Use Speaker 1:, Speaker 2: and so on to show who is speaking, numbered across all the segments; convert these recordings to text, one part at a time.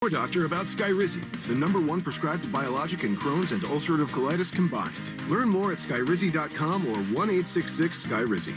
Speaker 1: Your doctor about Skyrizi, the #1 prescribed biologic in Crohn's and ulcerative colitis combined. Learn more at skyrizi.com or 1-866-SKYRIZI.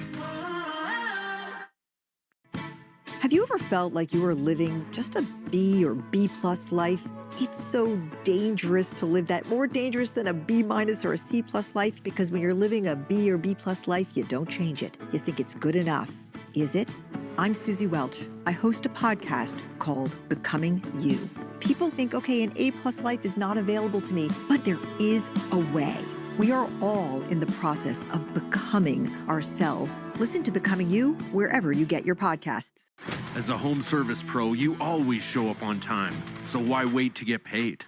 Speaker 2: Have you ever felt like you were living just a B or B plus life? It's so dangerous to live that, more dangerous than a B minus or a C plus life, because when you're living a B or B plus life, you don't change it. You think it's good enough. Is it? I'm Susie Welch. I host a podcast called Becoming You. People think, okay, an A-plus life is not available to me, but there is a way. We are all in the process of becoming ourselves. Listen to Becoming You wherever you get your podcasts.
Speaker 3: As a home service pro, you always show up on time, so why wait to get paid?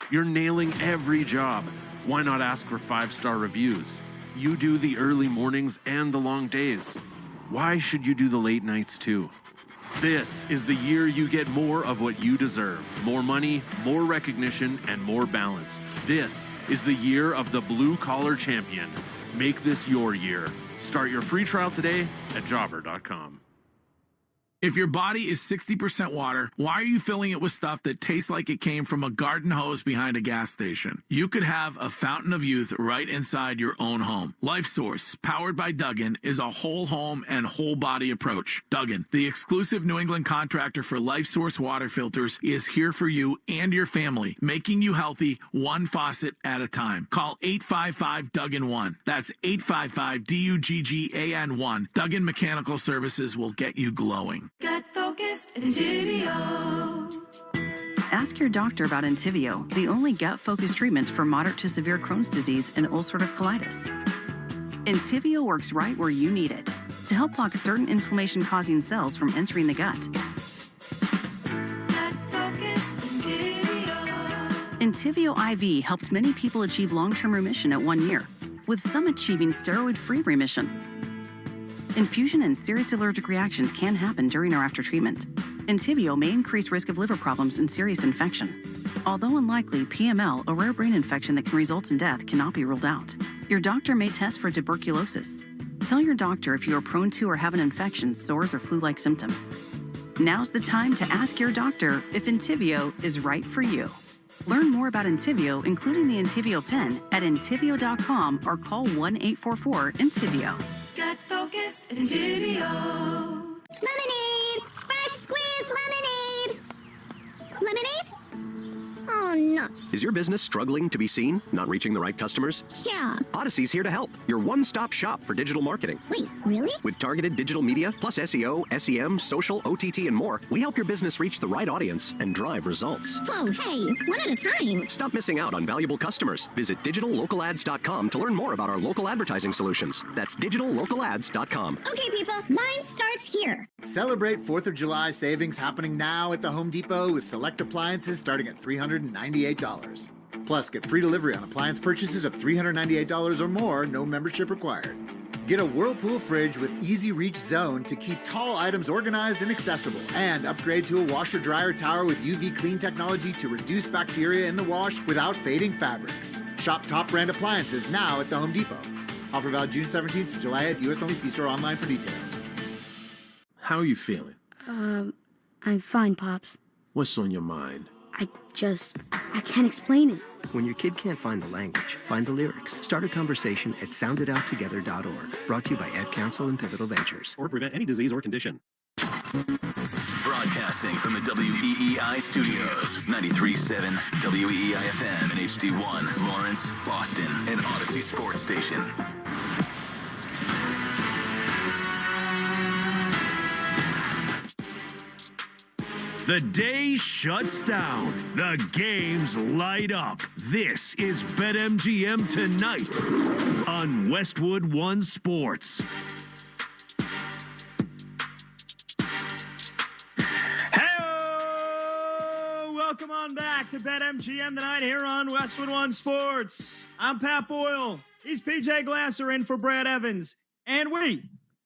Speaker 3: You're nailing every job. Why not ask for 5-star reviews? You do the early mornings and the long days. Why should you do the late nights too? This is the year you get more of what you deserve. More money, more recognition, and more balance. This is the year of the blue-collar champion. Make this your year. Start your free trial today at jobber.com.
Speaker 4: If your body is 60% water, why are you filling it with stuff that tastes like it came from a garden hose behind a gas station? You could have a fountain of youth right inside your own home. Life Source, powered by Duggan, is a whole home and whole body approach. Duggan, the exclusive New England contractor for Life Source water filters, is here for you and your family, making you healthy one faucet at a time. Call 855-DUGGAN-1. That's 855-DUGGAN-1. Duggan Mechanical Services will get you glowing.
Speaker 5: Gut focused Entivio.
Speaker 6: Ask your doctor about Entivio, the only gut-focused treatment for moderate to severe Crohn's disease and ulcerative colitis. Entivio works right where you need it to help block certain inflammation-causing cells from entering the gut. Entivio IV helped many people achieve long-term remission at 1 year, with some achieving steroid-free remission. Infusion and serious allergic reactions can happen during or after treatment. Entivio may increase risk of liver problems and serious infection. Although unlikely, PML, a rare brain infection that can result in death, cannot be ruled out. Your doctor may test for tuberculosis. Tell your doctor if you are prone to or have an infection, sores, or flu-like symptoms. Now's the time to ask your doctor if Entivio is right for you. Learn more about Entivio, including the Entivio pen, at entivio.com or call 1-844-ENTIVIO.
Speaker 5: Gut focused Entivio.
Speaker 7: Lemonade! Fresh squeezed lemonade! Lemonade? Oh, nuts.
Speaker 8: Is your business struggling to be seen? Not reaching the right customers?
Speaker 7: Yeah.
Speaker 8: Odyssey's here to help. Your one-stop shop for digital marketing.
Speaker 7: Wait, really?
Speaker 8: With targeted digital media, plus SEO, SEM, social, OTT, and more, we help your business reach the right audience and drive results.
Speaker 7: Whoa, hey, one at a time.
Speaker 8: Stop missing out on valuable customers. Visit digitallocalads.com to learn more about our local advertising solutions. That's digitallocalads.com.
Speaker 7: Okay, people, line starts here.
Speaker 9: Celebrate 4th of July savings happening now at the Home Depot with select appliances starting at $398. Plus, get free delivery on appliance purchases of $398 or more, no membership required. Get a Whirlpool fridge with easy reach zone to keep tall items organized and accessible. And upgrade to a washer-dryer tower with UV clean technology to reduce bacteria in the wash without fading fabrics. Shop top brand appliances now at the Home Depot. Offer valid June 17th to July 8th, US only. See store online for details.
Speaker 10: How are you feeling?
Speaker 11: I'm fine, Pops.
Speaker 10: What's on your mind?
Speaker 11: I can't explain it.
Speaker 12: When your kid can't find the language, find the lyrics. Start a conversation at sounditouttogether.org. Brought to you by Ad Council and Pivotal Ventures.
Speaker 13: Or prevent any disease or condition.
Speaker 14: Broadcasting from the WEEI studios, 93.7 WEEI FM and HD1, Lawrence, Boston, and Odyssey Sports Station.
Speaker 15: The day shuts down. The games light up. This is BetMGM Tonight on Westwood One Sports.
Speaker 16: Hey, welcome on back to BetMGM Tonight here on Westwood One Sports. I'm Pat Boyle. He's PJ Glasser in for Brad Evans. And we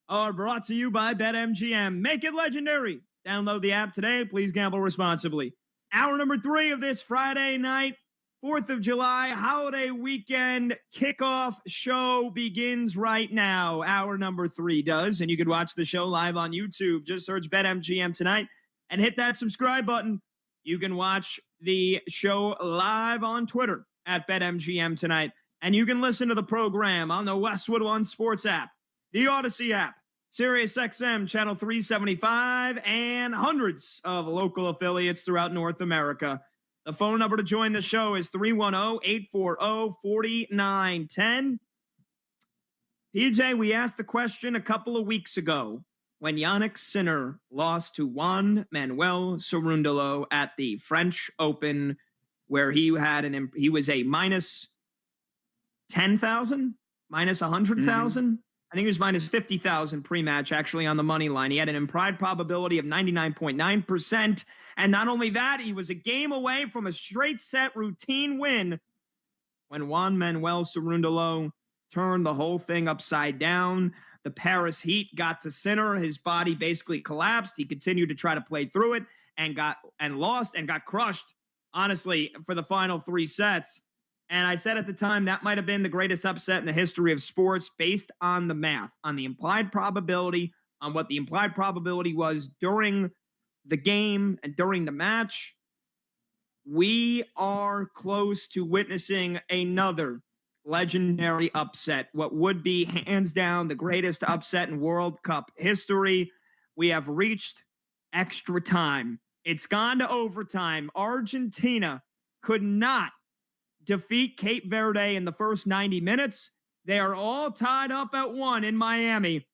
Speaker 16: are brought to you by BetMGM. Make it legendary. Download the app today. Please gamble responsibly. Hour number 3 of this Friday night, 4th of July, holiday weekend kickoff show begins right now. Hour number 3 does, and you can watch the show live on YouTube. Just search BetMGM Tonight and hit that subscribe button. You can watch the show live on Twitter at BetMGM tonight. And you can listen to the program on the Westwood One Sports app, the Odyssey app, SiriusXM Channel 375, and hundreds of local affiliates throughout North America. The phone number to join the show is 310-840-4910. PJ, we asked the question a couple of weeks ago when Yannick Sinner lost to Juan Manuel Cerundolo at the French Open, where he was a minus 10,000, minus 100,000. I think it was minus 50,000 pre-match actually on the money line. He had an implied probability of 99.9%. And not only that, he was a game away from a straight set routine win when Juan Manuel Cerundolo turned the whole thing upside down. The Paris Heat got to Sinner. His body basically collapsed. He continued to try to play through it and lost and got crushed, honestly, for the final 3 sets. And I said at the time that might have been the greatest upset in the history of sports based on the math, on the implied probability, on what the implied probability was during the game and during the match. We are close to witnessing another legendary upset, what would be hands down the greatest upset in World Cup history. We have reached extra time. It's gone to overtime. Argentina could not defeat Cape Verde in the first 90 minutes. They are all tied up at 1 in Miami.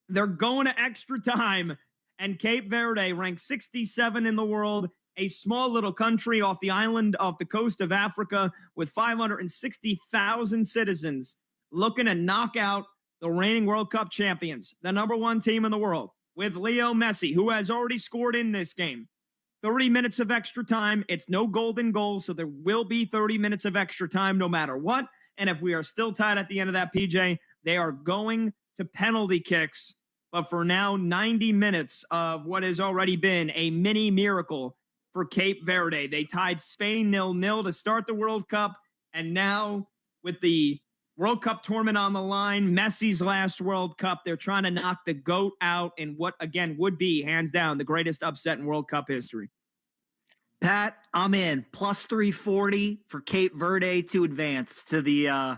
Speaker 16: They're going to extra time, and Cape Verde, ranked 67 in the world, a small little country off the island, off the coast of Africa, with 560,000 citizens, looking to knock out the reigning World Cup champions, the number 1 team in the world, with Leo Messi, who has already scored in this game. 30 minutes of extra time. It's no golden goal, so there will be 30 minutes of extra time no matter what. And if we are still tied at the end of that, PJ, they are going to penalty kicks. But for now, 90 minutes of what has already been a mini miracle for Cape Verde. They tied Spain 0-0 to start the World Cup. And now with the World Cup tournament on the line, Messi's last World Cup, they're trying to knock the GOAT out in what, again, would be, hands down, the greatest upset in World Cup history.
Speaker 13: Pat, I'm in. Plus 340 for Cape Verde to advance to the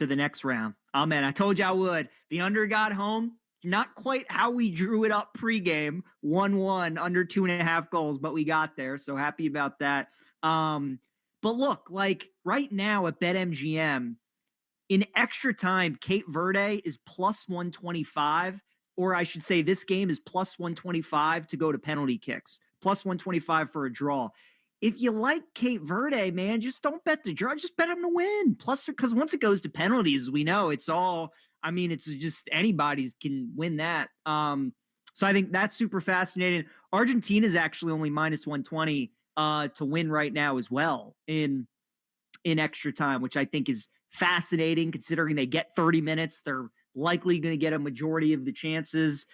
Speaker 13: next round. I'm in. I told you I would. The under got home. Not quite how we drew it up pregame. 1-1, under 2.5 goals, but we got there. So happy about that. But look, like right now at BetMGM, in extra time, Cape Verde is plus 125, or I should say this game is plus 125 to go to penalty kicks, plus 125 for a draw. If you like Cape Verde, man, just don't bet the draw. Just bet them to win. Plus, because once it goes to penalties, we know it's all, I mean, it's just anybody's can win that. So I think that's super fascinating. Argentina is actually only minus 120 to win right now as well in extra time, which I think is fascinating considering they get 30 minutes. They're likely going to get a majority of the chances.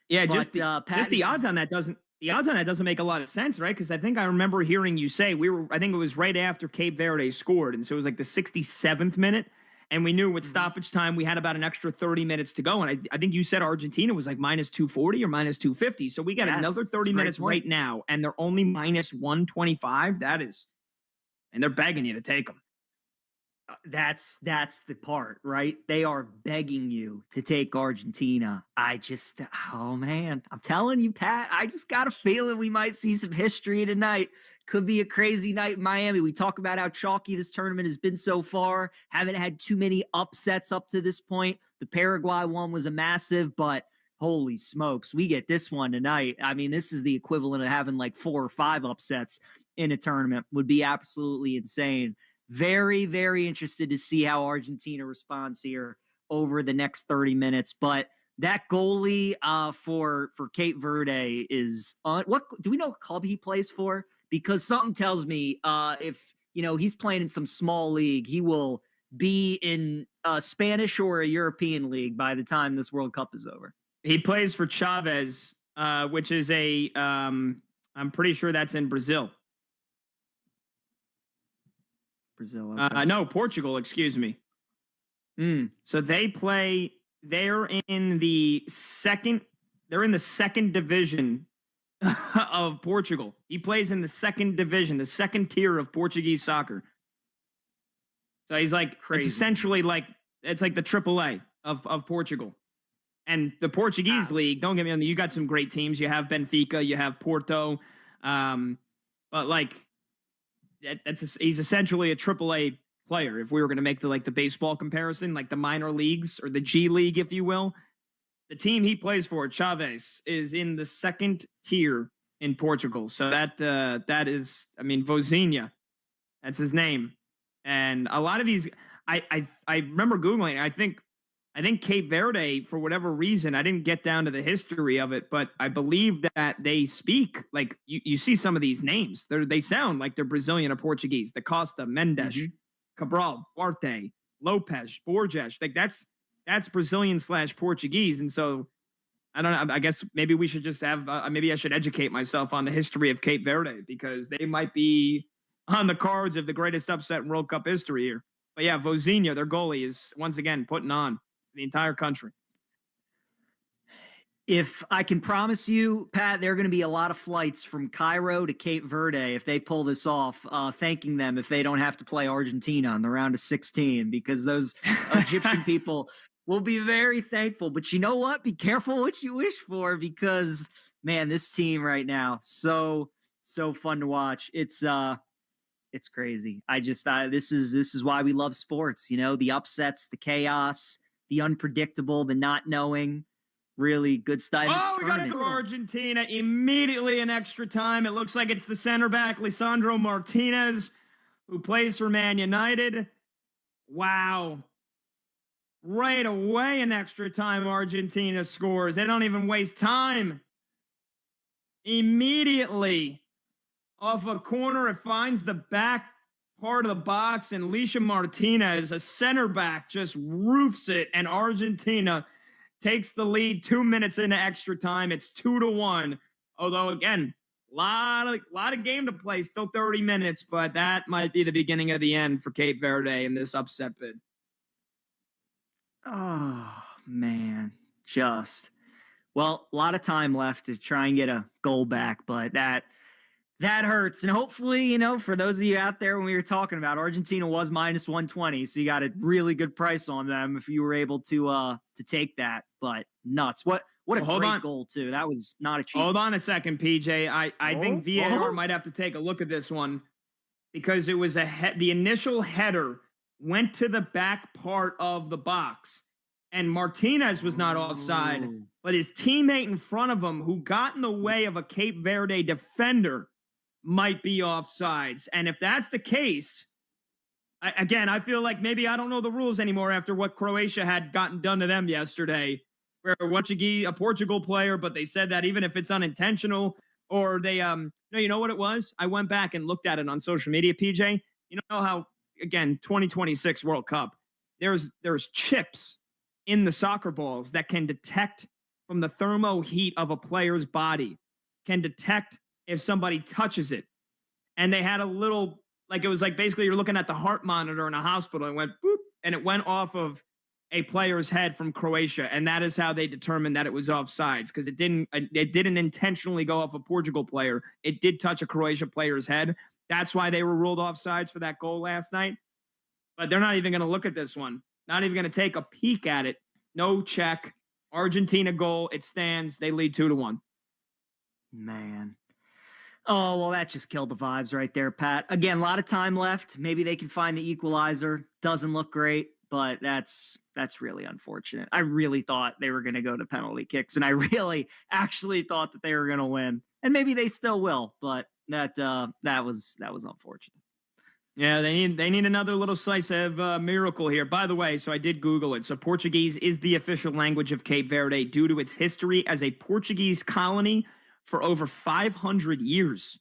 Speaker 16: Yeah,
Speaker 13: but,
Speaker 16: just the odds on that doesn't make a lot of sense, right? Because I think I remember hearing you say I think it was right after Cape Verde scored, and so it was like the 67th minute, and we knew with stoppage time we had about an extra 30 minutes to go, and I think you said Argentina was like minus 240 or minus 250, so we got another 30 minutes right now, and they're only minus 125. That is, and they're begging you to take them.
Speaker 13: That's the part, right? They are begging you to take Argentina. Oh man, I'm telling you, Pat, I just got a feeling we might see some history tonight. Could be a crazy night in Miami. We talk about how chalky this tournament has been so far. Haven't had too many upsets up to this point. The Paraguay one was a massive, but holy smokes, we get this one tonight. I mean, this is the equivalent of having like 4 or 5 upsets in a tournament. Would be absolutely insane. Very, very interested to see how Argentina responds here over the next 30 minutes. But that goalie for Cape Verde is what do we know what club he plays for? Because something tells me if he's playing in some small league, he will be in a Spanish or a European league by the time this World Cup is over.
Speaker 16: He plays for Chavez, which is I'm pretty sure that's in Brazil.
Speaker 13: Brazil. Okay.
Speaker 16: No, Portugal, excuse me. So they're in the second division of Portugal. He plays in the second division, the second tier of Portuguese soccer. So he's like, crazy. It's essentially like, it's like the AAA of Portugal. And the Portuguese league, don't get me wrong, you got some great teams. You have Benfica, you have Porto. But like, he's essentially a AAA player. If we were going to make the baseball comparison, like the minor leagues or the G League, if you will, the team he plays for, Chaves, is in the second tier in Portugal. So that is, I mean, Vozinha, that's his name. And a lot of these, I remember Googling, I think Cape Verde, for whatever reason, I didn't get down to the history of it, but I believe that they speak, like, you see some of these names. They sound like they're Brazilian or Portuguese. Da Costa, Mendes, Cabral, Duarte, Lopez, Borges. Like, that's Brazilian/Portuguese. And so, I don't know, I guess maybe we should just have, maybe I should educate myself on the history of Cape Verde, because they might be on the cards of the greatest upset in World Cup history here. But yeah, Vozinha, their goalie, is once again putting on the entire country.
Speaker 13: If I can promise you, Pat, there are going to be a lot of flights from Cairo to Cape Verde if they pull this off, thanking them if they don't have to play Argentina in the round of 16, because those Egyptian people will be very thankful. But you know what? Be careful what you wish for, because, man, this team right now, so fun to watch. It's crazy. I just this is why we love sports. You know, the upsets, the chaos, the unpredictable, the not knowing. Really good stuff.
Speaker 16: Oh, we got to go Argentina immediately in extra time. It looks like it's the center back, Lisandro Martinez, who plays for Man United. Wow. Right away in extra time, Argentina scores. They don't even waste time. Immediately. Off a corner, it finds the back part of the box, and Lisha Martinez, a center back, just roofs it, and Argentina takes the lead 2 minutes into extra time. It's 2-1. Although, again, lot of game to play, still 30 minutes, but that might be the beginning of the end for Cape Verde in this upset bid.
Speaker 13: Oh, man. Well, a lot of time left to try and get a goal back, but that hurts. And hopefully, you know, for those of you out there, when we were talking about, Argentina was minus 120, so you got a really good price on them if you were able to take that. But nuts. What a great goal, too. That was not a cheap.
Speaker 16: Hold on a second, PJ. I think VAR might have to take a look at this one, because it was the initial header went to the back part of the box, and Martinez was not offside, but his teammate in front of him, who got in the way of a Cape Verde defender, might be offsides. And if that's the case, I feel like maybe I don't know the rules anymore after what Croatia had gotten done to them yesterday, where a Portugal player, but they said that even if it's unintentional, or they, no, you know what it was? I went back and looked at it on social media, PJ. You know how, again, 2026 World Cup, there's chips in the soccer balls that can detect from the thermo heat of a player's body, can detect if somebody touches it. And they had a little, like, it was like basically you're looking at the heart monitor in a hospital, and went boop, and it went off of a player's head from Croatia. And that is how they determined that it was offsides, because it didn't intentionally go off a Portugal player. It did touch a Croatia player's head. That's why they were ruled offsides for that goal last night. But they're not even going to look at this one. Not even going to take a peek at it. No check. Argentina goal. It stands. They lead 2-1.
Speaker 13: Man. Oh, well, that just killed the vibes right there, Pat. Again, a lot of time left. Maybe they can find the equalizer. Doesn't look great, but that's really unfortunate. I really thought they were going to go to penalty kicks, and I really actually thought that they were going to win. And maybe they still will, but that was unfortunate.
Speaker 16: Yeah, they need another little slice of miracle here. By the way, so I did Google it. So Portuguese is the official language of Cape Verde due to its history as a Portuguese colony for over 500 years.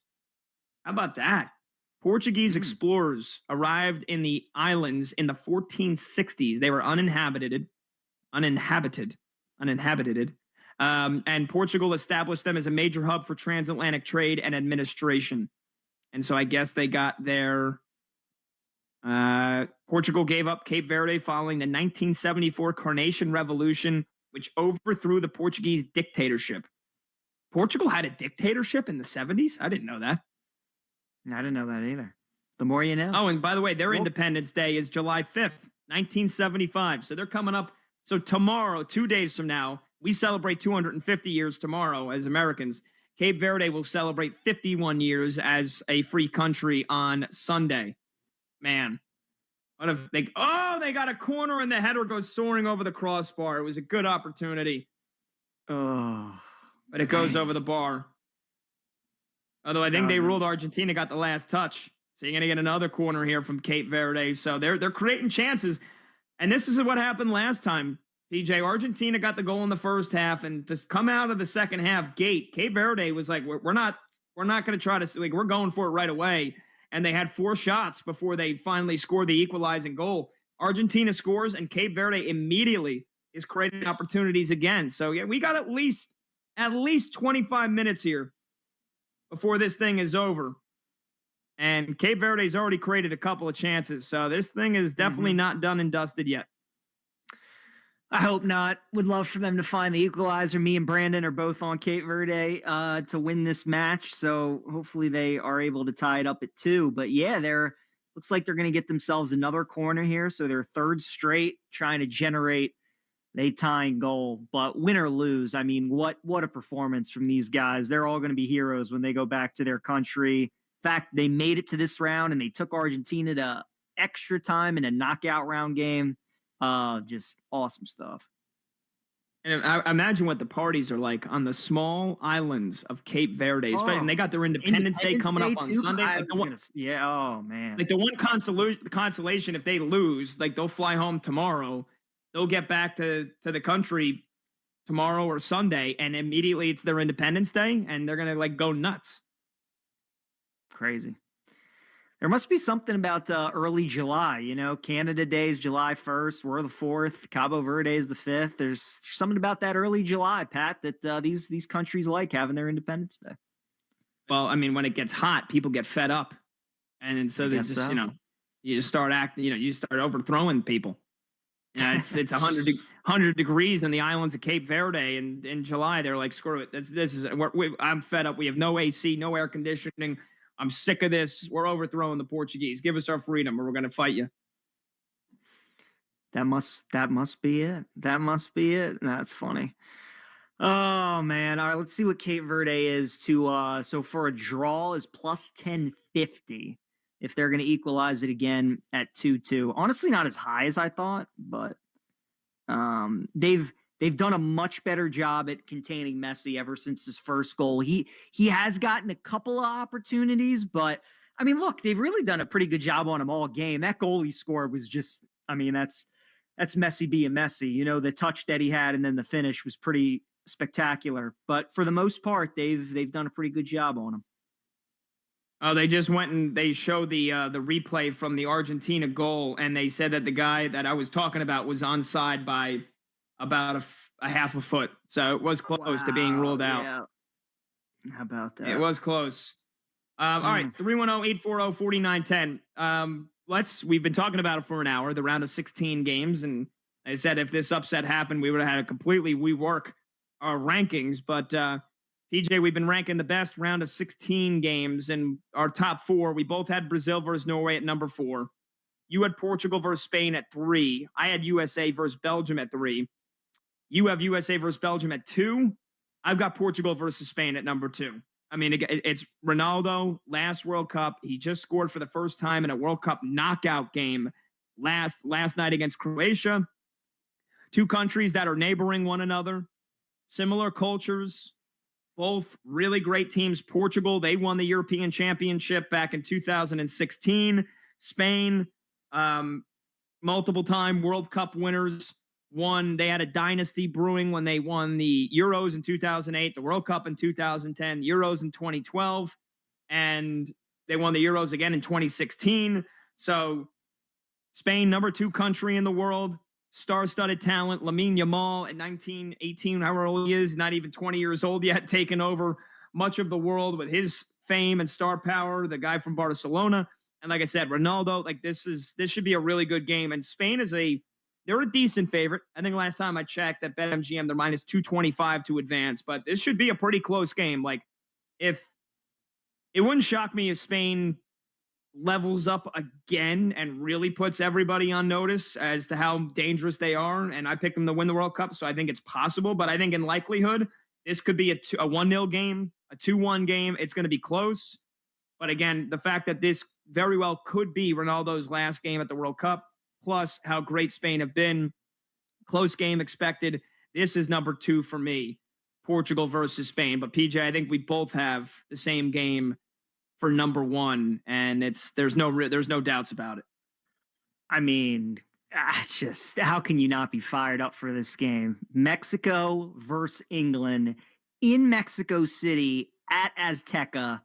Speaker 16: How about that? Portuguese explorers arrived in the islands in the 1460s. They were uninhabited. And Portugal established them as a major hub for transatlantic trade and administration. And so I guess they got their... Portugal gave up Cape Verde following the 1974 Carnation Revolution, which overthrew the Portuguese dictatorship. Portugal had a dictatorship in the 70s? I didn't know that.
Speaker 13: I didn't know that either. The more you know.
Speaker 16: Oh, and by the way, their Independence Day is July 5th, 1975. So they're coming up. So tomorrow, 2 days from now, we celebrate 250 years tomorrow as Americans. Cape Verde will celebrate 51 years as a free country on Sunday. Man, what if they got a corner and the header goes soaring over the crossbar. It was a good opportunity.
Speaker 13: Oh,
Speaker 16: but it goes over the bar. Although I think they ruled Argentina got the last touch. So you're going to get another corner here from Cape Verde. So they're creating chances. And this is what happened last time. PJ, Argentina got the goal in the first half, and to come out of the second half gate, Cape Verde was like, we're not going to try to, like, we're going for it right away. And they had 4 shots before they finally scored the equalizing goal. Argentina scores, and Cape Verde immediately is creating opportunities again. So yeah, we got at least 25 minutes here before this thing is over. And Cape Verde's already created a couple of chances. So this thing is definitely not done and dusted yet.
Speaker 13: I hope not. Would love for them to find the equalizer. Me and Brandon are both on Cape Verde to win this match. So hopefully they are able to tie it up at 2. But yeah, looks like they're going to get themselves another corner here. So their third straight trying to generate a tying goal. But win or lose, I mean, what a performance from these guys. They're all going to be heroes when they go back to their country. In fact, they made it to this round and they took Argentina to extra time in a knockout round game. Just awesome stuff.
Speaker 16: And I imagine what the parties are like on the small islands of Cape Verde. And they got their Independence Day coming up on Sunday.
Speaker 13: Oh man.
Speaker 16: Like the one consolation, if they lose, like they'll fly home tomorrow. They'll get back to the country tomorrow or Sunday, and immediately it's their Independence Day, and they're gonna like go nuts.
Speaker 13: Crazy. There must be something about early July, Canada Day is July 1st. We're the 4th. Cabo Verde is the 5th. There's something about that early July, Pat, that these countries like having their Independence Day.
Speaker 16: Well, I mean, when it gets hot, people get fed up. And so they just, you just start acting, you start overthrowing people. Yeah, it's 100 degrees in the islands of Cape Verde. And in July, they're like, screw it. I'm fed up. We have no AC, no air conditioning. I'm sick of this. We're overthrowing the Portuguese. Give us our freedom or we're going to fight you.
Speaker 13: That must be it. That must be it. That's funny. Oh, man. All right, let's see what Cape Verde is so for a draw is plus 1050 if they're going to equalize it again at 2-2. Honestly, not as high as I thought, but They've done a much better job at containing Messi ever since his first goal. He has gotten a couple of opportunities, but I mean, look, they've really done a pretty good job on him all game. That goal he scored was just, I mean, that's Messi being Messi. The touch that he had and then the finish was pretty spectacular. But for the most part, they've done a pretty good job on him.
Speaker 16: Oh, they just went and they showed the replay from the Argentina goal, and they said that the guy that I was talking about was onside by about a half a foot. So it was close to being ruled out.
Speaker 13: Yeah. How about that?
Speaker 16: It was close. All right, 310-840-4910. We've been talking about it for an hour, the round of 16 games. And I said if this upset happened, we would have had to completely rework our rankings. But PJ, we've been ranking the best round of 16 games, and our top 4, we both had Brazil versus Norway at number 4. You had Portugal versus Spain at 3. I had USA versus Belgium at 3. You have USA versus Belgium at 2. I've got Portugal versus Spain at number 2. I mean, it's Ronaldo, last World Cup. He just scored for the first time in a World Cup knockout game last night against Croatia. 2 countries that are neighboring one another, similar cultures, both really great teams. Portugal, they won the European Championship back in 2016. Spain, multiple-time World Cup winners. They had a dynasty brewing when they won the Euros in 2008, the World Cup in 2010, Euros in 2012, and they won the Euros again in 2016. So Spain, number 2 country in the world, star-studded talent. Lamine Yamal at 19, 18, however old he is, not even 20 years old yet, taking over much of the world with his fame and star power, the guy from Barcelona. And like I said, Ronaldo, like this should be a really good game. And Spain is a they're a decent favorite. I think last time I checked at BetMGM, they're minus 225 to advance, but this should be a pretty close game. Like, if it wouldn't shock me if Spain levels up again and really puts everybody on notice as to how dangerous they are. And I picked them to win the World Cup, so I think it's possible. But I think in likelihood, this could be a 1-0 game, a 2-1 game. It's going to be close. But again, the fact that this very well could be Ronaldo's last game at the World Cup, plus how great Spain have been, close game expected. This is number 2 for me, Portugal versus Spain. But PJ, I think we both have the same game for number 1, and there's no doubts about it.
Speaker 13: I mean, it's just, how can you not be fired up for this game? Mexico versus England in Mexico City at Azteca.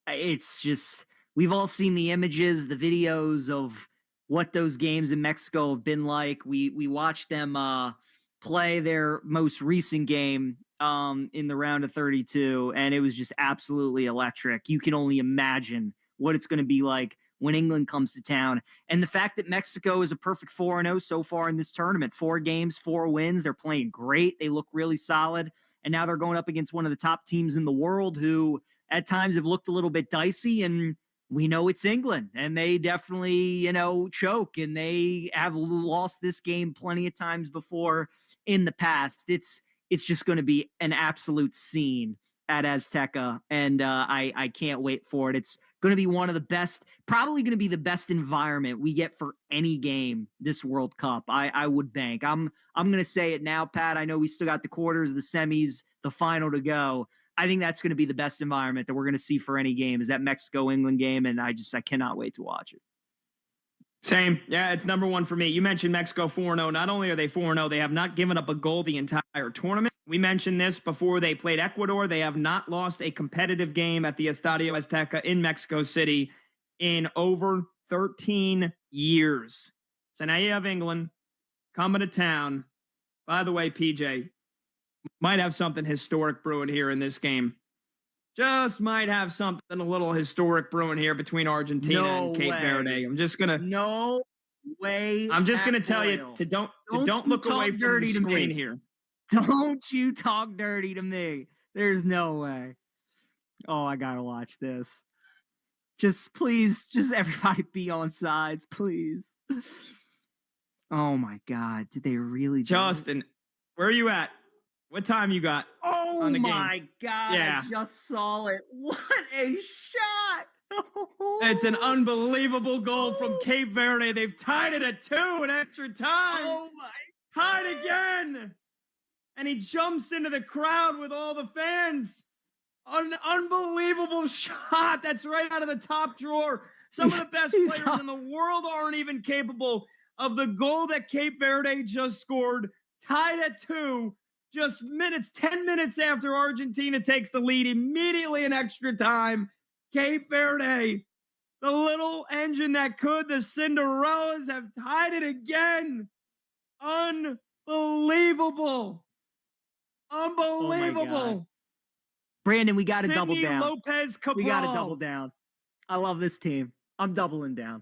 Speaker 13: It's just, we've all seen the images, the videos of what those games in Mexico have been like. We watched them play their most recent game in the round of 32, and it was just absolutely electric. You can only imagine what it's going to be like when England comes to town. And the fact that Mexico is a perfect 4-0 so far in this tournament, 4 games, 4 wins, they're playing great. They look really solid. And now they're going up against one of the top teams in the world who at times have looked a little bit dicey, and we know it's England, and they definitely, choke, and they have lost this game plenty of times before in the past. It's just going to be an absolute scene at Azteca, and I can't wait for it. It's going to be one of the best, probably going to be the best environment we get for any game this World Cup. I would bank. I'm going to say it now, Pat. I know we still got the quarters, the semis, the final to go. I think that's going to be the best environment that we're going to see for any game, is that Mexico-England game, and I cannot wait to watch it.
Speaker 16: Same. Yeah, it's number 1 for me. You mentioned Mexico 4-0. Not only are they 4-0, they have not given up a goal the entire tournament. We mentioned this before they played Ecuador. They have not lost a competitive game at the Estadio Azteca in Mexico City in over 13 years. So now you have England coming to town. By the way, PJ, might have something historic brewing here in this game. Just might have something a little historic brewing here between Argentina and Cape Verde. I'm just gonna tell you to don't look away from the screen here.
Speaker 13: Don't you talk dirty to me. There's no way. Oh, I gotta watch this. Just please, just everybody be on sides, please. Oh my God, did they really?
Speaker 16: Justin, where are you at? What time you got?
Speaker 13: Oh my God, yeah. I just saw it. What a shot.
Speaker 16: It's an unbelievable goal from Cape Verde. They've tied it at 2 in extra time.
Speaker 13: Oh my.
Speaker 16: Tied again. And he jumps into the crowd with all the fans. An unbelievable shot. That's right out of the top drawer. Some of the best players in the world aren't even capable of the goal that Cape Verde just scored. Tied at 2. Just 10 minutes after Argentina takes the lead, immediately in extra time. Cape Verde, the little engine that could, the Cinderellas have tied it again. Unbelievable.
Speaker 13: Oh, Brandon, we got to double down.
Speaker 16: Lopez Cabral.
Speaker 13: We got to double down. I love this team. I'm doubling down.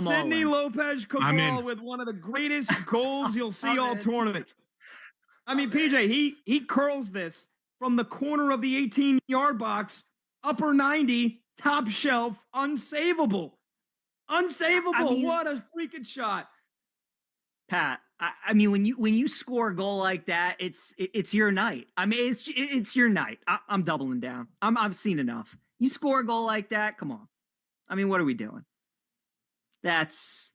Speaker 16: Sidney Lopez Cabral with one of the greatest goals you'll see all tournament. I mean, PJ, he curls this from the corner of the 18-yard box, upper 90, top shelf, unsavable. Unsavable. What a freaking shot.
Speaker 13: Pat, I mean, when you score a goal like that, it's your night. I mean, it's your night. I'm doubling down. I've seen enough. You score a goal like that, come on. I mean, what are we doing? That's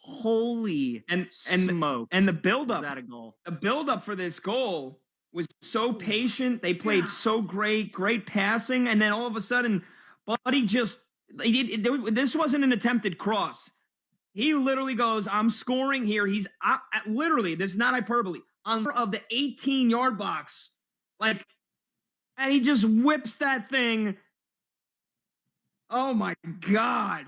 Speaker 13: holy smokes.
Speaker 16: And the buildup.
Speaker 13: That a goal?
Speaker 16: The buildup for this goal was so patient. They played so great passing, and then all of a sudden, Buddy this wasn't an attempted cross. He literally goes, I'm scoring here. He's literally, this is not hyperbole, on of the 18-yard box. And he just whips that thing. Oh my God.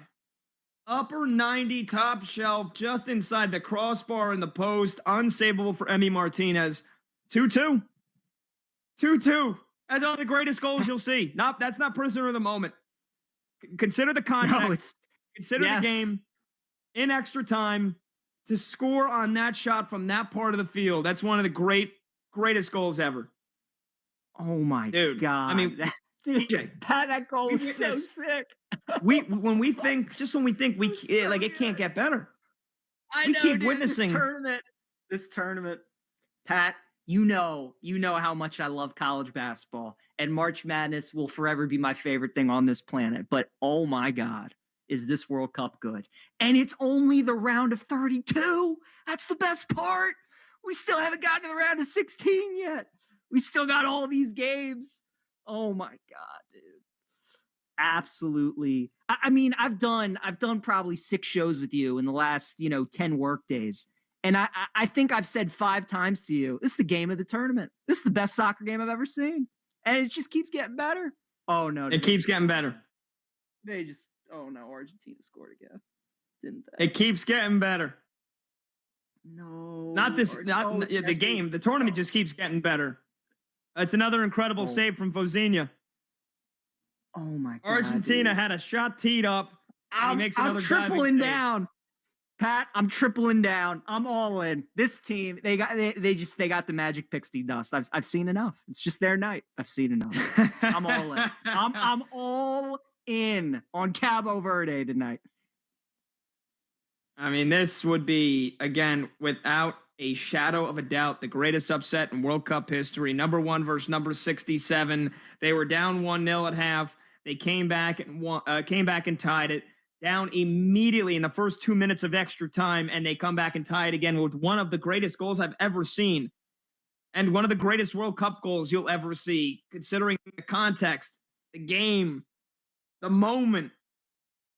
Speaker 16: Upper 90, top shelf, just inside the crossbar in the post. Unsavable for Emi Martinez. 2-2. 2-2. That's one of the greatest goals you'll see. That's not prisoner of the moment. Consider the context. Consider the game. In extra time, to score on that shot from that part of the field. That's one of the greatest goals ever.
Speaker 13: Oh my God.
Speaker 16: I mean,
Speaker 13: DJ, that goal was so sick.
Speaker 16: when we think it can't get better.
Speaker 13: I know, keep witnessing this tournament. Pat, you know how much I love college basketball, and March Madness will forever be my favorite thing on this planet. But oh my God, is this World Cup good? And it's only the round of 32. That's the best part. We still haven't gotten to the round of 16 yet. We still got all these games. Oh my God, dude. Absolutely. I mean, I've done probably 6 shows with you in the last, 10 work days. And I think I've said 5 times to you, this is the game of the tournament. This is the best soccer game I've ever seen. And it just keeps getting better. Oh, no.
Speaker 16: It keeps getting better.
Speaker 13: Oh, no, Argentina scored again. Didn't they?
Speaker 16: It keeps getting better.
Speaker 13: No.
Speaker 16: The game. The tournament just keeps getting better. That's another incredible save from Vozinha.
Speaker 13: Oh, my God.
Speaker 16: Argentina had a shot teed up.
Speaker 13: I'm tripling down. Pat, I'm tripling down. I'm all in. This team, they got the magic pixie dust. I've seen enough. It's just their night. I've seen enough. I'm all in. I'm all in on Cabo Verde tonight.
Speaker 16: I mean, this would be, again, without a shadow of a doubt, the greatest upset in World Cup history. Number 1 versus number 67. They were down 1-0 at half. They came back and tied it. Down immediately in the first 2 minutes of extra time, and they come back and tie it again with one of the greatest goals I've ever seen, and one of the greatest World Cup goals you'll ever see, considering the context, the game, the moment.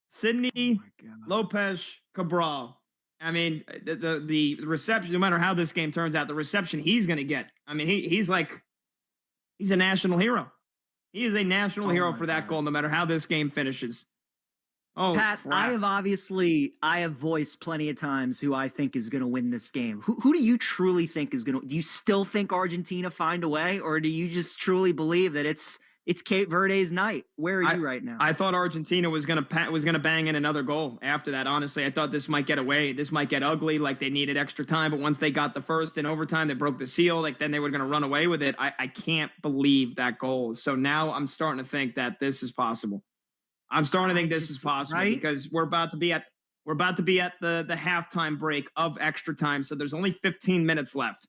Speaker 16: Sidney Lopez Cabral. I mean, the reception, no matter how this game turns out, the reception he's going to get. I mean, he's a national hero. He is a national hero for that goal, no matter how this game finishes. Oh,
Speaker 13: Pat,
Speaker 16: crap.
Speaker 13: I have voiced plenty of times who I think is going to win this game. Who do you truly think is going to? Do you still think Argentina find a way, or do you just truly believe that it's Cape Verde's night? Where are you right now?
Speaker 16: I thought Argentina was going to bang in another goal after that. Honestly, I thought this might get away. This might get ugly. Like they needed extra time, but once they got the first in overtime, they broke the seal. Like then they were going to run away with it. I can't believe that goal. So now I'm starting to think that this is possible. I'm starting to think this is possible because we're about to be at the halftime break of extra time. So there's only 15 minutes left,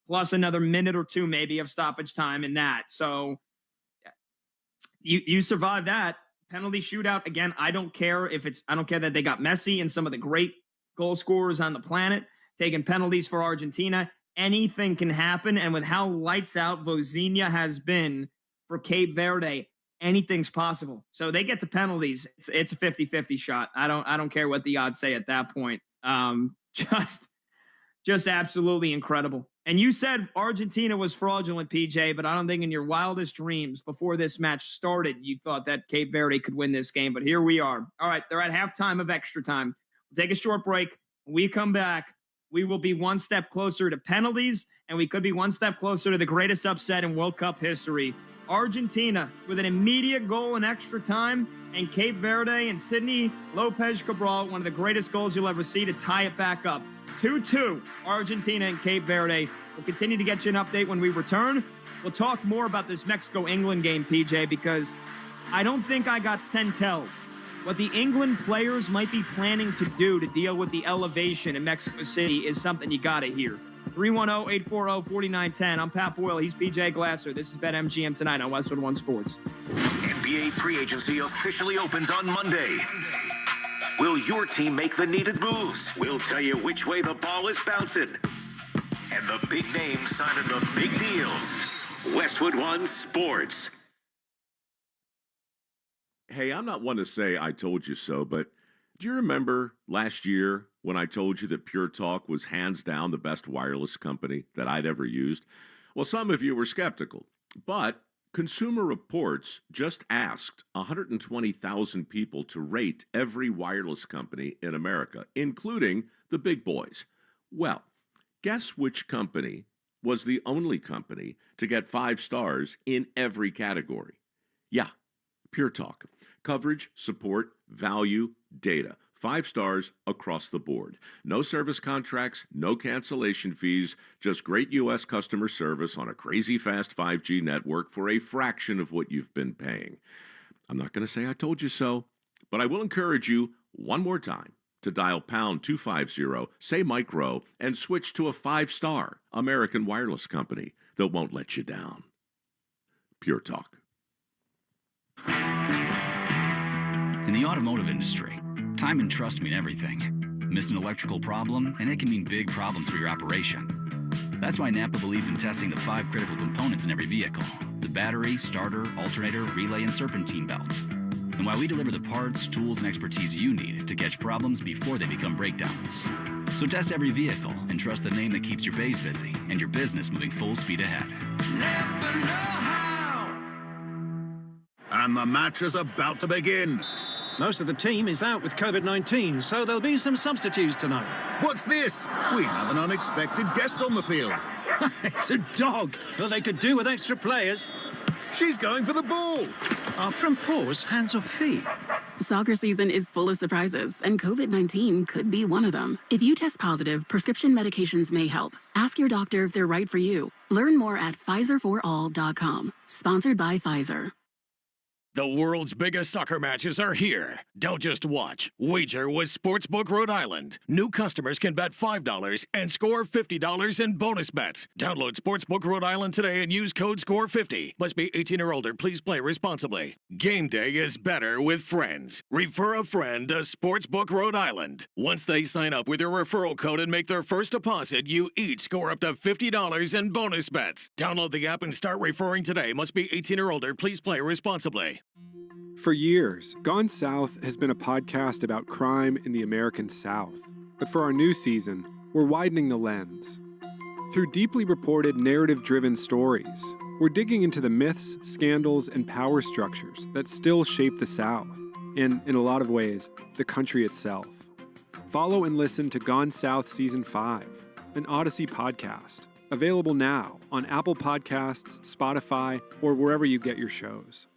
Speaker 16: plus another minute or 2 maybe of stoppage time in that. So you survive that penalty shootout again. I don't care that they got Messi and some of the great goal scorers on the planet taking penalties for Argentina. Anything can happen, and with how lights out Vozinha has been for Cape Verde, anything's possible. So they get to penalties. It's a 50-50 shot. I don't care what the odds say at that point. Just absolutely incredible. And you said Argentina was fraudulent, PJ, but I don't think in your wildest dreams before this match started, you thought that Cape Verde could win this game. But here we are. All right, they're at halftime of extra time. We'll take a short break. When we come back, we will be one step closer to penalties, and we could be one step closer to the greatest upset in World Cup history. Argentina with an immediate goal in extra time, and Cape Verde and Sidney Lopez Cabral, one of the greatest goals you'll ever see, to tie it back up. 2-2, Argentina and Cape Verde. We'll continue to get you an update when we return. We'll talk more about this Mexico-England game, PJ, because I don't think I got Centel. What the England players might be planning to do to deal with the elevation in Mexico City is something you got to hear. 310-840-4910. I'm Pat Boyle. He's PJ Glasser. This is BetMGM tonight on Westwood One Sports.
Speaker 14: NBA free agency officially opens on Monday. Will your team make the needed moves? We'll tell you which way the ball is bouncing. And the big names signing the big deals. Westwood One Sports.
Speaker 17: Hey, I'm not one to say I told you so, but do you remember last year when I told you that Pure Talk was hands down the best wireless company that I'd ever used? Well, some of you were skeptical, but Consumer Reports just asked 120,000 people to rate every wireless company in America, including the big boys. Well, guess which company was the only company to get 5 stars in every category? Yeah, Pure Talk. Coverage, support, value, data. 5 stars across the board. No service contracts, no cancellation fees, just great U.S. customer service on a crazy fast 5G network for a fraction of what you've been paying. I'm not going to say I told you so, but I will encourage you one more time to dial pound 250, say micro, and switch to a 5-star American wireless company that won't let you down. Pure Talk.
Speaker 18: In the automotive industry, time and trust mean everything. Miss an electrical problem, and it can mean big problems for your operation. That's why Napa believes in testing the 5 critical components in every vehicle: the battery, starter, alternator, relay, and serpentine belts. And why we deliver the parts, tools, and expertise you need to catch problems before they become breakdowns. So test every vehicle and trust the name that keeps your bays busy and your business moving full speed ahead.
Speaker 19: Napa know-how. And the match is about to begin.
Speaker 20: Most of the team is out with COVID-19, so there'll be some substitutes tonight.
Speaker 19: What's this? We have an unexpected guest on the field.
Speaker 20: It's a dog. Well, they could do with extra players.
Speaker 19: She's going for the ball.
Speaker 20: Are front paws hands or feet?
Speaker 21: Soccer season is full of surprises, and COVID-19 could be one of them. If you test positive, prescription medications may help. Ask your doctor if they're right for you. Learn more at PfizerForAll.com. Sponsored by Pfizer.
Speaker 15: The world's biggest soccer matches are here. Don't just watch. Wager with Sportsbook Rhode Island. New customers can bet $5 and score $50 in bonus bets. Download Sportsbook Rhode Island today and use code SCORE50. Must be 18 or older. Please play responsibly. Game day is better with friends. Refer a friend to Sportsbook Rhode Island. Once they sign up with your referral code and make their first deposit, you each score up to $50 in bonus bets. Download the app and start referring today. Must be 18 or older. Please play responsibly.
Speaker 22: For years, Gone South has been a podcast about crime in the American South. But for our new season, we're widening the lens. Through deeply reported, narrative-driven stories, we're digging into the myths, scandals, and power structures that still shape the South, and, in a lot of ways, the country itself. Follow and listen to Gone South Season 5, an Odyssey podcast, available now on Apple Podcasts, Spotify, or wherever you get your shows.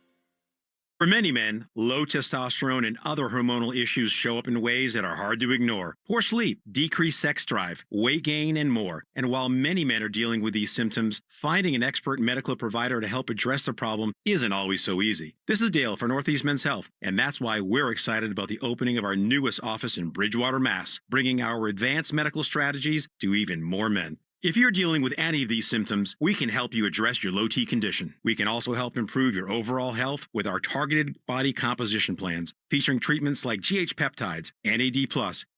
Speaker 23: For many men, low testosterone and other hormonal issues show up in ways that are hard to ignore. Poor sleep, decreased sex drive, weight gain, and more. And while many men are dealing with these symptoms, finding an expert medical provider to help address the problem isn't always so easy. This is Dale for Northeast Men's Health, and that's why we're excited about the opening of our newest office in Bridgewater, Mass., bringing our advanced medical strategies to even more men. If you're dealing with any of these symptoms, we can help you address your low T condition. We can also help improve your overall health with our targeted body composition plans, featuring treatments like GH peptides, NAD+,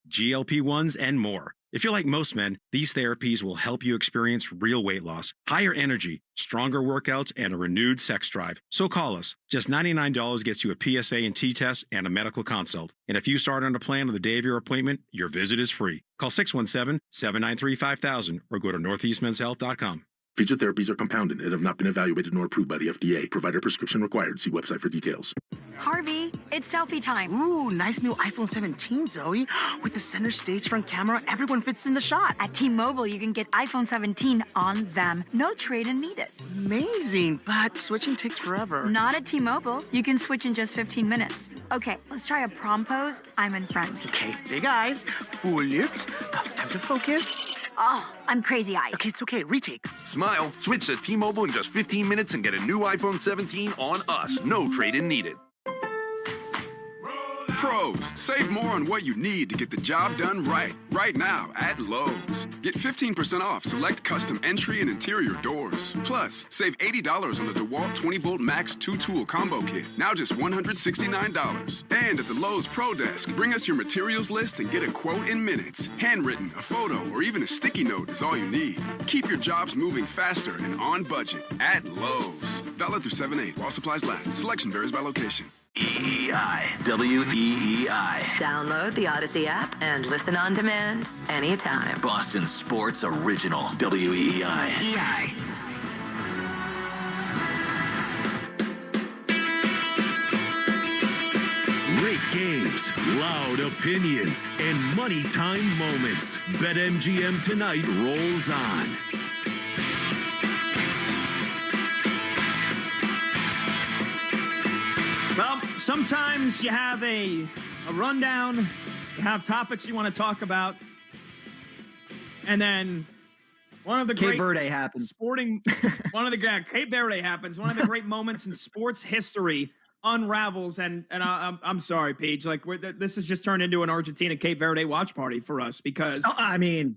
Speaker 23: GLP-1s, and more. If you're like most men, these therapies will help you experience real weight loss, higher energy, stronger workouts, and a renewed sex drive. So call us. Just $99 gets you a PSA and T test and a medical consult. And if you start on a plan on the day of your appointment, your visit is free. Call 617-793-5000 or go to northeastmenshealth.com.
Speaker 24: Featured therapies are compounded and have not been evaluated nor approved by the FDA. Provider prescription required. See website for details.
Speaker 25: Harvey, it's selfie time.
Speaker 26: Ooh, nice new iPhone 17, Zoe. With the center stage front camera, everyone fits in the shot.
Speaker 25: At T-Mobile, you can get iPhone 17 on them. No trade-in needed.
Speaker 26: Amazing, but switching takes forever.
Speaker 25: Not at T-Mobile. You can switch in just 15 minutes. Okay, let's try a prom pose. I'm in front.
Speaker 26: Okay, big eyes, full lips. Oh, time to focus.
Speaker 25: Oh, I'm crazy-eyed.
Speaker 26: Okay, it's okay. Retake.
Speaker 27: Smile. Switch to T-Mobile in just 15 minutes and get a new iPhone 17 on us. No trade-in needed.
Speaker 28: Pros, save more on what you need to get the job done right. Right now at Lowe's. Get 15% off select custom entry and interior doors. Plus, save $80 on the DeWalt 20-volt Max 2-tool combo kit. Now just $169. And at the Lowe's Pro Desk, bring us your materials list and get a quote in minutes. Handwritten, a photo, or even a sticky note is all you need. Keep your jobs moving faster and on budget at Lowe's. Valid through 7/8 while supplies last. Selection varies by location.
Speaker 14: EEI. WEEI.
Speaker 29: Download the Odyssey app and listen on demand anytime.
Speaker 14: Boston Sports Original. WEEI.
Speaker 15: Great games, loud opinions, and money time moments. BetMGM Tonight rolls on.
Speaker 16: Well, sometimes you have a rundown have topics you want to talk about. And then one of the
Speaker 13: Cape
Speaker 16: great
Speaker 13: Verde happens.
Speaker 16: Cape Verde happens. One of the great moments in sports history unravels. And I'm sorry, Paige. Like this has just turned into an Argentina Cape Verde watch party for us because
Speaker 13: I mean,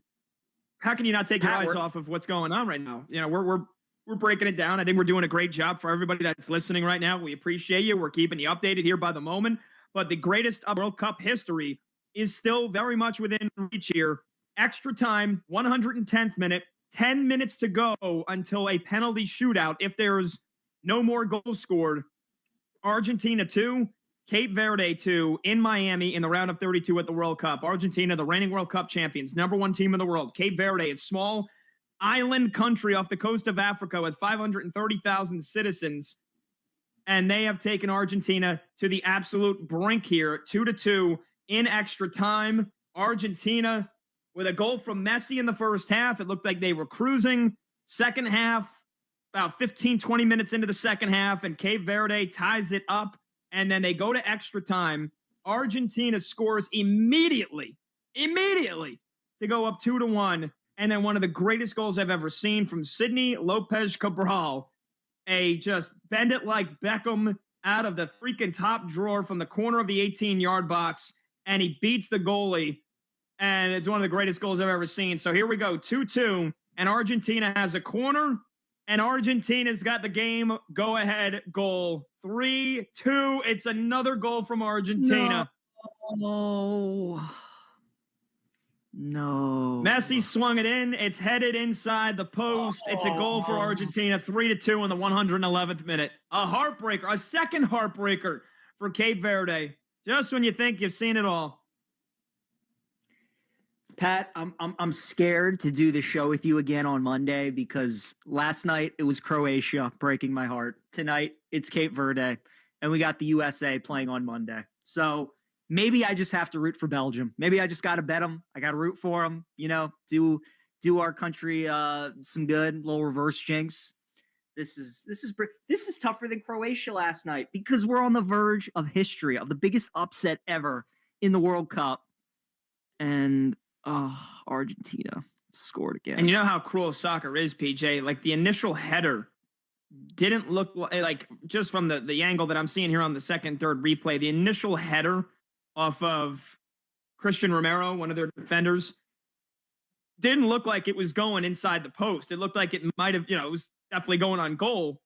Speaker 16: how can you not take your eyes off of what's going on right now? You know, we're breaking it down. I think we're doing a great job for everybody that's listening right now. We appreciate you. We're keeping you updated here by the moment. But the greatest of World Cup history is still very much within reach here. Extra time, 110th minute, 10 minutes to go until a penalty shootout. If there's no more goals scored, Argentina 2, Cape Verde 2 in Miami in the round of 32 at the World Cup. Argentina, the reigning World Cup champions, number 1 team in the world. Cape Verde, a small island country off the coast of Africa with 530,000 citizens. And they have taken Argentina to the absolute brink here, 2-2 in extra time. Argentina with a goal from Messi in the first half. It looked like they were cruising. Second half, about 15, 20 minutes into the second half, and Cape Verde ties it up. And then they go to extra time. Argentina scores immediately to go up 2-1. And then one of the greatest goals I've ever seen from Sidney Lopez Cabral. A just bend it like Beckham out of the freaking top drawer from the corner of the 18-yard box. And he beats the goalie. And it's one of the greatest goals I've ever seen. So here we go, 2-2. And Argentina has a corner. And Argentina's got the game go-ahead goal. 3-2. It's another goal from Argentina.
Speaker 13: No.
Speaker 16: Messi swung it in. It's headed inside the post. It's a goal for Argentina. 3-2 in the 111th minute. A heartbreaker. A second heartbreaker for Cape Verde. Just when you think you've seen it all.
Speaker 13: Pat, I'm scared to do the show with you again on Monday because last night it was Croatia breaking my heart. Tonight it's Cape Verde, and we got the USA playing on Monday. So maybe I just have to root for Belgium. Maybe I just got to bet them. I got to root for them. You know, do our country some good. Little reverse jinx. This is tougher than Croatia last night because we're on the verge of history, of the biggest upset ever in the World Cup, and Argentina scored again.
Speaker 16: And you know how cruel soccer is, PJ. Like the initial header didn't look like, just from the angle that I'm seeing here on the second, third replay, the initial header off of Christian Romero, one of their defenders, didn't look like it was going inside the post. It looked like it might have, it was definitely going on goal.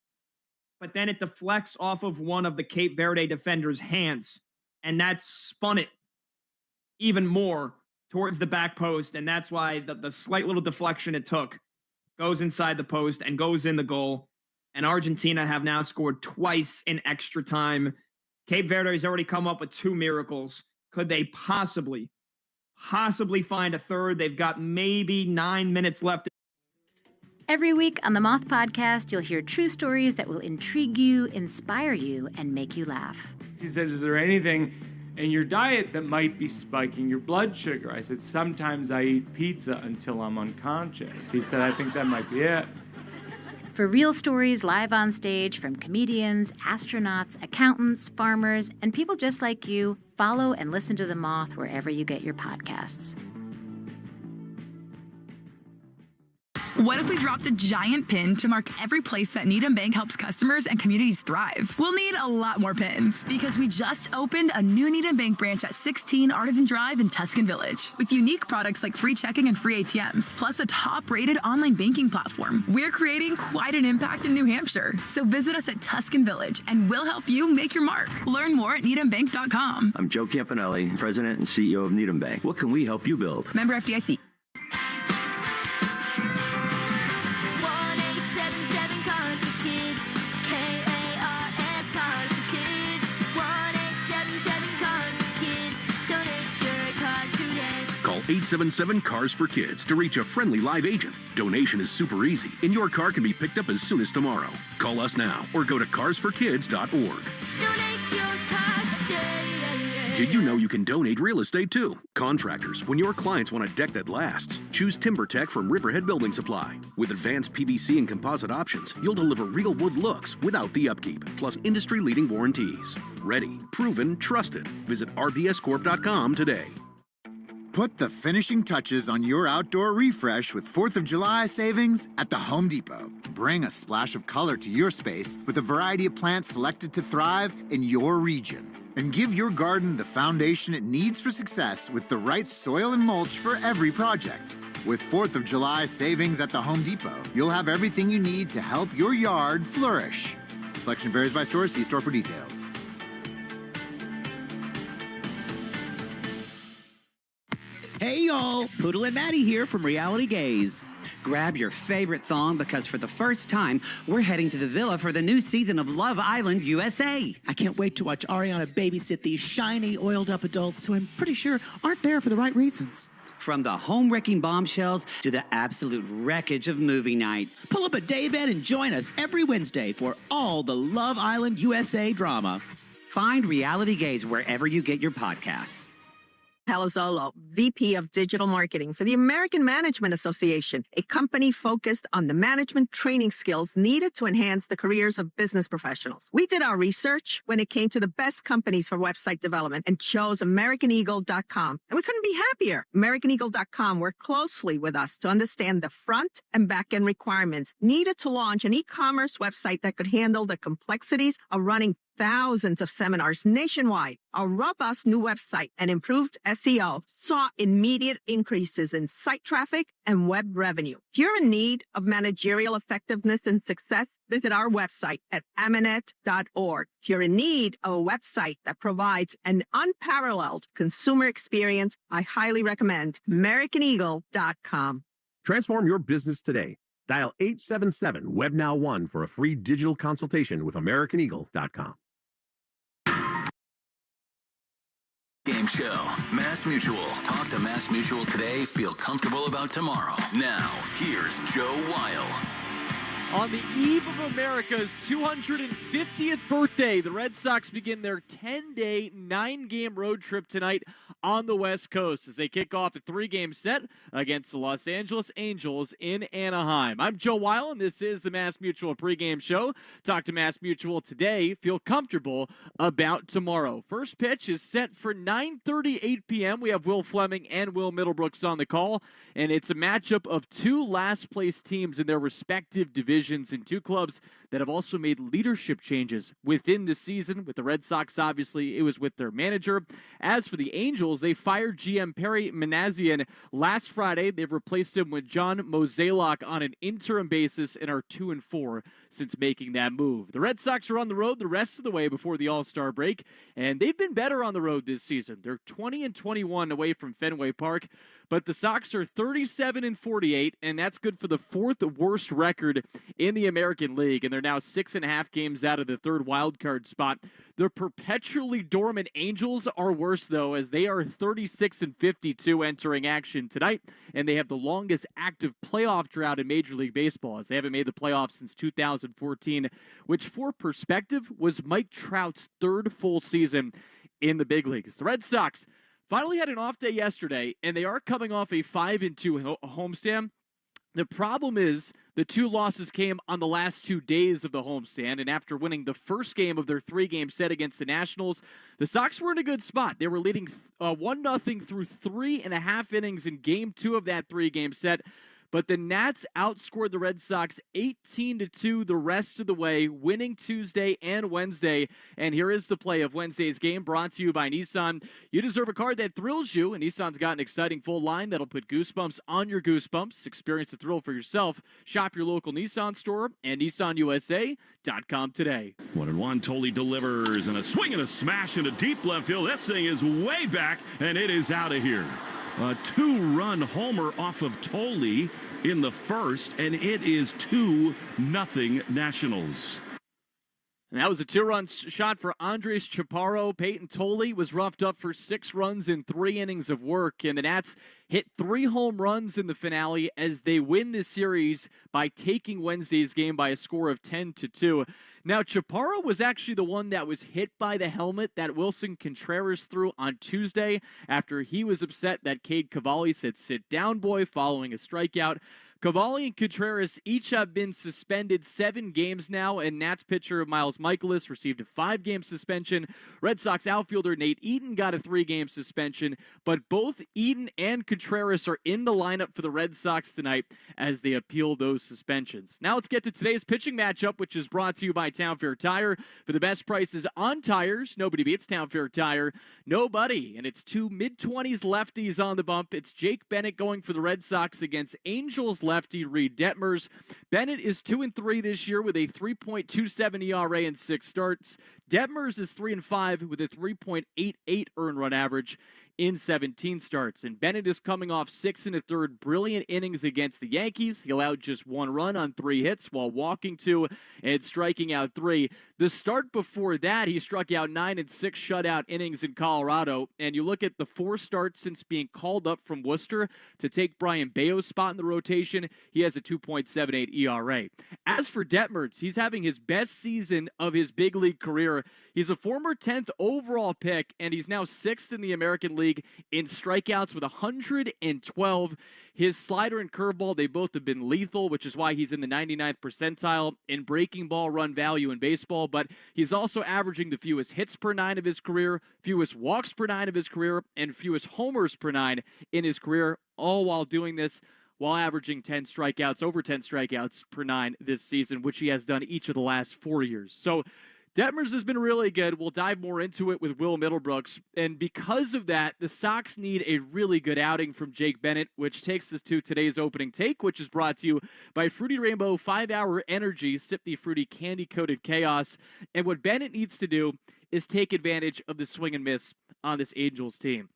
Speaker 16: But then it deflects off of one of the Cape Verde defenders' hands. And that spun it even more towards the back post. And that's why the slight little deflection it took goes inside the post and goes in the goal. And Argentina have now scored twice in extra time. Cape Verde has already come up with 2 miracles. Could they possibly find a third? They've got maybe 9 minutes left.
Speaker 1: Every week on the Moth Podcast, you'll hear true stories that will intrigue you, inspire you, and make you laugh.
Speaker 2: He said, is there anything in your diet that might be spiking your blood sugar? I said, sometimes I eat pizza until I'm unconscious. He said, I think that might be it.
Speaker 1: For real stories live on stage from comedians, astronauts, accountants, farmers, and people just like you, follow and listen to The Moth wherever you get your podcasts.
Speaker 3: What if we dropped a giant pin to mark every place that Needham Bank helps customers and communities thrive? We'll need a lot more pins because we just opened a new Needham Bank branch at 16 Artisan Drive in Tuscan Village with unique products like free checking and free ATMs, plus a top-rated online banking platform. We're creating quite an impact in New Hampshire. So visit us at Tuscan Village and we'll help you make your mark. Learn more at needhambank.com.
Speaker 4: I'm Joe Campanelli, President and CEO of Needham Bank. What can we help you build?
Speaker 3: Member FDIC.
Speaker 27: Call 877-CARS-FOR-KIDS to reach a friendly live agent. Donation is super easy, and your car can be picked up as soon as tomorrow. Call us now or go to carsforkids.org. Did you know you can donate real estate too? Contractors, when your clients want a deck that lasts, choose TimberTech from Riverhead Building Supply. With advanced PVC and composite options, you'll deliver real wood looks without the upkeep, plus industry-leading warranties. Ready, proven, trusted. Visit rbscorp.com today.
Speaker 5: Put the finishing touches on your outdoor refresh with 4th of July savings at the Home Depot. Bring a splash of color to your space with a variety of plants selected to thrive in your region. And give your garden the foundation it needs for success with the right soil and mulch for every project. With 4th of July savings at the Home Depot, you'll have everything you need to help your yard flourish. Selection varies by store. See store for details.
Speaker 6: Hey y'all, Poodle and Maddie here from Reality Gaze. Grab your favorite thong because for the first time, we're heading to the villa for the new season of Love Island USA.
Speaker 26: I can't wait to watch Ariana babysit these shiny, oiled-up adults who I'm pretty sure aren't there for the right reasons.
Speaker 6: From the home-wrecking bombshells to the absolute wreckage of movie night.
Speaker 26: Pull up a daybed and join us every Wednesday for all the Love Island USA drama.
Speaker 6: Find Reality Gaze wherever you get your podcasts.
Speaker 7: Palazzolo, VP of Digital Marketing for the American Management Association, a company focused on the management training skills needed to enhance the careers of business professionals. We did our research when it came to the best companies for website development and chose AmericanEagle.com. And we couldn't be happier. AmericanEagle.com worked closely with us to understand the front and back end requirements needed to launch an e-commerce website that could handle the complexities of running thousands of seminars nationwide. Our robust new website and improved SEO saw immediate increases in site traffic and web revenue. If you're in need of managerial effectiveness and success, visit our website at amanet.org. If you're in need of a website that provides an unparalleled consumer experience, I highly recommend AmericanEagle.com.
Speaker 8: Transform your business today. Dial 877-WebNow1 for a free digital consultation with AmericanEagle.com.
Speaker 14: Game show. Mass Mutual. Talk to Mass Mutual today. Feel comfortable about tomorrow. Now, here's Joe Weil.
Speaker 9: On the eve of America's 250th birthday, the Red Sox begin their 10-day, 9-game road trip tonight on the West Coast as they kick off a 3-game set against the Los Angeles Angels in Anaheim. I'm Joe Weil, and this is the Mass Mutual pregame show. Talk to Mass Mutual today. Feel comfortable about tomorrow. First pitch is set for 9:38 p.m. We have Will Fleming and Will Middlebrooks on the call, and it's a matchup of two last-place teams in their respective divisions and two clubs that have also made leadership changes within the season. With the Red Sox, obviously, it was with their manager. As for the Angels, they fired GM Perry Manassian last Friday. They've replaced him with John Mozeliak on an interim basis and are 2-4 since making that move. The Red Sox are on the road the rest of the way before the All-Star break, and they've been better on the road this season. They're 20-21 away from Fenway Park, but the Sox are 37-48, and that's good for the fourth worst record in the American League, and they're now 6.5 games out of the third wild card spot. The perpetually dormant Angels are worse, though, as they are 36-52 entering action tonight, and they have the longest active playoff drought in Major League Baseball, as they haven't made the playoffs since 2014, which, for perspective, was Mike Trout's third full season in the big leagues. The Red Sox finally had an off day yesterday, and they are coming off a 5-2 homestand. The problem is the two losses came on the last 2 days of the homestand, and after winning the first game of their 3-game set against the Nationals, the Sox were in a good spot. They were leading 1-0 through 3.5 innings in Game 2 of that 3-game set. But the Nats outscored the Red Sox 18-2 the rest of the way, winning Tuesday and Wednesday. And here is the play of Wednesday's game, brought to you by Nissan. You deserve a car that thrills you, and Nissan's got an exciting full line that'll put goosebumps on your goosebumps. Experience the thrill for yourself. Shop your local Nissan store and NissanUSA.com today.
Speaker 10: 1-1, Tolley delivers, and a swing and a smash into deep left field. This thing is way back, and it is out of here. A 2-run homer off of Tolley in the first, and it is 2-0 Nationals.
Speaker 9: And that was a 2-run shot for Andres Chaparro. Peyton Tolley was roughed up for 6 runs in 3 innings of work, and the Nats hit 3 home runs in the finale as they win this series by taking Wednesday's game by a score of 10-2. Now, Chaparro was actually the one that was hit by the helmet that Wilson Contreras threw on Tuesday after he was upset that Cade Cavalli said, "Sit down, boy," following a strikeout. Cavalli and Contreras each have been suspended 7 games now, and Nats pitcher Miles Michaelis received a 5-game suspension. Red Sox outfielder Nate Eaton got a 3-game suspension, but both Eaton and Contreras are in the lineup for the Red Sox tonight as they appeal those suspensions. Now let's get to today's pitching matchup, which is brought to you by Town Fair Tire. For the best prices on tires, nobody beats Town Fair Tire. Nobody. And it's 2 mid-20s lefties on the bump. It's Jake Bennett going for the Red Sox against Angels lefty Reid Detmers. Bennett is 2-3 this year with a 3.27 ERA in 6 starts. Detmers is 3-5 with a 3.88 earned run average in 17 starts. And Bennett is coming off 6 1/3 brilliant innings against the Yankees. He allowed just 1 run on 3 hits while walking 2 and striking out 3. The start before that, he struck out 9 and 6 shutout innings in Colorado. And you look at the 4 starts since being called up from Worcester to take Brian Bayo's spot in the rotation, he has a 2.78 ERA. As for Detmers, he's having his best season of his big league career. He's a former 10th overall pick, and he's now 6th in the American League in strikeouts with 112. His slider and curveball, they both have been lethal, which is why he's in the 99th percentile in breaking ball run value in baseball. But he's also averaging the fewest hits per 9 of his career, fewest walks per 9 of his career, and fewest homers per 9 in his career, all while doing this while averaging 10 strikeouts, over 10 strikeouts per 9 this season, which he has done each of the last 4 years. So Detmers has been really good. We'll dive more into it with Will Middlebrooks. And because of that, the Sox need a really good outing from Jake Bennett, which takes us to today's opening take, which is brought to you by Fruity Rainbow 5-Hour Energy. Sip the fruity candy-coated chaos. And what Bennett needs to do is take advantage of the swing and miss on this Angels team.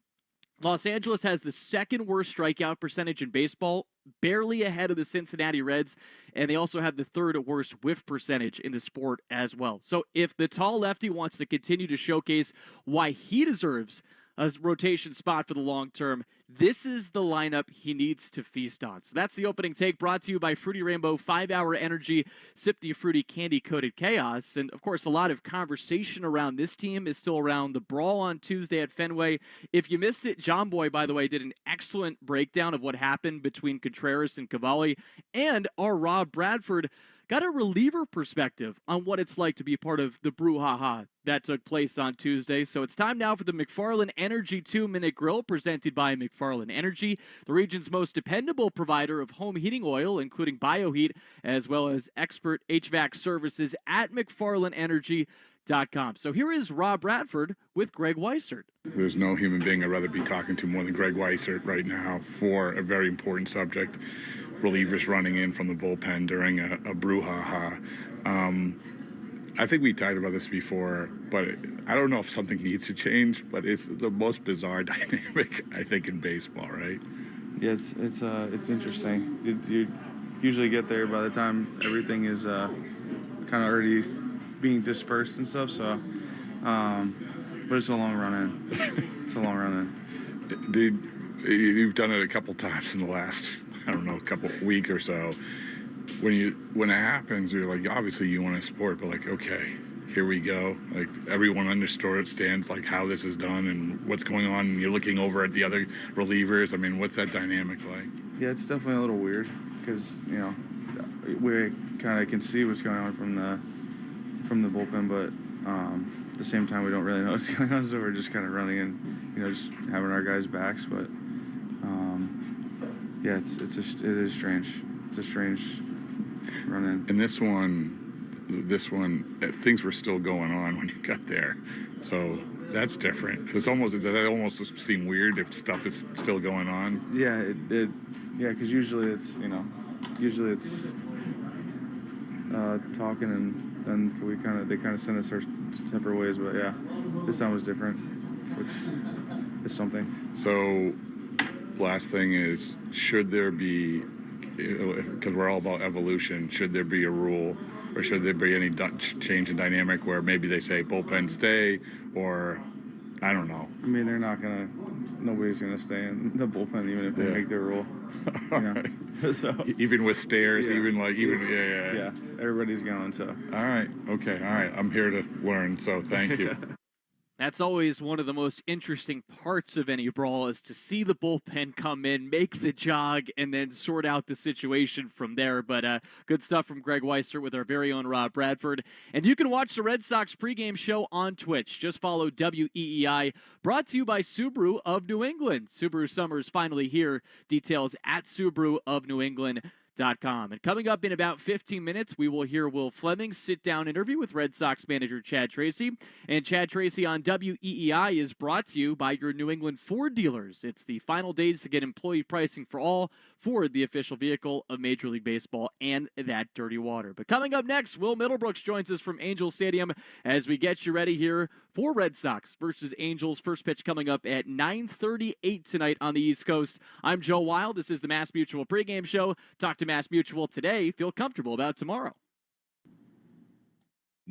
Speaker 9: Los Angeles has the second worst strikeout percentage in baseball, barely ahead of the Cincinnati Reds, and they also have the third worst whiff percentage in the sport as well. So if the tall lefty wants to continue to showcase why he deserves a rotation spot for the long term, this is the lineup he needs to feast on. So that's the opening take, brought to you by Fruity Rainbow 5-Hour Energy. Sip the fruity candy-coated chaos. And, of course, a lot of conversation around this team is still around the brawl on Tuesday at Fenway. If you missed it, John Boy, by the way, did an excellent breakdown of what happened between Contreras and Cavalli. And our Rob Bradford got a reliever perspective on what it's like to be part of the brouhaha that took place on Tuesday. So it's time now for the McFarland Energy 2-Minute Grill, presented by McFarland Energy, the region's most dependable provider of home heating oil, including BioHeat, as well as expert HVAC services at McFarlandEnergy.com. So here is Rob Bradford with Greg Weissert.
Speaker 11: There's no human being I'd rather be talking to more than Greg Weissert right now for a very important subject. Relievers running in from the bullpen during a brouhaha. I think we talked about this before, but I don't know if something needs to change, but it's the most bizarre dynamic, I think, in baseball, right?
Speaker 12: Yeah, it's interesting. You usually get there by the time everything is kind of already being dispersed and stuff, so, but it's a long run in. It's a long run in.
Speaker 11: Dude, you've done it a couple times in the last, I don't know, couple week or so. When it happens, you're like, obviously you want to support, but like, okay, here we go. Like, everyone understands like how this is done and what's going on. And you're looking over at the other relievers. I mean, what's that dynamic like?
Speaker 12: Yeah, it's definitely a little weird because, you know, we kind of can see what's going on from the bullpen, but at the same time, we don't really know what's going on, so we're just kind of running in, you know, just having our guys' backs. But yeah, it is strange. It's a strange run in.
Speaker 11: And this one, things were still going on when you got there, so that's different. It almost seemed weird if stuff is still going on.
Speaker 12: Yeah, because usually it's talking, and then they kind of send us our separate ways. But yeah, this time was different, which is something.
Speaker 11: So, last thing is, should there be, because we're all about evolution, should there be a rule, or should there be any change in dynamic where maybe they say bullpen stay, or I don't know.
Speaker 12: I mean, nobody's gonna stay in the bullpen even if they make their rule.
Speaker 11: Right. So, even with stairs,
Speaker 12: yeah.
Speaker 11: Yeah,
Speaker 12: everybody's going, so.
Speaker 11: All right, okay, all right, I'm here to learn, so thank you.
Speaker 9: That's always one of the most interesting parts of any brawl is to see the bullpen come in, make the jog, and then sort out the situation from there. But good stuff from Greg Weiser with our very own Rob Bradford. And you can watch the Red Sox pregame show on Twitch. Just follow WEEI, brought to you by Subaru of New England. Subaru summer is finally here. Details at Subaru of New England. And coming up in about 15 minutes, we will hear Will Fleming's sit-down interview with Red Sox manager Chad Tracy. And Chad Tracy on WEEI is brought to you by your New England Ford dealers. It's the final days to get employee pricing for all. Ford, the official vehicle of Major League Baseball and that dirty water. But coming up next, Will Middlebrooks joins us from Angel Stadium as we get you ready here for Red Sox versus Angels. First pitch coming up at 9:38 tonight on the East Coast. I'm Joe Wild. This is the Mass Mutual pregame show. Talk to Mass Mutual today. Feel comfortable about tomorrow.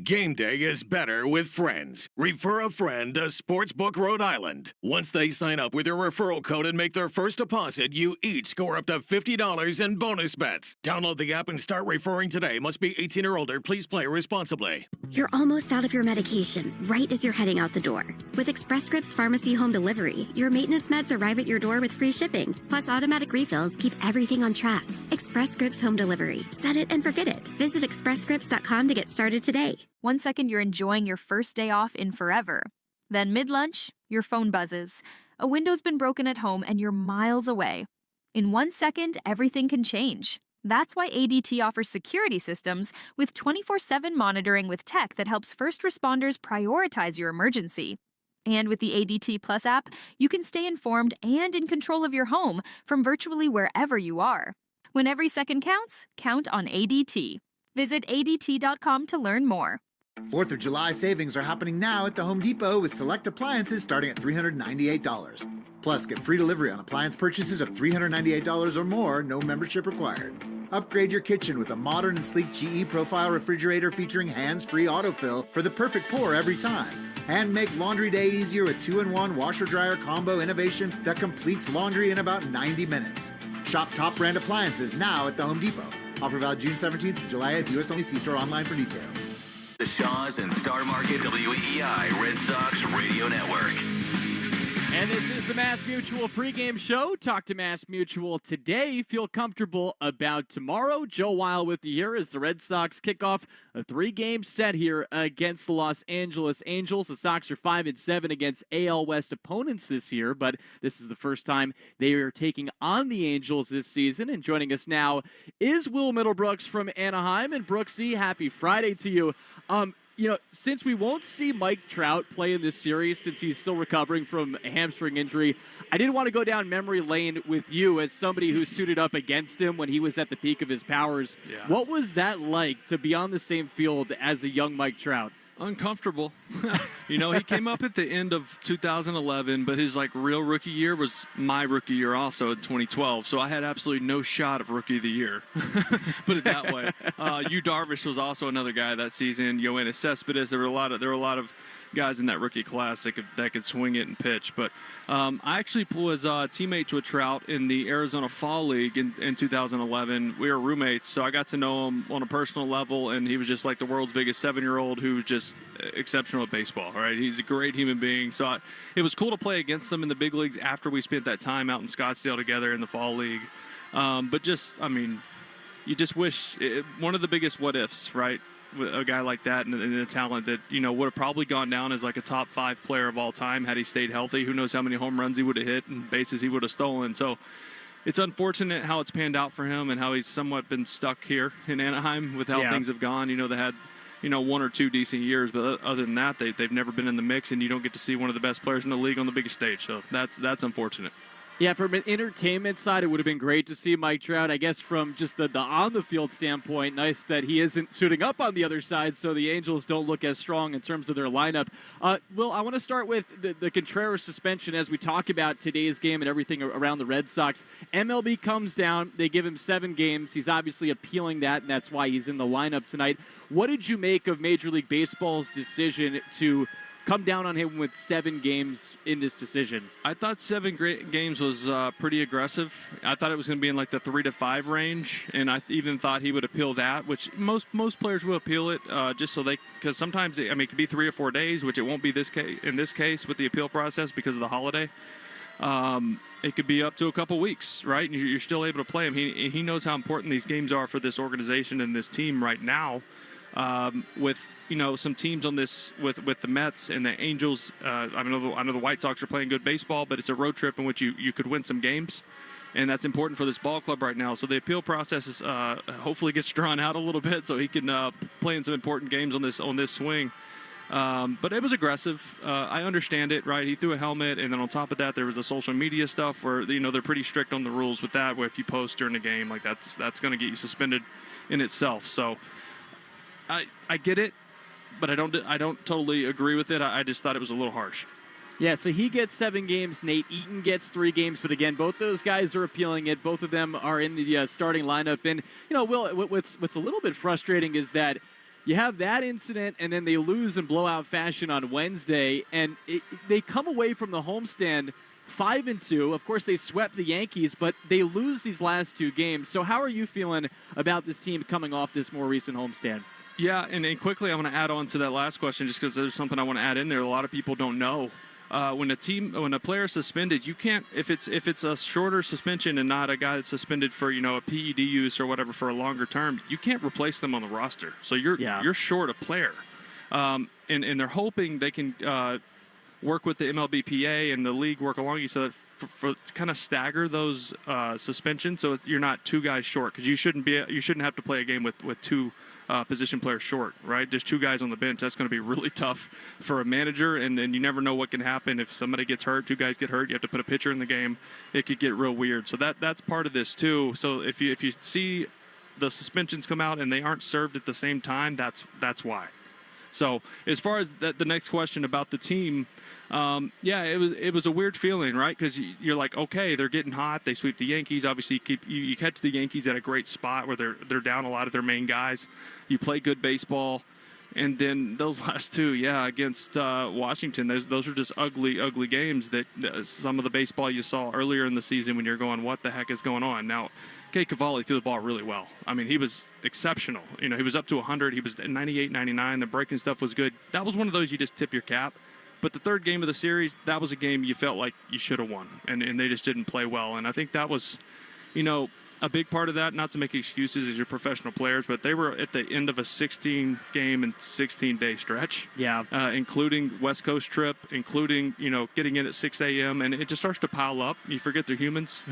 Speaker 15: Game day is better with friends. Refer a friend to Sportsbook Rhode Island. Once they sign up with your referral code and make their first deposit, you each score up to $50 in bonus bets. Download the app and start referring today. Must be 18 or older. Please play responsibly.
Speaker 17: You're almost out of your medication right as you're heading out the door. With Express Scripts Pharmacy Home Delivery, your maintenance meds arrive at your door with free shipping. Plus automatic refills keep everything on track. Express Scripts Home Delivery. Set it and forget it. Visit expressscripts.com to get started today.
Speaker 18: 1 second, you're enjoying your first day off in forever. Then mid-lunch, your phone buzzes. A window's been broken at home and you're miles away. In 1 second, everything can change. That's why ADT offers security systems with 24/7 monitoring with tech that helps first responders prioritize your emergency. And with the ADT Plus app, you can stay informed and in control of your home from virtually wherever you are. When every second counts, count on ADT. Visit ADT.com to learn more.
Speaker 5: 4th of July savings are happening now at the Home Depot with select appliances starting at $398. Plus, get free delivery on appliance purchases of $398 or more, no membership required. Upgrade your kitchen with a modern and sleek GE Profile refrigerator featuring hands-free autofill for the perfect pour every time. And make laundry day easier with 2-in-1 washer-dryer combo innovation that completes laundry in about 90 minutes. Shop top brand appliances now at the Home Depot. Offer valid June 17th to July 8th. U.S. only. See store online for details.
Speaker 14: The Shaws and Star Market WEI Red Sox Radio Network.
Speaker 9: And this is the Mass Mutual pregame show. Talk to Mass Mutual today. Feel comfortable about tomorrow. Joe Wild with you here as the Red Sox kick off a 3-game set here against the Los Angeles Angels. The Sox are 5-7 against AL West opponents this year, but this is the first time they are taking on the Angels this season. And joining us now is Will Middlebrooks from Anaheim. And Brooksy, happy Friday to you. Since we won't see Mike Trout play in this series since he's still recovering from a hamstring injury, I did want to go down memory lane with you as somebody who suited up against him when he was at the peak of his powers. Yeah. What was that like to be on the same field as a young Mike Trout?
Speaker 12: Uncomfortable. He came up at the end of 2011, but his real rookie year was my rookie year also in 2012. So I had absolutely no shot of rookie of the year. Put it that way. Yu Darvish was also another guy that season. Yoenis Cespedes. There were a lot of guys in that rookie class that could swing it and pitch. But I actually was a teammate with Trout in the Arizona Fall League in 2011. We were roommates, so I got to know him on a personal level, and he was just like the world's biggest 7-year-old who was just exceptional at baseball, right? He's a great human being. So it was cool to play against him in the big leagues after we spent that time out in Scottsdale together in the Fall League. You just wish one of the biggest what-ifs, right? With a guy like that and the talent that, would have probably gone down as like a top 5 player of all time had he stayed healthy. Who knows how many home runs he would have hit and bases he would have stolen. So it's unfortunate how it's panned out for him and how he's somewhat been stuck here in Anaheim with how things have gone. They had, 1 or 2 decent years, but other than that, they've never been in the mix, and you don't get to see one of the best players in the league on the biggest stage. So that's unfortunate.
Speaker 9: Yeah, from an entertainment side, it would have been great to see Mike Trout. I guess from just the on-the-field standpoint, nice that he isn't suiting up on the other side so the Angels don't look as strong in terms of their lineup. Will, I want to start with the Contreras suspension as we talk about today's game and everything around the Red Sox. MLB comes down. They give him 7 games. He's obviously appealing that, and that's why he's in the lineup tonight. What did you make of Major League Baseball's decision to come down on him with 7 games in this decision?
Speaker 19: I thought 7 games was pretty aggressive. I thought it was going to be in like the 3 to 5 range, and I even thought he would appeal that, which most players will appeal it just so because sometimes it could be 3 or 4 days, which it won't be in this case with the appeal process because of the holiday. It could be up to a couple weeks, right? And you're still able to play him. He knows how important these games are for this organization and this team right now. With some teams on this with the Mets and the Angels. I know the White Sox are playing good baseball, but it's a road trip in which you could win some games, and that's important for this ball club right now. So the appeal process is hopefully gets drawn out a little bit so he can play in some important games on this swing. But it was aggressive. I understand it, right? He threw a helmet, and then on top of that, there was the social media stuff where they're pretty strict on the rules with that. Where if you post during the game, like that's going to get you suspended in itself. So I get it, but I don't totally agree with it. I just thought it was a little harsh.
Speaker 9: Yeah, so he gets 7 games. Nate Eaton gets 3 games. But again, both those guys are appealing it. Both of them are in the starting lineup. And Will, what's a little bit frustrating is that you have that incident, and then they lose in blowout fashion on Wednesday, and they come away from the homestand 5-2. Of course, they swept the Yankees, but they lose these last 2 games. So how are you feeling about this team coming off this more recent homestand?
Speaker 19: Yeah, and quickly I want to add on to that last question just because there's something I want to add in there. A lot of people don't know. When a player is suspended, you can't if it's a shorter suspension and not a guy that's suspended for a PED use or whatever for a longer term, you can't replace them on the roster. So you're short a player, and they're hoping they can work with the MLBPA and the league work along you so that for kind of stagger those suspensions so you're not 2 guys short because you shouldn't have to play a game with 2 position players short, right? Just 2 guys on the bench. That's going to be really tough for a manager, and you never know what can happen. If somebody gets hurt, 2 guys get hurt, you have to put a pitcher in the game. It could get real weird. So that's part of this too. So if you see the suspensions come out and they aren't served at the same time, that's why. So as far as the next question about the team, it was a weird feeling, right? Because you're like, okay, they're getting hot. They sweep the Yankees. Obviously, you catch the Yankees at a great spot where they're down a lot of their main guys. You play good baseball, and then those last 2, against Washington, those are just ugly games. That some of the baseball you saw earlier in the season when you're going, what the heck is going on? Now, Kay Cavalli threw the ball really well. I mean, he was exceptional. He was up to 100. He was 98, 99. The breaking stuff was good. That was one of those you just tip your cap. But the third game of the series, that was a game you felt like you should have won, and they just didn't play well. And I think that was, a big part of that, not to make excuses as your professional players, but they were at the end of a 16-game and 16-day stretch. Yeah. Including West Coast trip, including, getting in at 6 a.m., and it just starts to pile up. You forget they're humans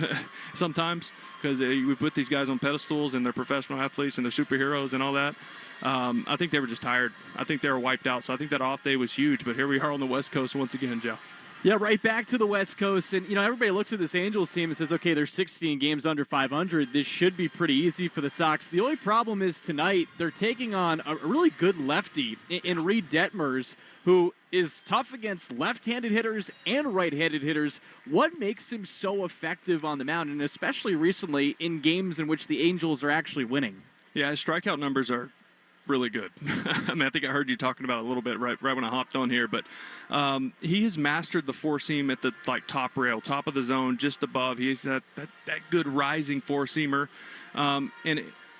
Speaker 19: sometimes because we put these guys on pedestals and they're professional athletes and they're superheroes and all that. I think they were just tired. I think they were wiped out. So I think that off day was huge. But here we are on the West Coast once again, Joe.
Speaker 9: Yeah, right back to the West Coast. And, everybody looks at this Angels team and says, okay, they're 16 games under 500. This should be pretty easy for the Sox. The only problem is tonight they're taking on a really good lefty in Reid Detmers, who is tough against left-handed hitters and right-handed hitters. What makes him so effective on the mound, and especially recently in games in which the Angels are actually winning?
Speaker 19: Yeah, his strikeout numbers are really good. I think I heard you talking about it a little bit right when I hopped on here, but he has mastered the four seam at the top rail, top of the zone, just above. He's that good rising four seamer, and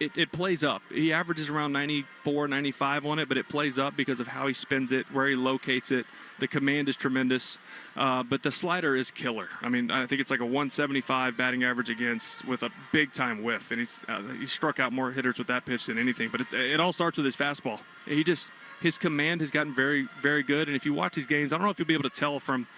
Speaker 19: it plays up. He averages around 94, 95 on it, but it plays up because of how he spins it, where he locates it. The command is tremendous, but the slider is killer. I think it's like a 175 batting average against with a big-time whiff, and he struck out more hitters with that pitch than anything. But it all starts with his fastball. His command has gotten very, very good, and if you watch these games, I don't know if you'll be able to tell from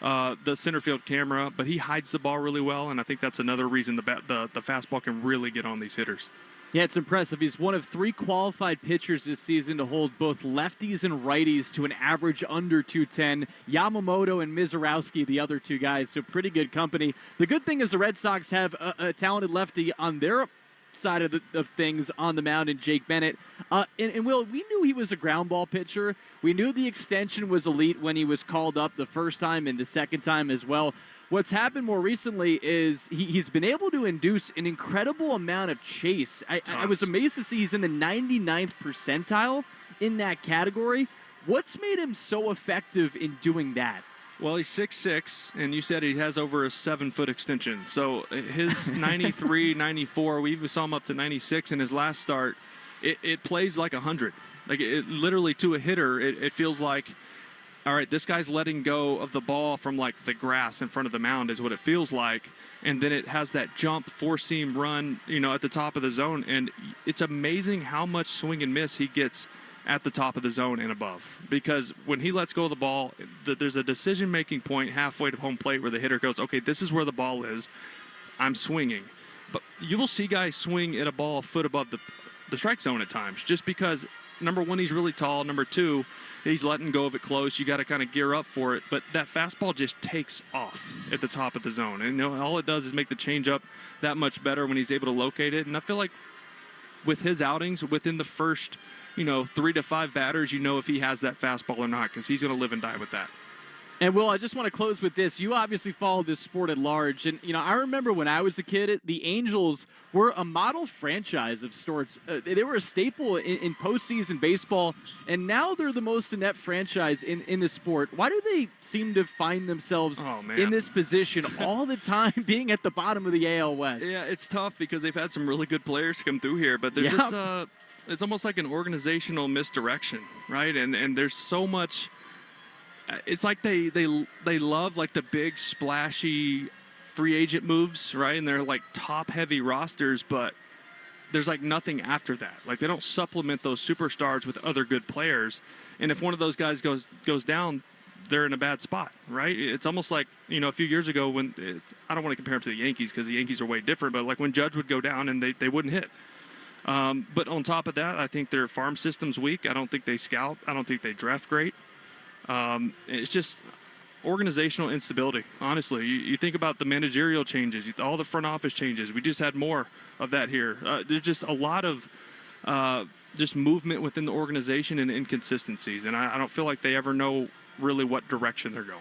Speaker 19: the center field camera, but he hides the ball really well, and I think that's another reason the fastball can really get on these hitters.
Speaker 9: Yeah, it's impressive. He's one of 3 qualified pitchers this season to hold both lefties and righties to an average under 210. Yamamoto and Mizorowski, the other 2 guys, so pretty good company. The good thing is the Red Sox have a talented lefty on their side of things on the mound in Jake Bennett. And Will, we knew he was a ground ball pitcher. We knew the extension was elite when he was called up the first time and the second time as well. What's happened more recently is he's been able to induce an incredible amount of chase. I was amazed to see he's in the 99th percentile in that category. What's made him so effective in doing that?
Speaker 19: Well, he's 6'6", and you said he has over a 7-foot extension. So his 93, 94, we even saw him up to 96 in his last start. It plays like 100. Like, it literally, to a hitter, it feels like, all right, this guy's letting go of the ball from, like, the grass in front of the mound is what it feels like. And then it has that jump, four-seam run, at the top of the zone. And it's amazing how much swing and miss he gets at the top of the zone and above, because when he lets go of the ball, there's a decision-making point halfway to home plate where the hitter goes, okay, this is where the ball is, I'm swinging. But you will see guys swing at a ball a foot above the strike zone at times, just because, number one, he's really tall, number two, he's letting go of it close, you got to kind of gear up for it, but that fastball just takes off at the top of the zone, and all it does is make the changeup that much better when he's able to locate it. And I feel like with his outings, within the first 3 to 5 batters, if he has that fastball or not, because he's going to live and die with that.
Speaker 9: And, Will, I just want to close with this. You obviously follow this sport at large. And, I remember when I was a kid, the Angels were a model franchise of sorts. They were a staple in postseason baseball. And now they're the most inept franchise in the sport. Why do they seem to find themselves in this position all the time, being at the bottom of the AL West?
Speaker 19: Yeah, it's tough because they've had some really good players come through here. But there's just it's almost like an organizational misdirection, right? And there's so much. It's like they love like the big splashy free agent moves, right? And they're like top heavy rosters, but there's like nothing after that. Like they don't supplement those superstars with other good players. And if one of those guys goes down, they're in a bad spot, right? It's almost like, a few years ago when I don't want to compare them to the Yankees because the Yankees are way different, but like when Judge would go down and they wouldn't hit. But on top of that, I think their farm system's weak. I don't think they scout. I don't think they draft great. It's just organizational instability, honestly. You think about the managerial changes, all the front office changes. We just had more of that here. There's just a lot of just movement within the organization and inconsistencies, and I don't feel like they ever know really what direction they're going.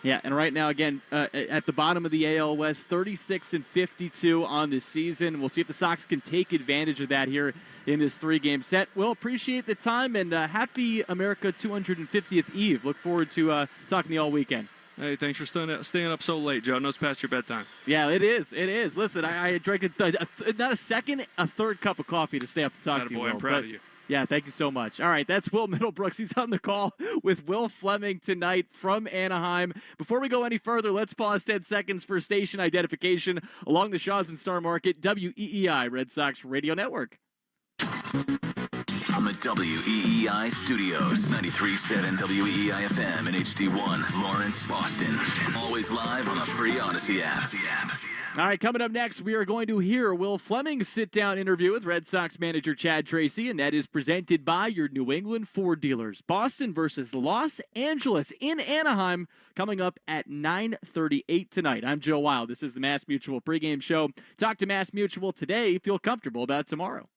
Speaker 9: Yeah, and right now, again, at the bottom of the AL West, 36-52 on this season. We'll see if the Sox can take advantage of that here in this 3-game set. We'll appreciate the time, and happy America 250th Eve. Look forward to talking to you all weekend.
Speaker 19: Hey, thanks for staying up so late, Joe. I know it's past your bedtime.
Speaker 9: Yeah, it is. It is. Listen, I drank not a second, a third cup of coffee to stay up to talk to you,
Speaker 19: boy,
Speaker 9: Will.
Speaker 19: I'm proud of you.
Speaker 9: Yeah, thank you so much. All right, that's Will Middlebrooks. He's on the call with Will Fleming tonight from Anaheim. Before we go any further, let's pause 10 seconds for station identification along the Shaw's and Star Market, WEEI Red Sox Radio Network.
Speaker 14: From the WEEI studios, 93.7 WEEI FM and HD1, Lawrence, Boston. Always live on the free Odyssey app.
Speaker 9: All right, coming up next, we are going to hear Will Fleming's sit-down interview with Red Sox manager Chad Tracy, and that is presented by your New England Ford dealers. Boston versus Los Angeles in Anaheim, coming up at 9:38 tonight. I'm Joe Wild. This is the Mass Mutual pregame show. Talk to Mass Mutual today. Feel comfortable about tomorrow.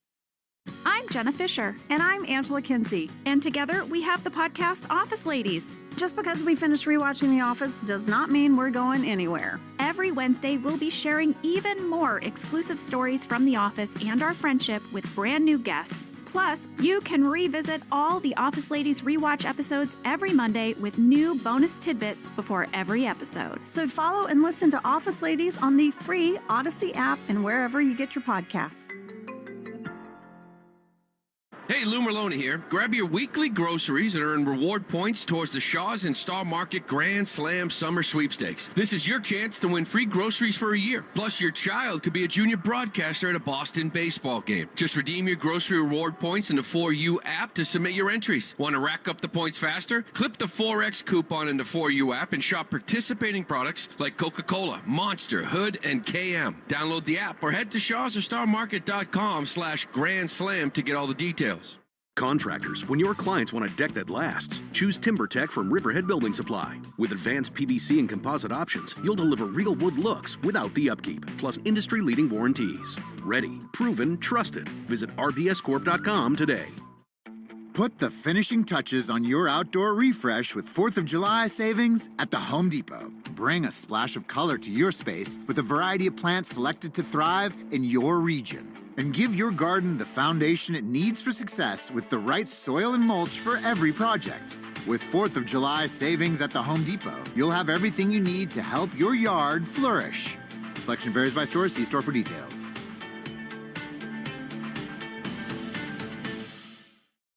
Speaker 13: I'm Jenna Fisher. And I'm Angela Kinsey. And together we have the podcast Office Ladies. Just because we finished rewatching The Office does not mean we're going anywhere. Every Wednesday, we'll be sharing even more exclusive stories from The Office and our friendship with brand new guests. Plus, you can revisit all the Office Ladies rewatch episodes every Monday with new bonus tidbits before every episode.
Speaker 20: So follow and listen to Office Ladies on the free Odyssey app and wherever you get your podcasts.
Speaker 21: Hey, Lou Merlone here. Grab your weekly groceries and earn reward points towards the Shaw's and Star Market Grand Slam Summer Sweepstakes. This is your chance to win free groceries for a year. Plus, your child could be a junior broadcaster at a Boston baseball game. Just redeem your grocery reward points in the 4U app to submit your entries. Want to rack up the points faster? Clip the 4X coupon in the 4U app and shop participating products like Coca-Cola, Monster, Hood, and KM. Download the app or head to shawsorstarmarket.com/Grand Slam to get all the details.
Speaker 27: Contractors, when your clients want a deck that lasts, choose TimberTech from Riverhead Building Supply. With advanced PVC and composite options, you'll deliver real wood looks without the upkeep, plus industry-leading warranties. Ready, proven, trusted. Visit rbscorp.com today.
Speaker 5: Put the finishing touches on your outdoor refresh with 4th of July savings at the Home Depot. Bring a splash of color to your space with a variety of plants selected to thrive in your region. And give your garden the foundation it needs for success with the right soil and mulch for every project. With 4th of July savings at the Home Depot, you'll have everything you need to help your yard flourish. Selection varies by store. See store for details.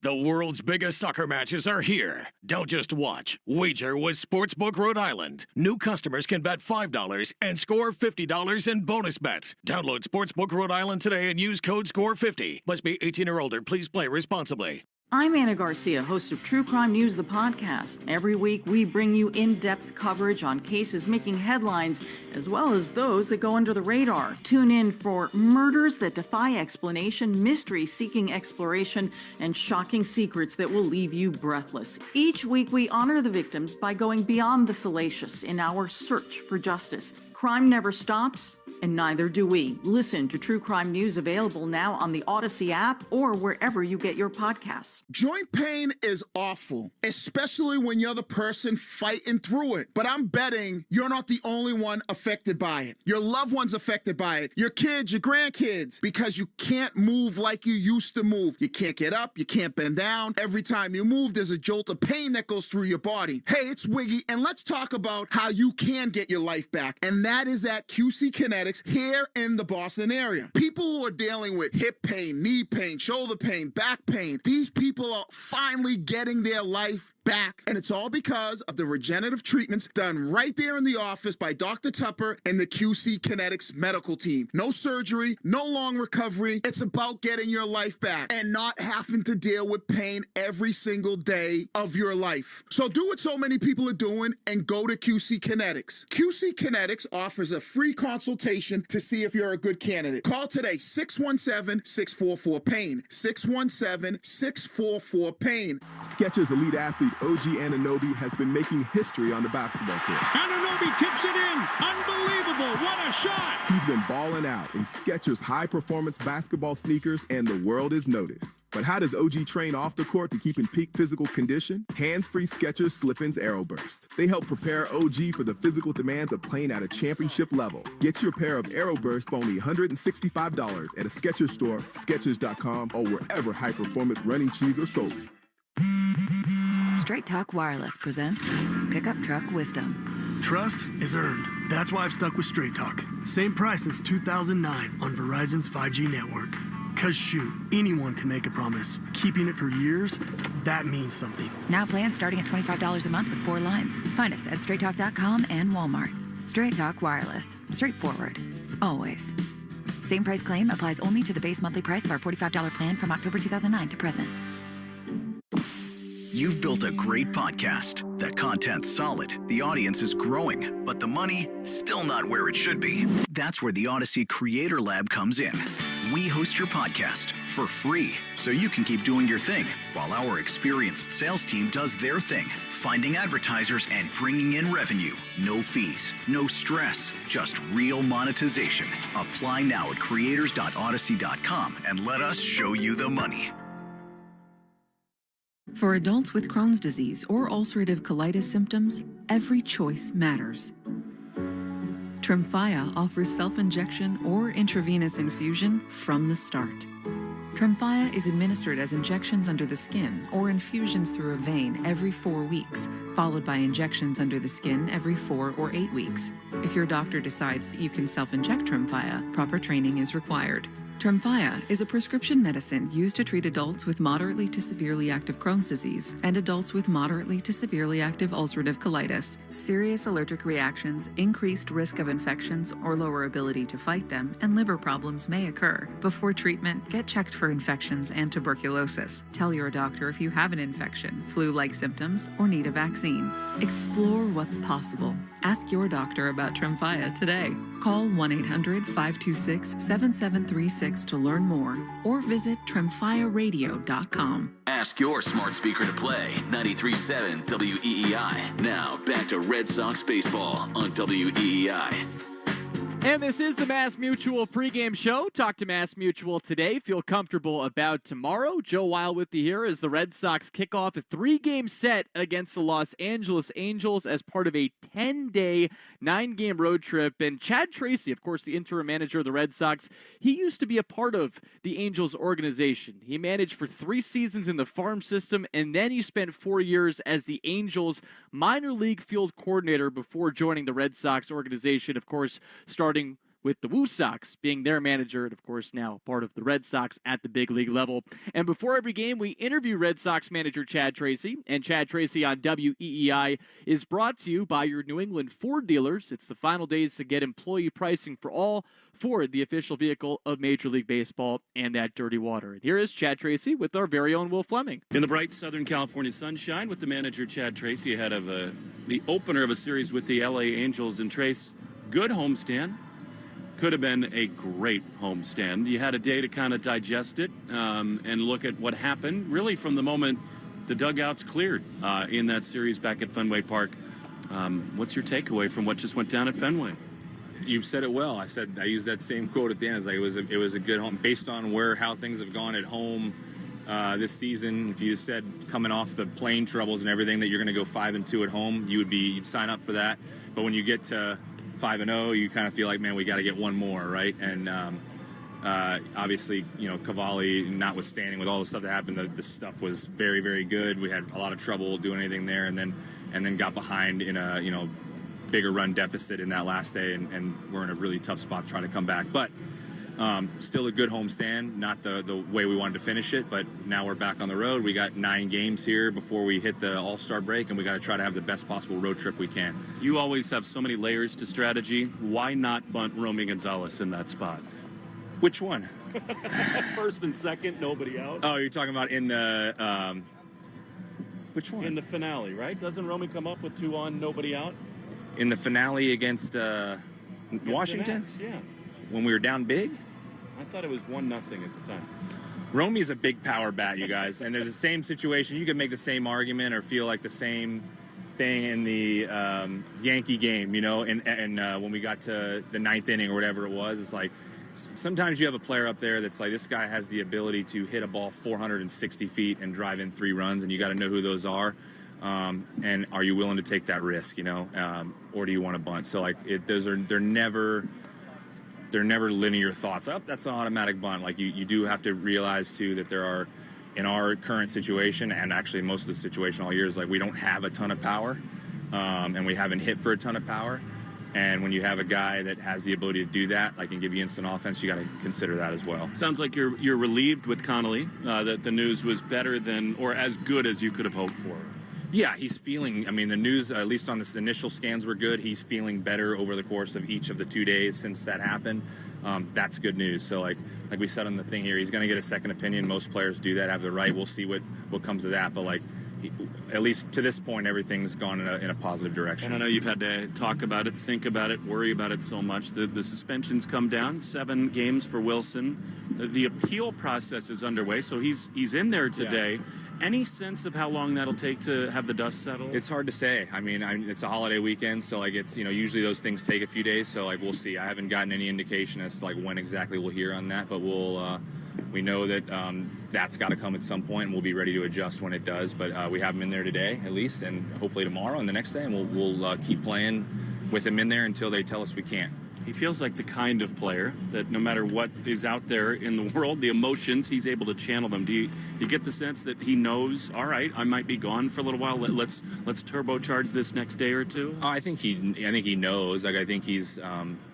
Speaker 15: The world's biggest soccer matches are here. Don't just watch. Wager with Sportsbook Rhode Island. New customers can bet $5 and score $50 in bonus bets. Download Sportsbook Rhode Island today and use code SCORE50. Must be 18 or older. Please play responsibly.
Speaker 1: I'm Anna Garcia, host of True Crime News, the podcast. Every week, we bring you in-depth coverage on cases making headlines, as well as those that go under the radar. Tune in for murders that defy explanation, mystery seeking exploration, and shocking secrets that will leave you breathless. Each week, we honor the victims by going beyond the salacious in our search for justice. Crime never stops, and neither do we. Listen to True Crime News, available now on the Odyssey app or wherever you get your podcasts.
Speaker 2: Joint pain is awful, especially when you're the person fighting through it. But I'm betting you're not the only one affected by it. Your loved one's affected by it. Your kids, your grandkids, because you can't move like you used to move. You can't get up, you can't bend down. Every time you move, there's a jolt of pain that goes through your body. Hey, it's Wiggy, and let's talk about how you can get your life back. And that is at QC Kinetics here in the Boston area. People who are dealing with hip pain, knee pain, shoulder pain, back pain, these people are finally getting their life back. And it's all because of the regenerative treatments done right there in the office by Dr. Tupper and the QC Kinetics medical team. No surgery, no long recovery. It's about getting your life back and not having to deal with pain every single day of your life. So do what so many people are doing and go to QC Kinetics. QC Kinetics offers a free consultation to see if you're a good candidate. Call today, 617-644-PAIN. 617-644-PAIN.
Speaker 16: Skechers Elite Athlete OG Anunoby has been making history on the basketball court.
Speaker 22: Anunoby tips it in. Unbelievable. What a shot.
Speaker 16: He's been balling out in Skechers high-performance basketball sneakers, and the world is noticed. But how does OG train off the court to keep in peak physical condition? Hands-free Skechers Slip-ins Aeroburst. They help prepare OG for the physical demands of playing at a championship level. Get your pair of Aeroburst for only $165 at a Skechers store, Skechers.com, or wherever high-performance running shoes are sold.
Speaker 23: Straight Talk Wireless presents Pickup Truck Wisdom.
Speaker 24: Trust is earned. That's why I've stuck with Straight Talk. Same price since 2009 on Verizon's 5G network. Cause shoot, anyone can make a promise. Keeping it for years, that means something.
Speaker 23: Now plans starting at $25 a month with 4 lines. Find us at StraightTalk.com and Walmart. Straight Talk Wireless. Straightforward. Always. Same price claim applies only to the base monthly price of our $45 plan from October 2009 to present.
Speaker 25: You've built a great podcast. That content's solid, the audience is growing, but the money, still not where it should be. That's where the Odyssey Creator Lab comes in. We host your podcast for free, so you can keep doing your thing, while our experienced sales team does their thing, finding advertisers and bringing in revenue. No fees, no stress, just real monetization. Apply now at creators.odyssey.com and let us show you the money.
Speaker 28: For adults with Crohn's disease or ulcerative colitis symptoms, every choice matters. Tremfya offers self-injection or intravenous infusion from the start. Tremfya is administered as injections under the skin or infusions through a vein every 4 weeks, followed by injections under the skin every 4 or 8 weeks. If your doctor decides that you can self-inject Tremfya, proper training is required. Tremfya is a prescription medicine used to treat adults with moderately to severely active Crohn's disease and adults with moderately to severely active ulcerative colitis. Serious allergic reactions, increased risk of infections or lower ability to fight them, and liver problems may occur. Before treatment, get checked for infections and tuberculosis. Tell your doctor if you have an infection, flu-like symptoms, or need a vaccine. Explore what's possible. Ask your doctor about Tremfya today. Call 1-800-526-7736 to learn more, or visit tremfyaradio.com.
Speaker 14: Ask your smart speaker to play 93.7 WEEI. Now back to Red Sox baseball on WEEI.
Speaker 9: And this is the Mass Mutual pregame show. Talk to Mass Mutual today. Feel comfortable about tomorrow. Joe Weil with you here as the Red Sox kick off a 3-game set against the Los Angeles Angels as part of a 10-day, 9-game road trip. And Chad Tracy, of course, the interim manager of the Red Sox, he used to be a part of the Angels organization. He managed for 3 seasons in the farm system, and then he spent 4 years as the Angels minor league field coordinator before joining the Red Sox organization, of course, starting with the Woo Sox being their manager, and of course now part of the Red Sox at the big league level. And before every game, we interview Red Sox manager Chad Tracy, and Chad Tracy on WEEI is brought to you by your New England Ford dealers. It's the final days to get employee pricing for all Ford, the official vehicle of Major League Baseball and that dirty water. And here is Chad Tracy with our very own Will Fleming.
Speaker 3: In the bright Southern California sunshine with the manager Chad Tracy ahead of the opener of a series with the LA Angels. And Trace, good homestand. Could have been a great homestand. You had a day to kind of digest it and look at what happened, really from the moment the dugouts cleared in that series back at Fenway Park. What's your takeaway from what just went down at Fenway?
Speaker 4: You said it well. I used that same quote at the end. It's like it was a good home based on how things have gone at home this season. If you said coming off the plane troubles and everything that you're going to go 5-2 at home, you'd sign up for that. But when you get to 5-0, you kind of feel like, man, we got to get one more, right? And obviously, Cavalli, notwithstanding with all the stuff that happened, the stuff was very, very good. We had a lot of trouble doing anything there, and then got behind in a bigger run deficit in that last day, and we're in a really tough spot trying to come back. But still a good homestand, not the way we wanted to finish it, but now we're back on the road. We got 9 games here before we hit the All-Star break, and we got to try to have the best possible road trip we can.
Speaker 3: You always have so many layers to strategy. Why not bunt Romy Gonzalez in that spot?
Speaker 4: Which one?
Speaker 3: First and second, nobody out.
Speaker 4: Oh, you're talking about in the which one?
Speaker 3: In the finale, right? Doesn't Romy come up with 2 on, nobody out?
Speaker 4: In the finale against Washington?
Speaker 3: Yeah.
Speaker 4: When we were down big?
Speaker 3: I thought it was 1-0 at the time.
Speaker 4: Romy's a big power bat, you guys. And there's the same situation. You could make the same argument or feel like the same thing in the Yankee game, and when we got to the 9th inning or whatever it was, it's like sometimes you have a player up there that's like, this guy has the ability to hit a ball 460 feet and drive in 3 runs, and you got to know who those are. And are you willing to take that risk, or do you want to bunt? So they're never linear thoughts. Oh, that's an automatic bunt. Like you do have to realize too that there are, in our current situation, and actually most of the situation all year, is like we don't have a ton of power, and we haven't hit for a ton of power. And when you have a guy that has the ability to do that, like, and give you instant offense, you got to consider that as well.
Speaker 3: Sounds like you're relieved with Connolly that the news was better than or as good as you could have hoped for.
Speaker 4: Yeah, he's feeling, the news, at least on the initial scans, were good. He's feeling better over the course of each of the 2 days since that happened. That's good news. So, like we said on the thing here, he's going to get a second opinion. Most players do that, have the right. We'll see what comes of that. But, at least to this point, everything's gone in a positive direction.
Speaker 3: And I know you've had to talk about it, think about it, worry about it so much. The suspensions come down, 7 games for Wilson. The appeal process is underway, so he's in there today. Yeah. Any sense of how long that'll take to have the dust settle?
Speaker 4: It's hard to say. It's a holiday weekend, so it's usually those things take a few days. So we'll see. I haven't gotten any indication as to when exactly we'll hear on that, but we know that that's got to come at some point, and we'll be ready to adjust when it does. But we have him in there today, at least, and hopefully tomorrow and the next day, and we'll keep playing with him in there until they tell us we can't.
Speaker 3: He feels like the kind of player that no matter what is out there in the world, the emotions, he's able to channel them. Do you get the sense that he knows, all right, I might be gone for a little while, let's turbocharge this next day or two?
Speaker 4: I think he knows. I think he's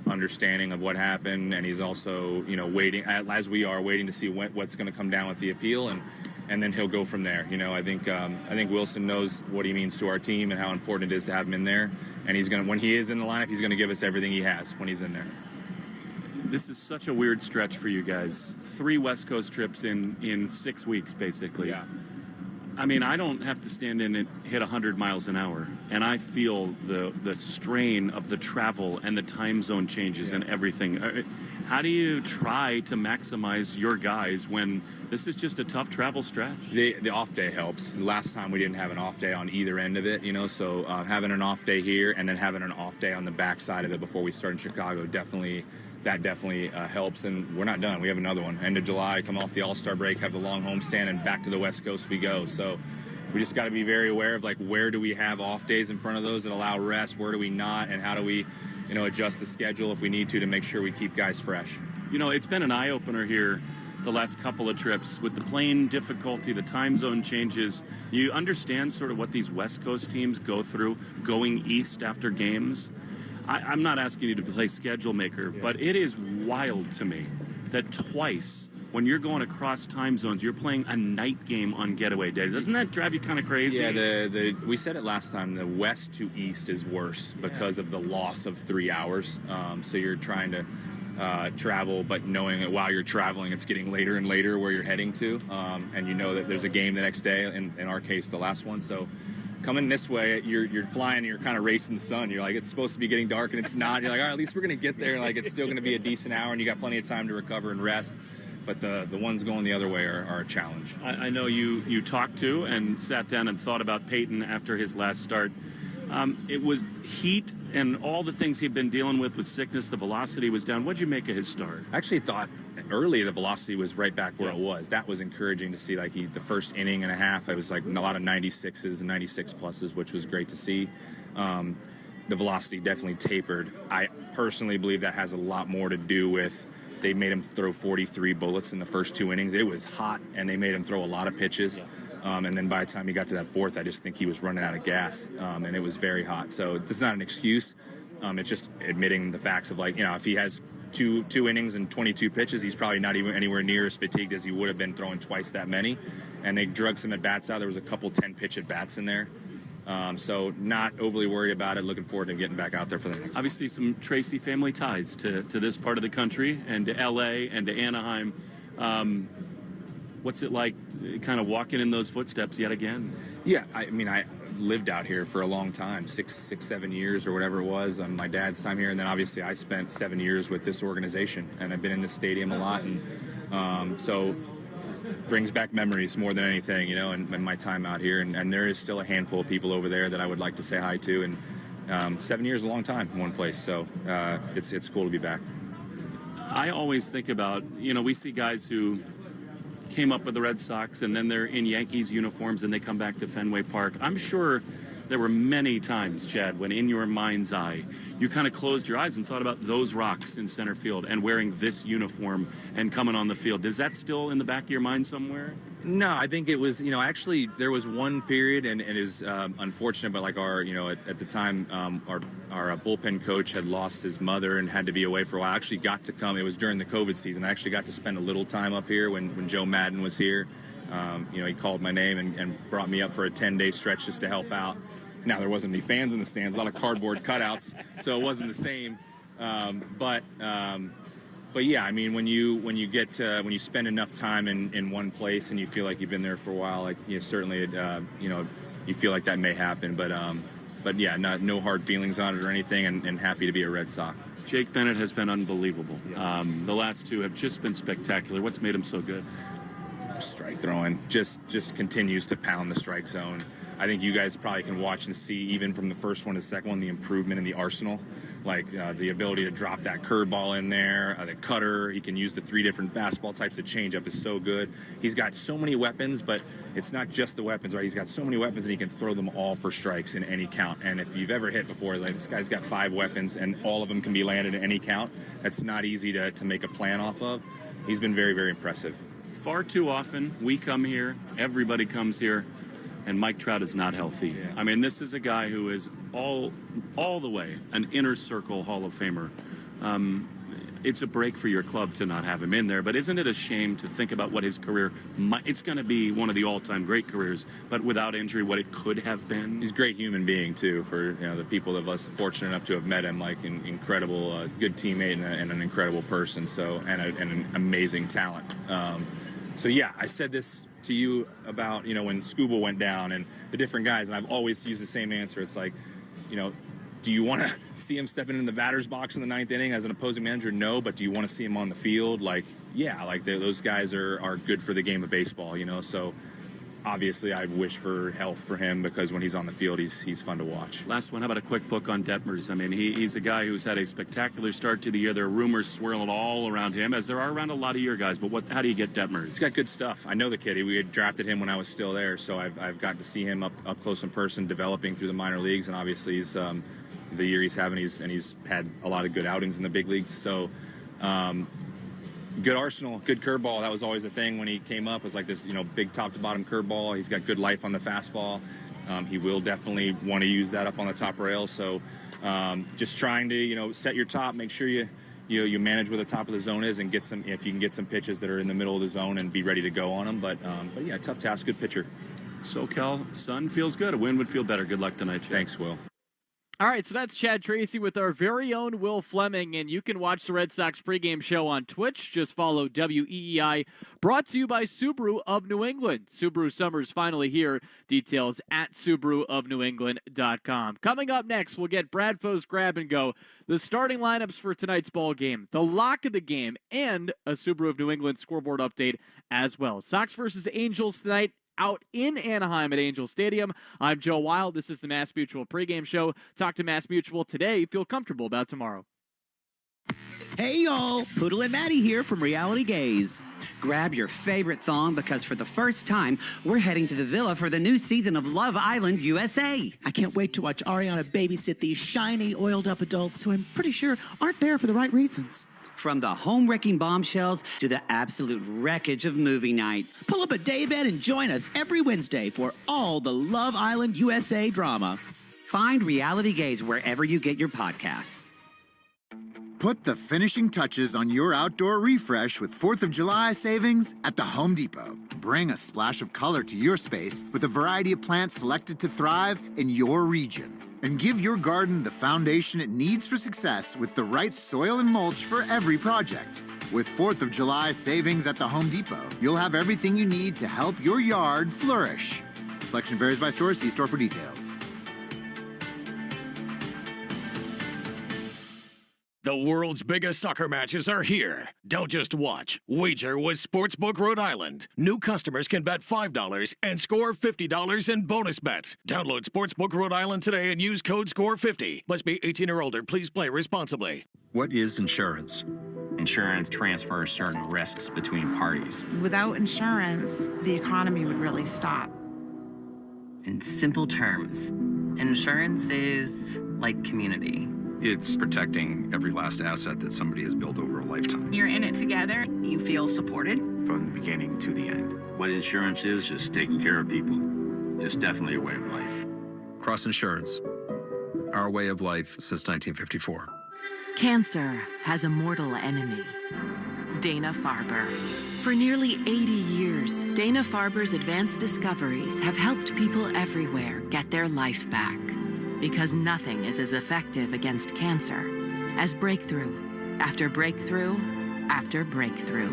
Speaker 4: understanding of what happened, and he's also, waiting, as we are, waiting to see what's going to come down with the appeal, and then he'll go from there. I think Wilson knows what he means to our team and how important it is to have him in there. And when he is in the lineup, he's going to give us everything he has when he's in there.
Speaker 3: This is such a weird stretch for you guys. 3 West Coast trips in 6 weeks, basically.
Speaker 4: Yeah.
Speaker 3: I don't have to stand in and hit 100 miles an hour, and I feel the strain of the travel and the time zone changes and everything. How do you try to maximize your guys when this is just a tough travel stretch?
Speaker 4: The off day helps. Last time we didn't have an off day on either end of it, so having an off day here and then having an off day on the backside of it before we start in Chicago definitely helps. And we're not done. We have another one. End of July, come off the All-Star break, have the long homestand, and back to the West Coast we go. So we just got to be very aware of where do we have off days in front of those that allow rest, where do we not, and how do we adjust the schedule if we need to make sure we keep guys fresh.
Speaker 3: It's been an eye-opener here the last couple of trips with the plane difficulty, the time zone changes. You understand sort of what these West Coast teams go through going east after games. I'm not asking you to play schedule maker, but it is wild to me that twice when you're going across time zones, you're playing a night game on getaway days. Doesn't that drive you kind of crazy?
Speaker 4: Yeah, we said it last time, the west to east is worse because of the loss of 3 hours. So you're trying to travel, but knowing that while you're traveling, it's getting later and later where you're heading to. And you know that there's a game the next day, in our case, the last one. So coming this way, you're flying and you're kind of racing the sun. You're like, it's supposed to be getting dark and it's not. You're like, all right, at least we're going to get there. It's still going to be a decent hour and you got plenty of time to recover and rest. But the ones going the other way are a challenge.
Speaker 3: I know you talked to and sat down and thought about Peyton after his last start. It was heat and all the things he'd been dealing with sickness. The velocity was down. What'd you make of his start?
Speaker 4: I actually thought early the velocity was right back where it was. That was encouraging to see. The first inning and a half, it was a lot of 96s and 96 pluses, which was great to see. The velocity definitely tapered. I personally believe that has a lot more to do with they made him throw 43 bullets in the first 2 innings. It was hot, and they made him throw a lot of pitches. And then by the time he got to that fourth, I just think he was running out of gas, and it was very hot. So it's not an excuse. It's just admitting the facts of if he has two innings and 22 pitches, he's probably not even anywhere near as fatigued as he would have been throwing twice that many. And they drug some at-bats out. There was a couple 10-pitch at-bats in there. So not overly worried about it. Looking forward to getting back out there for the next.
Speaker 3: Obviously, some Tracy family ties to this part of the country and to L.A. and to Anaheim. What's it like kind of walking in those footsteps yet again?
Speaker 4: Yeah, I lived out here for a long time, 7 years or whatever it was on my dad's time here. And then obviously I spent 7 years with this organization, and I've been in this stadium a lot. And so brings back memories more than anything, and my time out here. And there is still a handful of people over there that I would like to say hi to. And 7 years is a long time in one place. So it's cool to be back.
Speaker 3: I always think about, we see guys who came up with the Red Sox and then they're in Yankees uniforms and they come back to Fenway Park. I'm sure there were many times, Chad, when in your mind's eye, you kind of closed your eyes and thought about those rocks in center field and wearing this uniform and coming on the field. Is that still in the back of your mind somewhere?
Speaker 4: No, I think it was, actually there was one period, and it is unfortunate, but our, at the time, our bullpen coach had lost his mother and had to be away for a while. I actually got to come, it was during the COVID season, I actually got to spend a little time up here when Joe Madden was here. He called my name and brought me up for a 10-day stretch just to help out. Now, there wasn't any fans in the stands, a lot of cardboard cutouts, so it wasn't the same. But yeah, when you spend enough time in one place and you feel like you've been there for a while, certainly, you feel like that may happen. But yeah, no hard feelings on it or anything, and happy to be a Red Sox.
Speaker 3: Jake Bennett has been unbelievable. Yes. The last two have just been spectacular. What's made him so good?
Speaker 4: Strike throwing, just continues to pound the strike zone. I think you guys probably can watch and see, even from the first one to the second one, the improvement in the arsenal. The ability to drop that curveball in there, the cutter. He can use the 3 different fastball types. The changeup is so good. He's got so many weapons, but it's not just the weapons, right? He's got so many weapons, and he can throw them all for strikes in any count. And if you've ever hit before, this guy's got 5 weapons, and all of them can be landed in any count. That's not easy to make a plan off of. He's been very, very impressive.
Speaker 3: Far too often, we come here, everybody comes here, and Mike Trout is not healthy. Yeah. This is a guy who is all the way an inner circle Hall of Famer. It's a break for your club to not have him in there, but isn't it a shame to think about what his career it's going to be one of the all-time great careers, but without injury, what it could have been?
Speaker 4: He's a great human being, too, for the people of us fortunate enough to have met him, an incredible, good teammate and an incredible person, and an amazing talent. So, yeah, I said this to you about, when Scuba went down and the different guys, and I've always used the same answer. It's Do you want to see him stepping in the batter's box in the 9th inning as an opposing manager? No, but do you want to see him on the field? Like, yeah, like those guys are good for the game of baseball, you know. So obviously, I wish for health for him because when he's on the field, he's fun to watch.
Speaker 3: Last one, how about a quick book on Detmers? I mean, he's a guy who's had a spectacular start to the year. There are rumors swirling all around him, as there are around a lot of your guys. But how do you get Detmers?
Speaker 4: He's got good stuff. I know the kid. We had drafted him when I was still there, so I've gotten to see him up close in person, developing through the minor leagues, and obviously he's the year he's having, he's had a lot of good outings in the big leagues. So. Good arsenal, good curveball. That was always the thing when he came up, was like this, big top to bottom curveball. He's got good life on the fastball. He will definitely want to use that up on the top rail. So just trying to, set your top, make sure you manage where the top of the zone is and if you can get some pitches that are in the middle of the zone and be ready to go on them. But yeah, tough task, good pitcher.
Speaker 3: SoCal sun feels good. A win would feel better. Good luck tonight, Chad.
Speaker 4: Thanks, Will.
Speaker 9: All right, so that's Chad Tracy with our very own Will Fleming, and you can watch the Red Sox pregame show on Twitch. Just follow WEEI, brought to you by Subaru of New England. Subaru summer's finally here. Details at SubaruofNewEngland.com. Coming up next, we'll get Bradfo's Grab and Go, the starting lineups for tonight's ball game, the lock of the game, and a Subaru of New England scoreboard update as well. Sox versus Angels tonight, out in Anaheim at Angel Stadium. I'm Joe Wild. This is the Mass Mutual pregame show. Talk to Mass Mutual today. Feel comfortable about tomorrow.
Speaker 6: Hey y'all, Poodle and Maddie here from Reality Gaze. Grab your favorite thong because for the first time, we're heading to the villa for the new season of Love Island USA.
Speaker 7: I can't wait to watch Ariana babysit these shiny, oiled-up adults who I'm pretty sure aren't there for the right reasons.
Speaker 6: From the home-wrecking bombshells to the absolute wreckage of movie night.
Speaker 7: Pull up a daybed and join us every Wednesday for all the Love Island USA drama.
Speaker 6: Find Reality Gaze wherever you get your podcasts.
Speaker 5: Put the finishing touches on your outdoor refresh with 4th of July savings at the Home Depot. Bring a splash of color to your space with a variety of plants selected to thrive in your region. And give your garden the foundation it needs for success with the right soil and mulch for every project. With 4th of July savings at the Home Depot, you'll have everything you need to help your yard flourish. Selection varies by store. See store for details.
Speaker 15: The world's biggest soccer matches are here. Don't just watch. Wager with Sportsbook Rhode Island. New customers can bet $5 and score $50 in bonus bets. Download Sportsbook Rhode Island today and use code SCORE50. Must be 18 or older. Please play responsibly.
Speaker 8: What is insurance?
Speaker 10: Insurance transfers certain risks between parties.
Speaker 11: Without insurance, the economy would really stop.
Speaker 17: In simple terms, insurance is like community.
Speaker 8: It's protecting every last asset that somebody has built over a lifetime.
Speaker 11: You're in it together. You feel supported.
Speaker 10: From the beginning to the end. What insurance is just taking care of people. It's definitely a way of life.
Speaker 8: Cross Insurance. Our way of life since 1954.
Speaker 18: Cancer has a mortal enemy, Dana-Farber. For nearly 80 years, Dana-Farber's advanced discoveries have helped people everywhere get their life back. Because nothing is as effective against cancer as breakthrough after breakthrough after breakthrough.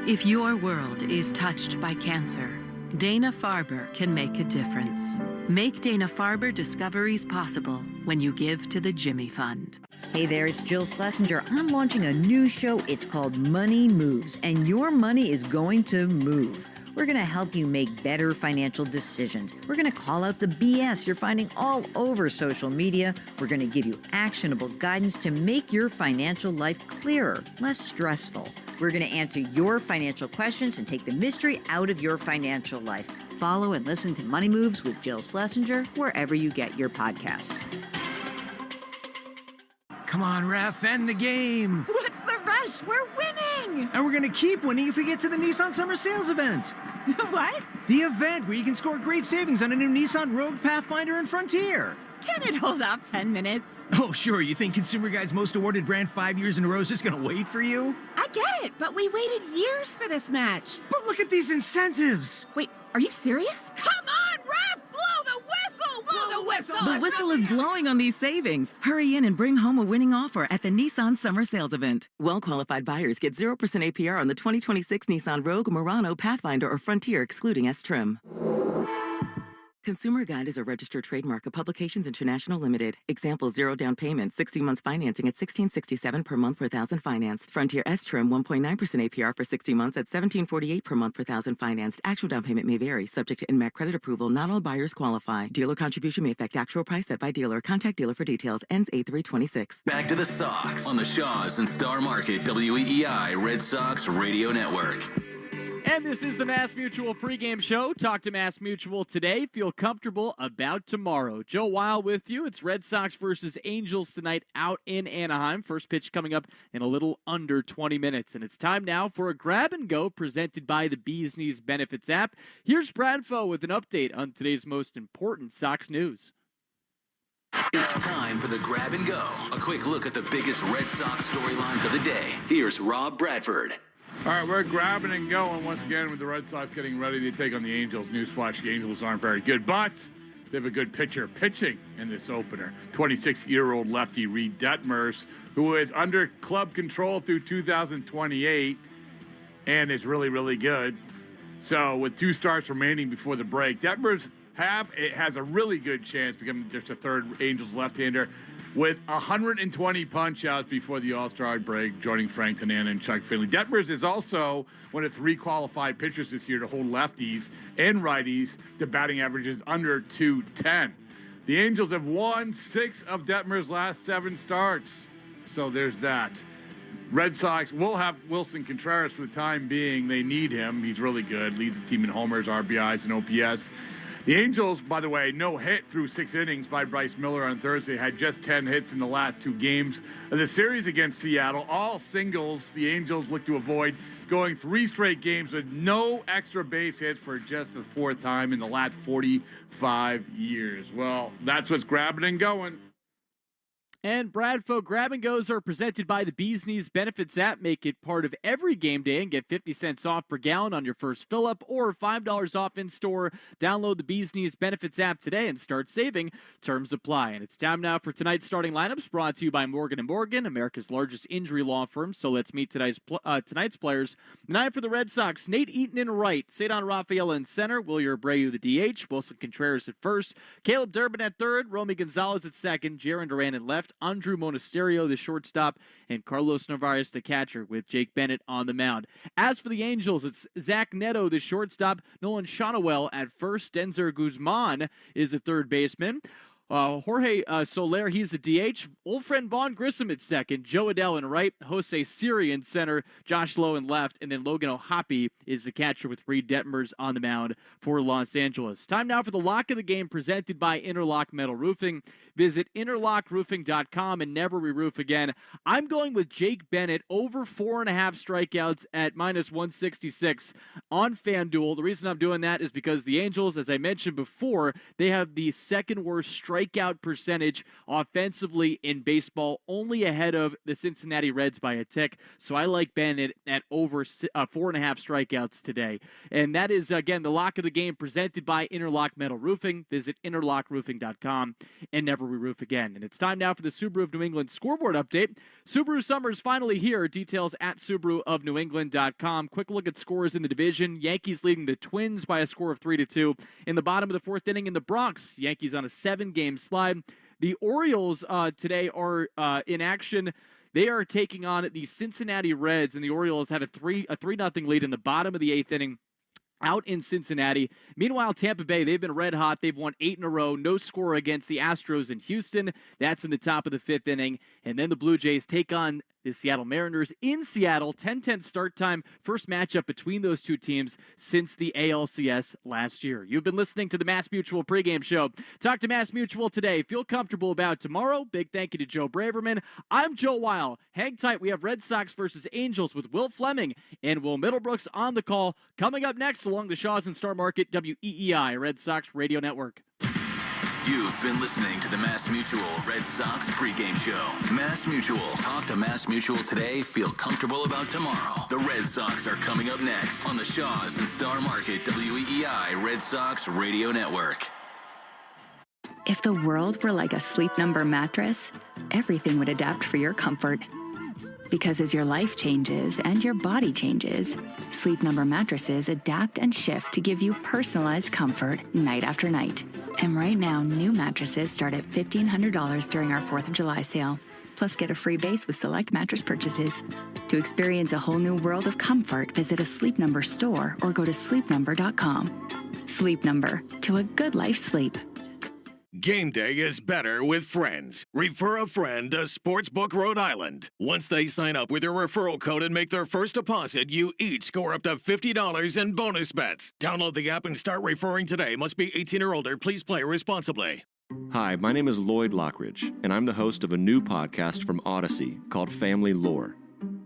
Speaker 18: If your world is touched by cancer, Dana-Farber can make a difference. Make Dana-Farber discoveries possible when you give to the Jimmy Fund.
Speaker 26: Hey there, it's Jill Schlesinger. I'm launching a new show. It's called Money Moves, and your money is going to move. We're going to help you make better financial decisions. We're going to call out the BS you're finding all over social media. We're going to give you actionable guidance to make your financial life clearer, less stressful. We're going to answer your financial questions and take the mystery out of your financial life. Follow and listen to Money Moves with Jill Schlesinger wherever you get your podcasts.
Speaker 29: Come on, ref, end the game.
Speaker 30: What's the rush? We're winning.
Speaker 29: And we're going to keep winning if we get to the Nissan Summer Sales event.
Speaker 30: What?
Speaker 29: The event where you can score great savings on a new Nissan Rogue, Pathfinder, and Frontier.
Speaker 30: Can it hold off 10 minutes?
Speaker 29: Oh, sure. You think Consumer Guide's most awarded brand 5 years in a row is just going to wait for you?
Speaker 30: I get it, but we waited years for this match.
Speaker 29: But look at these incentives.
Speaker 30: Wait, are you serious? Come on, ref! Blow the whistle! Blow the whistle!
Speaker 28: The whistle is blowing on these savings. Hurry in and bring home a winning offer at the Nissan Summer Sales event. Well-qualified buyers get 0% APR on the 2026 Nissan Rogue, Murano, Pathfinder, or Frontier, excluding S-Trim.
Speaker 1: Consumer Guide is a registered trademark of Publications International Limited. Example, 0 down payment, 60 months financing at $16.67 per month per thousand financed. Frontier S Trim, 1.9% APR for 60 months at $17.48 per month per thousand financed. Actual down payment may vary, subject to INMAC credit approval. Not all buyers qualify. Dealer contribution may affect actual price set by dealer. Contact dealer for details. Ends 8/3/26.
Speaker 2: Back to the Sox on the Shaws and Star Market WEEI Red Sox Radio Network.
Speaker 9: And this is the Mass Mutual pregame show. Talk to Mass Mutual today. Feel comfortable about tomorrow. Joe Weil with you. It's Red Sox versus Angels tonight out in Anaheim. First pitch coming up in a little under 20 minutes. And it's time now for a grab and go presented by the Bees Knees Benefits app. Here's Bradfo with an update on today's most important Sox news.
Speaker 2: It's time for the grab and go. A quick look at the biggest Red Sox storylines of the day. Here's Rob Bradford.
Speaker 12: All right, we're grabbing and going once again with the Red Sox getting ready to take on the Angels. Newsflash, the Angels aren't very good, but they have a good pitcher pitching in this opener. 26-year-old lefty Reid Detmers, who is under club control through 2028 and is really, really good. So with 2 starts remaining before the break, Detmers has a really good chance becoming just a third Angels left-hander with 120 punch-outs before the All-Star break, joining Frank Tanana and Chuck Finley. Detmers is also one of 3 qualified pitchers this year to hold lefties and righties to batting averages under 210. The Angels have won 6 of Detmers' last 7 starts, so there's that. Red Sox will have Wilson Contreras for the time being. They need him. He's really good. Leads the team in homers, RBIs, and OPS. The Angels, by the way, no hit through 6 innings by Bryce Miller on Thursday. Had just 10 hits in the last 2 games of the series against Seattle. All singles. The Angels look to avoid going 3 straight games with no extra base hits for just the 4th time in the last 45 years. Well, that's what's grabbing and going.
Speaker 9: And Bradfo Grab and Goes are presented by the Bees Knees Benefits app. Make it part of every game day and get 50 cents off per gallon on your first fill-up or $5 off in-store. Download the Bees Knees Benefits app today and start saving. Terms apply. And it's time now for tonight's starting lineups, brought to you by Morgan & Morgan, America's largest injury law firm. So let's meet tonight's players. 9 for the Red Sox, Nate Eaton in right, Cedon Rafaela in center, Wilyer Abreu the DH, Wilson Contreras at first, Caleb Durbin at third, Romy Gonzalez at second, Jaron Duran at left, Andrew Monasterio, the shortstop, and Carlos Narvaez, the catcher, with Jake Bennett on the mound. As for the Angels, it's Zach Neto, the shortstop, Nolan Shonowell at first, Denzer Guzman is the third baseman. Jorge Soler, he's the DH. Old friend Vaughn Grissom at second. Joe Adell in right. Jose Siri in center. Josh Lowe in left. And then Logan O'Hoppe is the catcher with Reid Detmers on the mound for Los Angeles. Time now for the lock of the game presented by Interlock Metal Roofing. Visit interlockroofing.com and never re-roof again. I'm going with Jake Bennett over 4.5 strikeouts at -166 on FanDuel. The reason I'm doing that is because the Angels, as I mentioned before, they have the second worst strikeout percentage offensively in baseball, only ahead of the Cincinnati Reds by a tick. So I like Bennett at over 4.5 strikeouts today. And that is, again, the lock of the game presented by Interlock Metal Roofing. Visit interlockroofing.com and never re-roof again. And it's time now for the Subaru of New England scoreboard update. Subaru summer is finally here. Details at SubaruofNewEngland.com. Quick look at scores in the division. Yankees leading the Twins by a score of 3-2. In the bottom of the 4th inning in the Bronx, Yankees on a 7-game slide. The Orioles today are in action. They are taking on the Cincinnati Reds, and the Orioles have a 3-0 lead in the bottom of the 8th inning out in Cincinnati. Meanwhile, Tampa Bay, they've been red hot. They've won 8 in a row. No score against the Astros in Houston. That's in the top of the 5th inning. And then the Blue Jays take on the Seattle Mariners in Seattle. 10:10 start time. First matchup between those two teams since the ALCS last year. You've been listening to the Mass Mutual pregame show. Talk to Mass Mutual today. Feel comfortable about tomorrow. Big thank you to Joe Braverman. I'm Joe Weil. Hang tight. We have Red Sox versus Angels with Will Fleming and Will Middlebrooks on the call. Coming up next along the Shaws and Star Market WEEI Red Sox Radio Network.
Speaker 2: You've been listening to the Mass Mutual Red Sox pregame show. Mass Mutual. Talk to Mass Mutual today. Feel comfortable about tomorrow. The Red Sox are coming up next on the Shaws and Star Market WEEI Red Sox Radio Network.
Speaker 13: If the world were like a Sleep Number mattress, everything would adapt for your comfort.
Speaker 14: Because as your life changes and your body changes, Sleep Number mattresses adapt and shift to give you personalized comfort night after night. And right now, new mattresses start at $1,500 during our 4th of July sale. Plus, get a free base with select mattress purchases. To experience a whole new world of comfort, visit a Sleep Number store or go to sleepnumber.com. Sleep Number, to a good life sleep.
Speaker 15: Game day is better with friends. Refer a friend to Sportsbook Rhode Island. Once they sign up with your referral code and make their first deposit, you each score up to $50 in bonus bets. Download the app and start referring today. Must be 18 or older. Please play responsibly.
Speaker 16: Hi, my name is Lloyd Lockridge, and I'm the host of a new podcast from Odyssey called Family Lore.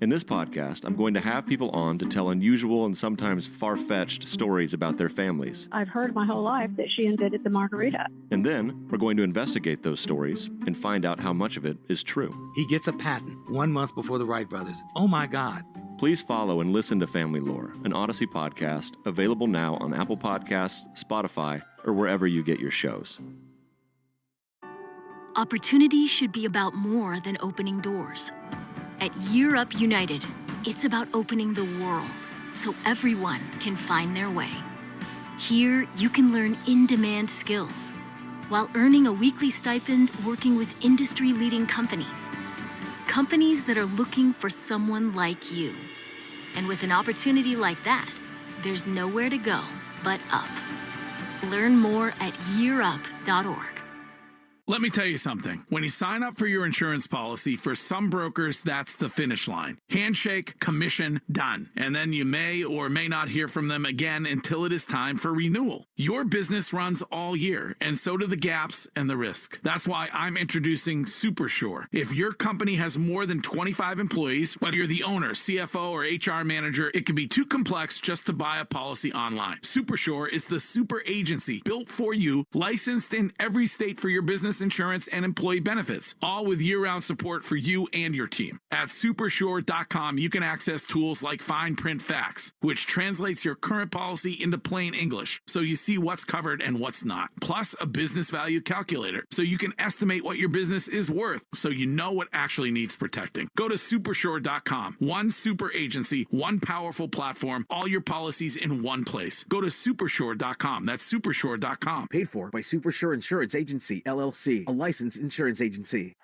Speaker 16: In this podcast, I'm going to have people on to tell unusual and sometimes far-fetched stories about their families.
Speaker 19: I've heard my whole life that she invented the margarita.
Speaker 16: And then, we're going to investigate those stories and find out how much of it is true.
Speaker 20: He gets a patent 1 month before the Wright brothers. Oh my God.
Speaker 16: Please follow and listen to Family Lore, an Odyssey podcast, available now on Apple Podcasts, Spotify, or wherever you get your shows.
Speaker 21: Opportunity should be about more than opening doors. At Year Up United, it's about opening the world so everyone can find their way. Here, you can learn in-demand skills while earning a weekly stipend working with industry-leading companies. Companies that are looking for someone like you. And with an opportunity like that, there's nowhere to go but up. Learn more at yearup.org.
Speaker 22: Let me tell you something. When you sign up for your insurance policy, for some brokers, that's the finish line. Handshake, commission, done. And then you may or may not hear from them again until it is time for renewal. Your business runs all year, and so do the gaps and the risk. That's why I'm introducing SuperSure. If your company has more than 25 employees, whether you're the owner, CFO, or HR manager, it can be too complex just to buy a policy online. SuperSure is the super agency built for you, licensed in every state for your business insurance and employee benefits, all with year-round support for you and your team. At supersure.com, you can access tools like Fine Print Facts, which translates your current policy into plain English, so you see what's covered and what's not. Plus, a business value calculator, so you can estimate what your business is worth, so you know what actually needs protecting. Go to supersure.com. One super agency, one powerful platform, all your policies in one place. Go to supersure.com. That's supersure.com.
Speaker 23: Paid for by Supersure Insurance Agency, LLC. A licensed insurance agency.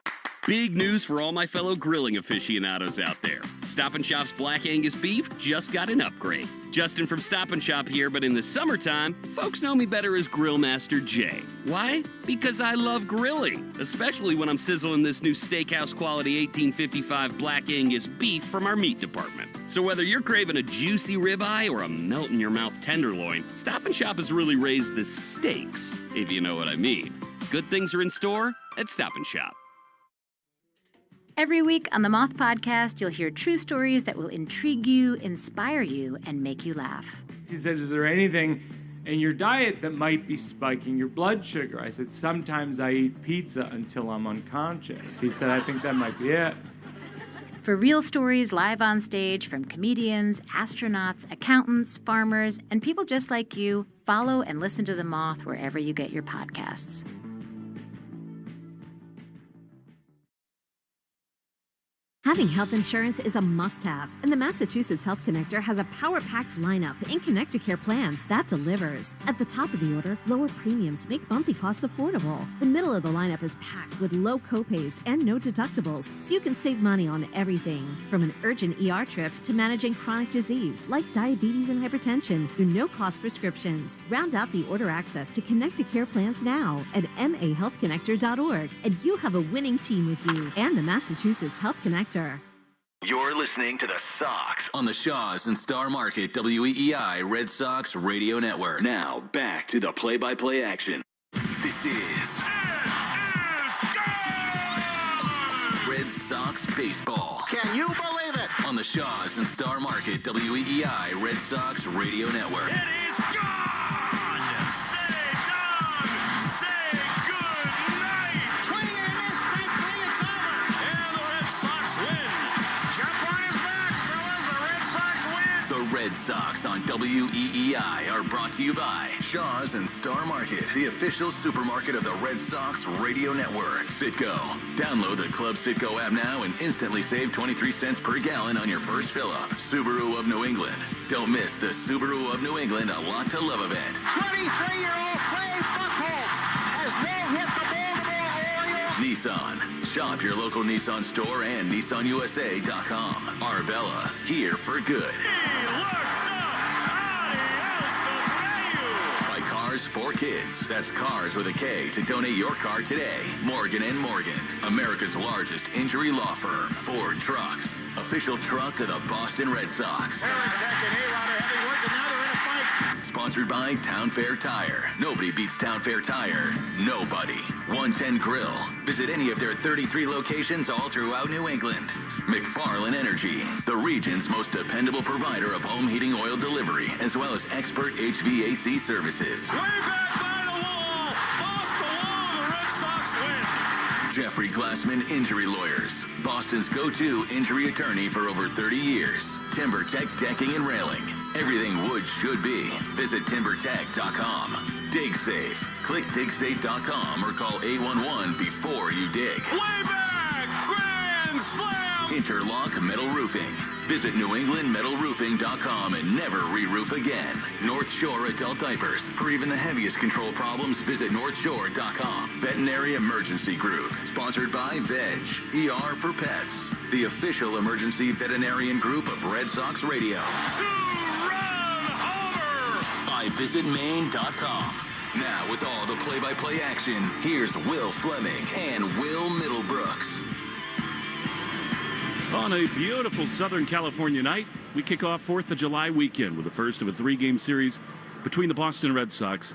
Speaker 24: Big news for all my fellow grilling aficionados out there. Stop & Shop's Black Angus beef just got an upgrade. Justin from Stop & Shop here, but in the summertime, folks know me better as Grillmaster Jay. Why? Because I love grilling, especially when I'm sizzling this new steakhouse quality 1855 Black Angus beef from our meat department. So whether you're craving a juicy ribeye or a melt-in-your-mouth tenderloin, Stop & Shop has really raised the stakes, if you know what I mean. Good things are in store at Stop & Shop.
Speaker 25: Every week on the Moth Podcast, you'll hear true stories that will intrigue you, inspire you, and make you laugh.
Speaker 27: He said, is there anything in your diet that might be spiking your blood sugar? I said, sometimes I eat pizza until I'm unconscious. He said, I think that might be it.
Speaker 25: For real stories live on stage from comedians, astronauts, accountants, farmers, and people just like you, follow and listen to The Moth wherever you get your podcasts.
Speaker 31: Having health insurance is a must-have, and the Massachusetts Health Connector has a power-packed lineup in Connect-to-Care plans that delivers. At the top of the order, lower premiums make bumpy costs affordable. The middle of the lineup is packed with low copays and no deductibles, so you can save money on everything, from an urgent ER trip to managing chronic disease like diabetes and hypertension through no-cost prescriptions. Round out the order access to Connect-to-Care plans now at mahealthconnector.org, and you have a winning team with you and the Massachusetts Health Connector.
Speaker 2: You're listening to The Sox on the Shaws and Star Market WEEI Red Sox Radio Network. Now, back to the play-by-play action. This is Red Sox Baseball.
Speaker 5: Can you believe it?
Speaker 2: On the Shaws and Star Market WEEI Red Sox Radio Network.
Speaker 30: It is gone! Say done! Say good night! Swing and a miss, strike three, it's over! And the Red Sox win! Jump on his back, fellas, the Red Sox win!
Speaker 2: The Red Red Sox on WEEI are brought to you by Shaw's and Star Market, the official supermarket of the Red Sox radio network. Citgo. Download the Club Citgo app now and instantly save 23 cents per gallon on your first fill-up. Subaru of New England. Don't miss the Subaru of New England A Lot to Love event.
Speaker 30: 23-year-old Clay Buchholz has no-hit the Baltimore Orioles.
Speaker 2: Nissan. Shop your local Nissan store and NissanUSA.com. Arbella. Here for good. By Cars for Kids. That's Cars with a K to donate your car today. Morgan & Morgan. America's largest injury law firm. Ford Trucks. Official truck of the Boston Red Sox. Sponsored by Town Fair Tire. Nobody beats Town Fair Tire. Nobody. 110 Grill. Visit any of their 33 locations all throughout New England. McFarland Energy, the region's most dependable provider of home heating oil delivery, as well as expert HVAC services.
Speaker 30: Way back by the wall. Off the wall. The Red Sox win.
Speaker 2: Jeffrey Glassman Injury Lawyers. Boston's go-to injury attorney for over 30 years. Timber Tech Decking and Railing. Everything wood should be. Visit timbertech.com. Dig Safe. Click digsafe.com or call 811 before you dig.
Speaker 30: Way back. Grand slam.
Speaker 2: Interlock Metal Roofing. Visit NewEnglandMetalRoofing.com and never re-roof again. North Shore Adult Diapers. For even the heaviest control problems, visit NorthShore.com. Veterinary Emergency Group. Sponsored by Veg. ER for Pets. The official emergency veterinarian group of Red Sox Radio. By VisitMaine.com. Now, with all the play-by-play action, here's Will Fleming and Will Middlebrooks.
Speaker 3: On a beautiful Southern California night, we kick off 4th of July weekend with the first of a 3-game series between the Boston Red Sox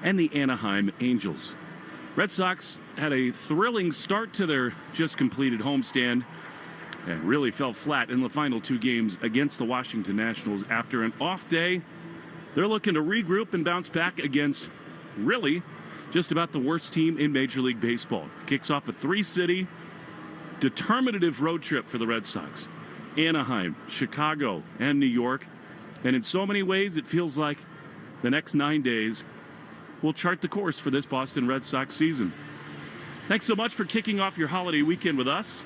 Speaker 3: and the Anaheim Angels. Red Sox had a thrilling start to their just completed homestand and really fell flat in the final 2 games against the Washington Nationals. After an off day, they're looking to regroup and bounce back against really just about the worst team in Major League Baseball. Kicks off a 3-city determinative road trip for the Red Sox. Anaheim, Chicago, and New York. And in so many ways, it feels like the next 9 days will chart the course for this Boston Red Sox season. Thanks so much for kicking off your holiday weekend with us.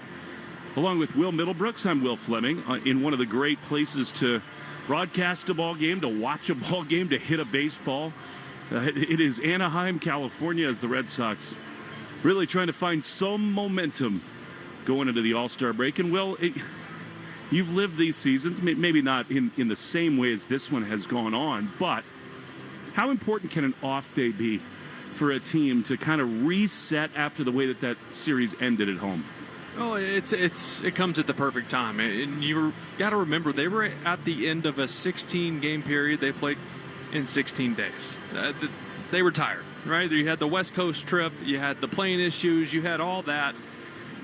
Speaker 3: Along with Will Middlebrooks, I'm Will Fleming, in one of the great places to broadcast a ball game, to watch a ball game, to hit a baseball. It is Anaheim, California, as the Red Sox really trying to find some momentum going into the All-Star break. And, Will, you've lived these seasons, maybe not in the same way as this one has gone on, but how important can an off day be for a team to kind of reset after the way that series ended at home?
Speaker 4: Oh, it comes at the perfect time. And you got to remember, they were at the end of a 16-game period. They played in 16 days. They were tired, right? You had the West Coast trip. You had the plane issues. You had all that.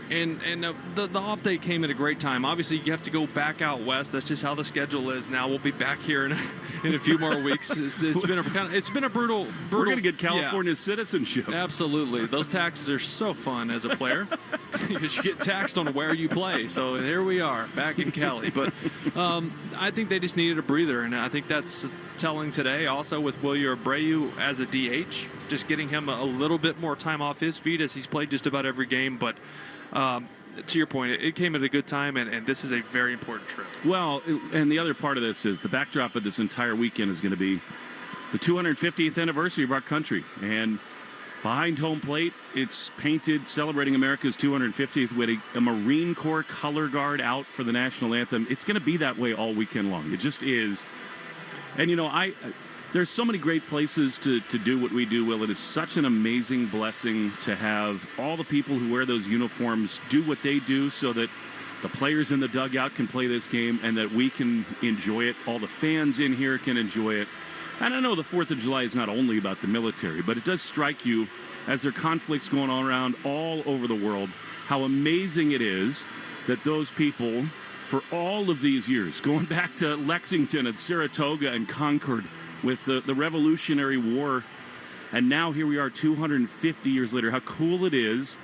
Speaker 4: And the off day came at a great time. Obviously, you have to go back out west. That's just how the schedule is now. We'll be back here in a few more weeks. It's been a brutal.
Speaker 3: We're going to get California citizenship.
Speaker 4: Absolutely. Those taxes are so fun as a player because you get taxed on where you play. So here we are back in Cali. But I think they just needed a breather, and I think that's telling today. Also with Wilyer Abreu as a DH, just getting him a little bit more time off his feet as he's played just about every game, but. To your point, it came at a good time, and this is a very important trip.
Speaker 3: Well, and the other part of this is the backdrop of this entire weekend is going to be the 250th anniversary of our country. And behind home plate, it's painted celebrating America's 250th with a Marine Corps color guard out for the national anthem. It's going to be that way all weekend long. It just is. And, there's so many great places to do what we do, Will. It is such an amazing blessing to have all the people who wear those uniforms do what they do so that the players in the dugout can play this game and that we can enjoy it. All the fans in here can enjoy it. And I know the 4th of July is not only about the military, but it does strike you, as there are conflicts going on around all over the world, how amazing it is that those people, for all of these years, going back to Lexington and Saratoga and Concord, with the Revolutionary War, and now here we are 250 years later. How cool it is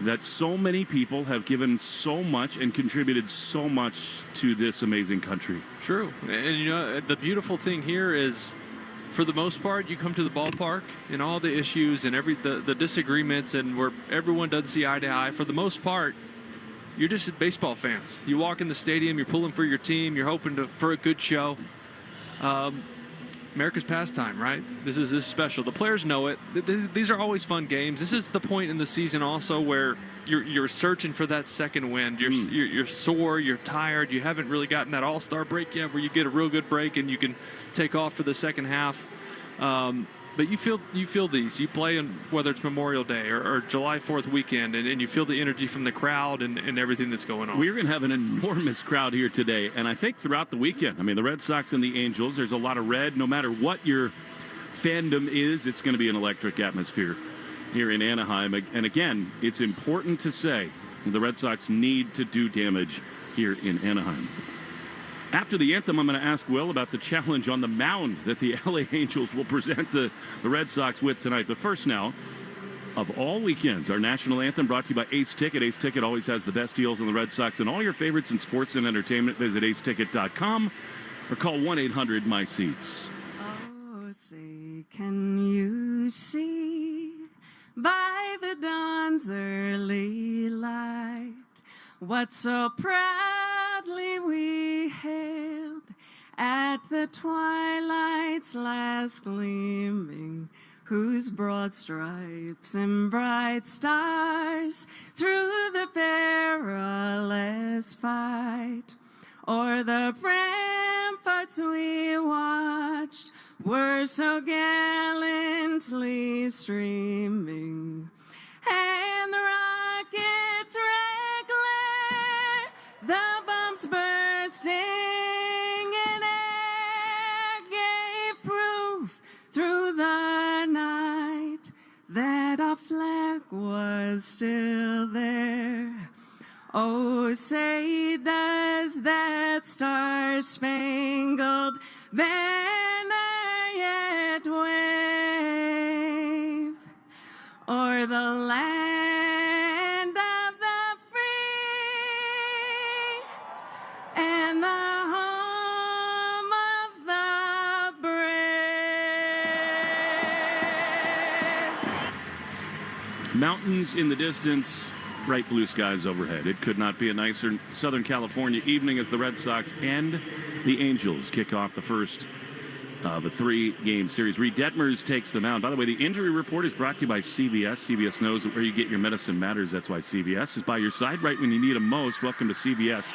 Speaker 3: that so many people have given so much and contributed so much to this amazing country.
Speaker 4: True. And, the beautiful thing here is, for the most part, you come to the ballpark and all the issues and the disagreements and where everyone doesn't see eye to eye, for the most part, you're just baseball fans. You walk in the stadium, you're pulling for your team, you're hoping for a good show. America's pastime, right? This is special. The players know it. These are always fun games. This is the point in the season also where you're searching for that second wind. You're sore, you're tired, you haven't really gotten that all-star break yet where you get a real good break and you can take off for the second half. But you feel these. You play in, whether it's Memorial Day or July 4th weekend, and you feel the energy from the crowd and everything that's going on.
Speaker 3: We're going to have an enormous crowd here today, and I think throughout the weekend. I mean, the Red Sox and the Angels, there's a lot of red. No matter what your fandom is, it's going to be an electric atmosphere here in Anaheim. And again, it's important to say the Red Sox need to do damage here in Anaheim. After the anthem, I'm going to ask Will about the challenge on the mound that the LA Angels will present the Red Sox with tonight. But first now, of all weekends, our national anthem brought to you by Ace Ticket. Ace Ticket always has the best deals on the Red Sox and all your favorites in sports and entertainment. Visit aceticket.com or call 1-800-MY-SEATS.
Speaker 1: Oh, say, can you see by the dawn's early light what so proudly we hailed at the twilight's last gleaming, whose broad stripes and bright stars through the perilous fight o'er the ramparts we watched were so gallantly streaming, and the rocket's red glare, the bombs bursting in air, gave proof through the night that our flag was still there. Oh, say does that star-spangled banner yet wave o'er the land of the free and the home of the brave?
Speaker 3: Mountains in the distance, bright blue skies overhead. It could not be a nicer Southern California evening as the Red Sox and the Angels kick off the first of a 3-game series. Reid Detmers takes the mound. By the way, the injury report is brought to you by CVS. CVS knows that where you get your medicine matters. That's why CVS is by your side right when you need them most. Welcome to CVS,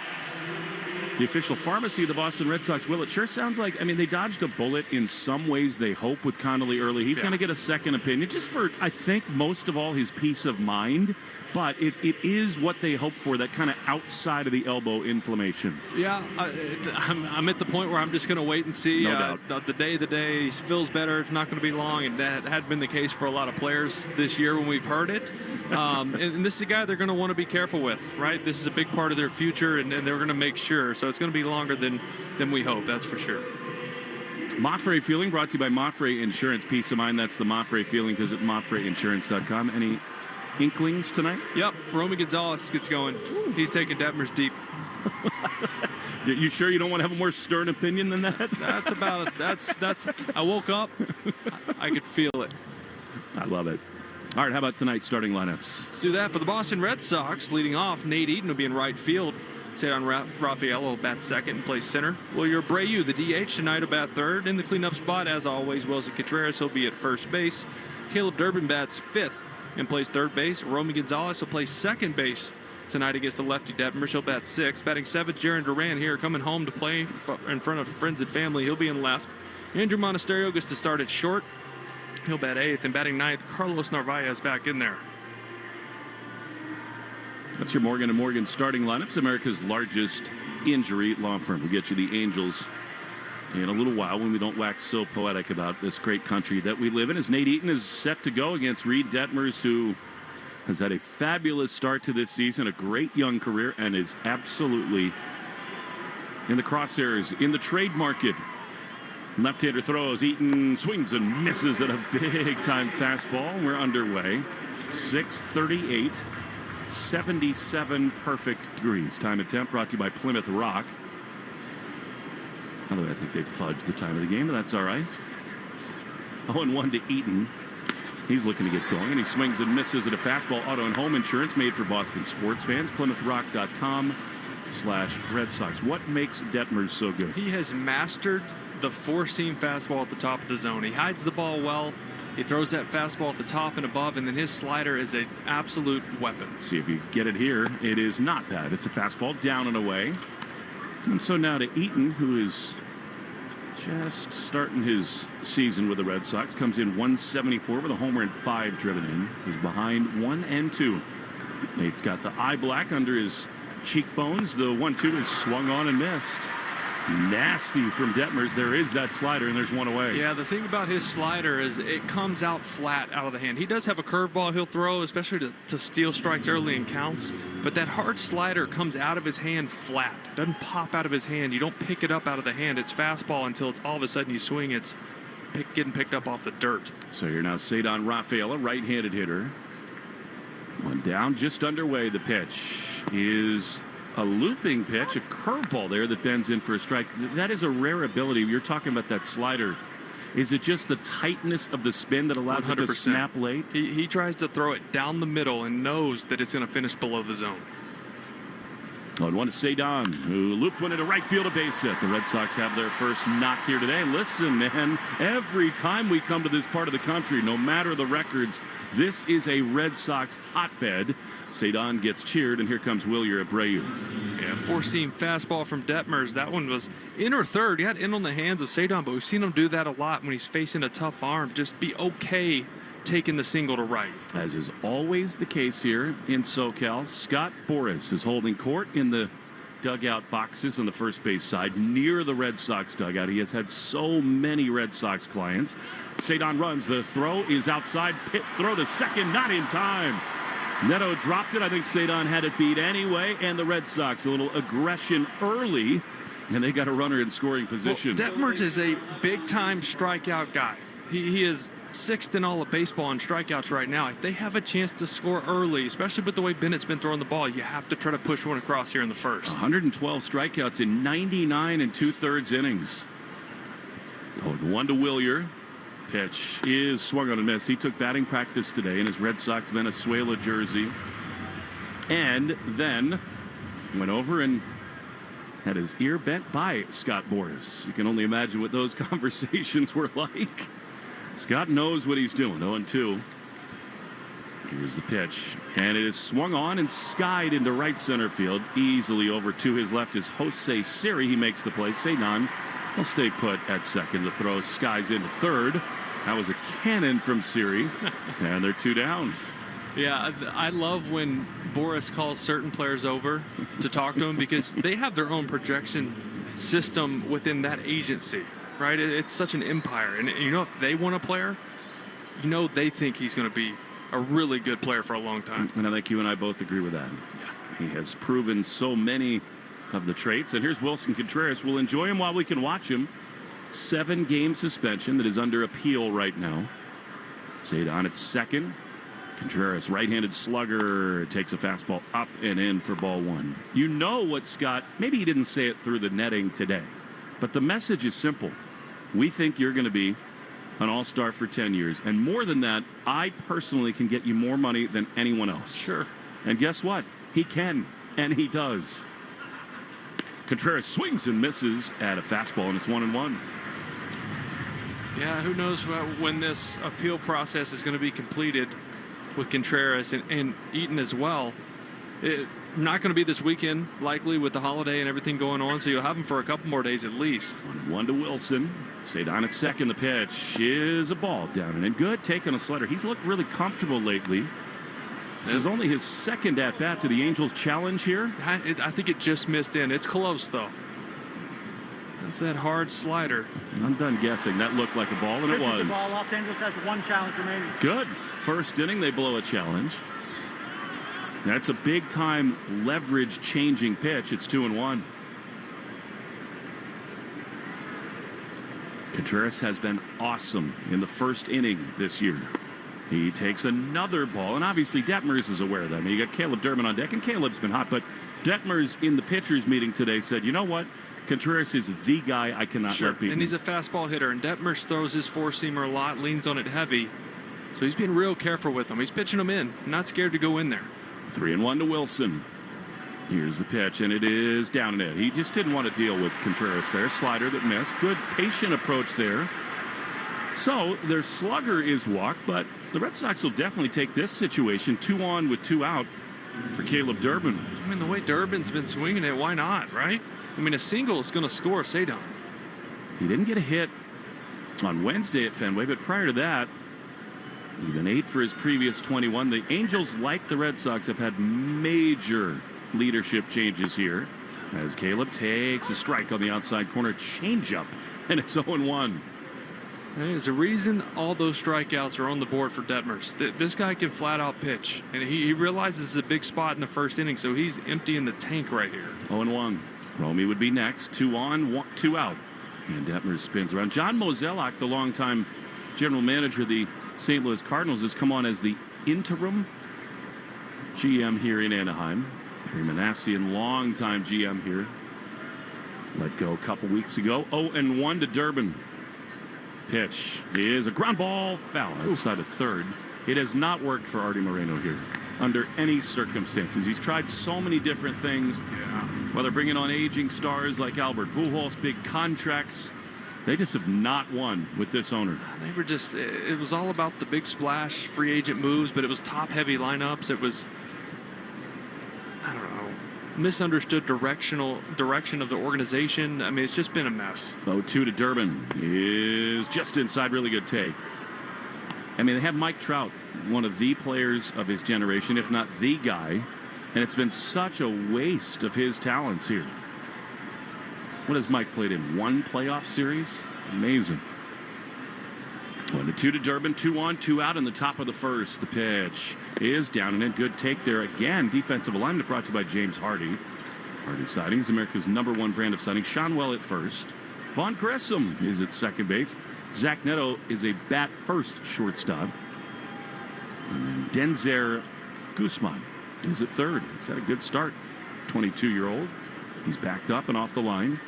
Speaker 3: the official pharmacy of the Boston Red Sox. Will, it sure sounds like, I mean, they dodged a bullet in some ways, they hope, with Connolly early. He's going to get a second opinion, just for, I think, most of all, his peace of mind. But it is what they hope for, that kind of outside of the elbow inflammation.
Speaker 4: Yeah, I'm at the point where I'm just going to wait and see.
Speaker 3: No doubt.
Speaker 4: The day he feels better. It's not going to be long, and that had been the case for a lot of players this year when we've heard it. And this is a guy they're going to want to be careful with, right? This is a big part of their future, and they're going to make sure. So it's going to be longer than we hope, that's for sure.
Speaker 3: Moffrey Feeling brought to you by Moffrey Insurance. Peace of mind, that's the Moffrey Feeling. Visit moffreyinsurance.com. Any inklings tonight?
Speaker 4: Yep, Romy Gonzalez gets going. He's taking Detmers deep.
Speaker 3: You sure you don't want to have a more stern opinion than that?
Speaker 4: That's about it. That's. I woke up, I could feel it.
Speaker 3: I love it. All right, how about tonight's starting lineups?
Speaker 4: Let's do that. For the Boston Red Sox, leading off, Nate Eaton will be in right field. Cedar Rafael will bat second and play center. Wilyer Abreu, the DH, tonight will bat third. In the cleanup spot, as always, Wilson Contreras will be at first base. Caleb Durbin bats fifth and plays third base. Romy Gonzalez will play second base tonight against the lefty Detmers. He'll bat sixth. Batting seventh, Jaron Duran here, coming home to play in front of friends and family. He'll be in left. Andrew Monasterio gets to start at short. He'll bat eighth. And batting ninth, Carlos Narvaez back in there.
Speaker 3: That's your Morgan & Morgan starting lineups, America's largest injury law firm. We'll get you the Angels in a little while when we don't wax so poetic about this great country that we live in, as Nate Eaton is set to go against Reid Detmers, who has had a fabulous start to this season, a great young career, and is absolutely in the crosshairs in the trade market. Left-hander throws. Eaton swings and misses at a big-time fastball. We're underway. 6:38 77 perfect degrees. Time and temp brought to you by Plymouth Rock. Although I think they fudged the time of the game, but that's all right. 0-1 to Eaton. He's looking to get going, and he swings and misses at a fastball. Auto and home insurance made for Boston sports fans. PlymouthRock.com/Red Sox. What makes Detmers so good?
Speaker 4: He has mastered the four-seam fastball at the top of the zone. He hides the ball well. He throws that fastball at the top and above, and then his slider is an absolute weapon.
Speaker 3: See if you get it here. It is not bad. It's a fastball down and away. And so now to Eaton, who is just starting his season with the Red Sox. Comes in 174 with a homer and 5 driven in. He's behind 1-2. Nate's got the eye black under his cheekbones. The 1-2 is swung on and missed. Nasty from Detmers. There is that slider, and there's one away.
Speaker 4: Yeah, the thing about his slider is it comes out flat out of the hand. He does have a curveball he'll throw, especially to steal strikes early in counts. But that hard slider comes out of his hand flat. It doesn't pop out of his hand. You don't pick it up out of the hand. It's fastball until all of a sudden you swing. It's getting picked up off the dirt.
Speaker 3: So here now Cedon Rafaela, right-handed hitter. One down, just underway. The pitch is a looping pitch, a curveball there that bends in for a strike. That is a rare ability. You're talking about that slider. Is it just the tightness of the spin that allows 100%. It to snap late?
Speaker 4: He tries to throw it down the middle and knows that it's going to finish below the zone.
Speaker 3: 0-1 to Cedon, who loops one into right field, a base hit. The Red Sox have their first knock here today. Listen, man, every time we come to this part of the country, no matter the records, this is a Red Sox hotbed. Cedon gets cheered, and here comes Wilyer Abreu.
Speaker 4: Yeah, four-seam fastball from Detmers. That one was in or third. He had in on the hands of Cedon, but we've seen him do that a lot when he's facing a tough arm. Just be okay taking the single to right.
Speaker 3: As is always the case here in SoCal, Scott Boras is holding court in the dugout boxes on the first base side near the Red Sox dugout. He has had so many Red Sox clients. Cedon runs. The throw is outside. Pit throw to second, not in time. Neto dropped it. I think Cedon had it beat anyway, and the Red Sox a little aggression early, and they got a runner in scoring position.
Speaker 4: Well, Detmers is a big-time strikeout guy. He is 6th in all of baseball in strikeouts right now. If they have a chance to score early, especially with the way Bennett's been throwing the ball, you have to try to push one across here in the first.
Speaker 3: 112 strikeouts in 99 2/3 innings. 0-1 to Wilyer. Pitch is swung on and missed. He took batting practice today in his Red Sox Venezuela jersey, and then went over and had his ear bent by Scott Boras. You can only imagine what those conversations were like. Scott knows what he's doing. 0-2. Here's the pitch, and it is swung on and skied into right center field. Easily over to his left is Jose Siri. He makes the play. Cedon will stay put at second. The throw skies into third. That was a cannon from Siri, and they're 2 down.
Speaker 4: Yeah, I love when Boras calls certain players over to talk to him because they have their own projection system within that agency. Right, it's such an empire, and you know if they want a player, you know they think he's going to be a really good player for a long time.
Speaker 3: And I think you and I both agree with that. Yeah. He has proven so many of the traits. And here's Wilson Contreras. We'll enjoy him while we can watch him. 7-game suspension that is under appeal right now. Cedon at second. Contreras, right-handed slugger, takes a fastball up and in for ball 1. You know what Scott, maybe he didn't say it through the netting today, but the message is simple. We think you're going to be an all-star for 10 years. And more than that, I personally can get you more money than anyone else.
Speaker 4: Sure.
Speaker 3: And guess what? He can, and he does. Contreras swings and misses at a fastball, and it's 1-1.
Speaker 4: Yeah, who knows when this appeal process is going to be completed with Contreras and Eaton as well. Not going to be this weekend, likely, with the holiday and everything going on, so you'll have him for a couple more days at least.
Speaker 3: 1-1 to Wilson. Cedon at second. The pitch is a ball down and in. Good take on a slider. He's looked really comfortable lately. This is only his second at-bat to the Angels challenge here.
Speaker 4: I think it just missed in. It's close, though. That's that hard slider.
Speaker 3: I'm done guessing. That looked like a ball, and it was.
Speaker 6: Los Angeles has 1 challenge remaining.
Speaker 3: Good. First inning, they blow a challenge. That's a big-time leverage-changing pitch. It's 2-1. Contreras has been awesome in the first inning this year. He takes another ball, and obviously Detmers is aware of that. I mean, you got Caleb Durbin on deck, and Caleb's been hot, but Detmers in the pitchers meeting today said, you know what? Contreras is the guy I cannot let beat
Speaker 4: and
Speaker 3: me.
Speaker 4: he's a fastball hitter, and Detmers throws his four-seamer a lot, leans on it heavy. So he's being real careful with him. He's pitching him in, not scared to go in there.
Speaker 3: 3-1 to Wilson. Here's the pitch, and it is down and in. He just didn't want to deal with Contreras there. Slider that missed. Good patient approach there. So their slugger is walked, but the Red Sox will definitely take this situation 2 on with 2 out for Caleb Durbin.
Speaker 4: I mean, the way Durbin's been swinging it, why not, right? I mean, a single is going to score Cedon.
Speaker 3: He didn't get a hit on Wednesday at Fenway, but prior to that, even 8 for his previous 21. The Angels, like the Red Sox, have had major leadership changes here as Caleb takes a strike on the outside corner, changeup, and it's 0-1.
Speaker 4: There's a reason all those strikeouts are on the board for Detmers. This guy can flat out pitch, and he realizes it's a big spot in the first inning, so he's emptying the tank right here.
Speaker 3: 0-1. Romy would be next. 2 on, 2 out. And Detmers spins around. John Mozeliak, the longtime general manager of the St. Louis Cardinals, has come on as the interim GM here in Anaheim. Perry Manassian, longtime GM here. Let go a couple weeks ago. 0-1 to Durbin. Pitch is a ground ball, foul outside of third. It has not worked for Artie Moreno here under any circumstances. He's tried so many different things. Whether bringing on aging stars like Albert Pujols, big contracts, they just have not won with this owner.
Speaker 4: They were just, it was all about the big splash free agent moves, but it was top heavy lineups. It was, I don't know, misunderstood direction of the organization. I mean, it's just been a mess.
Speaker 3: 0-2 to Durbin is just inside. Really good take. I mean, they have Mike Trout, one of the players of his generation, if not the guy, and it's been such a waste of his talents here. What has Mike played in? 1 playoff series? Amazing. 1-2 to Durbin. 2 on, 2 out in the top of the first. The pitch is down and in. Good take there again. Defensive alignment brought to you by James Hardy. Hardy Sidings, America's #1 brand of siding. Shonwell at first. Vaughn Grissom is at second base. Zach Neto is a bat first shortstop. And then Denzer Guzman is at third. He's had a good start. 22-year-old. He's backed up and off the line.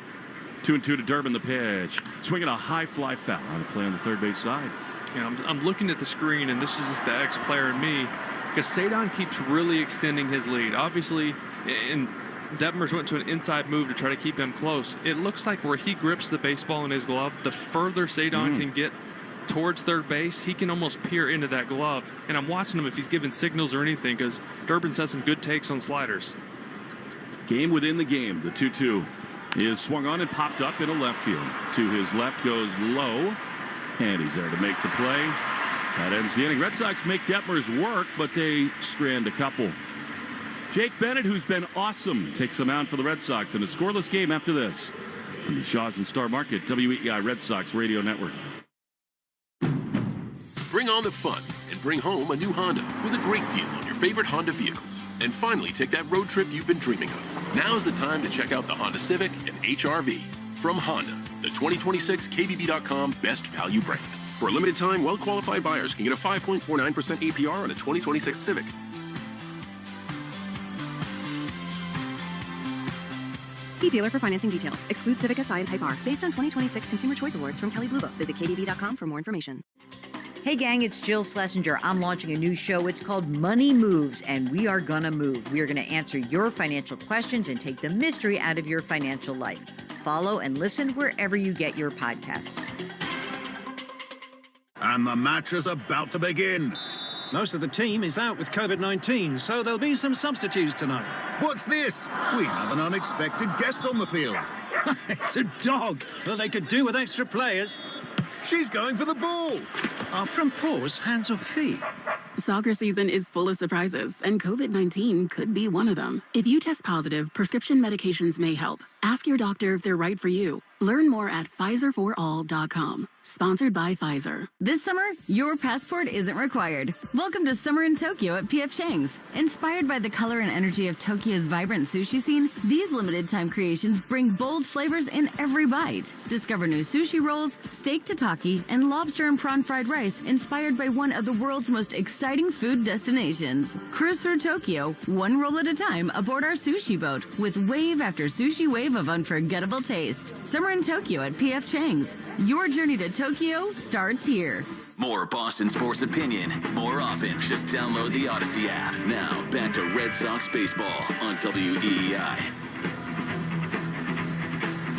Speaker 3: 2-2 to Durbin. The pitch. Swinging a high fly foul on a play on the third base side.
Speaker 4: Yeah, I'm looking at the screen, and this is just the ex-player in me, because Cedon keeps really extending his lead. Obviously, and Detmers went to an inside move to try to keep him close. It looks like where he grips the baseball in his glove, the further Cedon can get towards third base, he can almost peer into that glove. And I'm watching him if he's giving signals or anything, because Durbin's has some good takes on sliders.
Speaker 3: Game within the game. The 2-2 is swung on and popped up in a left field. To his left goes Lowe, and he's there to make the play. That ends the inning. Red Sox make Detmers work, but they strand a couple. Jake Bennett, who's been awesome, takes the mound for the Red Sox in a scoreless game after this. On the Shaw's and Star Market, WEEI Red Sox Radio Network.
Speaker 7: Bring on the fun and bring home a new Honda with a great deal on your favorite Honda vehicles. And finally take that road trip you've been dreaming of. Now's the time to check out the Honda Civic and HR-V. From Honda, the 2026 KBB.com best value brand. For a limited time, well-qualified buyers can get a 5.49% APR on a 2026 Civic.
Speaker 8: See dealer for financing details. Exclude Civic SI and Type R. Based on 2026 Consumer Choice Awards from Kelley Blue Book. Visit KBB.com for more information.
Speaker 9: Hey gang, it's Jill Schlesinger. I'm launching a new show. It's called Money Moves, and we are gonna move. We are gonna answer your financial questions and take the mystery out of your financial life. Follow and listen wherever you get your podcasts.
Speaker 10: And the match is about to begin.
Speaker 11: Most of the team is out with COVID-19, so there'll be some substitutes tonight.
Speaker 10: What's this? We have an unexpected guest on the field.
Speaker 11: It's a dog. Well, they could do with extra players.
Speaker 10: She's going for the ball.
Speaker 11: Are front paws hands or feet?
Speaker 12: Soccer season is full of surprises, and COVID-19 could be one of them. If you test positive, prescription medications may help. Ask your doctor if they're right for you. Learn more at PfizerForAll.com. Sponsored by Pfizer.
Speaker 13: This summer, your passport isn't required. Welcome to Summer in Tokyo at PF Chang's. Inspired by the color and energy of Tokyo's vibrant sushi scene, these limited-time creations bring bold flavors in every bite. Discover new sushi rolls, steak tataki, and lobster and prawn fried rice inspired by one of the world's most exciting food destinations. Cruise through Tokyo, one roll at a time aboard our sushi boat with wave after sushi wave of unforgettable taste. Summer in Tokyo at PF Chang's. Your journey to Tokyo starts here.
Speaker 2: More Boston sports opinion, more often. Just download the Odyssey app. Now, back to Red Sox baseball on WEEI.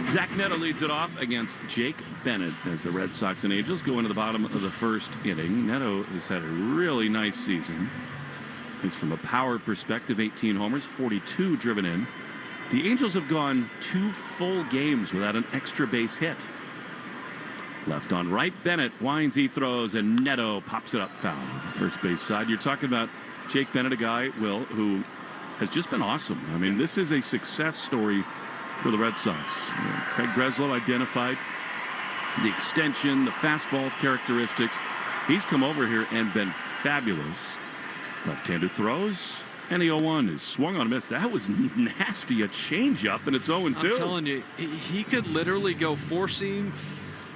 Speaker 3: Zach Neto leads it off against Jake Bennett as the Red Sox and Angels go into the bottom of the first inning. Neto has had a really nice season. He's from a power perspective, 18 homers, 42 driven in. The Angels have gone 2 full games without an extra base hit. Left on right, Bennett winds, he throws, and Neto pops it up foul. First base side, you're talking about Jake Bennett, a guy, Will, who has just been awesome. I mean, this is a success story for the Red Sox. Craig Breslow identified the extension, the fastball characteristics. He's come over here and been fabulous. Left-handed throws, and the 0-1 is swung on a miss. That was nasty, a changeup, and it's 0-2.
Speaker 4: I'm telling you, he could literally go four-seam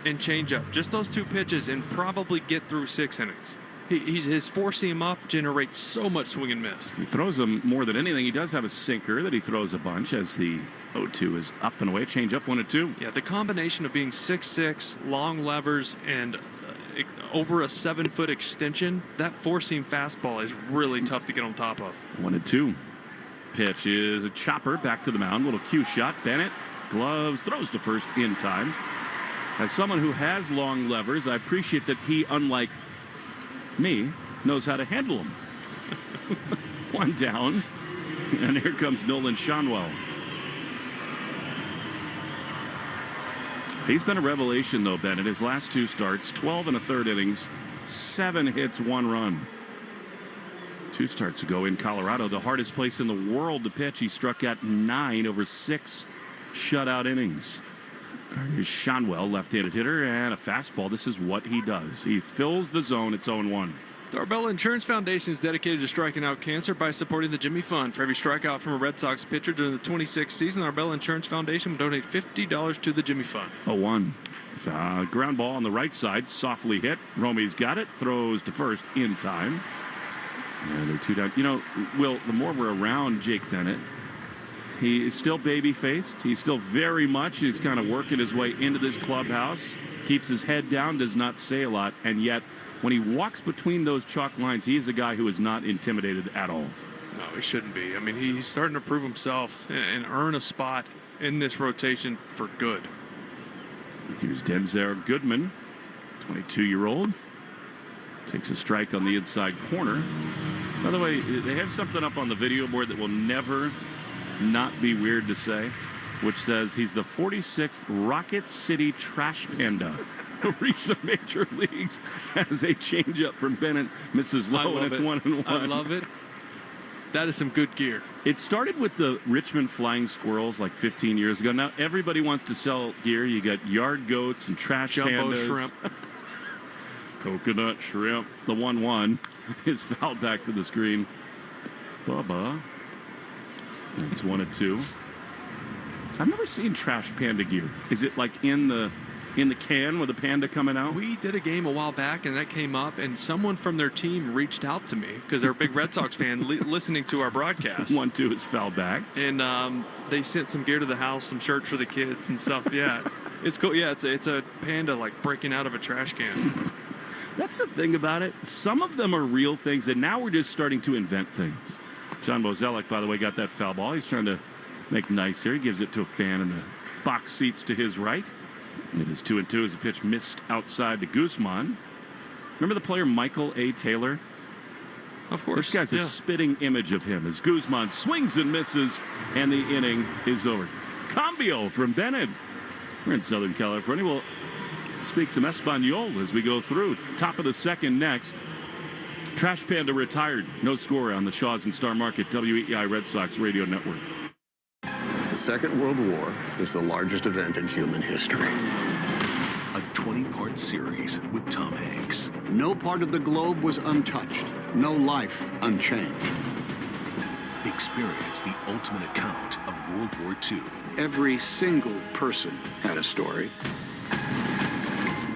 Speaker 4: and change up. Just those 2 pitches and probably get through 6 innings. His four-seam up generates so much swing and miss.
Speaker 3: He throws them more than anything. He does have a sinker that he throws a bunch as the 0-2 is up and away. Change up 1-2.
Speaker 4: Yeah, the combination of being 6'6", long levers, and over a 7-foot extension, that four-seam fastball is really tough to get on top of.
Speaker 3: 1-2. Pitch is a chopper back to the mound. Little cue shot. Bennett, gloves, throws to first in time. As someone who has long levers, I appreciate that he, unlike me, knows how to handle them. 1 down, and here comes Nolan Shanwell. He's been a revelation, though, Bennett. His last 2 starts, 12 1/3 innings, 7 hits, 1 run. 2 starts ago in Colorado, the hardest place in the world to pitch. He struck out 9 over 6 shutout innings. Here's Shanwell, left-handed hitter, and a fastball. This is what he does. He fills the zone. It's 0-1.
Speaker 4: The Arbella Insurance Foundation is dedicated to striking out cancer by supporting the Jimmy Fund. For every strikeout from a Red Sox pitcher during the 26th season, the Arbella Insurance Foundation will donate $50 to the Jimmy Fund.
Speaker 3: 0-1. Ground ball on the right side, softly hit. Romey's got it, throws to first in time. And they're 2 down. You know, Will, the more we're around Jake Bennett, he is still baby-faced. He's still very much, he's kind of working his way into this clubhouse. Keeps his head down, does not say a lot. And yet, when he walks between those chalk lines, he is a guy who is not intimidated at all.
Speaker 4: No, he shouldn't be. I mean, he's starting to prove himself and earn a spot in this rotation for good.
Speaker 3: Here's Denzel Goodman, 22-year-old. Takes a strike on the inside corner. By the way, they have something up on the video board that will never not be weird to say, which says he's the 46th Rocket City Trash Panda who reached the major leagues as a changeup from Bennett. Misses low, and it's 1-1.
Speaker 4: I love it. That is some good gear.
Speaker 3: It started with the Richmond Flying Squirrels like 15 years ago. Now everybody wants to sell gear. You got yard goats and trash
Speaker 4: Jumbo
Speaker 3: pandas.
Speaker 4: shrimp.
Speaker 3: Coconut shrimp. The 1-1 is fouled back to the screen. Bubba. It's 1-2. I've never seen trash panda gear. Is it like in the can with the panda coming out?
Speaker 4: We did a game a while back, and that came up, and someone from their team reached out to me because they're a big Red Sox fan listening to our broadcast.
Speaker 3: 1-2 is fouled back.
Speaker 4: And they sent some gear to the house, some shirts for the kids and stuff. Yeah, it's cool. Yeah, it's a panda like breaking out of a trash can.
Speaker 3: That's the thing about it. Some of them are real things, and now we're just starting to invent things. John Bozelek, by the way, got that foul ball. He's trying to make nice here. He gives it to a fan in the box seats to his right. It is 2-2 as the pitch missed outside to Guzman. Remember the player Michael A. Taylor?
Speaker 4: Of course.
Speaker 3: This guy's a spitting image of him as Guzman swings and misses, and the inning is over. Cambio from Bennett. We're in Southern California. We'll speak some Espanol as we go through. Top of the second next. Trash Panda retired. No score on the Shaws and Star Market WEEI Red Sox Radio Network.
Speaker 14: The Second World War is the largest event in human history.
Speaker 2: A 20-part
Speaker 14: Series with Tom Hanks.
Speaker 10: No part of the globe was untouched. No life unchanged.
Speaker 14: Experience the ultimate account of World War II.
Speaker 10: Every single person had a story.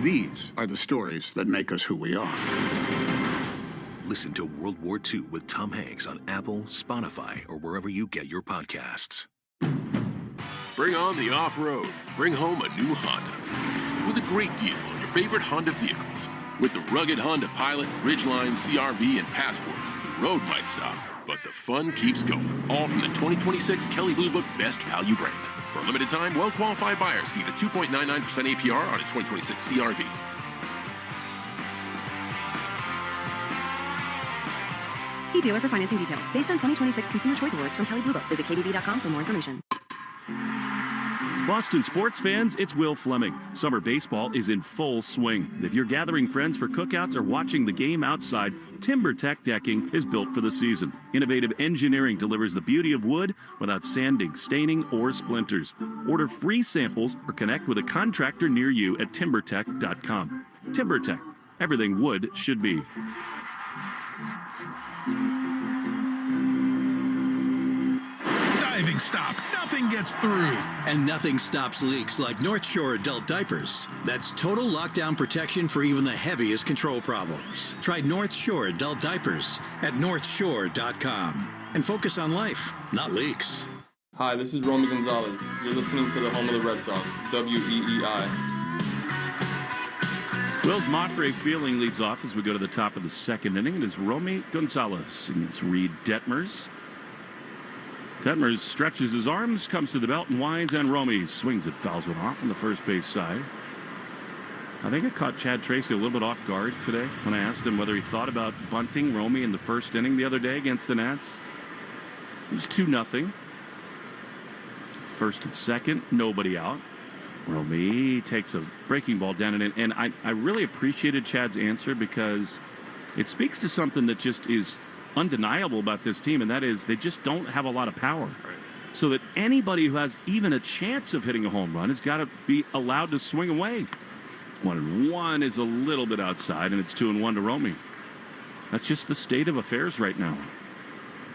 Speaker 10: These are the stories that make us who we are.
Speaker 14: Listen to World War II with Tom Hanks on Apple, Spotify, or wherever you get your podcasts.
Speaker 7: Bring on the off-road. Bring home a new Honda. With a great deal on your favorite Honda vehicles. With the rugged Honda Pilot, Ridgeline, CR-V, and Passport, the road might stop, but the fun keeps going. All from the 2026 Kelley Blue Book Best Value brand. For a limited time, well-qualified buyers get a 2.99% APR on a 2026 CR-V.
Speaker 8: See dealer for financing details. Based on 2026 Consumer Choice Awards from Kelley Blue Book. Visit KBB.com for more information.
Speaker 3: Boston sports fans, it's Will Fleming. Summer baseball is in full swing. If you're gathering friends for cookouts or watching the game outside, TimberTech decking is built for the season. Innovative engineering delivers the beauty of wood without sanding, staining, or splinters. Order free samples or connect with a contractor near you at timbertech.com. TimberTech, everything wood should be.
Speaker 22: Diving stop. Nothing gets through.
Speaker 15: And nothing stops leaks like North Shore adult diapers. That's total lockdown protection for even the heaviest control problems. Try North Shore adult diapers at northshore.com. And focus on life, not leaks.
Speaker 16: Hi, this is Romy Gonzalez. You're listening to the home of the Red Sox, WEEI.
Speaker 3: Will's Monterey Fielding leads off as we go to the top of the second inning. It is Romy Gonzalez against Reid Detmers. Detmers stretches his arms, comes to the belt and winds, and Romy swings it, fouls one off on the first base side. I think it caught Chad Tracy a little bit off guard today when I asked him whether he thought about bunting Romy in the first inning the other day against the Nats. It was 2-0. First and second, nobody out. Romy takes a breaking ball down and in, and I really appreciated Chad's answer because it speaks to something that just is undeniable about this team, and that is they just don't have a lot of power. Right. So that anybody who has even a chance of hitting a home run has got to be allowed to swing away. 1-1 is a little bit outside, and it's 2-1 to Romy. That's just the state of affairs right now.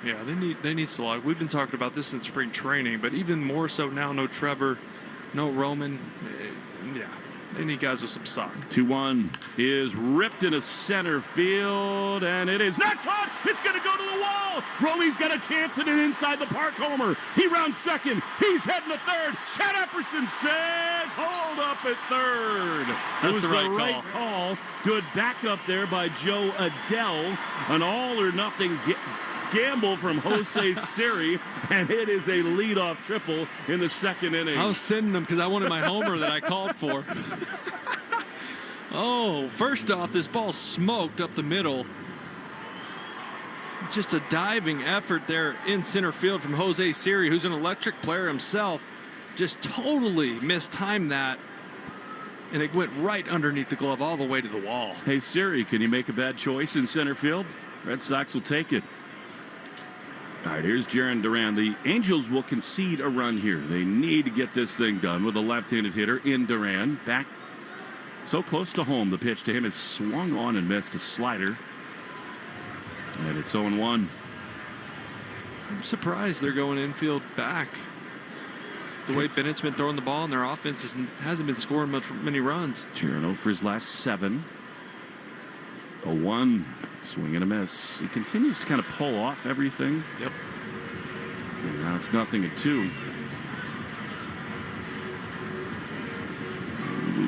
Speaker 4: Yeah, they need slog. We've been talking about this in spring training, but even more so now. No Trevor, no Roman. Yeah, they need guys with some sock. 2-1 is ripped into center field, and it is not caught. It's going to go to the wall. Romy's got a chance at an inside the park homer. He rounds second. He's heading to third. Chad Epperson says, hold up at third. That's
Speaker 3: the right call. Good backup there by Joe Adell. An all-or-nothing gamble from Jose Siri, and it is a leadoff triple in the second inning.
Speaker 4: I was sending them because I wanted my homer that I called for. Oh, first off, this ball smoked up the middle. Just a diving effort there in center field from Jose Siri, who's an electric player himself. Just totally mistimed that, and it went right underneath the glove all the way to the wall.
Speaker 3: Hey, Siri, can you make a bad choice in center field? Red Sox will take it. All right, here's Jarren Duran. The Angels will concede a run here. They need to get this thing done with a left-handed hitter in Duran. Back so close to home. The pitch to him is swung on and missed a slider. And it's 0-1.
Speaker 4: I'm surprised they're going infield back. The way Bennett's been throwing the ball, and their offense hasn't been scoring many runs.
Speaker 3: Jarren for his last 7. 0-1. Swing and a miss. He continues to kind of pull off everything.
Speaker 4: Yep.
Speaker 3: And now it's 0-2.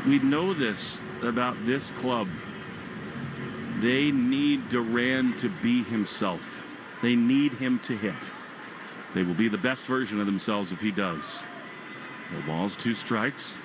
Speaker 3: We know this about this club. They need Duran to be himself. They need him to hit. They will be the best version of themselves if he does. No balls, 2 strikes.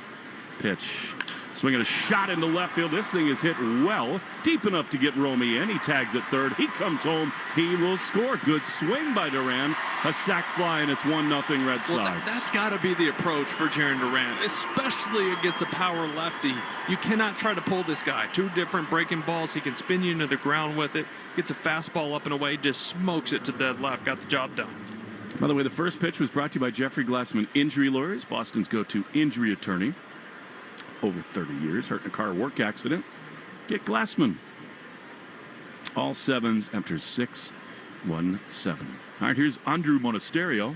Speaker 3: Pitch. Swinging a shot into left field. This thing is hit well, deep enough to get Romy in. He tags at third. He comes home. He will score. Good swing by Duran. A sac fly, and it's 1-0 Red Sox.
Speaker 4: Well, that's got to be the approach for Jarren Duran, especially against a power lefty. You cannot try to pull this guy. 2 different breaking balls. He can spin you into the ground with it. Gets a fastball up and away, just smokes it to dead left. Got the job done.
Speaker 3: By the way, the first pitch was brought to you by Jeffrey Glassman Injury Lawyers, Boston's go-to injury attorney. over 30 years, hurt in a car work accident. Get Glassman. All sevens after 6-1-7. All right, here's Andrew Monasterio.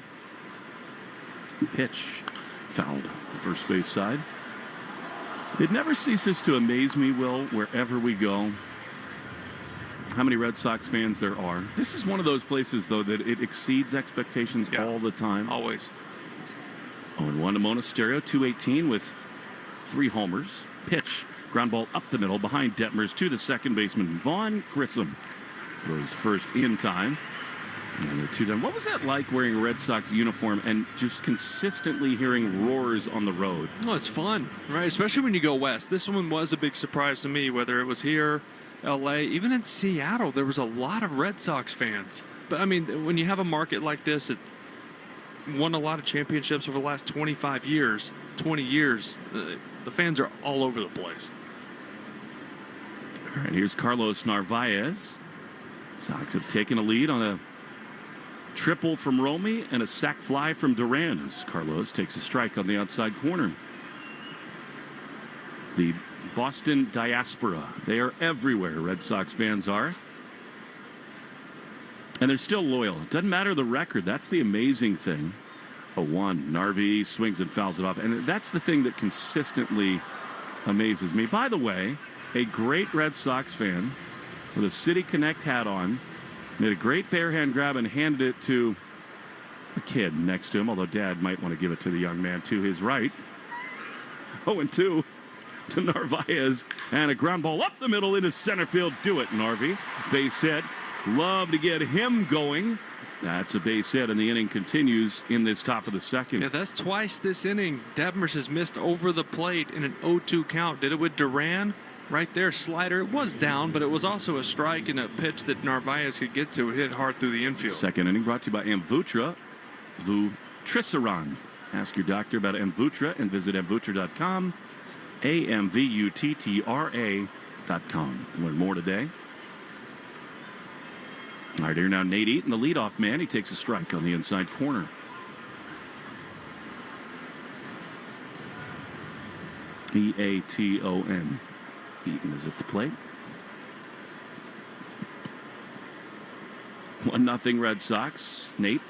Speaker 3: Pitch fouled the first base side. It never ceases to amaze me, Will, wherever we go, how many Red Sox fans there are. This is one of those places, though, that it exceeds expectations all the time.
Speaker 4: Always.
Speaker 3: 0-1 to Monasterio, 218 with 3 homers. Pitch, ground ball up the middle behind Detmers to the second baseman, Vaughn Grissom. Goes to first in time. And they're 2 down. What was that like wearing a Red Sox uniform and just consistently hearing roars on the road?
Speaker 4: Oh, it's fun, right? Especially when you go west. This one was a big surprise to me, whether it was here, LA, even in Seattle, there was a lot of Red Sox fans. But, I mean, when you have a market like this, it won a lot of championships over the last 20 years, the fans are all over the place.
Speaker 3: All right, here's Carlos Narvaez. Sox have taken a lead on a triple from Romy and a sac fly from Duran as Carlos takes a strike on the outside corner. The Boston diaspora, they are everywhere, Red Sox fans are. And they're still loyal. It doesn't matter the record. That's the amazing thing. 0-1. Narvi swings and fouls it off. And that's the thing that consistently amazes me. By the way, a great Red Sox fan with a City Connect hat on made a great bare hand grab and handed it to a kid next to him, although Dad might want to give it to the young man to his right. 0-2 to Narvaez, and a ground ball up the middle into center field. Do it, Narvi. Base hit. Love to get him going. That's a base hit, and the inning continues in this top of the second.
Speaker 4: Yeah, that's twice this inning. Detmers has missed over the plate in an 0-2 count. Did it with Duran. Right there, slider. It was down, but it was also a strike and a pitch that Narvaez could get to. It hit hard through the infield.
Speaker 3: Second inning brought to you by Amvutra. Vutrisiran. Ask your doctor about Amvutra and visit amvutra.com. AMVUTTRA.com. Learn more today. All right, here now Nate Eaton, the leadoff man. He takes a strike on the inside corner. Eaton. Eaton is at the plate. 1-0 Red Sox. Nate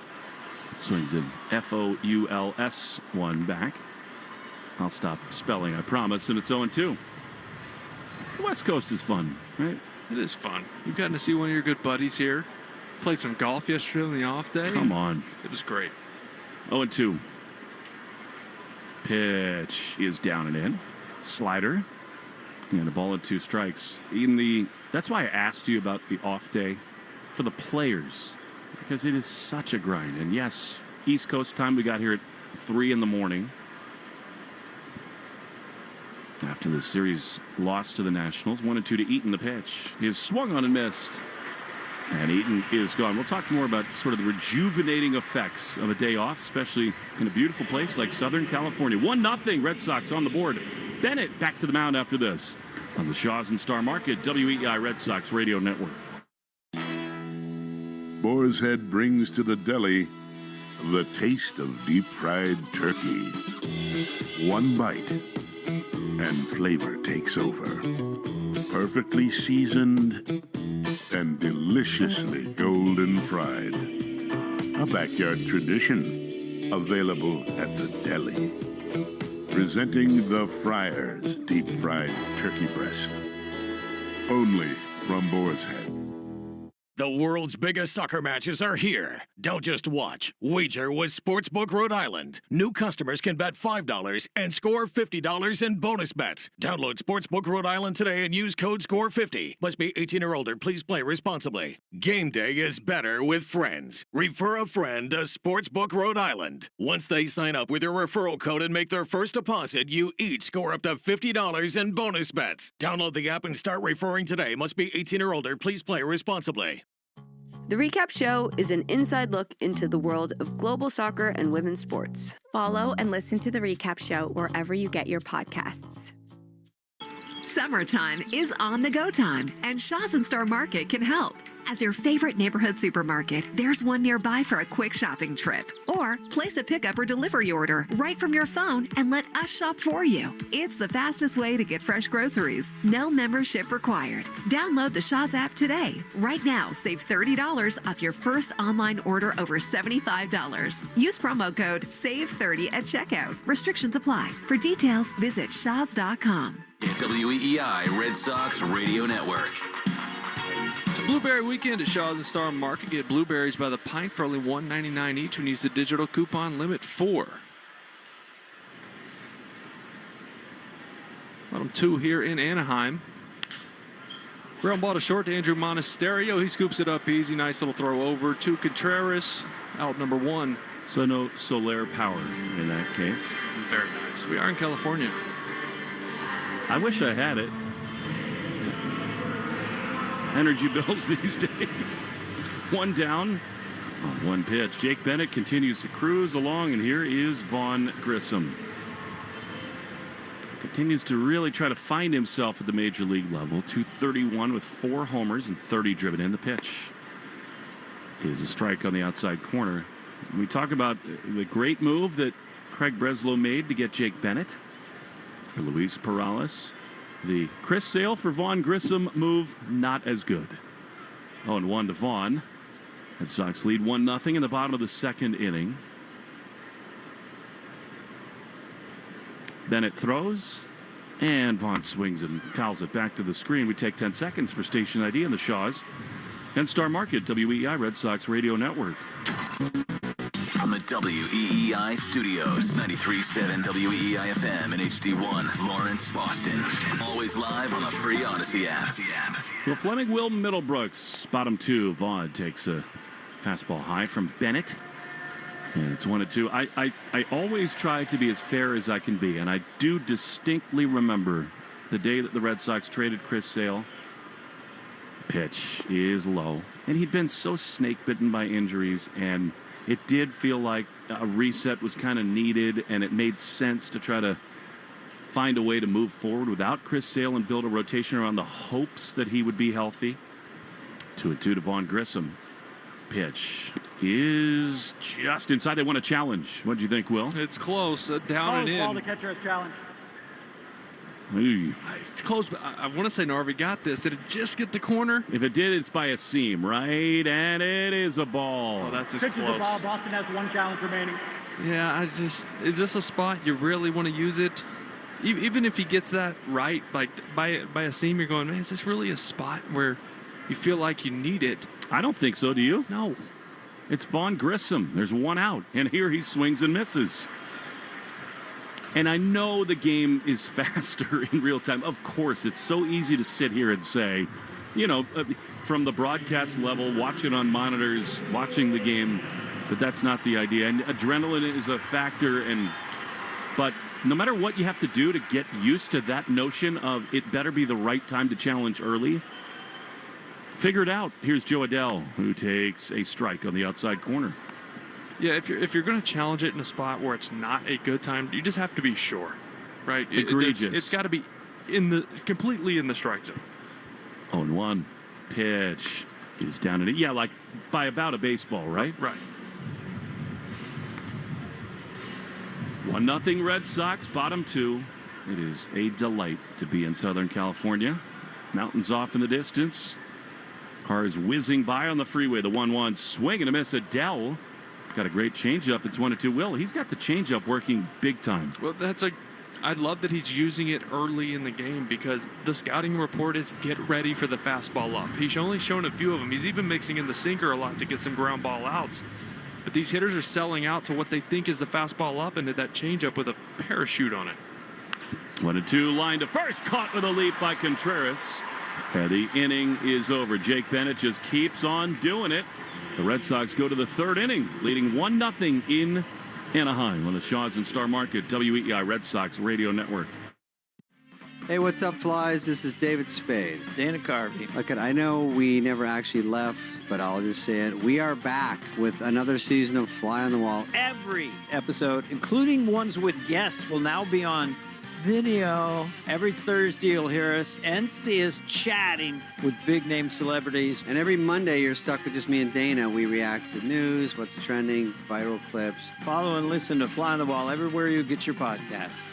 Speaker 3: swings in Fouls one back. I'll stop spelling, I promise, and it's 0-2. The West Coast is fun, right?
Speaker 4: It is fun. You've gotten to see one of your good buddies here. Played some golf yesterday on the off day.
Speaker 3: Come on.
Speaker 4: It was great.
Speaker 3: 0-2. Pitch is down and in. Slider. And a ball and 2 strikes. That's why I asked you about the off day for the players, because it is such a grind. And yes, East Coast time, we got here at 3 in the morning. After the series lost to the Nationals, 1-2 to Eaton, the pitch. He is swung on and missed. And Eaton is gone. We'll talk more about sort of the rejuvenating effects of a day off, especially in a beautiful place like Southern California. 1-0 Red Sox on the board. Bennett back to the mound after this on the Shaws and Star Market WEI Red Sox Radio Network.
Speaker 17: Boar's Head brings to the deli the taste of deep-fried turkey. One bite, and flavor takes over. Perfectly seasoned and deliciously golden fried. A backyard tradition, available at the deli. Presenting the Friars deep-fried turkey breast. Only from Boar's Head.
Speaker 18: The world's biggest soccer matches are here. Don't just watch. Wager with Sportsbook Rhode Island. New customers can bet $5 and score $50 in bonus bets. Download Sportsbook Rhode Island today and use code SCORE50. Must be 18 or older. Please play responsibly. Game day is better with friends. Refer a friend to Sportsbook Rhode Island. Once they sign up with your referral code and make their first deposit, you each score up to $50 in bonus bets. Download the app and start referring today. Must be 18 or older. Please play responsibly.
Speaker 19: The Recap Show is an inside look into the world of global soccer and women's sports.
Speaker 20: Follow and listen to The Recap Show wherever you get your podcasts.
Speaker 21: Summertime is on the go time, and Shaws and Star Market can help. As your favorite neighborhood supermarket, there's one nearby for a quick shopping trip. Or Or place a pickup or delivery order right from your phone and let us shop for you. It's the fastest way to get fresh groceries. No membership required. Download the Shaw's app today. Right now, save $30 off your first online order over $75. Use promo code SAVE30 at checkout. Restrictions apply. For details, visit shaws.com.
Speaker 2: WEEI Red Sox Radio Network.
Speaker 4: So Blueberry Weekend at Shaw's and Star Market. Get blueberries by the pint for only $1.99 each when you use the digital coupon limit 4. Bottom 2 here in Anaheim. Ground ball to short to Andrew Monasterio. He scoops it up easy. Nice little throw over to Contreras. Out number 1.
Speaker 3: So no Soler power in that case.
Speaker 4: Very nice. We are in California.
Speaker 3: I wish I had it. Energy bills these days. 1 down on 1 pitch. Jake Bennett continues to cruise along, and here is Vaughn Grissom. Continues to really try to find himself at the major league level. .231 with 4 homers and 30 driven in. The pitch is a strike on the outside corner. We talk about the great move that Craig Breslow made to get Jake Bennett for Luis Perales. The Chris Sale for Vaughn Grissom move, not as good. 0-1 to Vaughn. Red Sox lead 1-0 in the bottom of the 2nd inning. Bennett throws, and Vaughn swings and fouls it back to the screen. We take 10 seconds for station ID in the Shaws and Star Market, WEEI Red Sox Radio Network.
Speaker 2: From the WEEI studios, 93.7 WEEI FM and HD1, Lawrence, Boston. Always live on the free Odyssey app.
Speaker 3: Well, Fleming will Middlebrooks. Bottom 2. Vaughn takes a fastball high from Bennett. And it's 1-2. I always try to be as fair as I can be. And I do distinctly remember the day that the Red Sox traded Chris Sale. Pitch is low. And he'd been so snake bitten by injuries, and it did feel like a reset was kind of needed, and it made sense to try to find a way to move forward without Chris Sale and build a rotation around the hopes that he would be healthy. 2-2 to Vaughn Grissom. Pitch is just inside. They want a challenge. What do you think, Will?
Speaker 4: It's close. Down and in.
Speaker 6: Ball the catcher has challenged.
Speaker 3: Ooh.
Speaker 4: It's close, but I want to say Narvi got this. Did it just get the corner?
Speaker 3: If it did, it's by a seam, right? And it is a ball.
Speaker 4: Oh, that's as
Speaker 6: Pitches
Speaker 4: close.
Speaker 6: the ball. Boston has 1 challenge remaining.
Speaker 4: Yeah, is this a spot you really want to use it? Even if he gets that right, like by a seam, you're going, man, is this really a spot where you feel like you need it?
Speaker 3: I don't think so, do you?
Speaker 4: No.
Speaker 3: It's Vaughn Grissom. There's 1 out, and here he swings and misses. And I know the game is faster in real time. Of course, it's so easy to sit here and say, you know, from the broadcast level, watching on monitors, watching the game, that's not the idea. And adrenaline is a factor, but no matter what you have to do to get used to that notion of it better be the right time to challenge early, figure it out. Here's Joe Adell, who takes a strike on the outside corner.
Speaker 4: Yeah, if you're going to challenge it in a spot where it's not a good time, you just have to be sure, right?
Speaker 3: Egregious.
Speaker 4: It's got to be completely in the strike zone.
Speaker 3: 0-1. Pitch is down in it. Yeah, like by about a baseball, right?
Speaker 4: Right.
Speaker 3: 1-0 Red Sox, bottom 2. It is a delight to be in Southern California. Mountains off in the distance. Cars whizzing by on the freeway. The 1-1 swing and a miss. Adell got a great changeup. It's 1-2. Will, he's got the changeup working big time.
Speaker 4: Well, I love that he's using it early in the game, because the scouting report is get ready for the fastball up. He's only shown a few of them. He's even mixing in the sinker a lot to get some ground ball outs. But these hitters are selling out to what they think is the fastball up, and that changeup with a parachute on it.
Speaker 3: 1-2, line to first, caught with a leap by Contreras. And the inning is over. Jake Bennett just keeps on doing it. The Red Sox go to the 3rd inning, leading 1-0 in Anaheim on the Shaws and Star Market, WEEI Red Sox Radio Network.
Speaker 1: Hey, what's up, Flies? This is David Spade.
Speaker 5: Dana Carvey.
Speaker 1: Look, I know we never actually left, but I'll just say it. We are back with another season of Fly on the Wall.
Speaker 5: Every episode, including ones with guests, will now be on video. Every Thursday, you'll hear us and see us chatting with big-name celebrities.
Speaker 1: And every Monday, you're stuck with just me and Dana. We react to news, what's trending, viral clips.
Speaker 5: Follow and listen to Fly on the Wall everywhere you get your podcasts.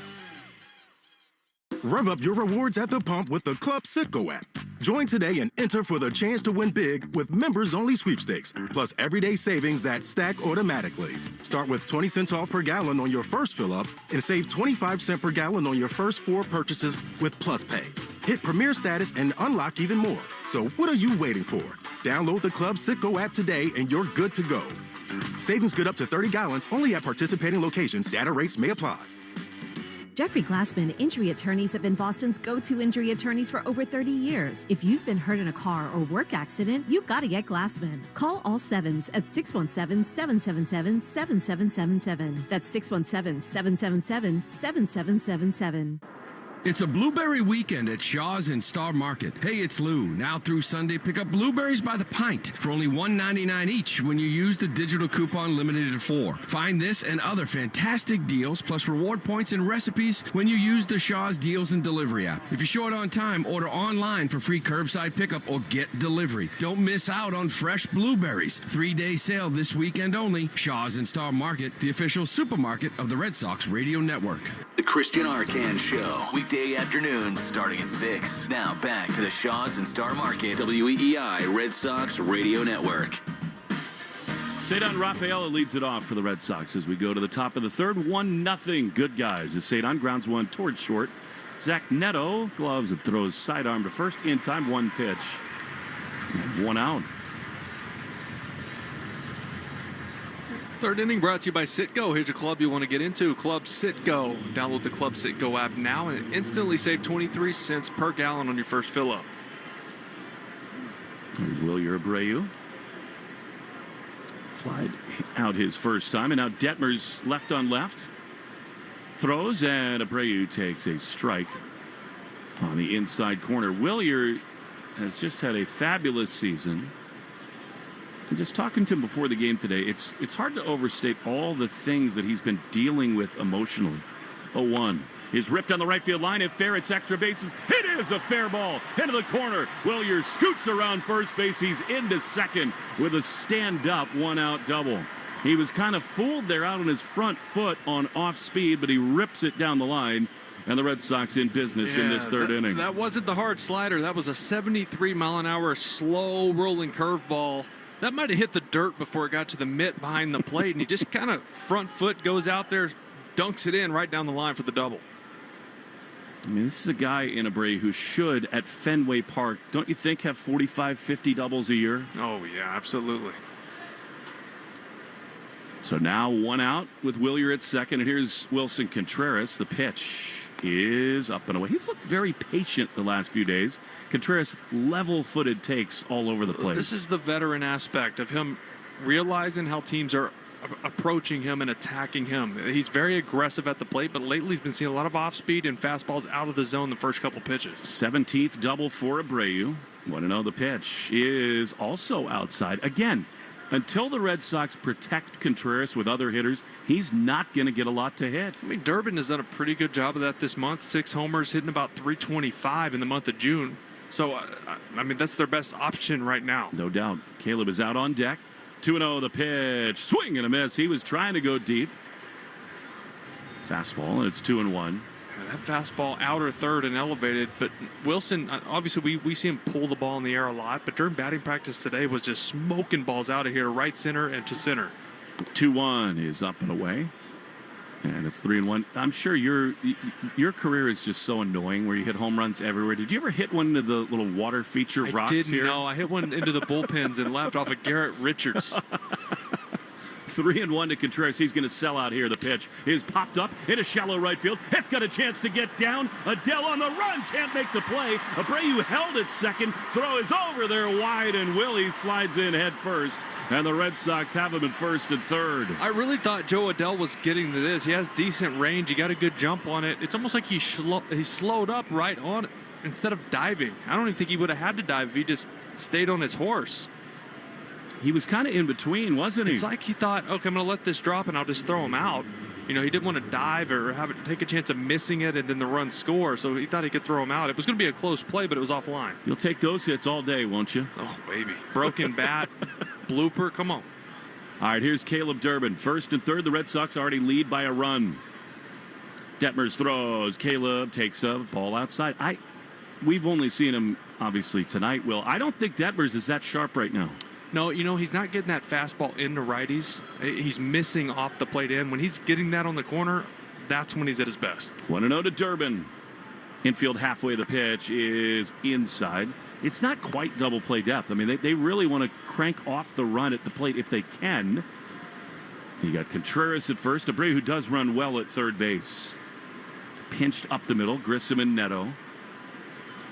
Speaker 9: Rev up your rewards at the pump with the Club Citgo app. Join today and enter for the chance to win big with members-only sweepstakes, plus everyday savings that stack automatically. Start with 20 cents off per gallon on your first fill-up and save 25 cents per gallon on your first 4 purchases with Plus Pay. Hit Premier status and unlock even more. So what are you waiting for? Download the Club Citgo app today and you're good to go. Savings good up to 30 gallons only at participating locations. Data rates may apply.
Speaker 23: Jeffrey Glassman Injury Attorneys have been Boston's go-to injury attorneys for over 30 years. If you've been hurt in a car or work accident, you've got to get Glassman. Call all sevens at 617-777-7777. That's 617-777-7777.
Speaker 24: It's a blueberry weekend at Shaw's in Star Market. Hey, it's Lou. Now through Sunday, pick up blueberries by the pint for only $1.99 each when you use the digital coupon limited to 4. Find this and other fantastic deals plus reward points and recipes when you use the Shaw's Deals and Delivery app. If you're short on time, order online for free curbside pickup or get delivery. Don't miss out on fresh blueberries. 3-day sale this weekend only. Shaw's in Star Market, the official supermarket of the Red Sox Radio Network.
Speaker 2: The Christian Arcand Show, weekday afternoons starting at 6. Now back to the Shaws and Star Market, WEEI Red Sox Radio Network.
Speaker 3: Cedon Rafaela leads it off for the Red Sox as we go to the top of the third. 1-0 good guys as Cedon grounds one towards short. Zach Neto gloves and throws sidearm to first in time. 1 pitch. And 1 out.
Speaker 4: Third inning brought to you by Citgo. Here's a club you want to get into. Club Citgo. Download the Club Citgo app now and instantly save 23 cents per gallon on your first fill-up.
Speaker 3: There's Wilyer Abreu. Flied out his first time, and now Detmers left on left. Throws, and Abreu takes a strike on the inside corner. Wilyer has just had a fabulous season. And just talking to him before the game today, it's hard to overstate all the things that he's been dealing with emotionally. 0-1 is ripped on the right field line. If fair, it's extra bases. It is a fair ball into the corner. Wilyer scoots around first base. He's into second with a stand-up 1-out double. He was kind of fooled there out on his front foot on off speed, but he rips it down the line. And the Red Sox in business in this third inning.
Speaker 4: That wasn't the hard slider. That was a 73-mile-an-hour slow rolling curveball. That might have hit the dirt before it got to the mitt behind the plate, and he just kind of front foot goes out there, dunks it in right down the line for the double.
Speaker 3: I mean, this is a guy in Abreu who should, at Fenway Park, don't you think, have 45, 50 doubles a year?
Speaker 4: Oh, yeah, absolutely.
Speaker 3: So now 1 out with Wilyer at second, and here's Wilson Contreras. The pitch is up and away. He's looked very patient the last few days. Contreras level-footed takes all over the place.
Speaker 4: This is the veteran aspect of him realizing how teams are approaching him and attacking him. He's very aggressive at the plate, but lately he's been seeing a lot of off-speed and fastballs out of the zone the first couple pitches.
Speaker 3: 17th double for Abreu. Want to know the pitch is also outside. Again, until the Red Sox protect Contreras with other hitters, he's not going to get a lot to hit.
Speaker 4: I mean, Durbin has done a pretty good job of that this month. 6 homers, hitting about 325 in the month of June. So, I mean, that's their best option right now.
Speaker 3: No doubt. Caleb is out on deck. 2-0 the pitch. Swing and a miss. He was trying to go deep. Fastball, and it's 2-1.
Speaker 4: That fastball outer third and elevated, but Wilson, obviously we see him pull the ball in the air a lot, but during batting practice today was just smoking balls out of here, right center and to center.
Speaker 3: 2-1 is up and away, and it's 3-1. I'm sure your career is just so annoying where you hit home runs everywhere. Did you ever hit one into the little water feature rocks here?
Speaker 4: I didn't know. I hit one into the bullpens and left off of Garrett Richards.
Speaker 3: 3-1 to Contreras. He's going to sell out here. The pitch is popped up in a shallow right field. It's got a chance to get down. Adele on the run. Can't make the play. Abreu held it second. Throw is over there wide, and Willie slides in head first. And the Red Sox have him in first and third.
Speaker 4: I really thought Joe Adele was getting to this. He has decent range. He got a good jump on it. It's almost like he slowed up right on it instead of diving. I don't even think he would have had to dive if he just stayed on his horse.
Speaker 3: He was kind of in between, wasn't he?
Speaker 4: It's like he thought, okay, I'm going to let this drop and I'll just throw him out. he didn't want to dive or take a chance of missing it and then the run score, so he thought he could throw him out. It was going to be a close play, but it was offline.
Speaker 3: You'll take those hits all day, won't you?
Speaker 4: Oh, baby. Broken bat, blooper, come on.
Speaker 3: All right, here's Caleb Durbin. First and third, the Red Sox already lead by a run. Detmers throws. Caleb takes a ball outside. We've only seen him, obviously, tonight, Will. I don't think Detmers is that sharp right now.
Speaker 4: No, he's not getting that fastball into righties. He's missing off the plate end. When he's getting that on the corner, that's when he's at his best.
Speaker 3: 1-0 to Durbin. Infield halfway, the pitch is inside. It's not quite double play depth. I mean, they really want to crank off the run at the plate if they can. You got Contreras at first. Abreu, who does run well at third base. Pinched up the middle, Grissom and Neto.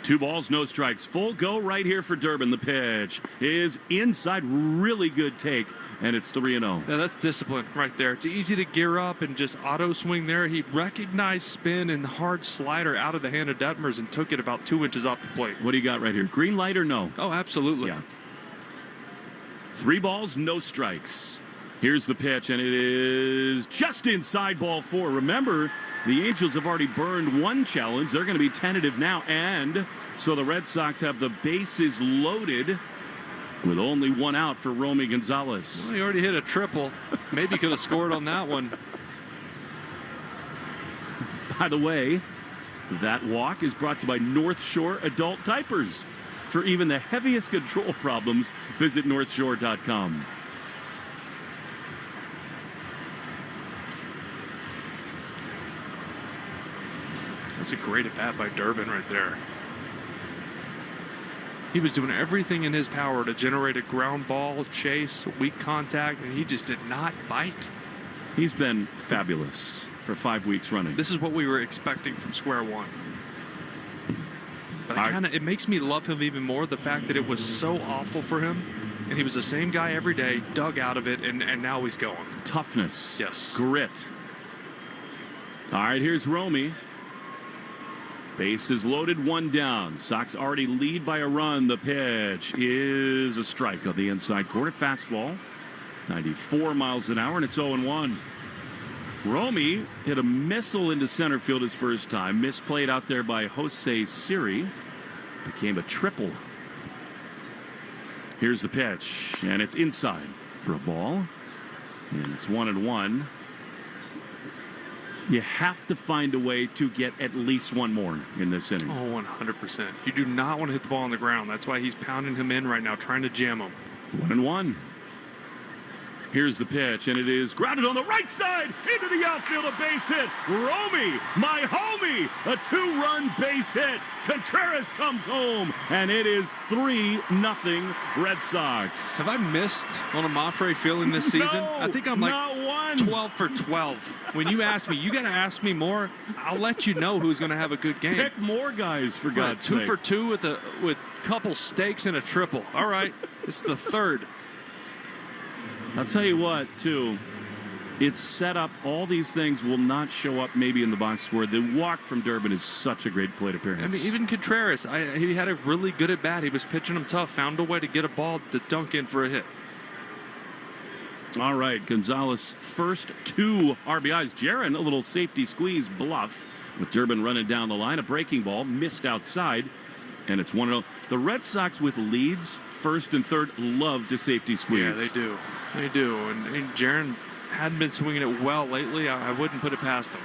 Speaker 3: 2 balls, no strikes. Full go right here for Durbin. The pitch is inside. Really good take, and it's 3-0.
Speaker 4: Yeah, that's discipline right there. It's easy to gear up and just auto swing there. He recognized spin and hard slider out of the hand of Detmers and took it about 2 inches off the plate.
Speaker 3: What do you got right here? Green light or no?
Speaker 4: Oh, absolutely.
Speaker 3: Yeah. 3 balls, no strikes. Here's the pitch, and it is just inside ball 4. Remember, the Angels have already burned 1 challenge. They're going to be tentative now, and so the Red Sox have the bases loaded with only 1 out for Romy Gonzalez.
Speaker 4: Well, he already hit a triple. Maybe could have scored on that one.
Speaker 3: By the way, that walk is brought to you by North Shore Adult Diapers. For even the heaviest control problems, visit northshore.com.
Speaker 4: That's a great at-bat by Durbin right there. He was doing everything in his power to generate a ground ball, chase, weak contact, and he just did not bite.
Speaker 3: He's been fabulous for 5 weeks running.
Speaker 4: This is what we were expecting from square one. But it makes me love him even more, the fact that it was so awful for him, and he was the same guy every day, dug out of it, and now he's going.
Speaker 3: Toughness.
Speaker 4: Yes.
Speaker 3: Grit. All right, here's Romy. Base is loaded, 1 down. Sox already lead by a run. The pitch is a strike on the inside corner. Fastball, 94 miles an hour, and it's 0-1. Romy hit a missile into center field his first time. Misplayed out there by Jose Siri. Became a triple. Here's the pitch, and it's inside for a ball. And it's 1-1. You have to find a way to get at least 1 more in this inning.
Speaker 4: Oh, 100%. You do not want to hit the ball on the ground. That's why he's pounding him in right now, trying to jam him.
Speaker 3: 1-1. Here's the pitch, and it is grounded on the right side into the outfield. A base hit. Romy, my homie, a 2-run base hit. Contreras comes home, and it is 3-0 Red Sox.
Speaker 4: Have I missed on a Mafre feeling this season?
Speaker 3: No,
Speaker 4: I think I'm like 12 for 12. When you ask me, you got to ask me more. I'll let you know who's going to have a good game.
Speaker 3: Pick more guys, for God's sake.
Speaker 4: 2 for 2 with a couple stakes and a triple. All right, it's the 3rd.
Speaker 3: I'll tell you what, too. It's set up. All these things will not show up maybe in the box score. The walk from Durbin is such a great plate appearance.
Speaker 4: I mean, even Contreras, he had a really good at bat. He was pitching him tough, found a way to get a ball to dunk in for a hit.
Speaker 3: All right, Gonzalez first 2 RBIs. Jaron, a little safety squeeze bluff with Durbin running down the line. A breaking ball missed outside, and it's 1-0. The Red Sox with leads, first and third, love to safety squeeze.
Speaker 4: Yeah, they do. They do. And Jaron hadn't been swinging it well lately. I wouldn't put it past him.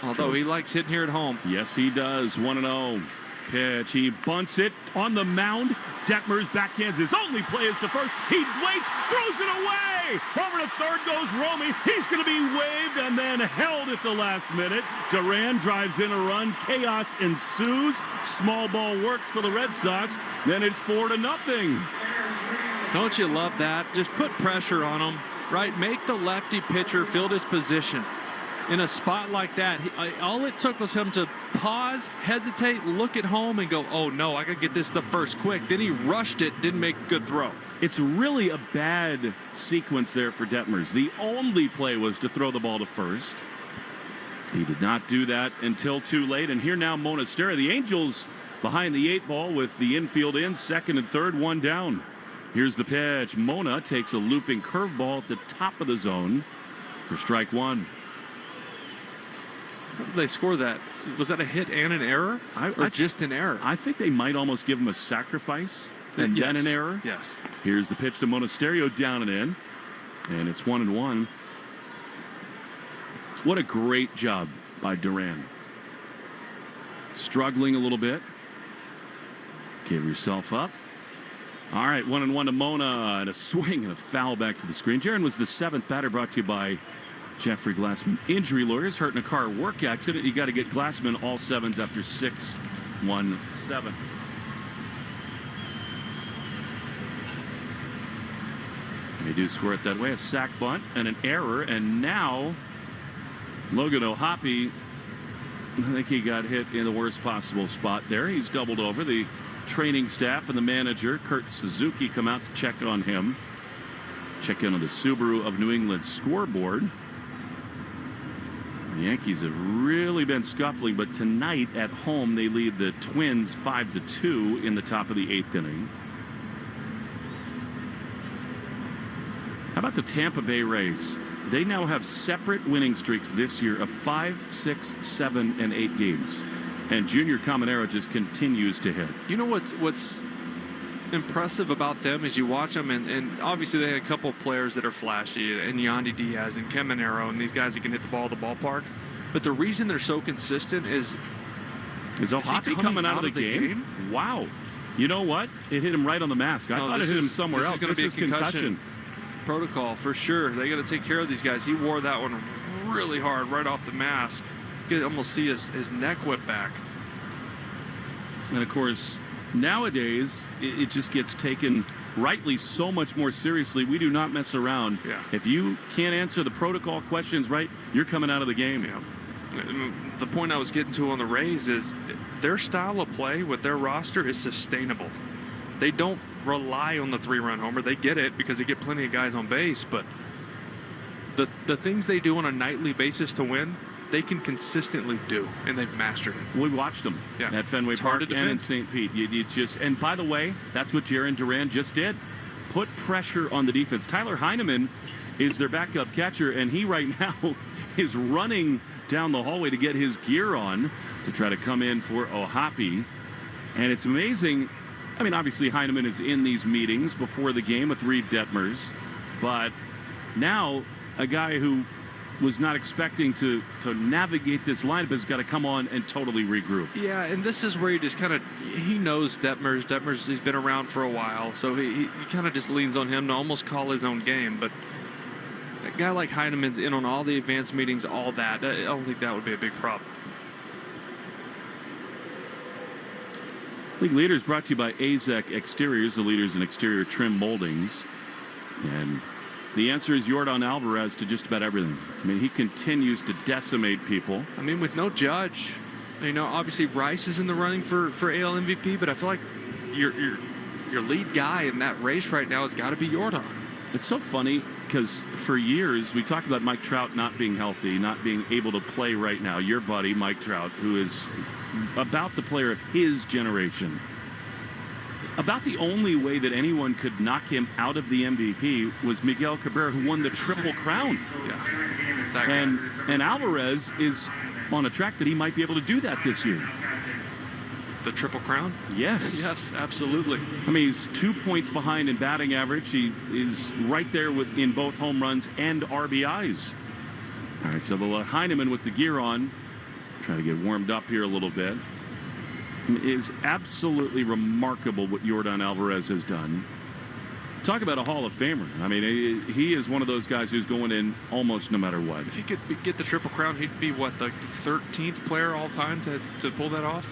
Speaker 4: Although he likes hitting here at home.
Speaker 3: Yes, he does. 1-0. Pitch. He bunts it on the mound. Detmers backhands his only play is to first. He waits, throws it away. Over to third goes Romy. He's going to be waved and then held at the last minute. Duran drives in a run. Chaos ensues. Small ball works for the Red Sox. Then it's 4-0.
Speaker 4: Don't you love that? Just put pressure on him, right? Make the lefty pitcher field his position. In a spot like that, all it took was him to pause, hesitate, look at home, and go, oh, no, I got to get this to first quick. Then he rushed it, didn't make a good throw.
Speaker 3: It's really a bad sequence there for Detmers. The only play was to throw the ball to first. He did not do that until too late. And here now, Monastera. The Angels behind the 8 ball with the infield in, second and third, 1 down. Here's the pitch. Mona takes a looping curveball at the top of the zone for strike 1.
Speaker 4: How did they score that? Was that a hit and an error? Or just an error?
Speaker 3: I think they might almost give him a sacrifice and then an error.
Speaker 4: Yes.
Speaker 3: Here's the pitch to Monasterio, down and in. And it's 1-1. What a great job by Duran. Struggling a little bit. Give yourself up. All right, 1-1 to Mona, and a swing and a foul back to the screen. Jaron was the seventh batter, brought to you by Jeffrey Glassman. Injury lawyers, hurt in a car work accident. You got to get Glassman all sevens after 6-1-7. They do score it that way. A sac bunt and an error, and now Logan O'Hoppe, I think he got hit in the worst possible spot there. He's doubled over. The training staff and the manager, Kurt Suzuki, come out to check on him. Check in on the Subaru of New England scoreboard. The Yankees have really been scuffling, but tonight at home they lead the Twins 5-2 in the top of the 8th inning. How about the Tampa Bay Rays? They now have separate winning streaks this year of 5, 6, 7, and 8 games. And Junior Caminero just continues to hit.
Speaker 4: You know what's impressive about them is you watch them, and obviously they had a couple of players that are flashy, and Yandy Diaz and Caminero, and these guys that can hit the ball at the ballpark. But the reason they're so consistent is
Speaker 3: O'Hoppe coming out of the game? Wow. You know what? It hit him right on the mask. I thought it hit him somewhere else.
Speaker 4: This is concussion protocol for sure. They got to take care of these guys. He wore that one really hard right off the mask. You could almost see his neck whip back.
Speaker 3: And of course, nowadays it just gets taken rightly so much more seriously. We do not mess around.
Speaker 4: Yeah.
Speaker 3: If you can't answer the protocol questions right, you're coming out of the game.
Speaker 4: Yeah. The point I was getting to on the Rays is their style of play with their roster is sustainable. They don't rely on the 3-run homer. They get it because they get plenty of guys on base, but the things they do on a nightly basis to win, they can consistently do, and they've mastered it.
Speaker 3: We watched them at Fenway Park and in St. Pete. You just, and by the way, that's what Jarren Duran just did. Put pressure on the defense. Tyler Heineman is their backup catcher, and he right now is running down the hallway to get his gear on to try to come in for O'Hoppe. And it's amazing. I mean, obviously Heineman is in these meetings before the game with Reid Detmers, but now a guy who was not expecting to navigate this lineup has got to come on and totally regroup.
Speaker 4: Yeah, and this is where he just kind of, he knows Detmers. Detmers, he's been around for a while, so he kind of just leans on him to almost call his own game. But a guy like Heineman's in on all the advanced meetings, all that. I don't think that would be a big problem.
Speaker 3: League Leaders brought to you by AZEK Exteriors, the leaders in exterior trim moldings. And the answer is Yordan Alvarez to just about everything. I mean, he continues to decimate people.
Speaker 4: I mean, with no Judge, you know, obviously Rice is in the running for AL MVP, but I feel like your lead guy in that race right now has got to be Yordan.
Speaker 3: It's so funny because for years we talked about Mike Trout not being healthy, not being able to play right now. Your buddy, Mike Trout, who is about the player of his generation. About the only way that anyone could knock him out of the MVP was Miguel Cabrera, who won the Triple Crown.
Speaker 4: Yeah.
Speaker 3: And Alvarez is on a track that he might be able to do that this year.
Speaker 4: The Triple Crown?
Speaker 3: Yes.
Speaker 4: Yes, absolutely.
Speaker 3: I mean, he's 2 points behind in batting average. He is right there in both home runs and RBIs. All right, so the Heineman with the gear on, trying to get warmed up here a little bit. It is absolutely remarkable what Yordan Alvarez has done. Talk about a Hall of Famer. I mean, he is one of those guys who's going in almost no matter what.
Speaker 4: If he could get the Triple Crown, he'd be, what, the 13th player all time to pull that off?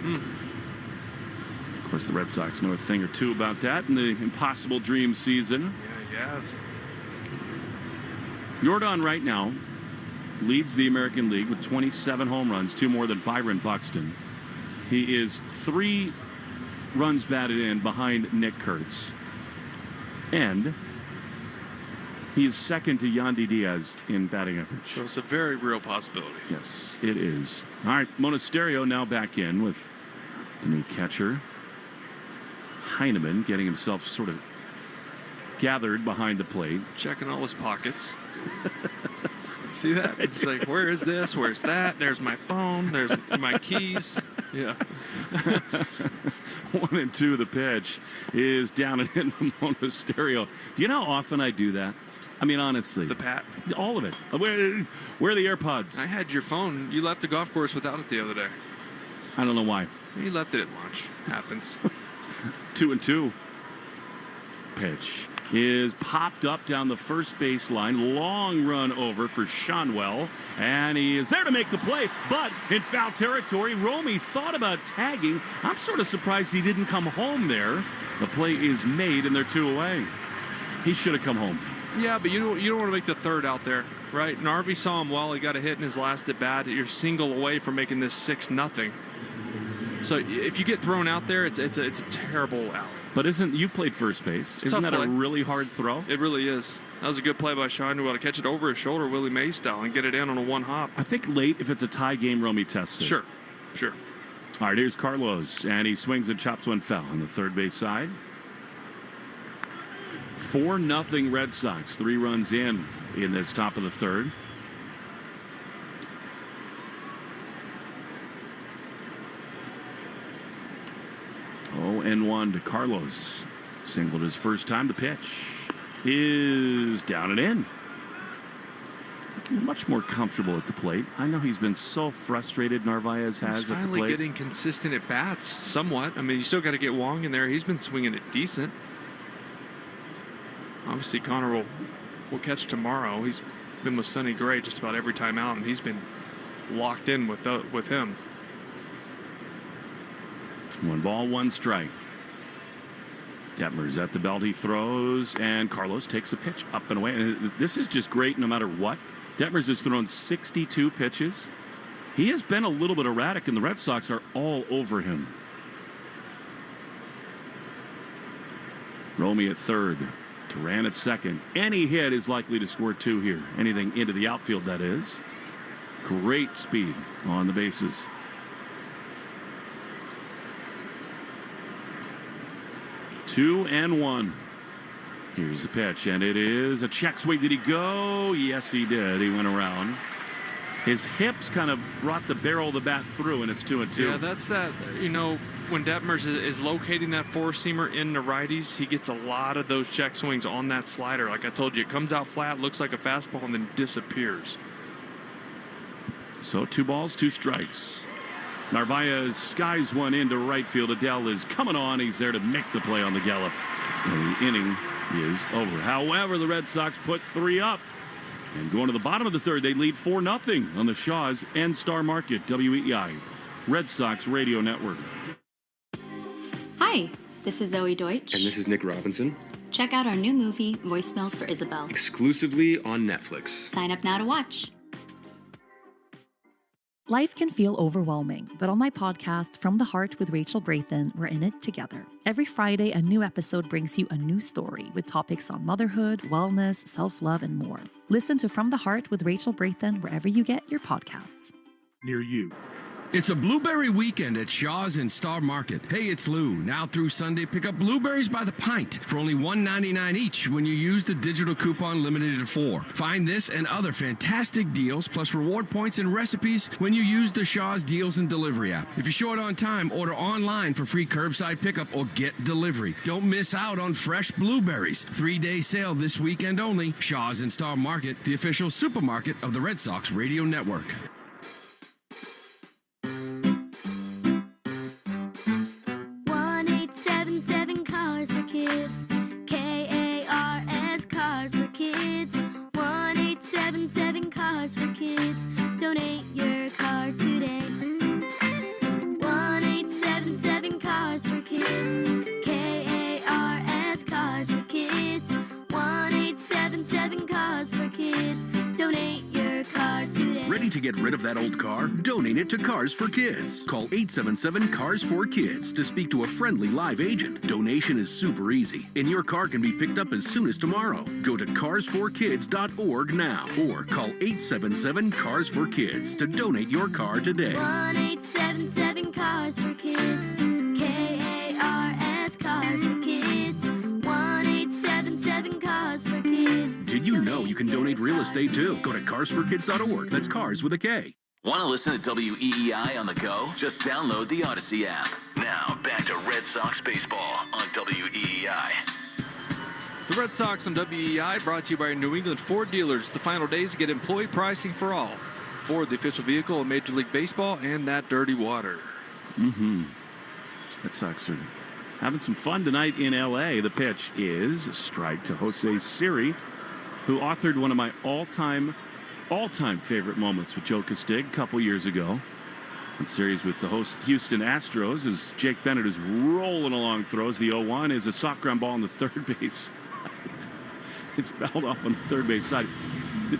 Speaker 3: Of course, the Red Sox know a thing or two about that in the impossible dream season.
Speaker 4: Yeah, yes.
Speaker 3: Yordan right now leads the American League with 27 home runs, 2 more than Byron Buxton. He is 3 runs batted in behind Nick Kurtz. And he is second to Yandy Diaz in batting average.
Speaker 4: So it's a very real possibility.
Speaker 3: Yes, it is. All right, Monasterio now back in with the new catcher. Heineman getting himself sort of gathered behind the plate.
Speaker 4: Checking all his pockets. See that? It's like, where is this? Where's that? There's my phone. There's my keys. Yeah.
Speaker 3: 1-2, the pitch is down and in the mono-stereo. Do you know how often I do that? I mean, honestly.
Speaker 4: The pat?
Speaker 3: All of it. Where are the AirPods?
Speaker 4: I had your phone. You left the golf course without it the other day.
Speaker 3: I don't know why.
Speaker 4: You left it at lunch. Happens.
Speaker 3: 2-2. Pitch is popped up down the first baseline. Long run over for Shonwell. And he is there to make the play. But in foul territory, Romy thought about tagging. I'm sort of surprised he didn't come home there. The play is made, and they're 2 away. He should have come home.
Speaker 4: Yeah, but you don't want to make the third out there, right? Narvi saw him well. He got a hit in his last at bat. You're single away from making this 6-0. So if you get thrown out there, it's a terrible out.
Speaker 3: But you played first base? Isn't that a really hard throw?
Speaker 4: It really is. That was a good play by Sean to catch it over his shoulder, Willie Mays style, and get it in on a one hop.
Speaker 3: I think late, if it's a tie game, Romy tests it.
Speaker 4: Sure.
Speaker 3: All right, here's Carlos, and he swings and chops one foul on the third base side. 4-0 Red Sox. 3 runs in this top of the third. Oh, and 1 to Carlos. Singled his first time. The pitch is down and in. Looking much more comfortable at the plate. I know he's been so frustrated, Narvaez has
Speaker 4: he's
Speaker 3: at the plate.
Speaker 4: finally getting consistent at bats, somewhat. I mean, you still got to get Wong in there. He's been swinging it decent. Obviously, Connor will catch tomorrow. He's been with Sonny Gray just about every time out, and he's been locked in with him.
Speaker 3: 1 ball, 1 strike. Detmers at the belt. He throws, and Carlos takes a pitch up and away. And this is just great no matter what. Detmers has thrown 62 pitches. He has been a little bit erratic, and the Red Sox are all over him. Romy at third. Duran at second. Any hit is likely to score 2 here. Anything into the outfield, that is. Great speed on the bases. Two and 1. Here's the pitch, and it is a check swing. Did he go? Yes, he did. He went around. His hips kind of brought the barrel of the bat through, and it's 2-2.
Speaker 4: Yeah, that's that. When Detmers is locating that four-seamer in the righties, he gets a lot of those check swings on that slider. Like I told you, it comes out flat, looks like a fastball, and then disappears.
Speaker 3: So 2 balls, 2 strikes. Narvaez skies one into right field. Adele is coming on. He's there to make the play on the gallop. And the inning is over. However, the Red Sox put 3 up. And going to the bottom of the third, they lead 4-0 on the Shaw's and Star Market, WEI, Red Sox Radio Network.
Speaker 10: Hi, this is Zoe Deutsch.
Speaker 11: And this is Nick Robinson.
Speaker 10: Check out our new movie, Voicemails for Isabel.
Speaker 11: Exclusively on Netflix.
Speaker 10: Sign up now to watch.
Speaker 12: Life can feel overwhelming, but on my podcast, From the Heart with Rachel Brathen, we're in it together. Every Friday, a new episode brings you a new story with topics on motherhood, wellness, self-love, and more. Listen to From the Heart with Rachel Brathen wherever you get your podcasts.
Speaker 17: Near you.
Speaker 24: It's a blueberry weekend at Shaw's and Star Market. Hey, it's Lou. Now through Sunday, pick up blueberries by the pint for only $1.99 each when you use the digital coupon limited to 4. Find this and other fantastic deals plus reward points and recipes when you use the Shaw's Deals and Delivery app. If you're short on time, order online for free curbside pickup or get delivery. Don't miss out on fresh blueberries. 3-day sale this weekend only. Shaw's and Star Market, the official supermarket of the Red Sox Radio Network.
Speaker 13: 1-877 Cars for Kids. KARS Cars for Kids. 1-877 Cars for Kids. Donate your car today. 1-877 Cars for Kids. KARS Cars for Kids. 1-877 Cars for Kids. Donate your car today.
Speaker 14: Ready to get rid of that old car? Donate it to Cars for Kids. Call 877 Cars for Kids to speak to a friendly live agent. Donation is super easy, and your car can be picked up as soon as tomorrow. Go to carsforkids.org now or call 877 Cars for Kids to donate your car today.
Speaker 13: 1-877 Cars for Kids. KARS Cars for Kids. 1-877 Cars for Kids.
Speaker 14: Did you know you can donate real estate too? Go to carsforkids.org. That's cars with a K.
Speaker 2: Want to listen to WEEI on the go? Just download the Odyssey app. Now, back to Red Sox baseball on WEEI.
Speaker 4: The Red Sox on WEEI brought to you by New England Ford dealers. The final days to get employee pricing for all. Ford, the official vehicle of Major League Baseball, and that dirty water.
Speaker 3: Red Sox are having some fun tonight in L.A. The pitch is a strike to Jose Siri, who authored one of my all-time favorite moments with Joe Castig a couple years ago. In series with the host Houston Astros, as Jake Bennett is rolling along throws. The 0-1 is a soft ground ball on the third base. It's fouled off on the third base side.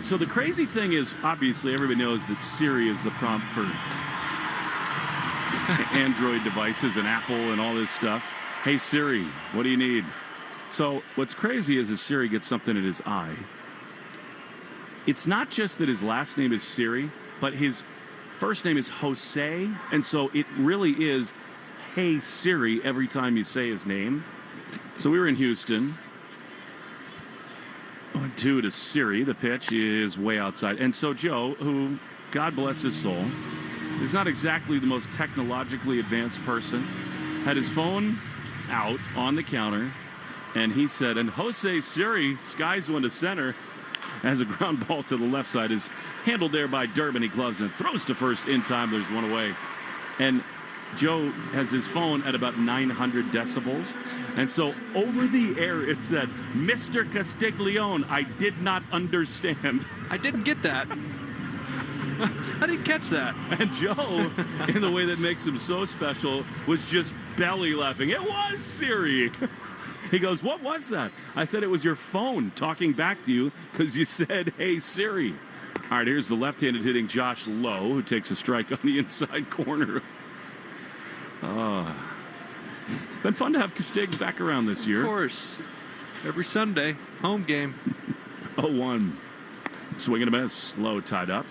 Speaker 3: So the crazy thing is, obviously, everybody knows that Siri is the prompt for Android devices and Apple and all this stuff. Hey, Siri, what do you need? So what's crazy is as Siri gets something in his eye. It's not just that his last name is Siri, but his first name is Jose, and so it really is, hey, Siri, every time you say his name. So we were in Houston. 0-2 to Siri. The pitch is way outside. And so Joe, who, God bless his soul, is not exactly the most technologically advanced person, had his phone out on the counter, and he said, and Jose Siri skies one to center as a ground ball to the left side is handled there by Durbin. He gloves and throws to first in time. There's one away. And Joe has his phone at about 900 decibels. And so over the air it said, Mr. Castiglione, I did not understand.
Speaker 4: I didn't get that. I didn't catch that.
Speaker 3: And Joe, in the way that makes him so special, was just belly laughing. It was Siri. He goes, what was that? I said it was your phone talking back to you because you said, hey, Siri. All right, here's the left-handed hitting Josh Lowe, who takes a strike on the inside corner. Been fun to have Castigs back around this year.
Speaker 4: Of course. Every Sunday, home game.
Speaker 3: 0-1. Swing and a miss. Lowe tied up.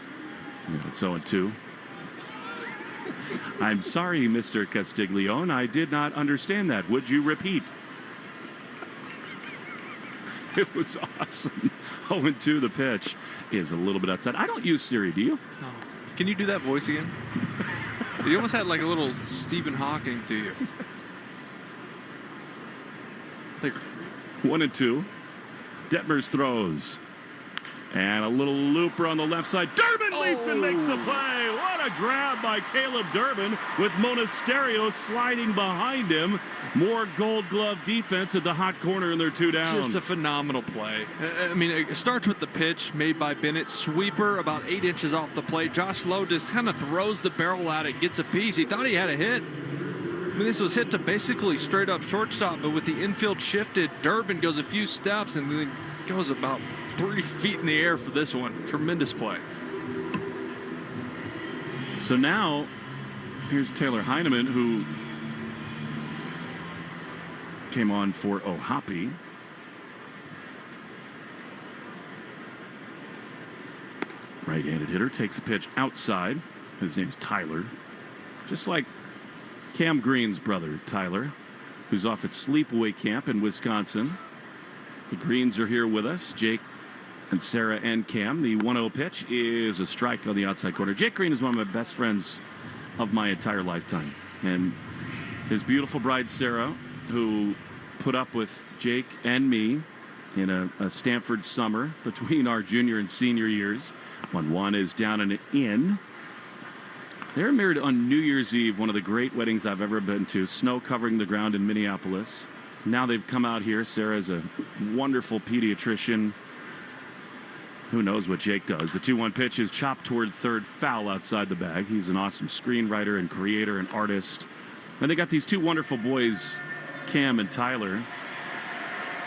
Speaker 3: It's 0-2. I'm sorry, Mr. Castiglione. I did not understand that. Would you repeat? It was awesome. 0-2. The pitch is a little bit outside. I don't use Siri. Do you?
Speaker 4: No. Can you do that voice again? You almost had like a little Stephen Hawking to you.
Speaker 3: Like 1-2. Detmers throws. And a little looper on the left side. Durbin leaps and makes the play. What a grab by Caleb Durbin with Monasterio sliding behind him. More Gold Glove defense at the hot corner, and they're 2 down.
Speaker 4: Just a phenomenal play. I mean, it starts with the pitch made by Bennett. Sweeper about 8 inches off the plate. Josh Lowe just kind of throws the barrel at it, gets a piece. He thought he had a hit. I mean, this was hit to basically straight up shortstop, but with the infield shifted, Durbin goes a few steps and then goes about 3 feet in the air for this one. Tremendous play.
Speaker 3: So now, here's Taylor Heineman, who came on for Ohapi. Right-handed hitter takes a pitch outside. His name's Tyler. Just like Cam Green's brother, Tyler, who's off at sleepaway camp in Wisconsin. The Greens are here with us. Jake and Sarah and Cam. The 1-0 pitch is a strike on the outside corner. Jake Green is one of my best friends of my entire lifetime. And his beautiful bride, Sarah, who put up with Jake and me in a Stanford summer between our junior and senior years. When one is down and in. They're married on New Year's Eve, one of the great weddings I've ever been to. Snow covering the ground in Minneapolis. Now they've come out here. Sarah's a wonderful pediatrician. Who knows what Jake does? The 2-1 pitch is chopped toward third, foul outside the bag. He's an awesome screenwriter and creator and artist. And they got these two wonderful boys, Cam and Tyler,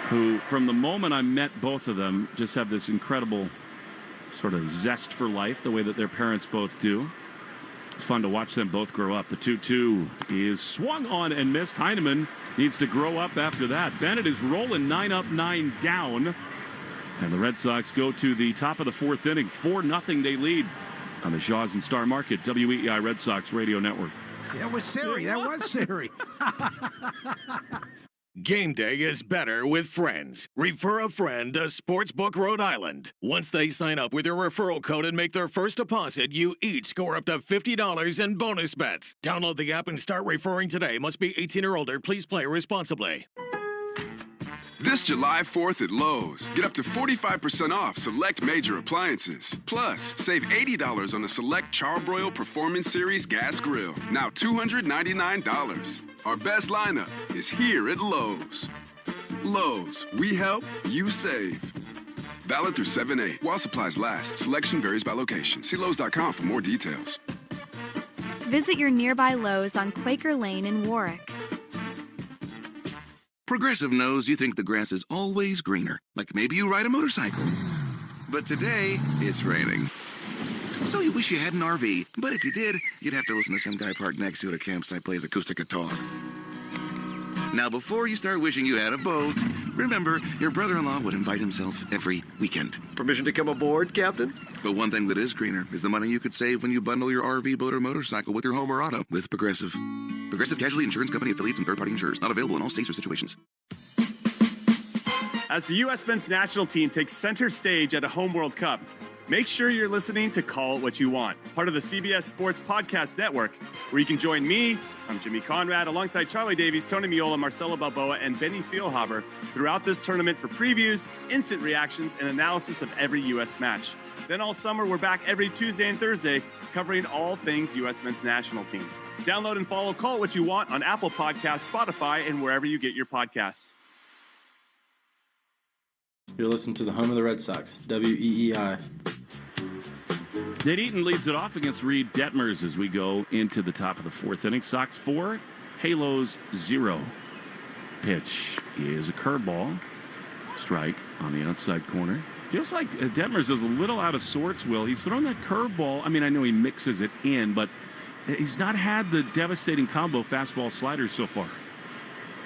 Speaker 3: who from the moment I met both of them just have this incredible sort of zest for life, the way that their parents both do. It's fun to watch them both grow up. The 2-2 is swung on and missed. Heineman needs to grow up after that. Bennett is rolling 9 up, 9 down. And the Red Sox go to the top of the 4th inning. 4-0 they lead on the Shaw's and Star Market, WEEI Red Sox Radio Network.
Speaker 7: That was Siri. That was Siri.
Speaker 18: Game day is better with friends. Refer a friend to Sportsbook Rhode Island. Once they sign up with your referral code and make their first deposit, you each score up to $50 in bonus bets. Download the app and start referring today. Must be 18 or older. Please play responsibly.
Speaker 7: This July 4th at Lowe's, get up to 45% off select major appliances. Plus, save $80 on the select Charbroil Performance Series gas grill, now $299. Our best lineup is here at Lowe's. Lowe's, we help, you save. Valid through 7/8 while supplies last. Selection varies by location. See Lowes.com for more details.
Speaker 8: Visit your nearby Lowe's on Quaker Lane in Warwick.
Speaker 15: Progressive knows you think the grass is always greener, like maybe you ride a motorcycle. But today, it's raining. So you wish you had an RV, but if you did, you'd have to listen to some guy parked next to you at a campsite play his acoustic guitar. Now, before you start wishing you had a boat, remember, your brother-in-law would invite himself every weekend.
Speaker 22: Permission to come aboard, Captain?
Speaker 15: But one thing that is greener is the money you could save when you bundle your RV, boat, or motorcycle with your home or auto with Progressive. Progressive Casualty Insurance Company affiliates and third-party insurers. Not available in all states or situations.
Speaker 25: As the U.S. men's national team takes center stage at a home World Cup, make sure you're listening to Call It What You Want, part of the CBS Sports Podcast Network, where you can join me, I'm Jimmy Conrad, alongside Charlie Davies, Tony Miola, Marcelo Balboa, and Benny Feilhaber throughout this tournament for previews, instant reactions, and analysis of every U.S. match. Then all summer, we're back every Tuesday and Thursday, covering all things U.S. men's national team. Download and follow Call It What You Want on Apple Podcasts, Spotify, and wherever you get your podcasts.
Speaker 16: You're listening to the home of the Red Sox, WEEI.
Speaker 3: Nate Eaton leads it off against Reid Detmers as we go into the top of the fourth inning. Sox 4, Halos 0. Pitch is a curveball. Strike on the outside corner. Feels like Detmers is a little out of sorts, Will. He's thrown that curveball. I mean, I know he mixes it in, but he's not had the devastating combo fastball-slider so far.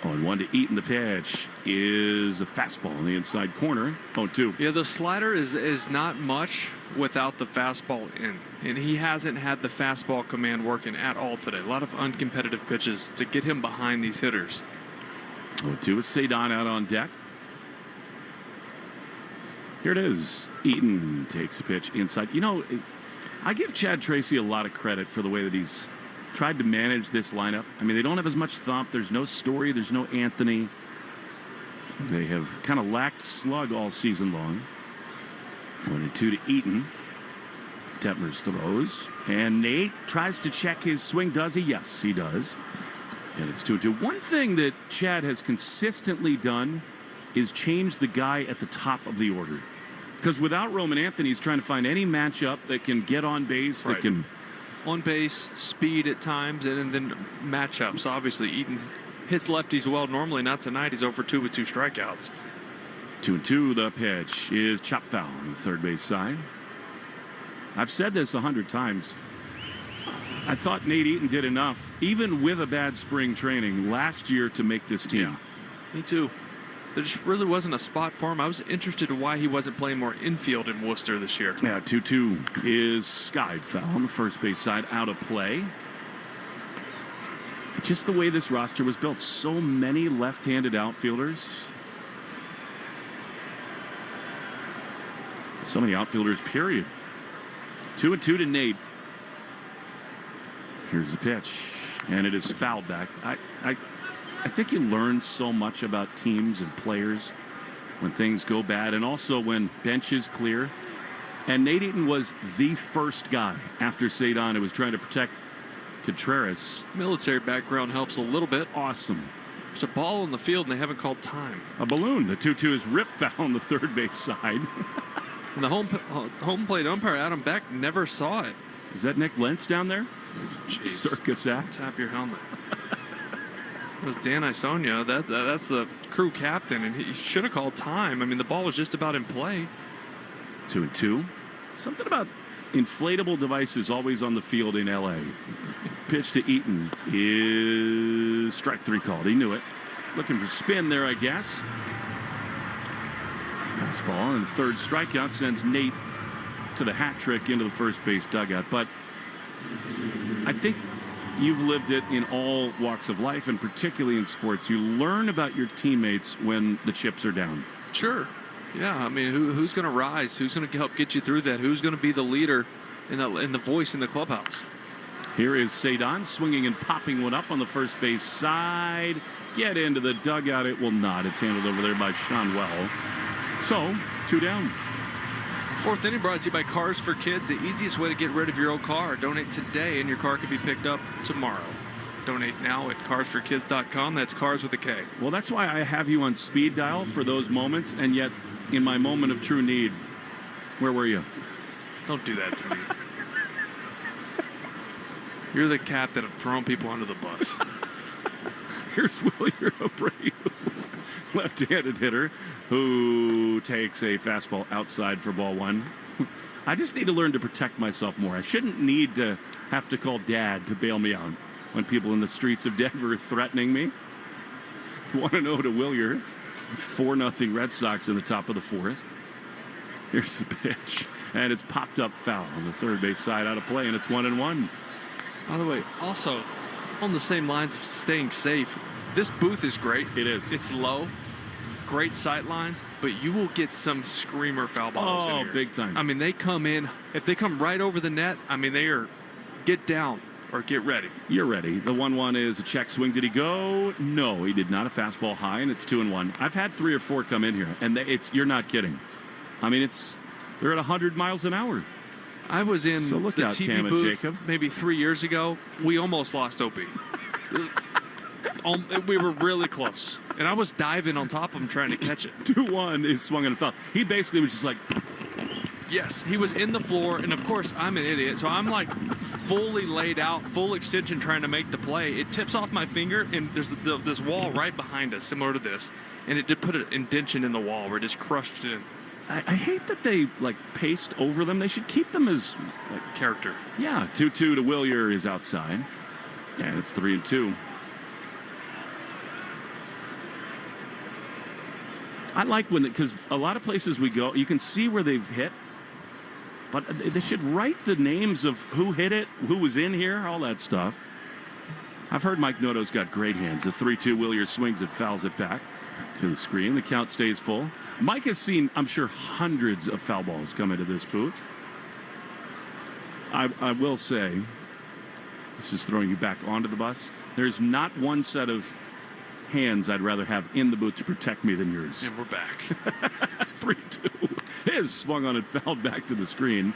Speaker 3: 0-1 to Eaton. The pitch is a fastball on the inside corner. 0-2.
Speaker 4: Yeah, the slider is not much without the fastball in. And he hasn't had the fastball command working at all today. A lot of uncompetitive pitches to get him behind these hitters.
Speaker 3: 0-2 with Cedon out on deck. Here it is. Eaton takes a pitch inside. You know, I give Chad Tracy a lot of credit for the way that he's tried to manage this lineup. I mean, they don't have as much thump. There's no Story. There's no Anthony. They have kind of lacked slug all season long. 1-2 to Eaton. Detmers throws. And Nate tries to check his swing. Does he? Yes, he does. And it's 2-2. One thing that Chad has consistently done is change the guy at the top of the order. Because without Roman Anthony, he's trying to find any matchup that can get on base,
Speaker 4: right.
Speaker 3: that can...
Speaker 4: On base, speed at times, and then matchups. Obviously, Eaton hits lefties well. Normally, not tonight. He's 0-for-2 with 2 strikeouts.
Speaker 3: 2-2. The pitch is chopped foul on the third base side. I've said this 100 times. I thought Nate Eaton did enough, even with a bad spring training last year, to make this team.
Speaker 4: Yeah, me too. There just really wasn't a spot for him. I was interested in why he wasn't playing more infield in Worcester this year.
Speaker 3: Yeah, 2-2 is skied foul on the first base side, out of play. Just the way this roster was built, so many left-handed outfielders. So many outfielders, period. 2-2 to Nate. Here's the pitch, and it is fouled back. I think you learn so much about teams and players when things go bad, and also when benches clear. And Nate Eaton was the first guy after Cedon who was trying to protect Contreras.
Speaker 4: Military background helps a little bit.
Speaker 3: Awesome.
Speaker 4: There's a ball in the field, and they haven't called time.
Speaker 3: A balloon. The 2-2 is rip foul on the third base side.
Speaker 4: And the home plate umpire, Adam Beck, never saw it.
Speaker 3: Is that Nick Lentz down there?
Speaker 4: Jeez.
Speaker 3: Circus act.
Speaker 4: Tap your helmet. It was Dan Isonia. That's the crew captain, and he should have called time. I mean, the ball was just about in play.
Speaker 3: 2-2. Something about inflatable devices always on the field in L.A. Pitch to Eaton is strike 3 called. He knew it. Looking for spin there, I guess. Fastball, and the third strikeout sends Nate to the hat trick into the first base dugout. But I think You've lived it in all walks of life, and particularly in sports. You learn about your teammates when the chips are down.
Speaker 4: Sure. Yeah, I mean, who's going to rise? Who's going to help get you through that? Who's going to be the leader and the voice in the clubhouse?
Speaker 3: Here is Sadon swinging and popping one up on the first base side. Get into the dugout. It will not. It's handled over there by Sean Well. So, 2 down.
Speaker 4: Fourth inning brought to you by Cars for Kids, the easiest way to get rid of your old car. Donate today and your car can be picked up tomorrow. Donate now at carsforkids.com. That's cars with a K.
Speaker 3: Well, that's why I have you on speed dial for those moments, and yet in my moment of true need, where were you?
Speaker 4: Don't do that to me. You're the captain of throwing people under the bus.
Speaker 3: Here's Willier Abreu, left-handed hitter, who takes a fastball outside for ball 1. I just need to learn to protect myself more. I shouldn't need to have to call Dad to bail me out when people in the streets of Denver are threatening me. 1-0 to Willier. 4-0 Red Sox in the top of the 4th. Here's the pitch, and it's popped up foul on the third base side, out of play, and it's 1-1.
Speaker 4: By the way, also on the same lines of staying safe, this booth is great.
Speaker 3: It is.
Speaker 4: It's low, great sight lines, but you will get some screamer foul balls in here.
Speaker 3: Oh, big time.
Speaker 4: I mean, they come in. If they come right over the net, I mean, they are get down or get ready.
Speaker 3: You're ready. The 1-1 is a check swing. Did he go? No, he did not. A fastball high, and it's 2-1. I've had 3 or 4 come in here, and you're not kidding. I mean, they're at 100 miles an hour.
Speaker 4: I was in the TV
Speaker 3: Cam
Speaker 4: booth
Speaker 3: Jacob.
Speaker 4: maybe 3 years ago. We almost lost OP. We were really close. And I was diving on top of him trying to catch it.
Speaker 3: 2-1 is swung and a foul. He basically was just like...
Speaker 4: Yes, he was in the floor. And, of course, I'm an idiot. So I'm, like, fully laid out, full extension trying to make the play. It tips off my finger, and there's this wall right behind us, similar to this. And it did put an indentation in the wall where it just crushed it in.
Speaker 3: I hate that they, paste over them. They should keep them as...
Speaker 4: character.
Speaker 3: Yeah, 2-2 to Willier is outside. And it's 3-2. I like because a lot of places we go, you can see where they've hit, but they should write the names of who hit it, who was in here, all that stuff. I've heard Mike Noto's got great hands. The 3-2 Willier swings it, fouls it back to the screen. The count stays full. Mike has seen, I'm sure, hundreds of foul balls come into this booth. I will say, this is throwing you back onto the bus. There's not one set of hands I'd rather have in the booth to protect me than yours.
Speaker 4: And we're back.
Speaker 3: 3-2 is swung on and fouled back to the screen.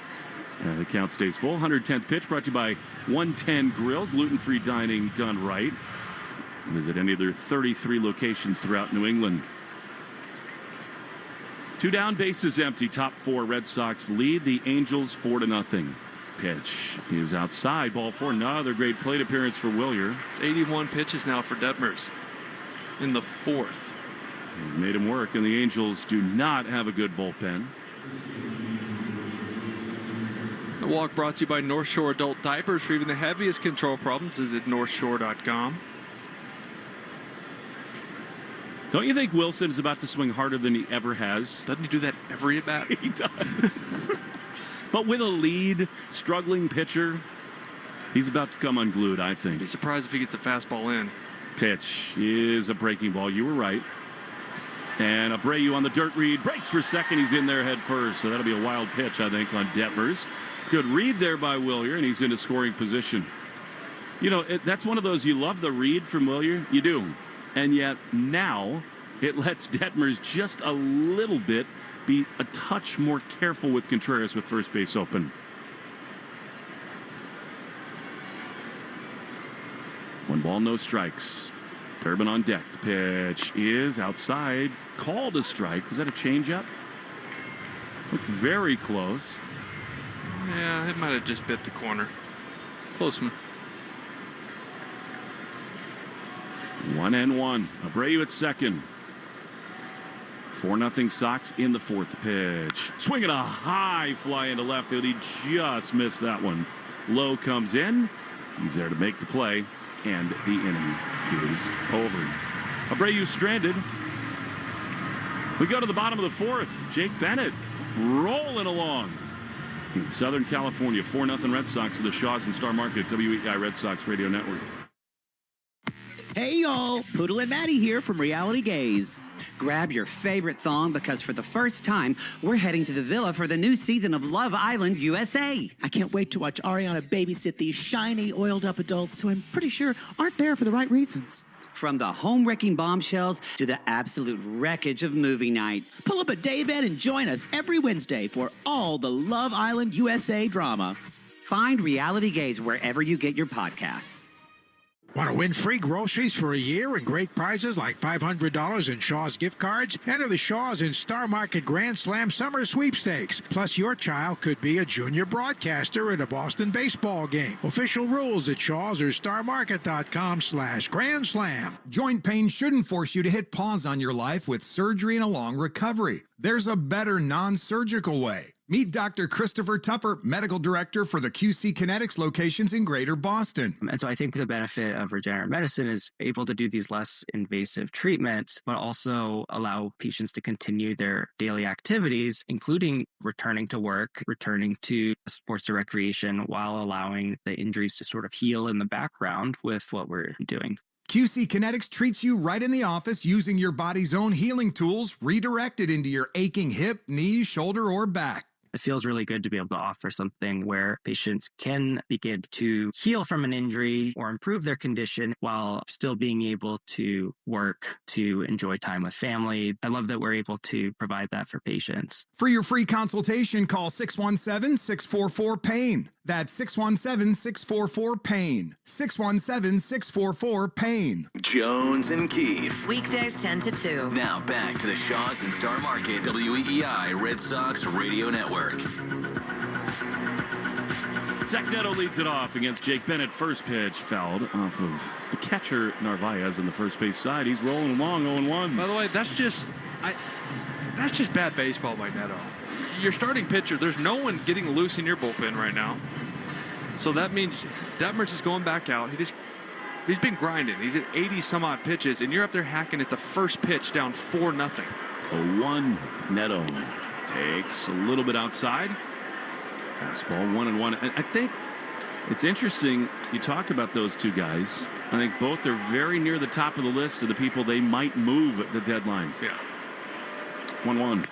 Speaker 3: The count stays full. 110th pitch brought to you by 110 Grill, gluten-free dining done right. Visit any of their 33 locations throughout New England. 2 down, bases empty. Top 4 Red Sox lead the Angels 4-0. Pitch is outside. Ball 4. Another great plate appearance for Willier.
Speaker 4: It's 81 pitches now for Detmers in the 4th.
Speaker 3: Made him work, and the Angels do not have a good bullpen.
Speaker 4: The walk brought to you by North Shore Adult Diapers. For even the heaviest control problems, visit northshore.com.
Speaker 3: Don't you think Wilson is about to swing harder than he ever has?
Speaker 4: Doesn't he do that every at bat?
Speaker 3: He does. But with a lead, struggling pitcher, he's about to come unglued, I think.
Speaker 4: I'd be surprised if he gets a fastball in.
Speaker 3: Pitch is a breaking ball. You were right. And Abreu on the dirt read. Breaks for second. He's in there head first. So that'll be a wild pitch, I think, on Detmers. Good read there by Willier, and he's in a scoring position. You know, that's one of those, you love the read from Willier. You do. And yet now it lets Detmers just a little bit be a touch more careful with Contreras with first base open. 1 ball, no strikes. Turbin on deck. The pitch is outside. Called a strike. Was that a changeup? Looked very close.
Speaker 4: Yeah, it might have just bit the corner. Close one.
Speaker 3: 1-1. Abreu at second. 4-0 Sox in the 4th. Pitch. Swinging a high fly into left field. He just missed that one. Low comes in. He's there to make the play. And the inning is over. Abreu stranded. We go to the bottom of the 4th. Jake Bennett rolling along. in Southern California. 4-0 Red Sox to the Shaws and Star Market, WEI Red Sox Radio Network.
Speaker 1: Hey y'all, Poodle and Maddie here from Reality Gaze.
Speaker 6: Grab your favorite thong because for the first time, we're heading to the villa for the new season of Love Island USA.
Speaker 1: I can't wait to watch Ariana babysit these shiny, oiled-up adults who I'm pretty sure aren't there for the right reasons.
Speaker 6: From the home-wrecking bombshells to the absolute wreckage of movie night.
Speaker 1: Pull up a daybed and join us every Wednesday for all the Love Island USA drama.
Speaker 6: Find Reality Gaze wherever you get your podcasts.
Speaker 19: Want to win free groceries for a year and great prizes like $500 in Shaw's gift cards? Enter the Shaw's and Star Market Grand Slam Summer Sweepstakes. Plus, your child could be a junior broadcaster at a Boston baseball game. Official rules at Shaw's or starmarket.com/Grand Slam.
Speaker 20: Joint pain shouldn't force you to hit pause on your life with surgery and a long recovery. There's a better non-surgical way. Meet Dr. Christopher Tupper, Medical Director for the QC Kinetics locations in Greater Boston.
Speaker 21: And so I think the benefit of regenerative medicine is able to do these less invasive treatments, but also allow patients to continue their daily activities, including returning to work, returning to sports or recreation, while allowing the injuries to sort of heal in the background with what we're doing.
Speaker 20: QC Kinetics treats you right in the office using your body's own healing tools redirected into your aching hip, knee, shoulder, or back.
Speaker 21: It feels really good to be able to offer something where patients can begin to heal from an injury or improve their condition while still being able to work, to enjoy time with family. I love that we're able to provide that for patients.
Speaker 20: For your free consultation, call 617-644-PAIN. That's 617-644-PAIN. 617-644-PAIN.
Speaker 2: Jones and Keefe.
Speaker 26: Weekdays 10 to 2.
Speaker 2: Now back to the Shaws and Star Market, WEI Red Sox Radio Network.
Speaker 3: Zach Neto leads it off against Jake Bennett. First pitch fouled off of the catcher Narvaez on the first base side. He's rolling along 0-1.
Speaker 4: By the way, that's just bad baseball by Neto. Your starting pitcher, there's no one getting loose in your bullpen right now. So that means Detmers is going back out. He's been grinding. He's at 80 some odd pitches, and you're up there hacking at the first pitch down 4-0.
Speaker 3: 0-1. Neto takes a little bit outside. Fastball 1-1. I think it's interesting you talk about those two guys. I think both are very near the top of the list of the people they might move at the deadline.
Speaker 4: Yeah.
Speaker 3: 1-1.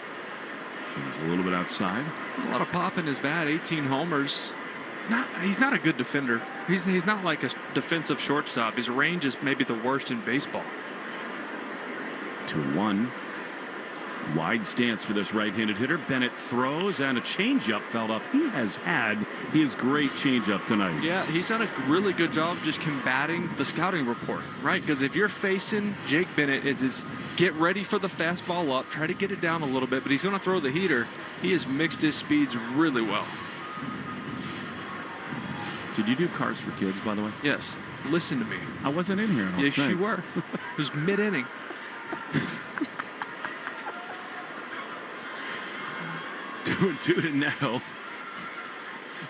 Speaker 3: He's a little bit outside.
Speaker 4: A lot of pop in his bat. 18 homers. He's not a good defender. He's not like a defensive shortstop. His range is maybe the worst in baseball.
Speaker 3: 2-1. Wide stance for this right-handed hitter. Bennett throws, and a changeup fouled off. He has had his great changeup tonight.
Speaker 4: Yeah, he's done a really good job just combating the scouting report, right? Because if you're facing Jake Bennett, it's get ready for the fastball up, try to get it down a little bit, but he's going to throw the heater. He has mixed his speeds really well.
Speaker 3: Did you do Cars for Kids, by the way?
Speaker 4: Yes. Listen to me.
Speaker 3: I wasn't in here.
Speaker 4: Yes, you were. It was mid-inning.
Speaker 3: 2-2 to Neto.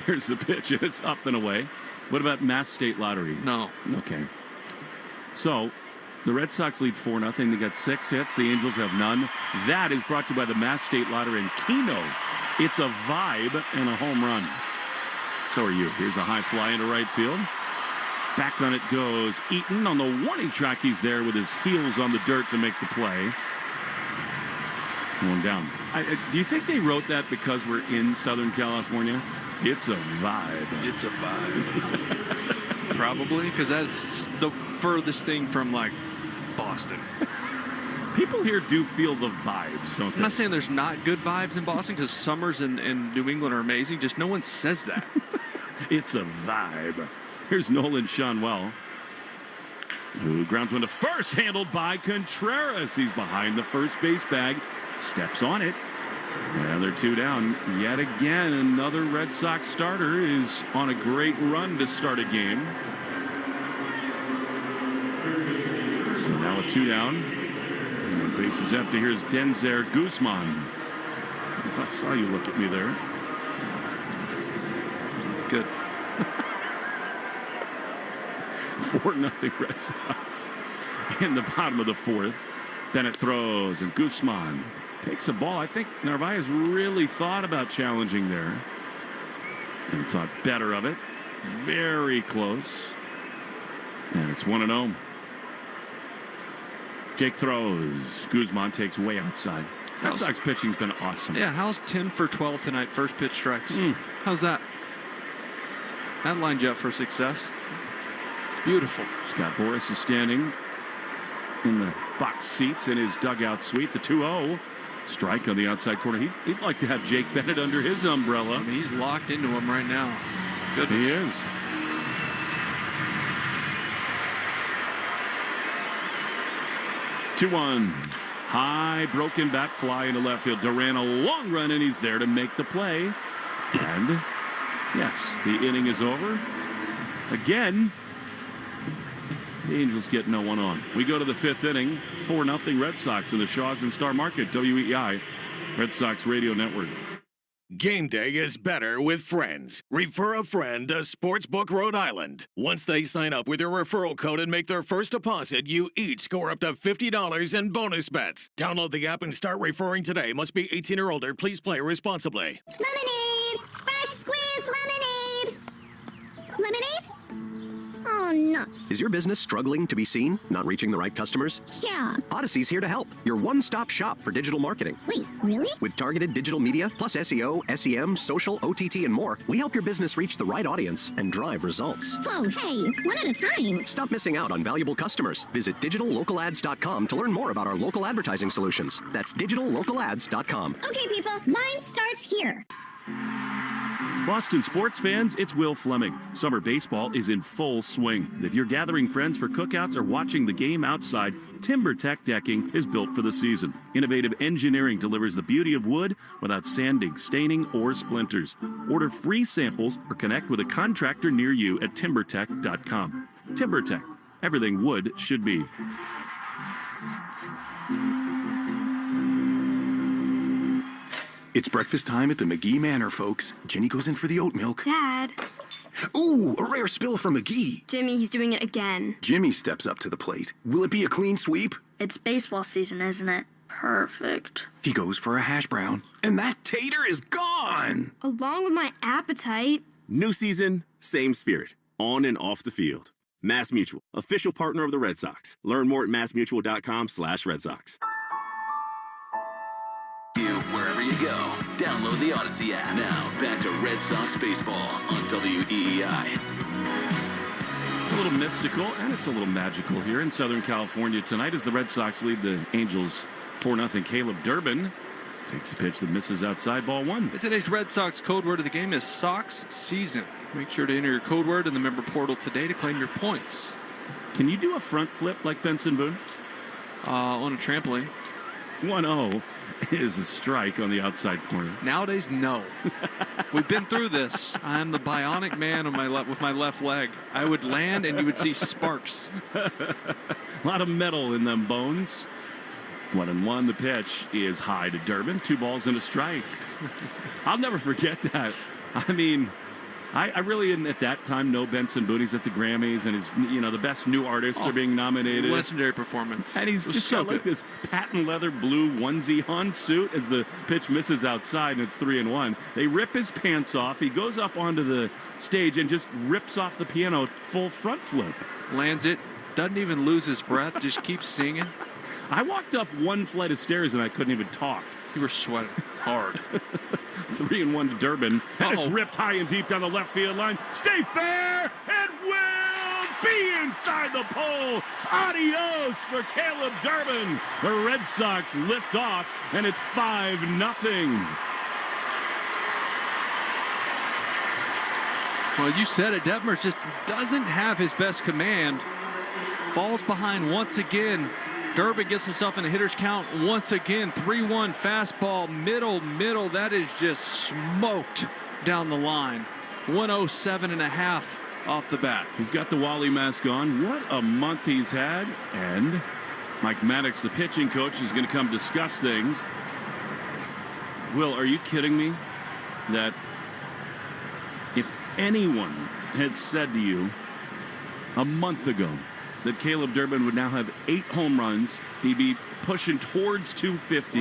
Speaker 3: Here's the pitch, and it's up and away. What about Mass State Lottery?
Speaker 4: No.
Speaker 3: Okay. So, the Red Sox lead 4-0. They got 6 hits. The Angels have none. That is brought to you by the Mass State Lottery in Keno. It's a vibe and a home run. So are you. Here's a high fly into right field. Back on it goes Eaton. On the warning track, he's there with his heels on the dirt to make the play. Going down. Do you think they wrote that because we're in Southern California? It's a vibe.
Speaker 4: It's a vibe. Probably, because that's the furthest thing from, like, Boston.
Speaker 3: People here do feel the vibes, don't they?
Speaker 4: I'm not saying there's not good vibes in Boston, because summers in New England are amazing. Just no one says that.
Speaker 3: It's a vibe. Here's Nolan Shonwell, who grounds one to first, handled by Contreras. He's behind the first base bag. Steps on it. And they're 2 down. Yet again, another Red Sox starter is on a great run to start a game. So now a 2 down. And the base is empty. Here's Denzer Guzman. I saw you look at me there.
Speaker 4: Good.
Speaker 3: 4-0 Red Sox. In the bottom of the 4th. Bennett throws, and Guzman takes a ball. I think Narvaez really thought about challenging there. and thought better of it. Very close. And it's 1-0. Jake throws. Guzman takes way outside. Red Sox pitching's been awesome.
Speaker 4: Yeah, how's 10 for 12 tonight? First pitch strikes. How's that? That lined you up for success. Beautiful.
Speaker 3: Scott Boras is standing in the box seats in his dugout suite. The 2-0 strike on the outside corner. He'd like to have Jake Bennett under his umbrella.
Speaker 4: I mean, he's locked into him right now. Goodness.
Speaker 3: He is. Two-one. High broken bat fly into left field. Duran a long run, and he's there to make the play. And yes, the inning is over. Again, the Angels get no one on. We go to the fifth inning. 4-0 Red Sox in the Shaws and Star Market. WEEI, Red Sox Radio Network.
Speaker 18: Game day is better with friends. Refer a friend to Sportsbook Rhode Island. Once they sign up with your referral code and make their first deposit, you each score up to $50 in bonus bets. Download the app and start referring today. Must be 18 or older. Please play responsibly.
Speaker 13: Lemonade! Fresh squeezed lemonade! Lemonade? Oh, nuts.
Speaker 5: Is your business struggling to be seen? Not reaching the right customers?
Speaker 13: Yeah.
Speaker 5: Odyssey's here to help. Your one-stop shop for digital marketing.
Speaker 13: Wait, really?
Speaker 5: With targeted digital media, plus SEO, SEM, social, OTT, and more, we help your business reach the right audience and drive results.
Speaker 13: Whoa, hey, one at a time.
Speaker 5: Stop missing out on valuable customers. Visit digitallocalads.com to learn more about our local advertising solutions. That's digitallocalads.com.
Speaker 13: Okay, people, line starts here.
Speaker 3: Boston sports fans, it's Will Fleming. Summer baseball is in full swing. If you're gathering friends for cookouts or watching the game outside, TimberTech decking is built for the season. Innovative engineering delivers the beauty of wood without sanding, staining, or splinters. Order free samples or connect with a contractor near you at timbertech.com. TimberTech, everything wood should be.
Speaker 9: It's breakfast time at the McGee Manor, folks. Jenny goes in for the oat milk.
Speaker 13: Dad.
Speaker 9: Ooh, a rare spill from McGee.
Speaker 13: Jimmy, he's doing it again.
Speaker 9: Jimmy steps up to the plate. Will it be a clean sweep?
Speaker 13: It's baseball season, isn't it? Perfect.
Speaker 9: He goes for a hash brown. And that tater is gone!
Speaker 13: Along with my appetite.
Speaker 10: New season, same spirit. On and off the field. Mass Mutual, official partner of the Red Sox. Learn more at massmutual.com/Red Sox.
Speaker 2: Wherever you go, download the Odyssey app. Now, back to Red Sox baseball on WEEI.
Speaker 3: It's a little mystical, and it's a little magical here in Southern California tonight as the Red Sox lead the Angels 4-0. Caleb Durbin takes a pitch that misses outside, ball one.
Speaker 4: Today's Red Sox code word of the game is Sox season. Make sure to enter your code word in the member portal today to claim your points.
Speaker 3: Can you do a front flip like Benson Boone?
Speaker 4: On a trampoline.
Speaker 3: 1-0 is a strike on the outside corner.
Speaker 4: Nowadays, no. We've been through this. I'm the bionic man on my with my left leg. I would land and you would see sparks.
Speaker 3: A lot of metal in them bones. 1-1. The pitch is high to Durbin. 2 balls and a strike. I'll never forget that. I mean, I really didn't at that time know Benson Boone. He's at the Grammys, and his, the best new artists are being nominated.
Speaker 4: Legendary performance.
Speaker 3: And he's just got like this patent leather blue onesie on suit as the pitch misses outside, and it's 3-1. They rip his pants off. He goes up onto the stage and just rips off the piano full front flip.
Speaker 4: Lands it. Doesn't even lose his breath. Just keeps singing.
Speaker 3: I walked up one flight of stairs and I couldn't even talk.
Speaker 4: You were sweating hard.
Speaker 3: 3-1 to Durbin, and it's ripped high and deep down the left field line. Stay fair! It will be inside the pole. Adios for Caleb Durbin. The Red Sox lift off, and it's 5-0.
Speaker 4: Well, you said it. Detmers just doesn't have his best command. Falls behind once again. Durbin gets himself in a hitter's count once again. 3-1 fastball, middle. That is just smoked down the line. 107.5 off the bat.
Speaker 3: He's got the Wally mask on. What a month he's had. And Mike Maddox, the pitching coach, is going to come discuss things. Will, are you kidding me that if anyone had said to you a month ago that Caleb Durbin would now have 8 home runs. He'd be pushing towards 250,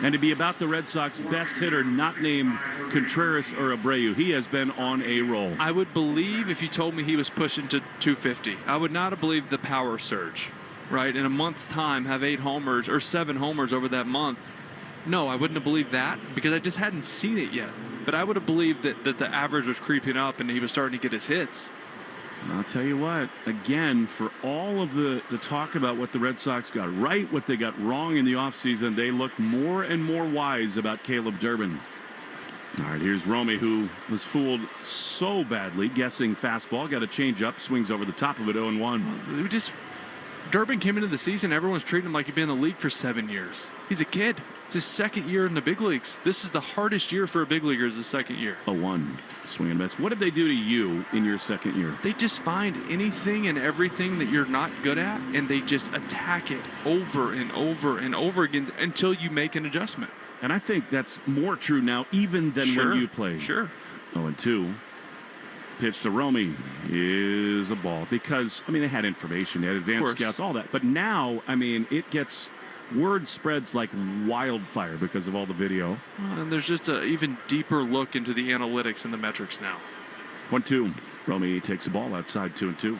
Speaker 3: and to be about the Red Sox best hitter, not named Contreras or Abreu. He has been on a roll.
Speaker 4: I would believe if you told me he was pushing to 250. I would not have believed the power surge, right? In a month's time, have 8 homers or 7 homers over that month. No, I wouldn't have believed that because I just hadn't seen it yet. But I would have believed that the average was creeping up and he was starting to get his hits.
Speaker 3: I'll tell you what, again, for all of the talk about what the Red Sox got right, what they got wrong in the offseason, they look more and more wise about Caleb Durbin. All right, here's Romy, who was fooled so badly, guessing fastball, got a changeup, swings over the top of it, 0-1.
Speaker 4: Durbin came into the season, everyone's treating him like he'd been in the league for 7 years. He's a kid. It's his second year in the big leagues. This is the hardest year for a big leaguer, is the second year.
Speaker 3: 0-1, swing and miss. What did they do to you in your second year?
Speaker 4: They just find anything and everything that you're not good at, and they just attack it over and over and over again until you make an adjustment.
Speaker 3: And I think that's more true now even than when you played.
Speaker 4: Sure.
Speaker 3: 0-2. Pitch to Romy is a ball because, I mean, they had information, they had advanced scouts, all that. But now, I mean, it gets... word spreads like wildfire because of all the video.
Speaker 4: And there's just an even deeper look into the analytics and the metrics now.
Speaker 3: 1-2. Romy takes the ball outside, 2-2.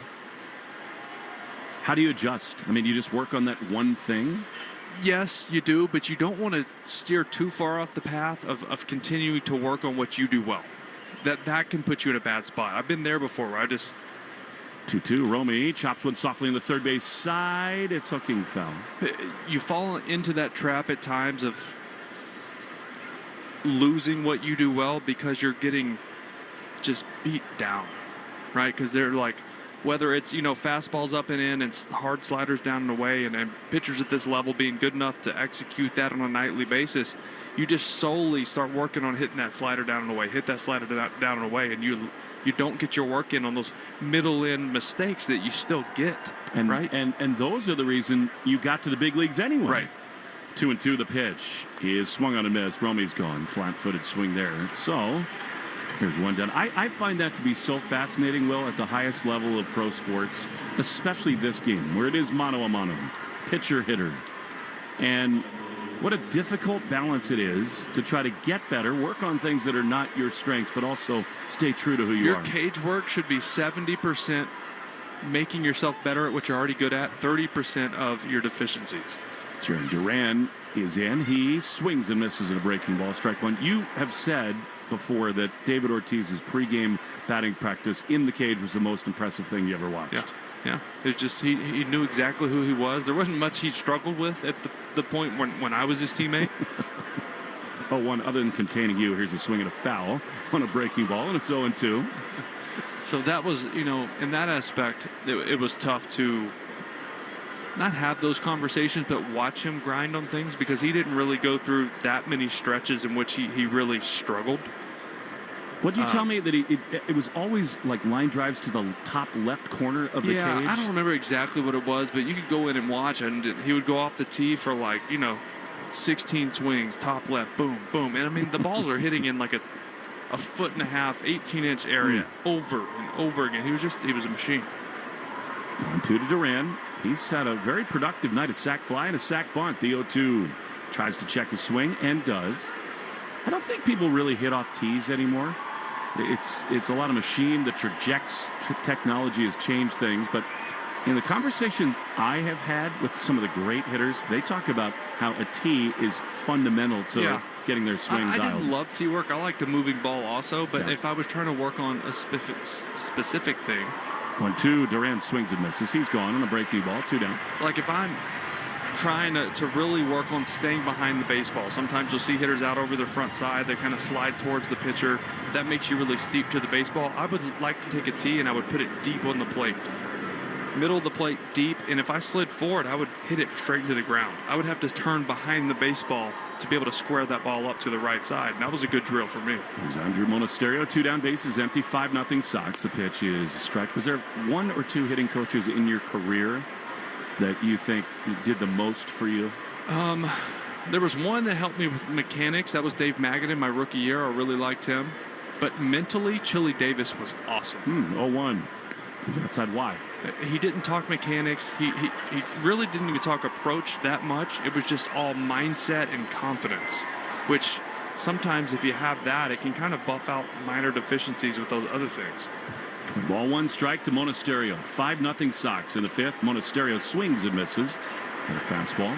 Speaker 3: How do you adjust? I mean, you just work on that one thing?
Speaker 4: Yes, you do, but you don't want to steer too far off the path of continuing to work on what you do well. That can put you in a bad spot. I've been there before where I just...
Speaker 3: 2-2. Romy chops one softly on the third base side. It's hooking foul.
Speaker 4: You fall into that trap at times of losing what you do well because you're getting just beat down, right? Because they're like, whether it's, fastballs up and in and hard sliders down and away and pitchers at this level being good enough to execute that on a nightly basis, you just solely start working on hitting that slider down and away, hit that slider down and away, and you don't get your work in on those middle end mistakes that you still get, right?
Speaker 3: And those are the reason you got to the big leagues anyway.
Speaker 4: Right.
Speaker 3: 2-2. The pitch is swung on a miss. Romy's gone. Flat-footed swing there. So here's one done. I find that to be so fascinating, Will, at the highest level of pro sports, especially this game where it is mano a mano, pitcher hitter, and what a difficult balance it is to try to get better, work on things that are not your strengths, but also stay true to who you are.
Speaker 4: Your cage work should be 70% making yourself better at what you're already good at, 30% of your deficiencies.
Speaker 3: Jaron Duran is in. He swings and misses at a breaking ball, strike one. You have said before that David Ortiz's pregame batting practice in the cage was the most impressive thing you ever watched.
Speaker 4: Yeah. It was just he knew exactly who he was. There wasn't much he struggled with at the point when I was his teammate.
Speaker 3: 0-1, other than containing you. Here's a swing and a foul on a breaking ball, and it's 0-2.
Speaker 4: So that was, in that aspect, it was tough to not have those conversations, but watch him grind on things because he didn't really go through that many stretches in which he really struggled.
Speaker 3: What did you tell me that it was always like line drives to the top left corner of the cage?
Speaker 4: I don't remember exactly what it was, but you could go in and watch, and he would go off the tee for 16 swings, top left, boom, boom. And I mean, the balls are hitting in like a foot and a half, 18-inch area over and over again. He was a machine.
Speaker 3: 1-2 to Duran. He's had a very productive night, a sac fly and a sac bunt. The 0-2 tries to check his swing and does. I don't think people really hit off tees anymore. It's a lot of machine. The technology has changed things, but in the conversation I have had with some of the great hitters, they talk about how a tee is fundamental to getting their swing dialed.
Speaker 4: I didn't love tee work. I liked a moving ball also, but if I was trying to work on a specific thing.
Speaker 3: 1-2, Duran swings and misses. He's gone on a breaking ball, 2 down.
Speaker 4: Like if I'm trying to really work on staying behind the baseball. Sometimes you'll see hitters out over their front side. They kind of slide towards the pitcher. That makes you really steep to the baseball. I would like to take a tee and I would put it deep on the plate. Middle of the plate, deep. And if I slid forward, I would hit it straight to the ground. I would have to turn behind the baseball to be able to square that ball up to the right side. And that was a good drill for me.
Speaker 3: Here's Andrew Monasterio. 2 down, bases empty, 5-0 Sox. The pitch is a strike. Was there one or two hitting coaches in your career that you think did the most for you?
Speaker 4: There was one that helped me with mechanics. That was Dave Magadan my rookie year. I really liked him. But mentally, Chili Davis was awesome.
Speaker 3: 0-1. He's outside. Why?
Speaker 4: He didn't talk mechanics. He really didn't even talk approach that much. It was just all mindset and confidence, which sometimes if you have that, it can kind of buff out minor deficiencies with those other things.
Speaker 3: Ball one, strike to Monasterio. 5-0 Sox in the fifth. Monasterio swings and misses. And a fastball.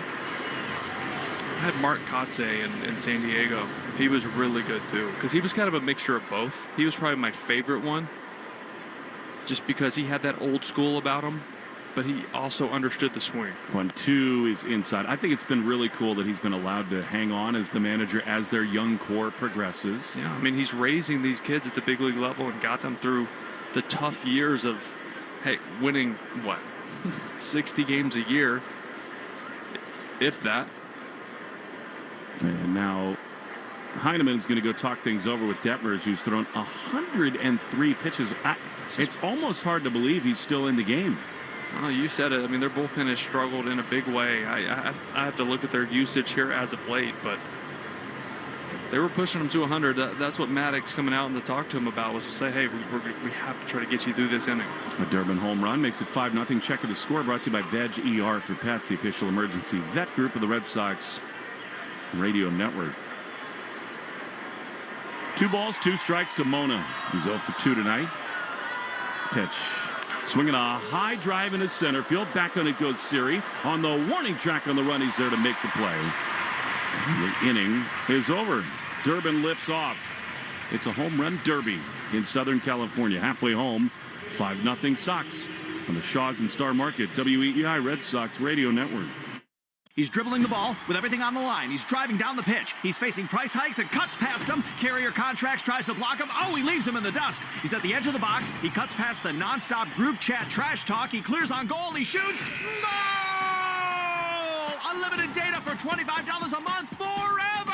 Speaker 4: I had Mark Kotze in San Diego. He was really good too, because he was kind of a mixture of both. He was probably my favorite one, just because he had that old school about him, but he also understood the swing.
Speaker 3: 1-2 is inside. I think it's been really cool that he's been allowed to hang on as the manager as their young core progresses.
Speaker 4: Yeah, I mean, he's raising these kids at the big league level and got them through the tough years of, hey, winning, what, 60 games a year, if that.
Speaker 3: And now Heineman's going to go talk things over with Detmers, who's thrown 103 pitches. It's almost hard to believe he's still in the game.
Speaker 4: Oh, you said it. I mean, their bullpen has struggled in a big way. I have to look at their usage here as of late, but they were pushing them to 100. That's what Maddox coming out and to talk to him about was to say, hey, we have to try to get you through this inning.
Speaker 3: A Durbin home run makes it 5-0. Check of the score brought to you by Veg ER for Pets, the official emergency vet group of the Red Sox radio network. 2 balls, 2 strikes to Mona. He's 0 for 2 tonight. Pitch. Swinging a high drive into center field. Back on it goes Siri. On the warning track on the run, he's there to make the play. The inning is over. Durbin lifts off. It's a home run derby in Southern California. Halfway home, 5-0 Sox on the Shaws and Star Market WEEI Red Sox Radio Network.
Speaker 11: He's dribbling the ball with everything on the line. He's driving down the pitch. He's facing price hikes and cuts past him. Carrier Contracts tries to block him. Oh, he leaves him in the dust. He's at the edge of the box. He cuts past the nonstop group chat trash talk. He clears on goal. He shoots. Goal! Unlimited data for $25 a month forever!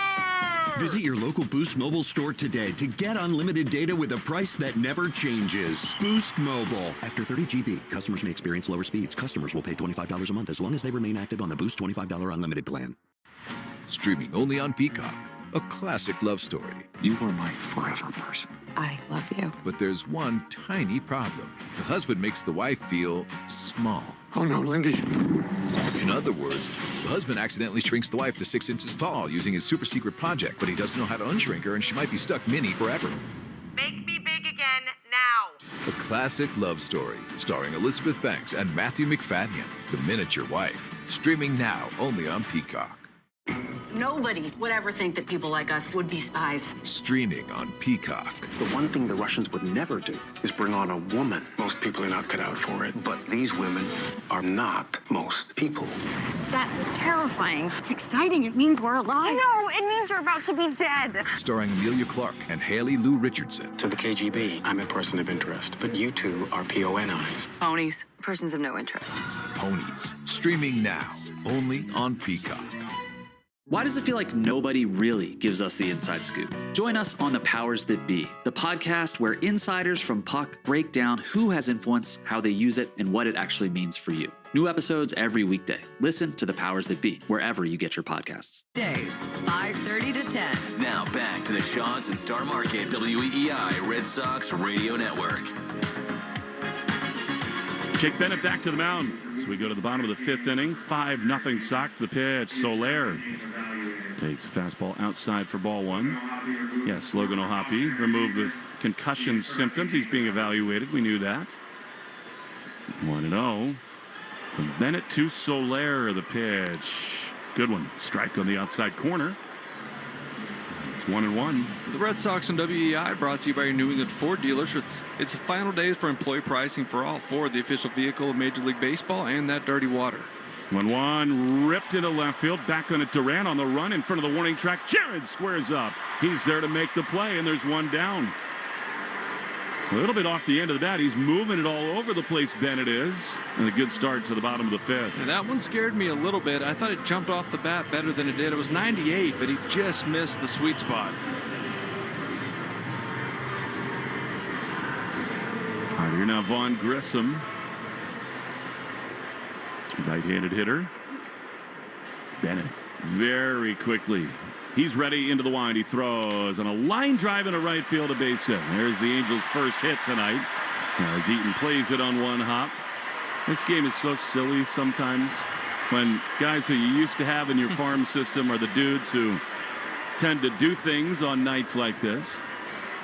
Speaker 12: Visit your local Boost Mobile store today to get unlimited data with a price that never changes. Boost Mobile. After 30 GB, customers may experience lower speeds. Customers will pay $25 a month as long as they remain active on the Boost $25 unlimited plan.
Speaker 17: Streaming only on Peacock. A classic love story. You are my forever person.
Speaker 23: I love you.
Speaker 17: But there's one tiny problem. The husband makes the wife feel small.
Speaker 23: Oh no, Lindy.
Speaker 17: In other words, the husband accidentally shrinks the wife to 6 inches tall using his super secret project, but he doesn't know how to unshrink her and she might be stuck mini forever.
Speaker 24: Make me big again now.
Speaker 17: A classic love story starring Elizabeth Banks and Matthew McFadden, The Miniature Wife. Streaming now only on Peacock.
Speaker 23: Nobody would ever think that people like us would be spies.
Speaker 17: Streaming on Peacock.
Speaker 26: The one thing the Russians would never do is bring on a woman. Most people are not cut out for it, but these women are not most people.
Speaker 24: That's terrifying. It's exciting. It means we're alive. No, it means we're about to be dead.
Speaker 17: Starring Amelia Clark and Haley Lou Richardson.
Speaker 26: To the KGB, I'm a person of interest, but you two are PONIs.
Speaker 23: Ponies. Persons of no interest.
Speaker 17: Ponies. Streaming now only on Peacock.
Speaker 27: Why does it feel like nobody really gives us the inside scoop? Join us on The Powers That Be, the podcast where insiders from Puck break down who has influence, how they use it, and what it actually means for you. New episodes every weekday. Listen to The Powers That Be, wherever you get your podcasts.
Speaker 28: Days, 5:30 to 10.
Speaker 2: Now back to the Shaws and Star Market WEEI Red Sox Radio Network.
Speaker 3: Jake Bennett back to the mound. So we go to the bottom of the 5th inning. 5-0 Sox. The pitch. Soler takes a fastball outside for ball 1. Yes, Logan O'Hoppe removed with concussion symptoms. He's being evaluated. We knew that. 1-0. From Bennett to Soler. The pitch. Good one. Strike on the outside corner. It's 1-1.
Speaker 4: The Red Sox and WEI brought to you by your New England Ford dealers. It's the final days for employee pricing for all Ford, the official vehicle of Major League Baseball, and that dirty water.
Speaker 3: 1-1, ripped into left field. Back on it, Duran on the run in front of the warning track. Jared squares up. He's there to make the play, and there's one down. A little bit off the end of the bat. He's moving it all over the place, Bennett is. And a good start to the bottom of the 5th.
Speaker 4: And that one scared me a little bit. I thought it jumped off the bat better than it did. It was 98, but he just missed the sweet spot.
Speaker 3: All right, here now Vaughn Grissom. Right-handed hitter. Bennett very quickly. He's ready into the wind. He throws on a line drive into right field, a base hit. There's the Angels' first hit tonight. As Eaton plays it on one hop. This game is so silly sometimes when guys who you used to have in your farm system are the dudes who tend to do things on nights like this.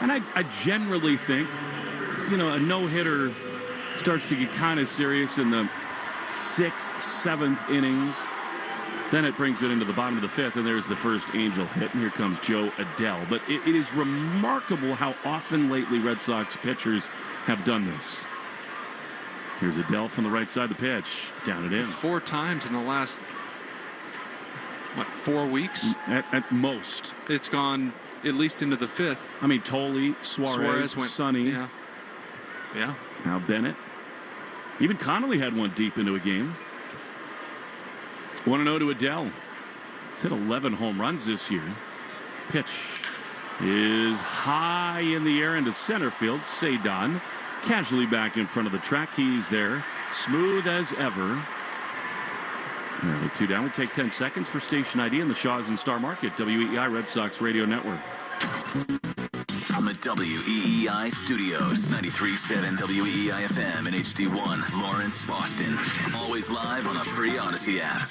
Speaker 3: And I generally think, a no-hitter starts to get kind of serious in the 6th, 7th innings. Then it brings it into the bottom of the 5th, and there's the first Angel hit, and here comes Joe Adele. But it is remarkable how often lately Red Sox pitchers have done this. Here's Adele from the right side of the pitch. Down it in.
Speaker 4: 4 times in the last, 4 weeks?
Speaker 3: At most.
Speaker 4: It's gone at least into the 5th.
Speaker 3: I mean, Tolley, Suarez went, Sonny.
Speaker 4: Yeah.
Speaker 3: Now Bennett. Even Connolly had one deep into a game. 1-0 to Adele. He's hit 11 home runs this year. Pitch is high in the air into center field. Cedon casually back in front of the track. He's there. Smooth as ever. Nearly 2 down. We take 10 seconds for station ID in the Shaw's and Star Market. WEEI Red Sox Radio Network.
Speaker 2: From the WEEI studios, 93.7 WEEI FM and HD1, Lawrence, Boston. Always live on the free Odyssey app.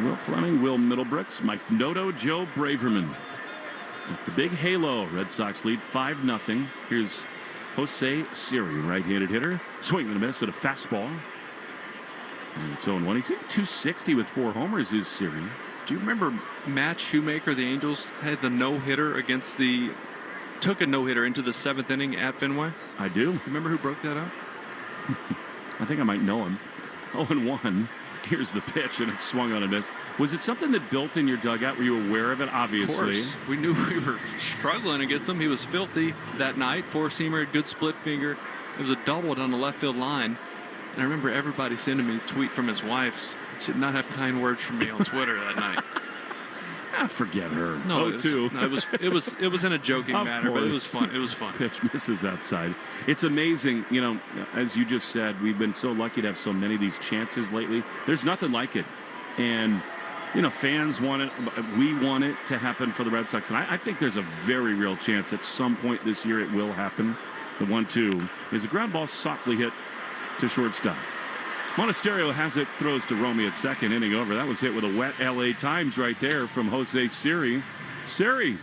Speaker 3: Will Fleming, Will Middlebrooks, Mike Noto, Joe Braverman. At the big halo, Red Sox lead 5-0. Here's Jose Siri, right-handed hitter. Swing and a miss at a fastball. And it's 0-1. He's hitting .260 with 4 homers, is Siri.
Speaker 4: Do you remember Matt Shoemaker, the Angels, had the no-hitter took a no-hitter into the 7th inning at Fenway?
Speaker 3: I do.
Speaker 4: Remember who broke that up?
Speaker 3: I think I might know him. 0-1. Here's the pitch, and it's swung on a miss. Was it something that built in your dugout? Were you aware of it? Obviously.
Speaker 4: Of course. We knew we were struggling against him. He was filthy that night. 4-seamer, good split finger. It was a double down the left field line. And I remember everybody sending me a tweet from his wife. She did not have kind words from me on Twitter that night.
Speaker 3: Forget her.
Speaker 4: No, it was in a joking manner, but it was fun. It was fun.
Speaker 3: Pitch misses outside. It's amazing, as you just said, we've been so lucky to have so many of these chances lately. There's nothing like it. And, fans want it. We want it to happen for the Red Sox. And I think there's a very real chance at some point this year it will happen. The 1-2 is a ground ball softly hit to shortstop. Monasterio has it, throws to Romy at second, inning over. That was hit with a wet LA Times right there from Jose Siri. Siri,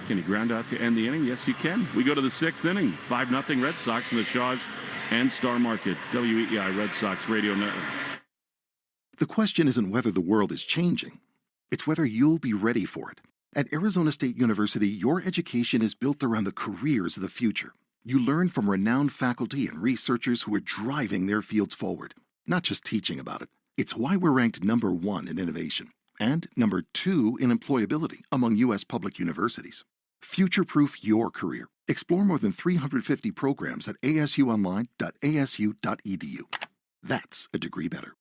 Speaker 3: can you ground out to end the inning? Yes, you can. We go to the 6th inning. 5-0 Red Sox in the Shaw's and Star Market. WEEI Red Sox Radio Network.
Speaker 1: The question isn't whether the world is changing. It's whether you'll be ready for it. At Arizona State University, your education is built around the careers of the future. You learn from renowned faculty and researchers who are driving their fields forward, not just teaching about it. It's why we're ranked #1 in innovation and #2 in employability among U.S. public universities. Future-proof your career. Explore more than 350 programs at asuonline.asu.edu. That's a degree better.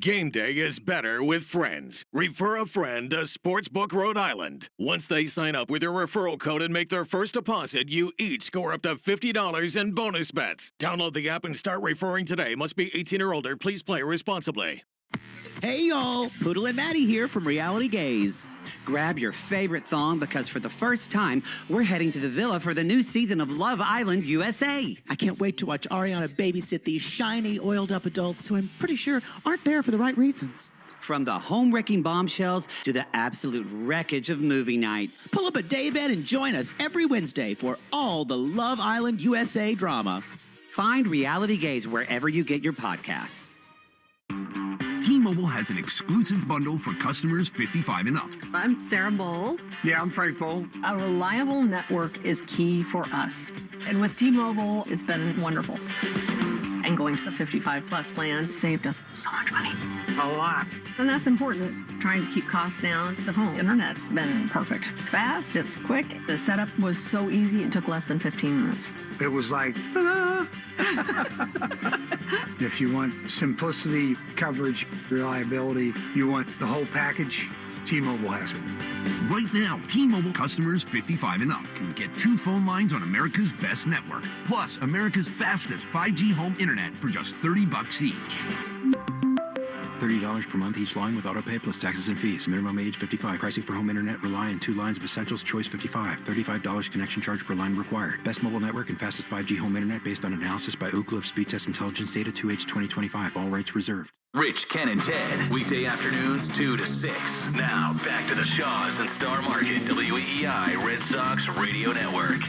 Speaker 18: Game day is better with friends. Refer a friend to Sportsbook Rhode Island. Once they sign up with your referral code and make their first deposit, you each score up to $50 in bonus bets. Download the app and start referring today. Must be 18 or older. Please play responsibly.
Speaker 7: Hey y'all, Poodle and Maddie here from Reality Gaze.
Speaker 6: Grab your favorite thong because for the first time, we're heading to the villa for the new season of Love Island USA.
Speaker 7: I can't wait to watch Ariana babysit these shiny, oiled-up adults who I'm pretty sure aren't there for the right reasons.
Speaker 6: From the home-wrecking bombshells to the absolute wreckage of movie night.
Speaker 7: Pull up a daybed and join us every Wednesday for all the Love Island USA drama.
Speaker 6: Find Reality Gaze wherever you get your podcasts.
Speaker 8: T-Mobile has an exclusive bundle for customers 55 and up.
Speaker 14: I'm Sarah Bowl.
Speaker 8: Yeah, I'm Frank Bowl.
Speaker 14: A reliable network is key for us. And with T-Mobile, it's been wonderful. And going to the 55-plus plan saved us so much money.
Speaker 8: A lot.
Speaker 14: And that's important. Trying to keep costs down. The home internet's been perfect. It's fast, it's quick. The setup was so easy, it took less than 15 minutes.
Speaker 8: It was like, ta-da! If you want simplicity, coverage, reliability, you want the whole package, T-Mobile has it. Right now, T-Mobile customers 55 and up can get 2 phone lines on America's best network, plus America's fastest 5G home internet for just $30 each. $30 per month each line with autopay plus taxes and fees. Minimum age 55. Pricing for home internet rely on 2 lines of essentials. Choice 55. $35 connection charge per line required. Best mobile network and fastest 5G home internet based on analysis by Ookla of Speed Test Intelligence data 2H 2025. All rights reserved.
Speaker 2: Rich, Ken, and Ted, weekday afternoons 2 to 6. Now, back to the Shaws and Star Market, WEI Red Sox Radio Network.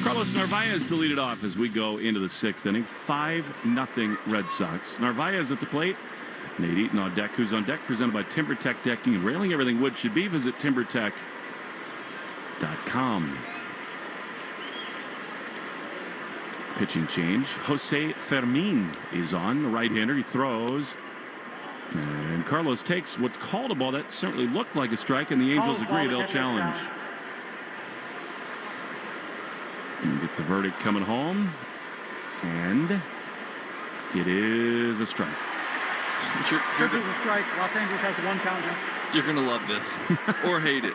Speaker 3: Carlos Narvaez deleted off as we go into the 6th inning. 5-0 Red Sox. Narvaez at the plate. Nate Eaton on deck. Who's on deck? Presented by TimberTech Decking and Railing. Everything wood should be. Visit TimberTech.com. Pitching change. Jose Fermin is on, the right-hander. He throws. And Carlos takes what's called a ball. That certainly looked like a strike, and the Angels agree they'll challenge. And get the verdict coming home. And it is a strike.
Speaker 5: This is a strike. Los Angeles has 1 count now.
Speaker 4: You're going to love this or hate it.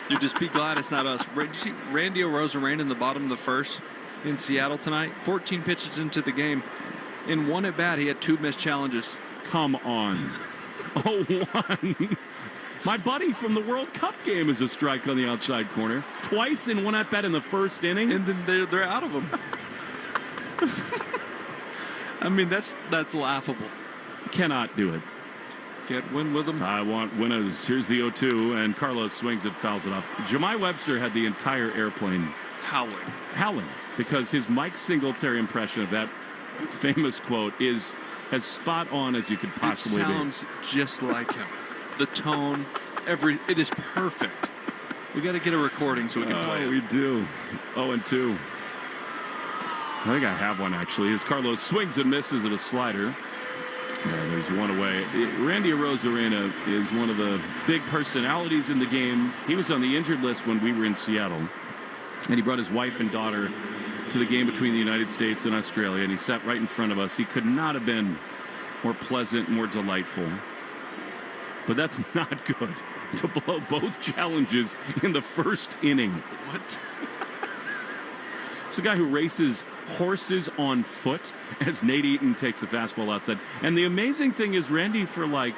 Speaker 4: You just be glad it's not us. Did you see Randy Arozarena in the bottom of the first in Seattle tonight? 14 pitches into the game. In 1 at bat, he had 2 missed challenges.
Speaker 3: Come on. 0-1. My buddy from the World Cup game is a strike on the outside corner. Twice in 1 at bat in the first inning.
Speaker 4: And then they're out of them. I mean, that's laughable.
Speaker 3: Cannot do it.
Speaker 4: Can't win with them.
Speaker 3: I want winners. Here's the 0-2, and Carlos swings it, fouls it off. Jemai Webster had the entire airplane howling because his Mike Singletary impression of that famous quote is as spot on as you could possibly be.
Speaker 4: It sounds just like him. The tone, it is perfect. We got to get a recording so we can play it.
Speaker 3: We do. 0-2. I think I have one actually. As Carlos swings and misses at a slider. There's 1 away. Randy Arozarena is one of the big personalities in the game. He was on the injured list when we were in Seattle. And he brought his wife and daughter to the game between the United States and Australia. And he sat right in front of us. He could not have been more pleasant, more delightful. But that's not good to blow both challenges in the first inning.
Speaker 4: What?
Speaker 3: It's a guy who races horses on foot as Nate Eaton takes a fastball outside. And the amazing thing is Randy, for like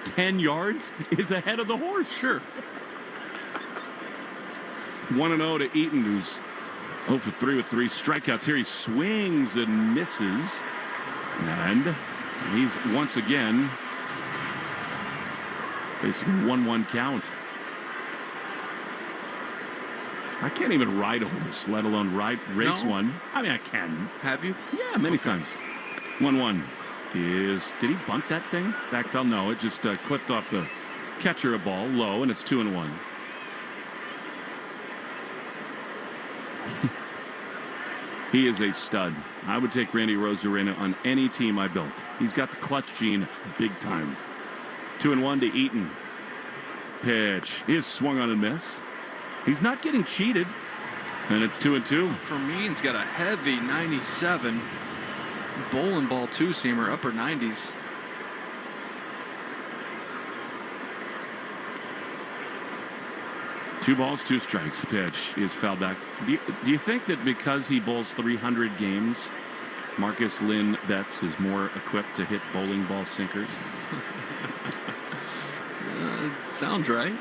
Speaker 3: 10 yards, is ahead of the horse.
Speaker 4: Sure.
Speaker 3: 1-0 to Eaton, who's 0 for 3 with 3 strikeouts. Here he swings and misses. And he's once again facing a 1-1 count. I can't even ride a horse, let alone race one. I mean, I can.
Speaker 4: Have you?
Speaker 3: Yeah, many times. 1-1 is, did he bunt that thing? Back fell? No, it just clipped off the catcher a ball low, and it's 2-1. He is a stud. I would take Randy Arozarena on any team I built. He's got the clutch gene big time. 2-1 to Eaton. Pitch is swung on and missed. He's not getting cheated. And it's 2-2.
Speaker 4: Fermin's got a heavy 97 bowling ball two-seamer, upper 90s.
Speaker 3: Two balls, 2 strikes. Pitch is fouled back. Do you think that because he bowls 300 games, Marcus Lynn Betts is more equipped to hit bowling ball sinkers?
Speaker 4: Sounds right.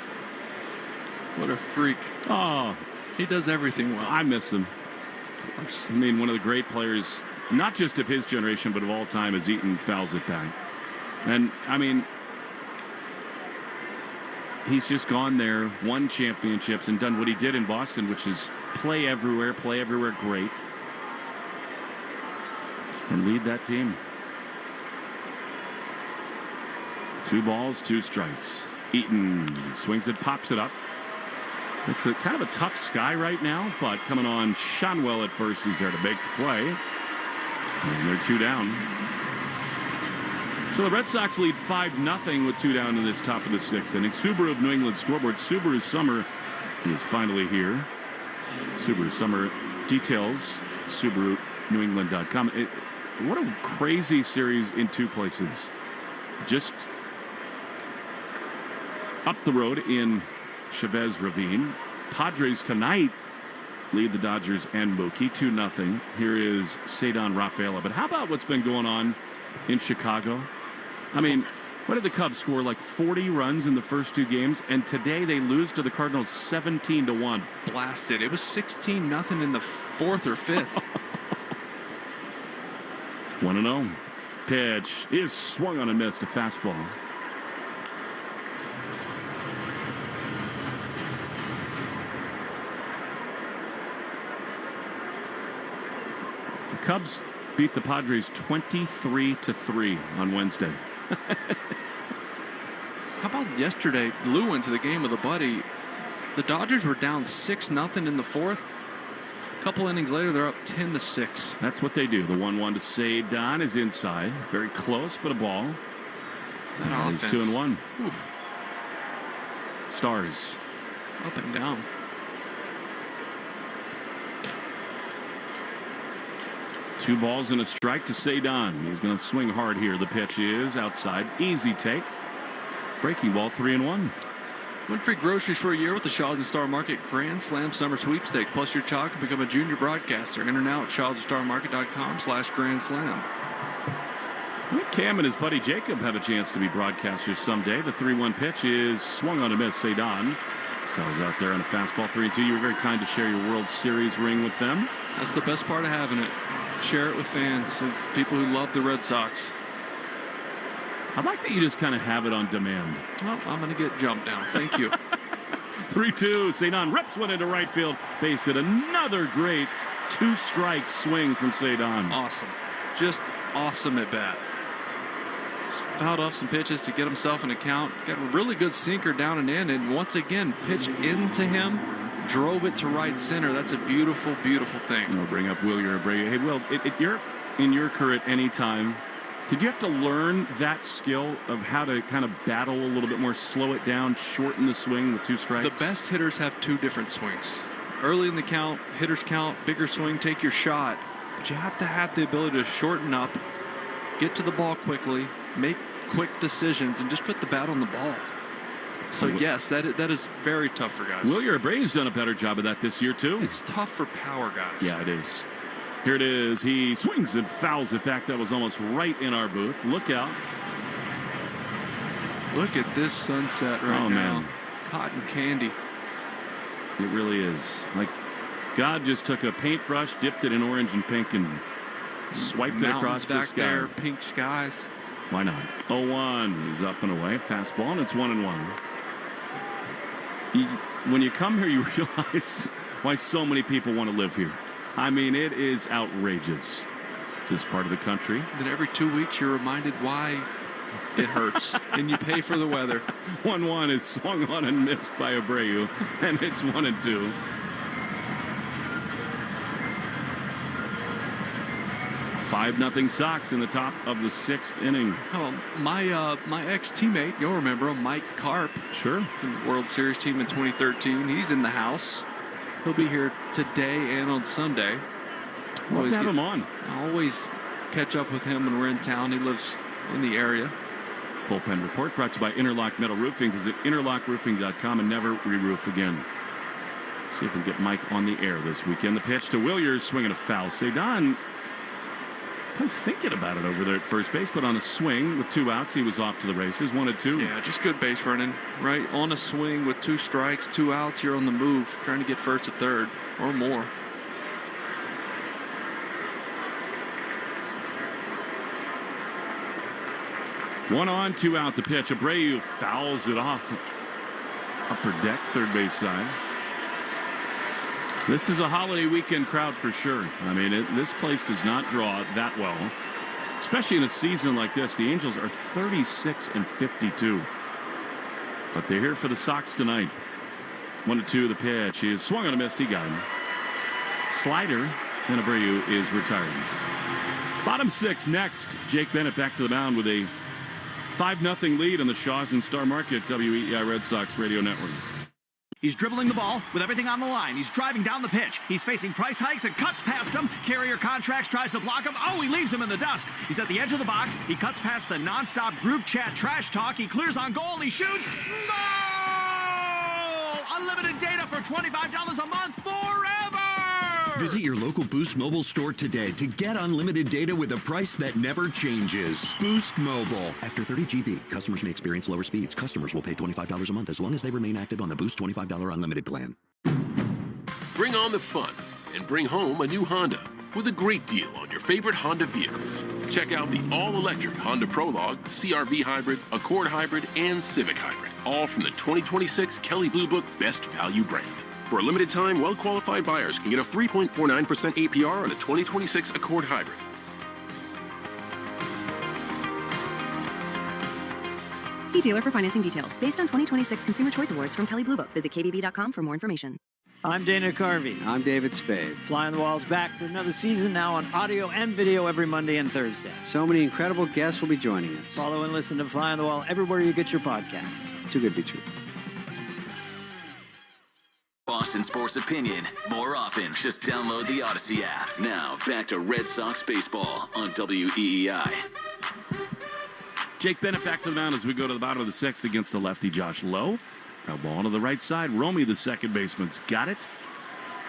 Speaker 4: What a freak.
Speaker 3: Oh,
Speaker 4: he does everything well.
Speaker 3: I miss him. I mean, one of the great players, not just of his generation, but of all time, as Eaton fouls it back. And, I mean, he's just gone there, won championships, and done what he did in Boston, which is play everywhere great, and lead that team. 2 balls, 2 strikes. Eaton swings it, pops it up. It's a kind of a tough sky right now, but coming on Shonwell at first. He's there to make the play. And they're 2 down. So the Red Sox lead 5-0 with 2 down in this top of the 6th inning. Subaru of New England scoreboard. Subaru Summer is finally here. Subaru Summer details, SubaruNewEngland.com. What a crazy series in 2 places. Just up the road in Chavez Ravine. Padres tonight lead the Dodgers and Mookie 2-0. Here is Cedar Rafaela. But how about what's been going on in Chicago. I mean, what did the Cubs score? Like 40 runs in the first 2 games, and today they lose to the Cardinals 17-1.
Speaker 4: Blasted. It was 16-0 in the 4th or 5th.
Speaker 3: 1-0. Pitch is swung on and missed. A fastball. The Cubs beat the Padres 23-3 on Wednesday.
Speaker 4: How about yesterday? Lou went to the game with a buddy. The Dodgers were down 6-0 in the 4th. A couple innings later, they're up 10-6.
Speaker 3: That's what they do. The 1-1 to Cedon is inside. Very close, but a ball.
Speaker 4: That
Speaker 3: He's
Speaker 4: offense.
Speaker 3: 2-1.
Speaker 4: Oof.
Speaker 3: Stars.
Speaker 4: Up and down.
Speaker 3: Two balls and a strike to Cedon. He's going to swing hard here. The pitch is outside. Easy take. Breaking ball, 3-1.
Speaker 4: Win free groceries for a year with the Shaws and Star Market Grand Slam Summer Sweepstakes. Plus, your child can become a junior broadcaster. Enter now at shawsandstarmarket.com/Grand Slam.
Speaker 3: I think Cam and his buddy Jacob have a chance to be broadcasters someday. The 3-1 pitch is swung on a miss. Cedon sells out there on a fastball. 3-2. You were very kind to share your World Series ring with them.
Speaker 4: That's the best part of having it. Share it with fans and people who love the Red Sox.
Speaker 3: I like that you just kind of have it on demand.
Speaker 4: Well, I'm going to get jumped now. Thank you.
Speaker 3: 3-2. Cedon rips one into right field. Base hit. Another great 2-strike swing from Cedon.
Speaker 4: Awesome. Just awesome at bat. Fouled off some pitches to get himself an account. Got a really good sinker down and in. And once again, pitch into him. Drove it to right center. That's a beautiful, beautiful thing.
Speaker 3: I'll bring up Wilyer Abreu. Hey, Will, you're in your career at any time. Did you have to learn that skill of how to kind of battle a little bit more, slow it down, shorten the swing with 2 strikes?
Speaker 4: The best hitters have 2 different swings. Early in the count, hitters count, bigger swing, take your shot. But you have to have the ability to shorten up, get to the ball quickly, make quick decisions, and just put the bat on the ball. So, yes, that is very tough for guys.
Speaker 3: Wilyer Abreu's done a better job of that this year, too.
Speaker 4: It's tough for power guys.
Speaker 3: Yeah, it is. Here it is. He swings and fouls it back. That was almost right in our booth. Look out.
Speaker 4: Look at this sunset right now. Man. Cotton candy.
Speaker 3: It really is. Like God just took a paintbrush, dipped it in orange and pink, and swiped it across the sky.
Speaker 4: There, pink skies.
Speaker 3: Why not? 0-1. He's up and away. Fastball, and it's 1-1. When you come here, you realize why so many people want to live here. I mean, it is outrageous, this part of the country.
Speaker 4: Then every 2 weeks, you're reminded why it hurts, and you pay for the weather.
Speaker 3: 1-1 is swung on and missed by Abreu, and it's 1-2. Five 0 Sox in the top of the 6th inning.
Speaker 4: Oh, my ex-teammate, you'll remember him, Mike Karp.
Speaker 3: Sure.
Speaker 4: From the World Series team in 2013. He's in the house. He'll be here today and on Sunday.
Speaker 3: We'll have him on.
Speaker 4: I always catch up with him when we're in town. He lives in the area.
Speaker 3: Bullpen Report brought to you by Interlock Metal Roofing. Visit interlockroofing.com and never re-roof again. See if we can get Mike on the air this weekend. The pitch to Wilyer, swinging a foul. Cedon kind of thinking about it over there at first base, but on a swing with 2 outs, he was off to the races. 1-2.
Speaker 4: Yeah, just good base running, right? On a swing with 2 strikes, 2 outs, you're on the move, trying to get first or third or more.
Speaker 3: One on, 2 out. The pitch. Abreu fouls it off. Upper deck, third base side. This is a holiday weekend crowd for sure. I mean, this place does not draw that well, especially in a season like this. The Angels are 36-52, but they're here for the Sox tonight. 1-2. The pitch is swung on a miss. He got him. Slider, and Abreu is retired. Bottom 6 next. Jake Bennett back to the mound with a 5-0 lead on the Shaws and Star Market WEEI Red Sox Radio Network.
Speaker 11: He's dribbling the ball with everything on the line. He's driving down the pitch. He's facing price hikes and cuts past him. Carrier Contracts tries to block him. Oh, he leaves him in the dust. He's at the edge of the box. He cuts past the nonstop group chat trash talk. He clears on goal. He shoots. Goal! Unlimited data for $25 a month forever!
Speaker 12: Visit your local Boost Mobile store today to get unlimited data with a price that never changes. Boost Mobile. After 30 GB, customers may experience lower speeds. Customers will pay $25 a month as long as they remain active on the Boost $25 unlimited plan.
Speaker 9: Bring on the fun and bring home a new Honda with a great deal on your favorite Honda vehicles. Check out the all-electric Honda Prologue, CR-V Hybrid, Accord Hybrid, and Civic Hybrid, all from the 2026 Kelley Blue Book Best Value brand. For a limited time, well-qualified buyers can get a 3.49% APR on a 2026 Accord Hybrid.
Speaker 15: See dealer for financing details. Based on 2026 Consumer Choice Awards from Kelley Blue Book. Visit KBB.com for more information.
Speaker 16: I'm Dana Carvey. I'm David Spade. Fly on the Wall's back for another season, now on audio and video every Monday and Thursday. So many incredible guests will be joining us. Follow and listen to Fly on the Wall everywhere you get your podcasts. Too good to be true.
Speaker 2: Boston sports opinion more often. Just download the Odyssey app. Now, back to Red Sox baseball on WEEI.
Speaker 3: Jake Bennett back to the mound as we go to the bottom of the sixth against the lefty Josh Lowe. Foul ball to the right side. Romy, the second baseman's got it.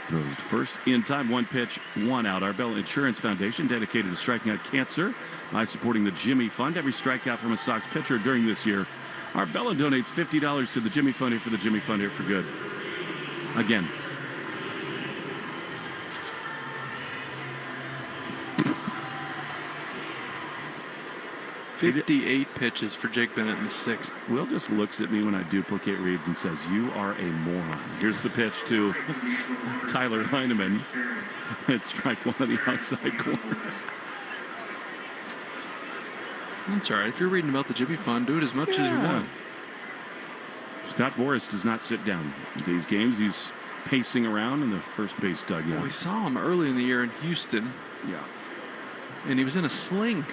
Speaker 3: Throws to first in time. 1 pitch, 1 out. Arbella Insurance Foundation dedicated to striking out cancer by supporting the Jimmy Fund. Every strikeout from a Sox pitcher during this year, Arbella donates $50 to the Jimmy Fund here for the Jimmy Fund here for good. Again.
Speaker 4: 58 pitches for Jake Bennett in the sixth.
Speaker 3: Will just looks at me when I duplicate reads and says, "You are a moron." Here's the pitch to Tyler Heineman. It's strike one of the outside corner.
Speaker 4: That's all right. If you're reading about the Jimmy Fund, do it as much as you want.
Speaker 3: Scott Boras does not sit down these games. He's pacing around in the first base dugout.
Speaker 4: Well, we saw him early in the year in Houston.
Speaker 3: Yeah.
Speaker 4: And he was in a sling.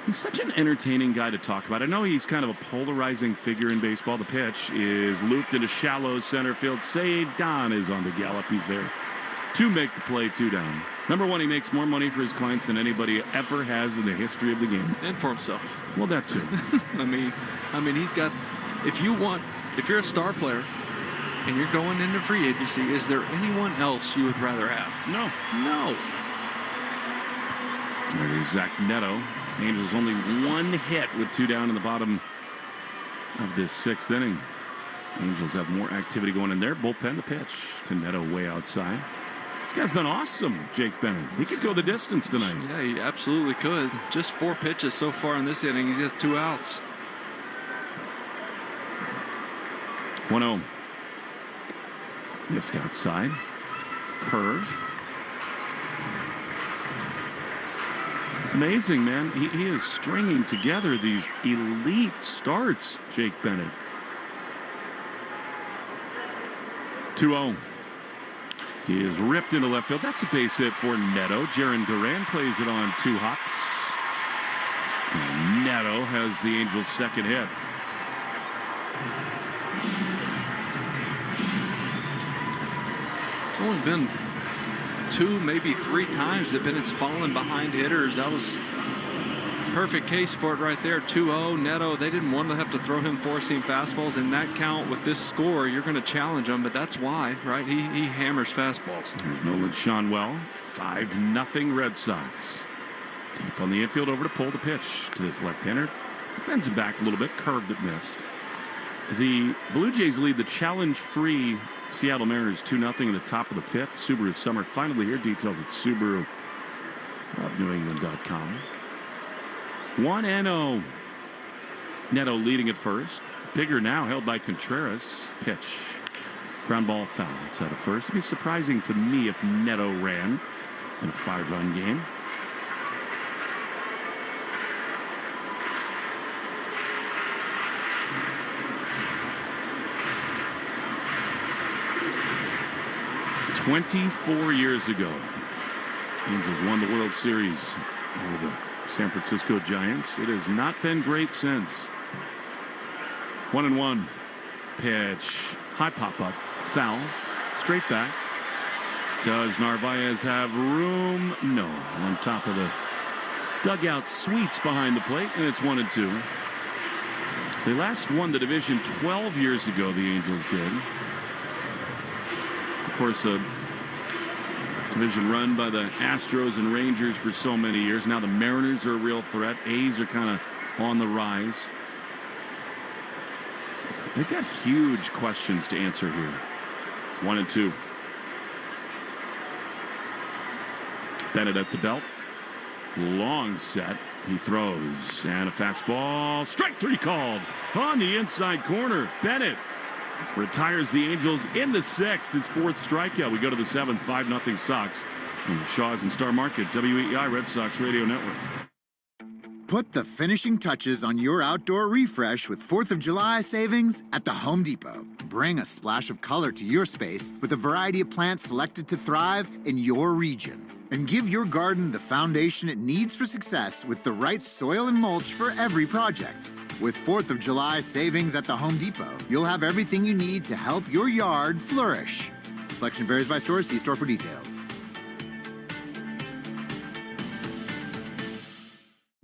Speaker 3: He's such an entertaining guy to talk about. I know he's kind of a polarizing figure in baseball. The pitch is looped into shallow center field. Don is on the gallop. He's there to make the play, 2 down. Number one, he makes more money for his clients than anybody ever has in the history of the game.
Speaker 4: And for himself.
Speaker 3: Well, that too.
Speaker 4: I mean, he's got, if you're a star player and you're going into free agency, is there anyone else you would rather have?
Speaker 3: No.
Speaker 4: No.
Speaker 3: There is Zach Neto. Angels only 1 hit with 2 down in the bottom of this 6th inning. Angels have more activity going in there. Bullpen, the pitch to Neto way outside. This guy's been awesome, Jake Bennett. He could go the distance tonight.
Speaker 4: Yeah, he absolutely could. Just 4 pitches so far in this inning. He has 2 outs.
Speaker 3: 1-0. Missed outside. Curve. It's amazing, man. He is stringing together these elite starts, Jake Bennett. 2-0. He is ripped into left field. That's a base hit for Neto. Jarren Duran plays it on 2 hops. And Neto has the Angels' second hit.
Speaker 4: It's only been 2, maybe 3 times that Bennett's fallen behind hitters. That was a perfect case for it right there. 2-0. Neto, they didn't want to have to throw him 4-seam fastballs. In that count with this score, you're going to challenge him, but that's why, right? He hammers fastballs.
Speaker 3: There's Nolan Shanwell. 5-0 Red Sox. Deep on the infield, over to pull the pitch to this left-hander. Bends it back a little bit. Curve that missed. The Blue Jays lead the challenge-free Seattle Mariners 2-0 in the top of the 5th. Subaru Summer finally here. Details at Subaru of NewEngland.com. 1-0. Neto leading at first. Bigger now held by Contreras. Pitch. Ground ball foul outside of first. It'd be surprising to me if Neto ran in a 5-run game. "24 years ago, Angels won the World Series over the San Francisco Giants. It has not been great since." 1-1. Pitch. High pop-up. Foul. Straight back. Does Narvaez have room? No. On top of the dugout suites behind the plate, and it's 1-2. They last won the division 12 years ago, the Angels did. Of course, Division run by the Astros and Rangers for so many years. Now the Mariners are a real threat. A's are kind of on the rise. They've got huge questions to answer here. 1-2. Bennett at the belt. Long set. He throws. And a fastball. Strike 3 called on the inside corner. Bennett retires the Angels in the 6th. His 4th strikeout. We go to the 7th. 5-0 Sox. On the Shaw's and Star Market, WEI Red Sox Radio Network.
Speaker 10: Put the finishing touches on your outdoor refresh with 4th of July savings at the Home Depot. Bring a splash of color to your space with a variety of plants selected to thrive in your region. And give your garden the foundation it needs for success with the right soil and mulch for every project. With 4th of July savings at the Home Depot, you'll have everything you need to help your yard flourish. Selection varies by store. See store for details.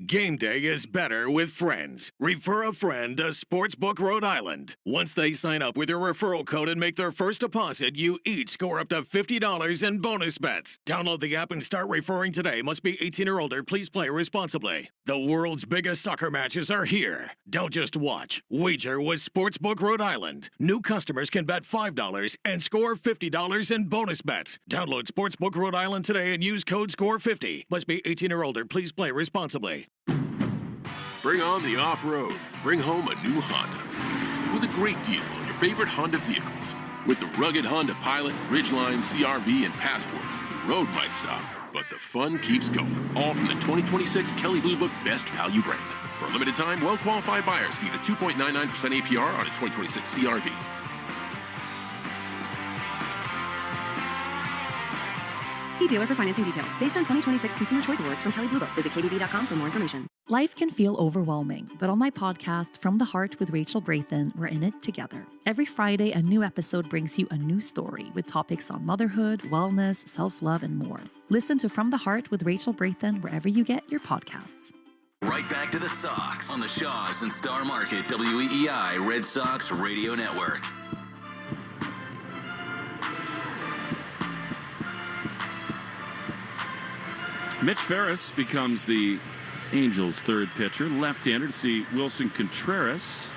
Speaker 18: Game day is better with friends. Refer a friend to Sportsbook Rhode Island. Once they sign up with your referral code and make their first deposit, you each score up to $50 in bonus bets. Download the app and start referring today. Must be 18 or older. Please play responsibly. The world's biggest soccer matches are here. Don't just watch. Wager with Sportsbook Rhode Island. New customers can bet $5 and score $50 in bonus bets. Download Sportsbook Rhode Island today and use code SCORE50. Must be 18 or older. Please play responsibly.
Speaker 9: Bring on the off-road. Bring home a new Honda. With a great deal on your favorite Honda vehicles. With the rugged Honda Pilot, Ridgeline, CR-V, and Passport, the road might stop, but the fun keeps going. All from the 2026 Kelley Blue Book Best Value brand. For a limited time, well-qualified buyers get a 2.99% APR on a 2026 CR-V.
Speaker 15: See dealer for financing details. Based on 2026 Consumer Choice Awards from Kelley Blue Book. Visit KBB.com for more information.
Speaker 13: Life can feel overwhelming, but on my podcast, From the Heart with Rachel Braithen, we're in it together. Every Friday, a new episode brings you a new story with topics on motherhood, wellness, self-love, and more. Listen to From the Heart with Rachel Braithen wherever you get your podcasts.
Speaker 2: Right back to the Sox on the Shaw's and Star Market, WEEI Red Sox Radio Network.
Speaker 3: Mitch Ferris becomes the Angels' third pitcher, left-hander, to see Wilson Contreras,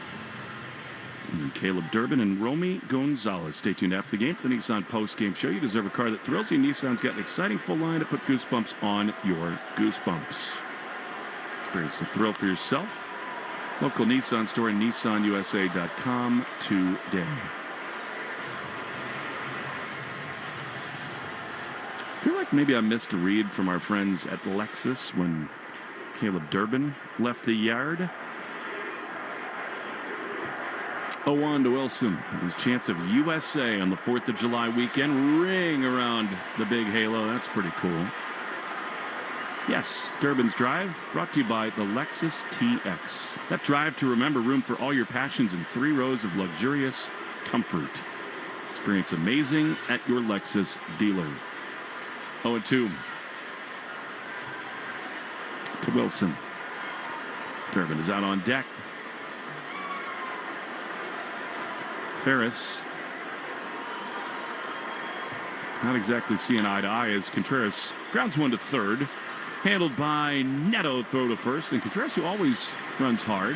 Speaker 3: and Caleb Durbin, and Romy Gonzalez. Stay tuned after the game for the Nissan post-game show. You deserve a car that thrills you. Nissan's got an exciting full line to put goosebumps on your goosebumps. Experience the thrill for yourself. Local Nissan store and nissanusa.com today. I feel like maybe I missed a read from our friends at Lexus when Caleb Durbin left the yard. 0-1 to Wilson. His chance of USA on the 4th of July weekend. Ring around the big halo. That's pretty cool. Yes, Durbin's Drive, brought to you by the Lexus TX. That drive to remember, room for all your passions in 3 rows of luxurious comfort. Experience amazing at your Lexus dealer. 0-2 to Wilson. Durbin is out on deck. Ferris not exactly seeing eye to eye as Contreras grounds one to third. Handled by Neto, throw to first. And Contreras, who always runs hard,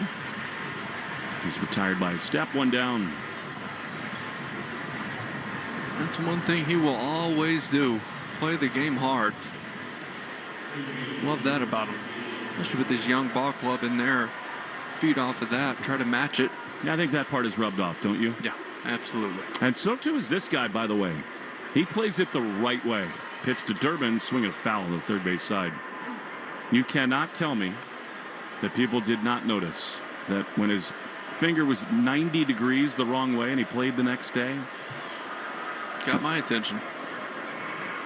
Speaker 3: he's retired by a step. One down.
Speaker 4: That's one thing he will always do. Play the game hard. Love that about him. Especially with this young ball club in there. Feed off of that. Try to match it.
Speaker 3: Yeah, I think that part is rubbed off, don't you?
Speaker 4: Yeah, absolutely.
Speaker 3: And so too is this guy, by the way. He plays it the right way. Pitch to Durbin, swinging a foul on the third base side. You cannot tell me that people did not notice that when his finger was 90 degrees the wrong way and he played the next day.
Speaker 4: Got my attention.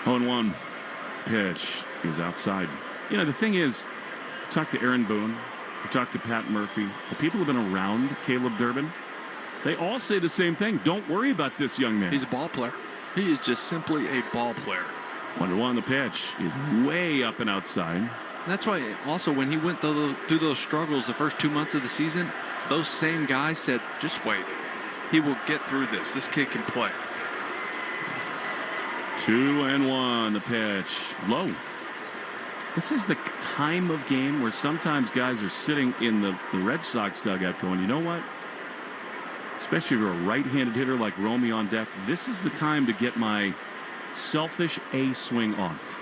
Speaker 3: 0-1 pitch is outside. You know, the thing is, talk to Aaron Boone, talk to Pat Murphy, the people who have been around Caleb Durbin, they all say the same thing. Don't worry about this young man.
Speaker 4: He's a ball player. He is just simply a ball player.
Speaker 3: 1-1 the pitch is way up and outside.
Speaker 4: That's why also when he went through those struggles the first 2 months of the season, those same guys said, just wait. He will get through this. This kid can play.
Speaker 3: 2-1, the pitch. Low. This is the time of game where sometimes guys are sitting in the Red Sox dugout going, you know what? Especially if you're a right-handed hitter like Romy on deck, this is the time to get my selfish A swing off.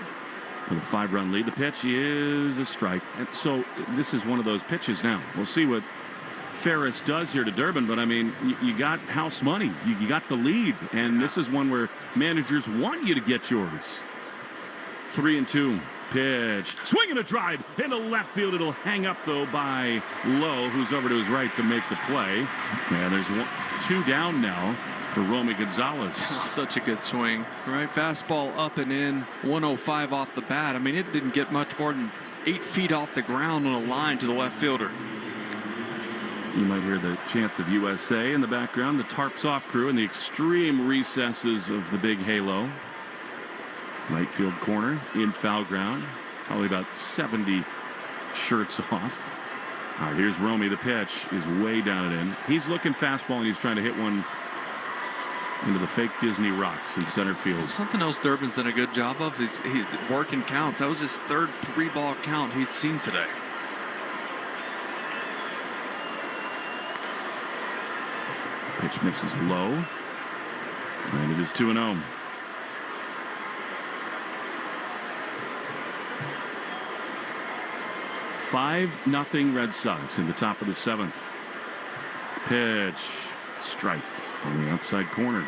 Speaker 3: With a 5-run lead, the pitch is a strike. And so this is one of those pitches now. We'll see what Ferris does here to Durbin, but I mean, you got house money. You got the lead, and this is one where managers want you to get yours. 3-2. Pitch. Swing and a drive into left field. It'll hang up, though, by Lowe, who's over to his right to make the play. And there's 2 down now for Romy Gonzalez.
Speaker 4: Such a good swing, right? Fastball up and in, 105 off the bat. I mean, it didn't get much more than 8 feet off the ground on a line to the left fielder.
Speaker 3: You might hear the chants of USA in the background, the Tarps Off crew in the extreme recesses of the big halo. Right field corner in foul ground. Probably about 70 shirts off. All right, here's Romy. The pitch is way down and in. He's looking fastball, and he's trying to hit one into the fake Disney rocks in center field.
Speaker 4: Something else Durbin's done a good job of is he's working counts. That was his 3rd 3-ball count he'd seen today.
Speaker 3: Pitch misses low. And it is 2-0. Five nothing Red Sox in the top of the 7th. Pitch. Strike on the outside corner.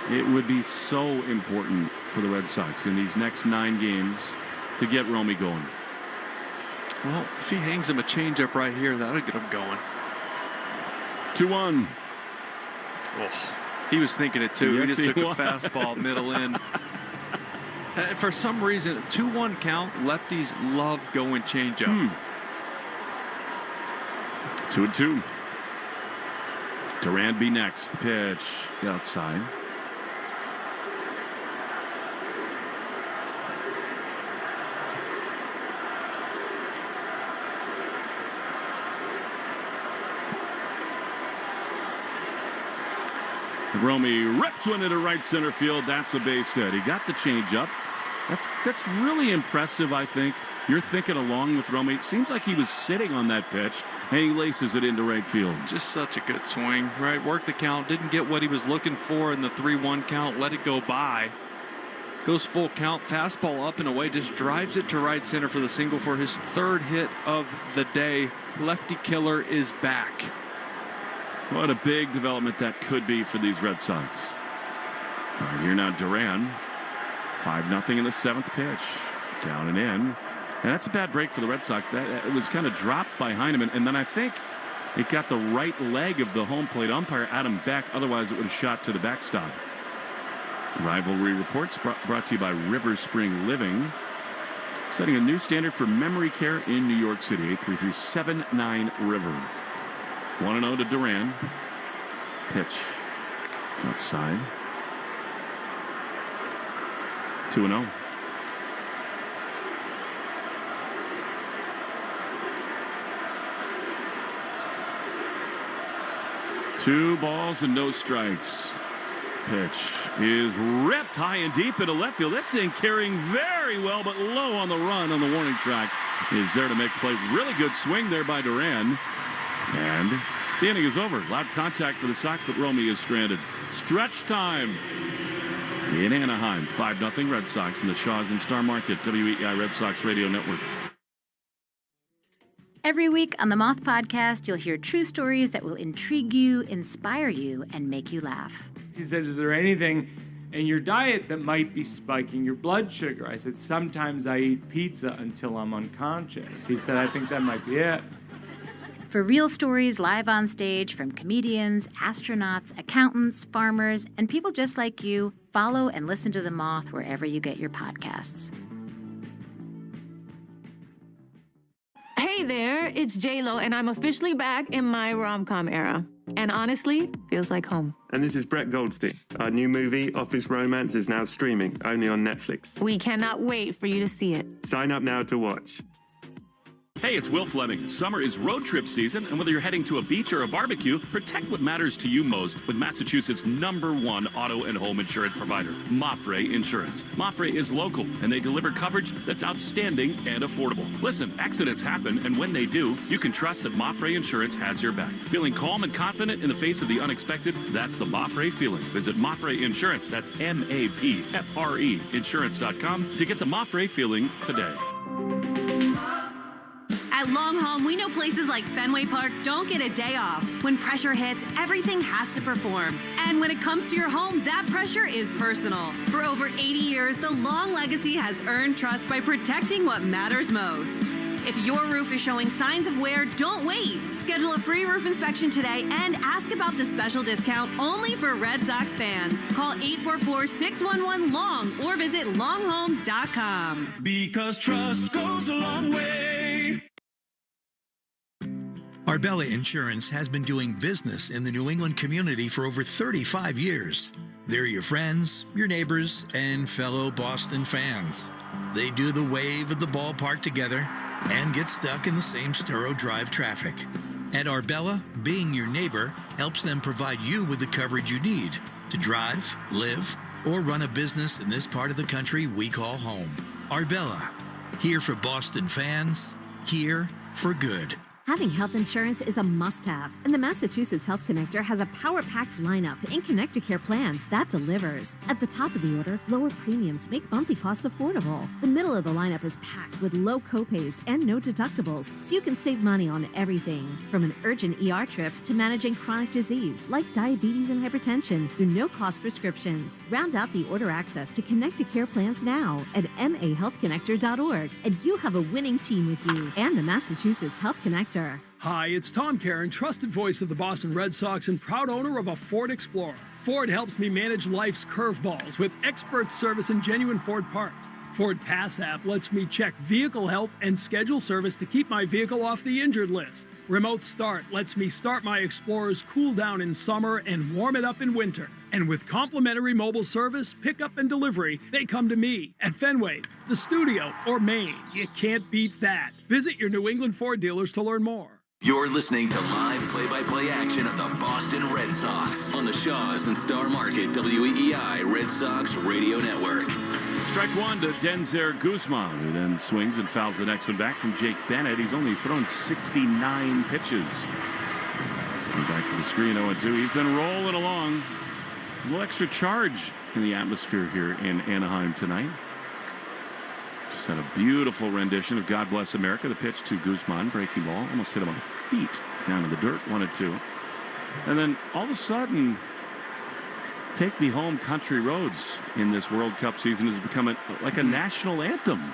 Speaker 3: It would be so important for the Red Sox in these next 9 games to get Romy going.
Speaker 4: Well, if he hangs him a changeup right here, that'll get him going.
Speaker 3: 2-1.
Speaker 4: Oh, he was thinking it too.
Speaker 3: Yes,
Speaker 4: he just took
Speaker 3: was.
Speaker 4: a fastball middle in. For some reason, 2-1 count, lefties love going changeup.
Speaker 3: 2-2. Duran be next. The pitch outside. Romy rips one into right center field. That's a base hit. He got the changeup. That's really impressive, I think. You're thinking along with Romy. It seems like he was sitting on that pitch, and he laces it into right field.
Speaker 4: Just such a good swing, right? Worked the count, didn't get what he was looking for in the 3-1 count, let it go by. Goes full count, fastball up and away, just drives it to right center for the single for his 3rd hit of the day. Lefty killer is back.
Speaker 3: What a big development that could be for these Red Sox. All right, here now Duran. 5-0 in the 7th pitch. Down and in. And that's a bad break for the Red Sox. It was kind of dropped by Heineman. And then I think it got the right leg of the home plate umpire, Adam Beck. Otherwise, it would have shot to the backstop. Rivalry Reports brought to you by River Spring Living. Setting a new standard for memory care in New York City. 833-79-RIVER. 1-0 to Duran. Pitch outside. 2-0. Two balls and no strikes. Pitch is ripped high and deep into left field. This thing carrying very well, but low on the run on the warning track. Is there to make play. Really good swing there by Duran. And the inning is over. Loud contact for the Sox, but Romy is stranded. Stretch time in Anaheim. 5-0 Red Sox in the Shaws and Star Market. WEI Red Sox Radio Network.
Speaker 19: Every week on the Moth Podcast, you'll hear true stories that will intrigue you, inspire you, and make you laugh.
Speaker 20: He said, is there anything in your diet that might be spiking your blood sugar? I said, sometimes I eat pizza until I'm unconscious. He said, I think that might be it.
Speaker 19: For real stories live on stage from comedians, astronauts, accountants, farmers, and people just like you, follow and listen to The Moth wherever you get your podcasts.
Speaker 21: Hey there, it's J-Lo, and I'm officially back in my rom-com era. And honestly, feels like home.
Speaker 22: And this is Brett Goldstein. Our new movie, Office Romance, is now streaming, only on Netflix.
Speaker 21: We cannot wait for you to see it.
Speaker 22: Sign up now to watch.
Speaker 3: Hey, it's Will Fleming. Summer is road trip season, and whether you're heading to a beach or a barbecue, protect what matters to you most with Massachusetts' #1 auto and home insurance provider, Mafre Insurance. Mafre is local, and they deliver coverage that's outstanding and affordable. Listen, accidents happen, and when they do, you can trust that Mafre Insurance has your back. Feeling calm and confident in the face of the unexpected? That's the Mafre feeling. Visit Mafre Insurance, that's MAPFRE Insurance.com to get the Mafre feeling today.
Speaker 1: At Long Home, we know places like Fenway Park don't get a day off. When pressure hits, everything has to perform. And when it comes to your home, that pressure is personal. For over 80 years, the Long legacy has earned trust by protecting what matters most. If your roof is showing signs of wear, don't wait. Schedule a free roof inspection today and ask about the special discount only for Red Sox fans. Call 844-611-LONG or visit longhome.com.
Speaker 17: Because trust goes a long way.
Speaker 23: Arbella Insurance has been doing business in the New England community for over 35 years. They're your friends, your neighbors, and fellow Boston fans. They do the wave at the ballpark together and get stuck in the same Storrow Drive traffic. At Arbella, being your neighbor helps them provide you with the coverage you need to drive, live, or run a business in this part of the country we call home. Arbella, here for Boston fans, here for good.
Speaker 24: Having health insurance is a must-have, and the Massachusetts Health Connector has a power-packed lineup in Connector plans that delivers. At the top of the order, lower premiums make monthly costs affordable. The middle of the lineup is packed with low copays and no deductibles, so you can save money on everything. From an urgent ER trip to managing chronic disease like diabetes and hypertension through no-cost prescriptions. Round out the order access to Connector plans now at mahealthconnector.org, and you have a winning team with you and the Massachusetts Health Connector.
Speaker 25: Hi, it's Tom Caron, trusted voice of the Boston Red Sox and proud owner of a Ford Explorer. Ford helps me manage life's curveballs with expert service and genuine Ford parts. Ford Pass app lets me check vehicle health and schedule service to keep my vehicle off the injured list. Remote Start lets me start my Explorer's cool down in summer and warm it up in winter. And with complimentary mobile service, pickup and delivery, they come to me at Fenway, the studio, or Maine. You can't beat that. Visit your New England Ford dealers to learn more.
Speaker 2: You're listening to live play-by-play action of the Boston Red Sox on the Shaws and Star Market WEEI Red Sox Radio Network.
Speaker 3: Strike one to Denzer Guzman, who then swings and fouls the next one back from Jake Bennett. He's only thrown 69 pitches. And back to the screen, 0-2. He's been rolling along. A little extra charge in the atmosphere here in Anaheim tonight. Just had a beautiful rendition of God Bless America. The pitch to Guzman, breaking ball. Almost hit him on the feet down in the dirt, 1-2. And then all of a sudden, Take Me Home Country Roads in this World Cup season has become like a national anthem.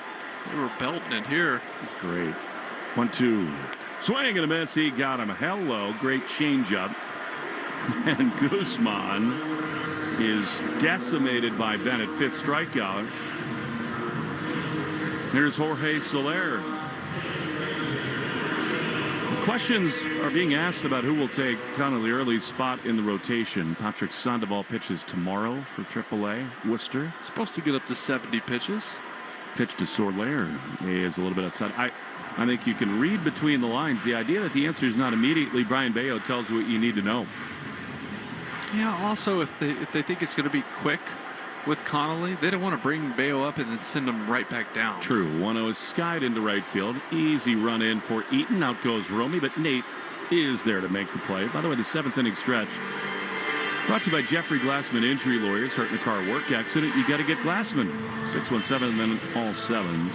Speaker 4: They were belting it here.
Speaker 3: It's great. 1-2. Swing and a miss. He got him. Hello. Great changeup. And Guzman is decimated by Bennett. Fifth strikeout. Here's Jorge Soler. Questions are being asked about who will take Connolly Early's spot in the rotation. Patrick Sandoval pitches tomorrow for AAA. Worcester.
Speaker 4: Supposed to get up to 70 pitches.
Speaker 3: Pitch to Soler. He is a little bit outside. I think you can read between the lines. The idea that the answer is not immediately Brian Bayo tells you what you need to know.
Speaker 4: Yeah, also, if they think it's going to be quick with Connolly, they don't want to bring Bayo up and then send him right back down.
Speaker 3: True. 1-0 is skied into right field. Easy run in for Eaton. Out goes Romy, but Nate is there to make the play. By the way, the seventh inning stretch brought to you by Jeffrey Glassman Injury Lawyers. Hurt in a car work accident, you got to get Glassman. 617 and then all sevens.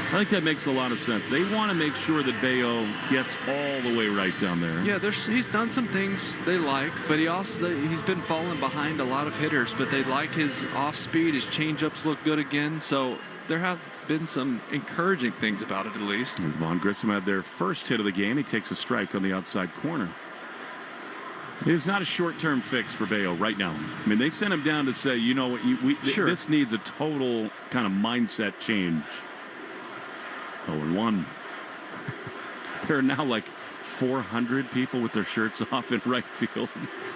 Speaker 3: I think that makes a lot of sense. They want to make sure that Bayo gets all the way right down there.
Speaker 4: Yeah, he's done some things they like, but he's been falling behind a lot of hitters, but they like his off speed. His changeups look good again, so there have been some encouraging things about it, at least.
Speaker 3: And Vaughn Grissom had their first hit of the game. He takes a strike on the outside corner. It is not a short-term fix for Bayo right now. I mean, they sent him down to say, you know what,
Speaker 4: sure.
Speaker 3: This needs a total kind of mindset change. 0-1. There are now like 400 people with their shirts off in right field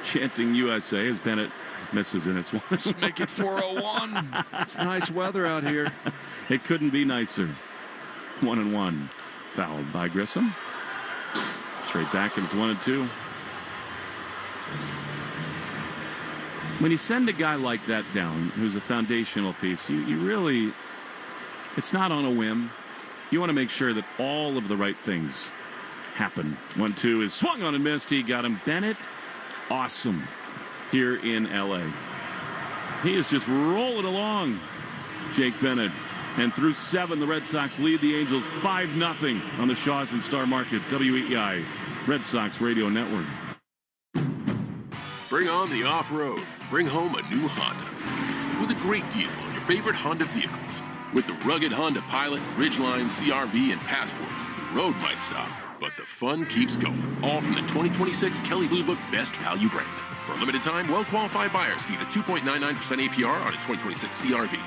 Speaker 3: chanting USA as Bennett misses, and it's 1.
Speaker 4: Let's make it 401. It's nice weather out here.
Speaker 3: It couldn't be nicer. 1-1. Fouled by Grissom. Straight back, and it's 1-2. When you send a guy like that down, who's a foundational piece, you really, it's not on a whim. You want to make sure that all of the right things happen. 1-2 is swung on and missed. He got him. Bennett, awesome here in L.A. He is just rolling along, Jake Bennett. And through 7, the Red Sox lead the Angels 5-0 on the Shaws and Star Market, WEEI, Red Sox Radio Network.
Speaker 9: Bring on the off-road. Bring home a new Honda with a great deal on your favorite Honda vehicles. With the rugged Honda Pilot, Ridgeline, CRV, and Passport, the road might stop, but the fun keeps going. All from the 2026 Kelley Blue Book Best Value brand. For a limited time, well-qualified buyers get a 2.99% APR on a 2026 CRV.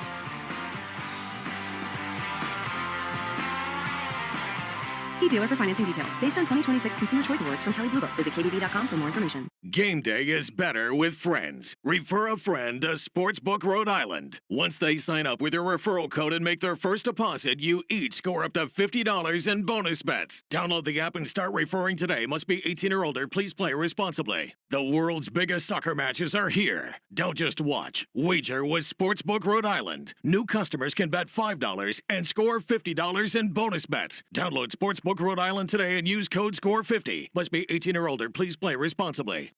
Speaker 15: See dealer for financing details. Based on 2026 Consumer Choice Awards from Kelley Blue Book. Visit KBB.com for more information.
Speaker 18: Game day is better with friends. Refer a friend to Sportsbook Rhode Island. Once they sign up with your referral code and make their first deposit, you each score up to $50 in bonus bets. Download the app and start referring today. Must be 18 or older. Please play responsibly. The world's biggest soccer matches are here. Don't just watch. Wager with Sportsbook Rhode Island. New customers can bet $5 and score $50 in bonus bets. Download Sportsbook Rhode Island today and use code SCORE50. Must be 18 or older. Please play responsibly.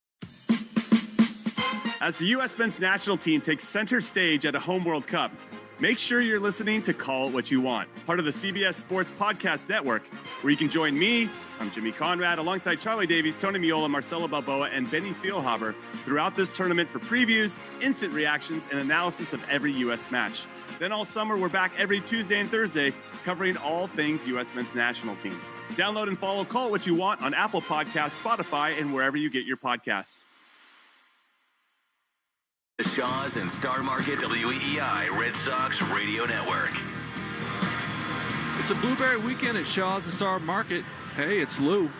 Speaker 5: As the U.S. men's national team takes center stage at a home World Cup, make sure you're listening to Call It What You Want, part of the CBS Sports Podcast Network, where you can join me, I'm Jimmy Conrad, alongside Charlie Davies, Tony Miola, Marcelo Balboa, and Benny Feilhaber throughout this tournament for previews, instant reactions, and analysis of every U.S. match. Then all summer, we're back every Tuesday and Thursday, covering all things U.S. men's national team. Download and follow Call It What You Want on Apple Podcasts, Spotify, and wherever you get your podcasts.
Speaker 2: The Shaws and Star Market, WEEI Red Sox Radio Network.
Speaker 4: It's a blueberry weekend at Shaws and Star Market. Hey, it's Lou.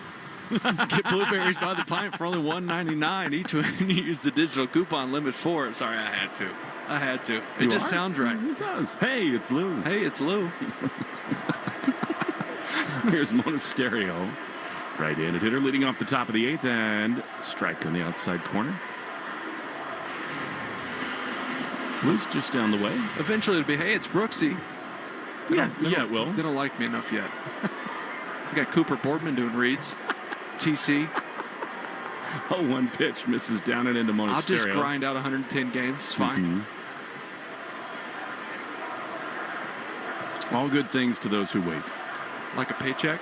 Speaker 4: Get blueberries by the pint for only $1.99 each when you use the digital coupon limit 4. Sorry, I had to. It just sounds right.
Speaker 3: It does. Hey, it's Lou.
Speaker 4: Hey, it's Lou.
Speaker 3: Here's Monasterio. Right-handed hitter leading off the top of the 8th, and strike on the outside corner. Lou's just down the way.
Speaker 4: Eventually it'll be, hey, it's Brooksy.
Speaker 3: It will.
Speaker 4: They don't like me enough yet. We got Cooper Boardman doing reads. TC.
Speaker 3: Oh, one pitch misses down and into Monasterio.
Speaker 4: I'll just grind out 110 games. It's fine.
Speaker 3: All good things to those who wait.
Speaker 4: Like a paycheck.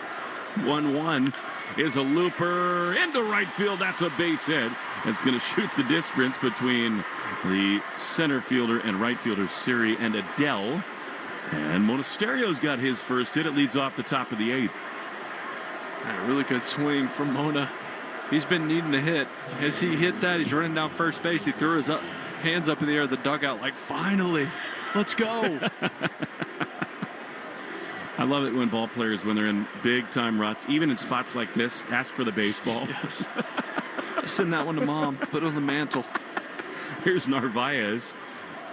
Speaker 3: 1-1 is a looper into right field. That's a base hit. It's going to shoot the distance between the center fielder and right fielder, Siri and Adele. And Monasterio's got his first hit. It leads off the top of the 8th.
Speaker 4: A really good swing from Mona. He's been needing a hit. As he hit that, he's running down first base. He threw his hands up in the air of the dugout like, finally, let's go.
Speaker 3: I love it when ball players, when they're in big-time ruts, even in spots like this, ask for the baseball.
Speaker 4: Yes. Send that one to Mom. Put it on the mantle.
Speaker 3: Here's Narvaez.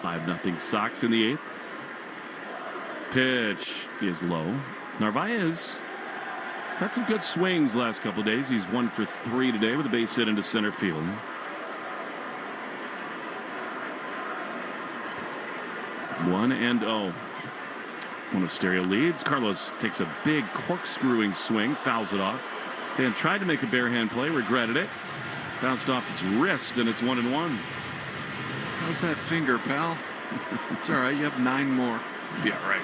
Speaker 3: 5-0 Sox in the 8th. Pitch is low. Narvaez had some good swings last couple of days. He's 1 for 3 today with a base hit into center field. One and oh. Monasterio leads. Carlos takes a big corkscrewing swing, fouls it off. Then tried to make a bare hand play, regretted it. Bounced off his wrist, and it's 1-1.
Speaker 4: How's that finger, pal? It's all right. You have 9 more. You'll be all right.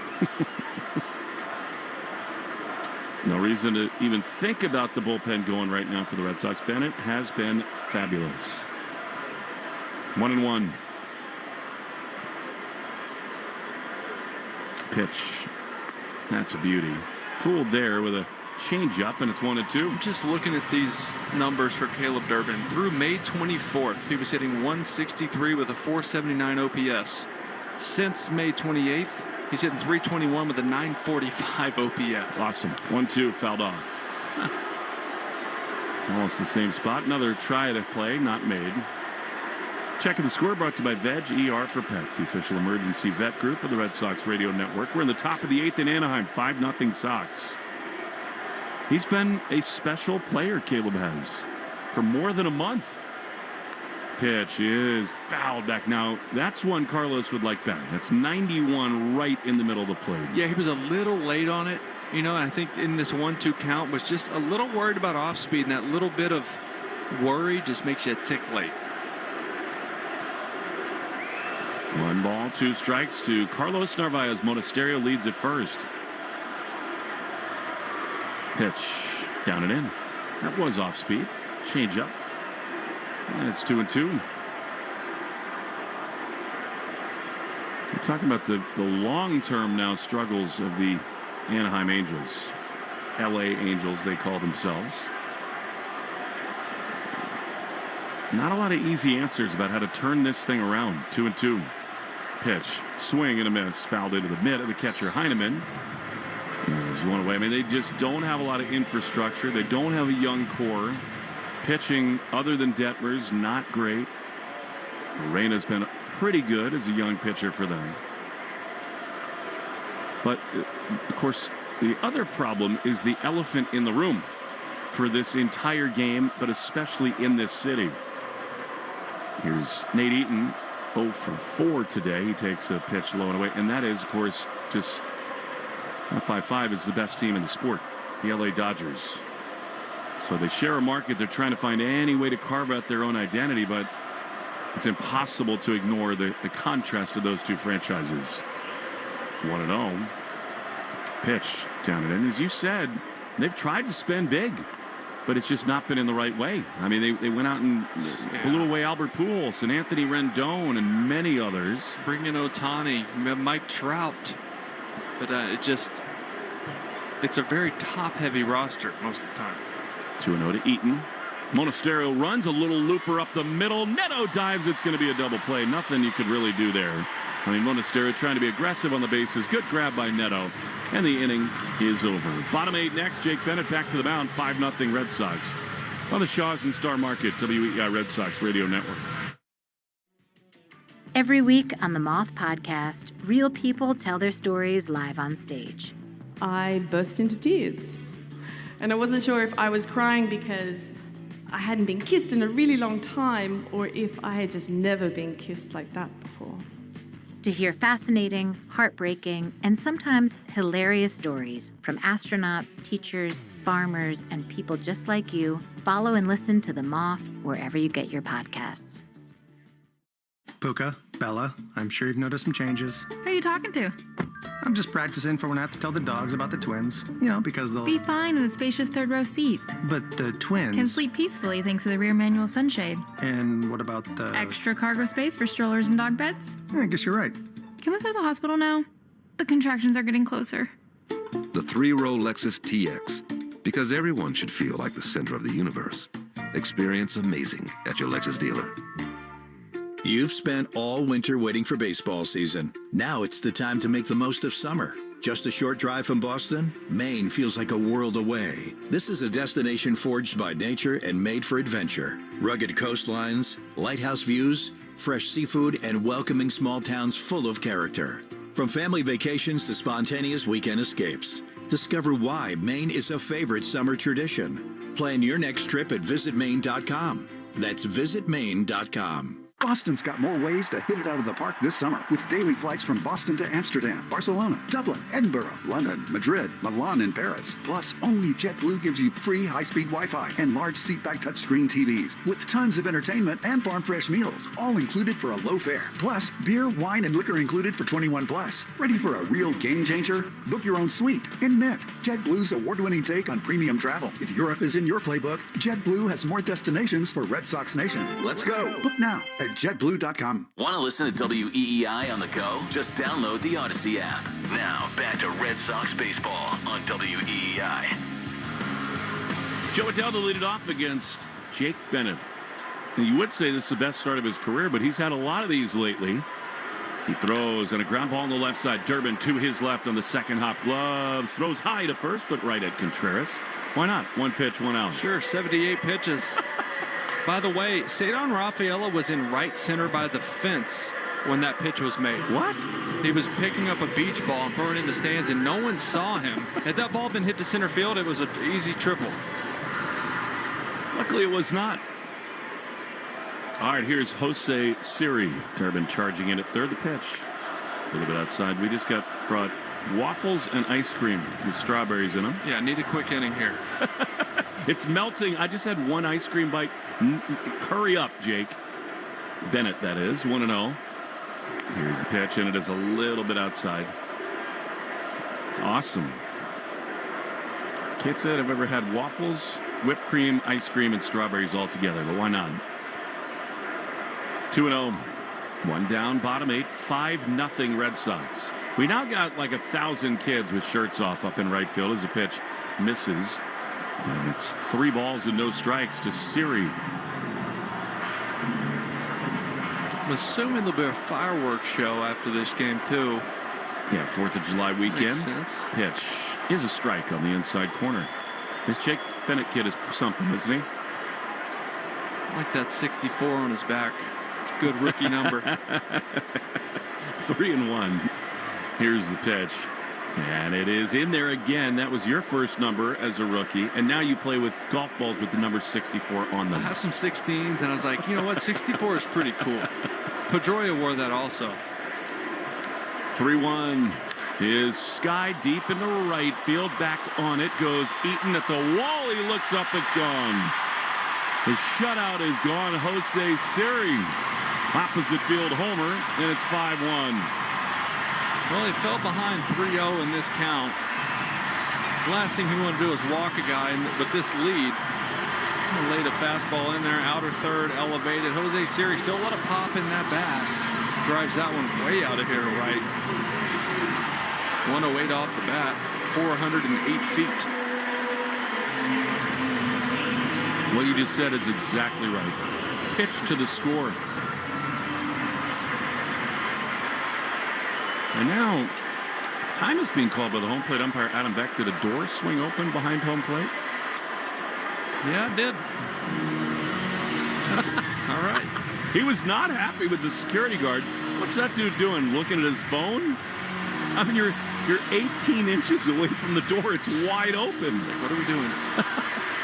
Speaker 3: No reason to even think about the bullpen going right now for the Red Sox. Bennett has been fabulous. 1-1. Pitch. That's a beauty. Fooled there with a changeup, and it's 1-2.
Speaker 4: I'm just looking at these numbers for Caleb Durbin. Through May 24th, he was hitting 163 with a 479 OPS. Since May 28th, he's hitting 321 with a 945 OPS.
Speaker 3: Awesome. 1-2, fouled off. Almost the same spot. Another try to play, not made. Checking the score brought to you by Veg ER for Pets, the official emergency vet group of the Red Sox radio network. We're in the top of the 8th in Anaheim, 5-0 Sox. He's been a special player, Caleb has, for more than a month. Pitch is fouled back. Now, that's one Carlos would like back. That's 91 right in the middle of the plate.
Speaker 4: Yeah, he was a little late on it, and I think in this 1-2 count was just a little worried about off speed, and that little bit of worry just makes you a tick late.
Speaker 3: 1 ball, 2 strikes to Carlos Narvaez. Monasterio leads at first. Pitch down and in. That was off speed. Change up. And it's 2-2. We're talking about the long-term now struggles of the Anaheim Angels. LA Angels, they call themselves. Not a lot of easy answers about how to turn this thing around. 2-2. Pitch, swing and a miss, fouled into the mid of the catcher Heineman. There's one away. I mean, they just don't have a lot of infrastructure. They don't have a young core. Pitching, other than Detmers, not great. Reina's been pretty good as a young pitcher for them. But, of course, the other problem is the elephant in the room for this entire game, but especially in this city. Here's Nate Eaton, 0 for 4 today. He takes a pitch low and away, and that is, of course, just up by 5 is the best team in the sport, the LA Dodgers. So they share a market. They're trying to find any way to carve out their own identity, but it's impossible to ignore the contrast of those two franchises. 1-0. Pitch down and in. As you said, they've tried to spend big, but it's just not been in the right way. I mean, they went out and blew away Albert Pujols and Anthony Rendon and many others.
Speaker 4: Bring in Ohtani, Mike Trout. But it's a very top-heavy roster most of the time.
Speaker 3: 2-0 to Eaton. Monasterio runs a little looper up the middle. Neto dives. It's going to be a double play. Nothing you could really do there. I mean, Monasterio trying to be aggressive on the bases. Good grab by Neto. And the inning is over. Bottom 8 next. Jake Bennett back to the mound. 5-0 Red Sox. On the Shaws and Star Market, WEI Red Sox Radio Network.
Speaker 19: Every week on the Moth Podcast, real people tell their stories live on stage.
Speaker 6: I burst into tears. And I wasn't sure if I was crying because I hadn't been kissed in a really long time or if I had just never been kissed like that before.
Speaker 19: To hear fascinating, heartbreaking, and sometimes hilarious stories from astronauts, teachers, farmers, and people just like you, follow and listen to The Moth wherever you get your podcasts.
Speaker 7: Puka, Bella, I'm sure you've noticed some changes.
Speaker 8: Who are you talking to?
Speaker 7: I'm just practicing for when I have to tell the dogs about the twins. Because they'll...
Speaker 8: Be fine in the spacious third row seat.
Speaker 7: But the twins...
Speaker 8: Can sleep peacefully thanks to the rear manual sunshade.
Speaker 7: And what about the...
Speaker 8: Extra cargo space for strollers and dog beds?
Speaker 7: I guess you're right.
Speaker 8: Can we go to the hospital now? The contractions are getting closer.
Speaker 11: The 3-row Lexus TX. Because everyone should feel like the center of the universe. Experience amazing at your Lexus dealer.
Speaker 14: You've spent all winter waiting for baseball season. Now it's the time to make the most of summer. Just a short drive from Boston, Maine feels like a world away. This is a destination forged by nature and made for adventure. Rugged coastlines, lighthouse views, fresh seafood, and welcoming small towns full of character. From family vacations to spontaneous weekend escapes. Discover why Maine is a favorite summer tradition. Plan your next trip at visitmaine.com. That's visitmaine.com.
Speaker 26: Boston's got more ways to hit it out of the park this summer with daily flights from Boston to Amsterdam, Barcelona, Dublin, Edinburgh, London, Madrid, Milan, and Paris. Plus, only JetBlue gives you free high-speed Wi-Fi and large seatback touchscreen TVs with tons of entertainment and farm fresh meals, all included for a low fare. Plus, beer, wine, and liquor included for 21 plus. Ready for a real game changer? Book your own suite in Mint, JetBlue's award-winning take on premium travel. If Europe is in your playbook, JetBlue has more destinations for Red Sox Nation. Let's go. Book now at JetBlue.com.
Speaker 2: Want to listen to WEEI on the go? Just download the Odyssey app. Now, back to Red Sox baseball on WEEI.
Speaker 3: Joe Adell to lead it off against Jake Bennett. Now, you would say this is the best start of his career, but he's had a lot of these lately. He throws and a ground ball on the left side. Durbin to his left on the second hop glove. Throws high to first, but right at Contreras. Why not? One pitch, one out.
Speaker 4: Sure, 78 pitches. By the way, Cedon Rafaela was in right center by the fence when that pitch was made.
Speaker 3: What?
Speaker 4: He was picking up a beach ball and throwing it in the stands, and no one saw him. Had that ball been hit to center field, it was an easy triple.
Speaker 3: Luckily, it was not. All right, here's Jose Siri. Turbin charging in at third. The pitch. A little bit outside. We just brought waffles and ice cream with strawberries in them.
Speaker 4: Yeah, need a quick inning here.
Speaker 3: It's melting. I just had one ice cream bite. Hurry up, Jake. Bennett, that is. 1-0. Here's the pitch, and it is a little bit outside. It's awesome. Can't say that I've ever had waffles, whipped cream, ice cream, and strawberries all together, but why not? 2-0. One down, bottom 8, 5-0 Red Sox. We now got like 1,000 kids with shirts off up in right field as the pitch misses. And it's 3 balls and no strikes to Siri.
Speaker 4: I'm assuming there'll be a fireworks show after this game, too.
Speaker 3: Yeah, 4th of July weekend.
Speaker 4: Makes sense.
Speaker 3: Pitch is a strike on the inside corner. This Jake Bennett kid is something, isn't he?
Speaker 4: I like that 64 on his back. It's a good rookie number.
Speaker 3: 3-1. Here's the pitch. And it is in there again. That was your first number as a rookie. And now you play with golf balls with the number 64 on them.
Speaker 4: I have some 16s, and I was like, you know what? 64 is pretty cool. Pedroia wore that also.
Speaker 3: 3-1. Is sky deep in the right field. Back on it goes Eaton at the wall. He looks up. It's gone. The shutout is gone. Jose Siri. Opposite field homer. And it's 5-1.
Speaker 4: Well, he fell behind 3-0 in this count. Last thing he wanted to do was walk a guy, but this lead laid a fastball in there, outer third, elevated. Jose Siri still a lot of pop in that bat. Drives that one way out of here, right? 108 off the bat, 408 feet.
Speaker 3: What you just said is exactly right. Pitch to the score. And now, time is being called by the home plate umpire, Adam Beck. Did a door swing open behind home plate?
Speaker 4: Yeah, it did. That's all right.
Speaker 3: He was not happy with the security guard. What's that dude doing? Looking at his phone? I mean, you're 18 inches away from the door. It's wide open.
Speaker 4: It's like, what are we doing?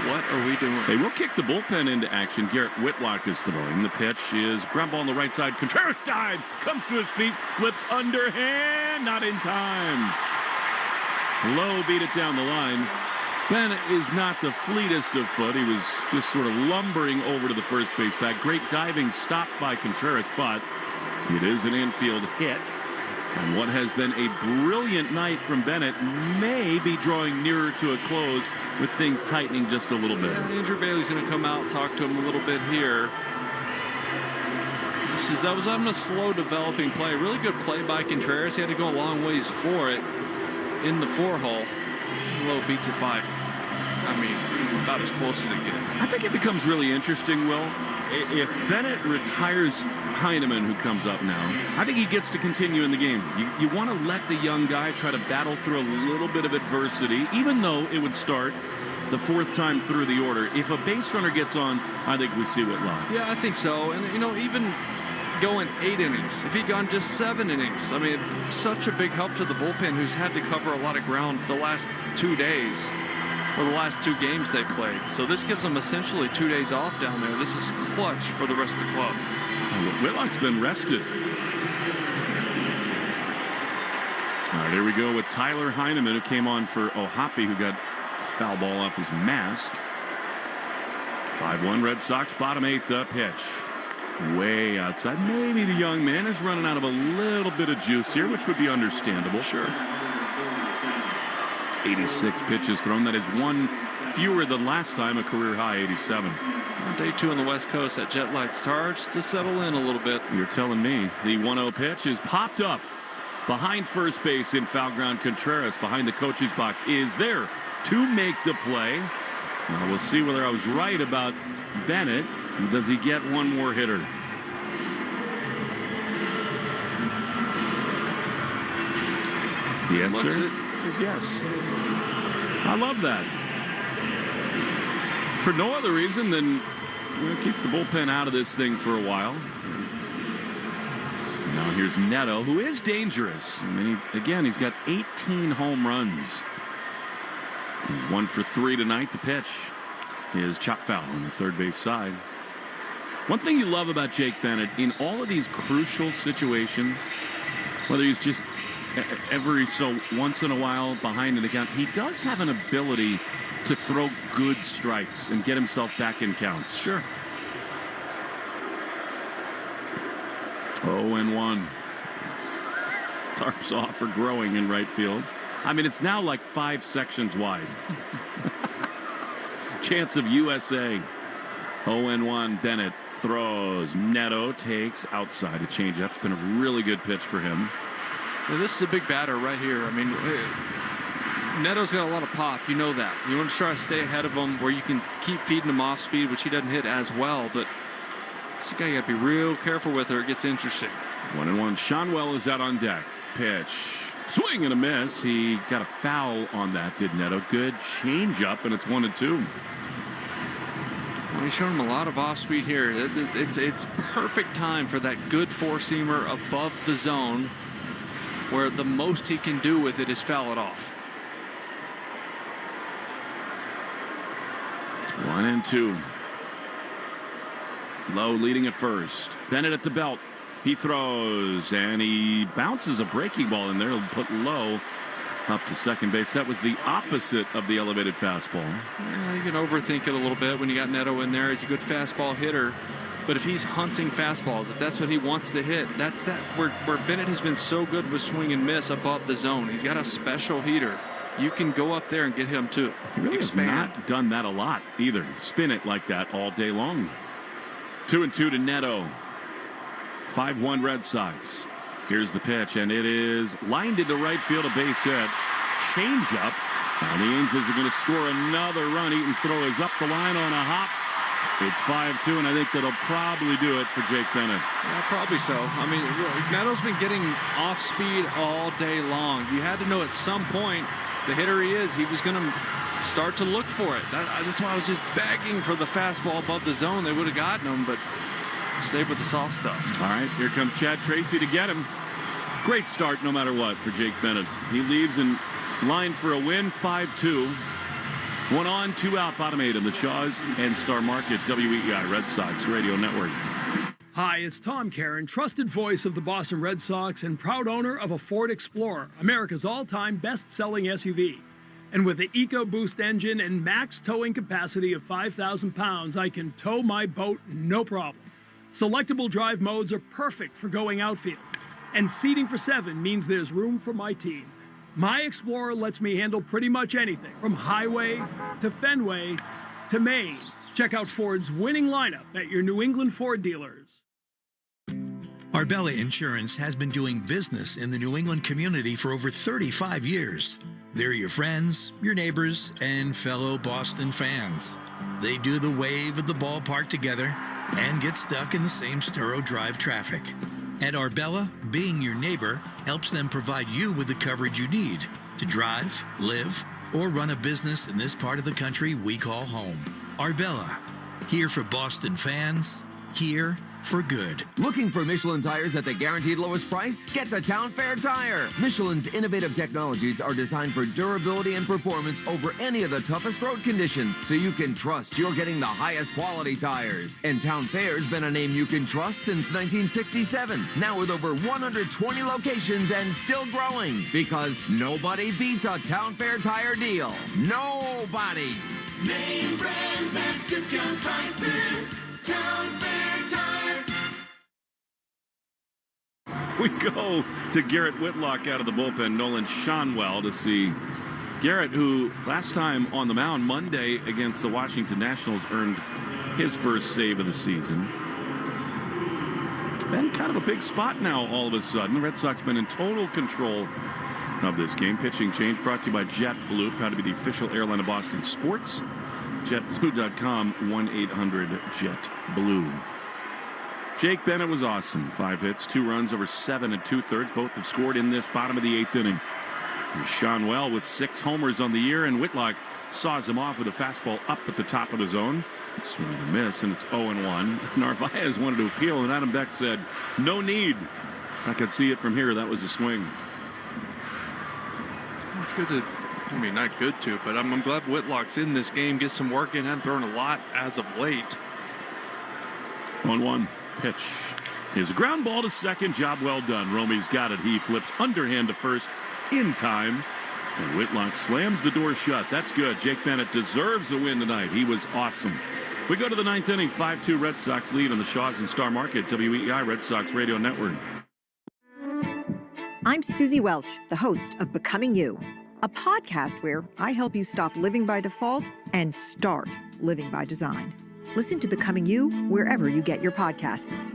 Speaker 4: What are we doing?
Speaker 3: They will kick the bullpen into action. Garrett Whitlock is throwing. The pitch is ground ball on the right side. Contreras dives, comes to his feet, flips underhand, not in time. Lowe beat it down the line. Bennett is not the fleetest of foot. He was just sort of lumbering over to the first base bag. Great diving stop by Contreras, but it is an infield hit. And what has been a brilliant night from Bennett may be drawing nearer to a close with things tightening just a little bit.
Speaker 4: Yeah, Andrew Bailey's going to come out and talk to him a little bit here. That was on a slow developing play. Really good play by Contreras. He had to go a long ways for it in the 4-hole. Lowe beats it by, I mean, about as close as it gets.
Speaker 3: I think it becomes really interesting, Will. If Bennett retires Heineman, who comes up now, I think he gets to continue in the game. You want to let the young guy try to battle through a little bit of adversity, even though it would start the 4th time through the order. If a base runner gets on, I think we see Whitlock.
Speaker 4: Yeah, I think so. And, you know, even going 8 innings, if he'd gone just 7 innings, I mean, such a big help to the bullpen, who's had to cover a lot of ground the last 2 days. Or the last 2 games they played. So this gives them essentially 2 days off down there. This is clutch for the rest of the club.
Speaker 3: Whitlock's been rested. All right, here we go with Tyler Heineman, who came on for Ohapi, who got a foul ball off his mask. 5-1 Red Sox, bottom 8th, the pitch. Way outside. Maybe the young man is running out of a little bit of juice here, which would be understandable.
Speaker 4: Sure.
Speaker 3: 86 pitches thrown. That is 1 fewer than last time, a career high 87.
Speaker 4: Day 2 on the West Coast. That jet lag starts to settle in a little bit.
Speaker 3: You're telling me. The 1-0 pitch is popped up behind first base in foul ground. Contreras behind the coach's box is there to make the play. Now we'll see whether I was right about Bennett. Does he get one more hitter? The answer is yes. I love that. For no other reason than We'll keep the bullpen out of this thing for a while. Now here's Neto, who is dangerous. I mean, he's got 18 home runs. He's 1 for 3 tonight to pitch. His chop foul on the third base side. One thing you love about Jake Bennett, in all of these crucial situations, whether he's just every so once in a while behind an account, he does have an ability to throw good strikes and get himself back in counts.
Speaker 4: Sure.
Speaker 3: 0-1. Tarps off for growing in right field. I mean, it's now like 5 sections wide. Chance of USA. 0-1. Bennett throws. Neto takes outside a changeup. It's been a really good pitch for him.
Speaker 4: Well, this is a big batter right here. I mean, Neto's got a lot of pop. You know that. You want to try to stay ahead of him where you can keep feeding him off speed, which he doesn't hit as well. But this guy, you got to be real careful with or it gets interesting.
Speaker 3: 1-1. Shonwell is out on deck. Pitch. Swing and a miss. He got a foul on that, did Neto. Good changeup, and it's 1-2.
Speaker 4: Well, he's shown him a lot of off speed here. It's perfect time for that good four-seamer above the zone, where the most he can do with it is foul it off.
Speaker 3: 1-2. Lowe leading at first. Bennett at the belt. He throws and he bounces a breaking ball in there. He'll put Lowe up to second base. That was the opposite of the elevated fastball.
Speaker 4: Yeah, you can overthink it a little bit when you got Neto in there. He's a good fastball hitter. But if he's hunting fastballs, if that's what he wants to hit, that's where Bennett has been so good with swing and miss above the zone. He's got a special heater. You can go up there and get him too.
Speaker 3: He really has not done that a lot either. Spin it like that all day long. 2-2 to Neto. 5-1 Red Sox. Here's the pitch, and it is lined into right field, a base hit. Change up. Now the Angels are going to score another run. Eaton's throw is up the line on a hop. It's 5-2, and I think that'll probably do it for Jake Bennett.
Speaker 4: Yeah, probably so. I mean, Neto's been getting off speed all day long. You had to know at some point the hitter he is, he was going to start to look for it. That's why I was just begging for the fastball above the zone. They would have gotten him, but stayed with the soft stuff.
Speaker 3: All right, here comes Chad Tracy to get him. Great start no matter what for Jake Bennett. He leaves in line for a win, 5-2. 1 on, 2 out, bottom 8 in the Shaws and Star Market WEEI Red Sox Radio Network.
Speaker 25: Hi, it's Tom Caron, trusted voice of the Boston Red Sox and proud owner of a Ford Explorer, America's all-time best-selling SUV. And with the EcoBoost engine and max towing capacity of 5,000 pounds, I can tow my boat no problem. Selectable drive modes are perfect for going outfield. And seating for 7 means there's room for my team. My Explorer lets me handle pretty much anything, from highway to Fenway to Maine. Check out Ford's winning lineup at your New England Ford dealers.
Speaker 23: Arbella Insurance has been doing business in the New England community for over 35 years. They're your friends, your neighbors, and fellow Boston fans. They do the wave at the ballpark together and get stuck in the same Sturo Drive traffic. At Arbella, being your neighbor helps them provide you with the coverage you need to drive, live, or run a business in this part of the country we call home. Arbella, here for Boston fans, here for good.
Speaker 10: Looking for Michelin tires at the guaranteed lowest price? Get to Town Fair Tire. Michelin's innovative technologies are designed for durability and performance over any of the toughest road conditions, so you can trust you're getting the highest quality tires. And Town Fair's been a name you can trust since 1967. Now with over 120 locations and still growing, because nobody beats a Town Fair Tire deal. Nobody.
Speaker 17: Name brands at discount prices. Town Fair Tire.
Speaker 3: We go to Garrett Whitlock out of the bullpen, Nolan Shonwell, to see Garrett, who last time on the mound Monday against the Washington Nationals earned his first save of the season. Been kind of a big spot now all of a sudden. The Red Sox been in total control of this game. Pitching change brought to you by JetBlue, proud to be the official airline of Boston sports. JetBlue.com, 1-800-JET-BLUE. Jake Bennett was awesome. 5 hits, 2 runs over 7 2/3. Both have scored in this bottom of the 8th inning. Here's Sean Well with 6 homers on the year, and Whitlock saws him off with a fastball up at the top of the zone. Swing and a miss, and it's 0-1. Narvaez wanted to appeal, and Adam Beck said, no need. I could see it from here. That was a swing.
Speaker 4: It's good to, I mean, not good to, but I'm glad Whitlock's in this game, gets some work in, hadn't thrown a lot as of late.
Speaker 3: 1-1 pitch is a ground ball to second. Job well done. Romy's got it. He flips underhand to first in time, and Whitlock slams the door shut. That's good. Jake Bennett deserves a win tonight. He was awesome. We go to the 9th inning. 5-2 Red Sox lead on the Shaws and Star Market. WEEI Red Sox Radio Network.
Speaker 12: I'm Susie Welch, the host of Becoming You, a podcast where I help you stop living by default and start living by design. Listen to Becoming You wherever you get your podcasts.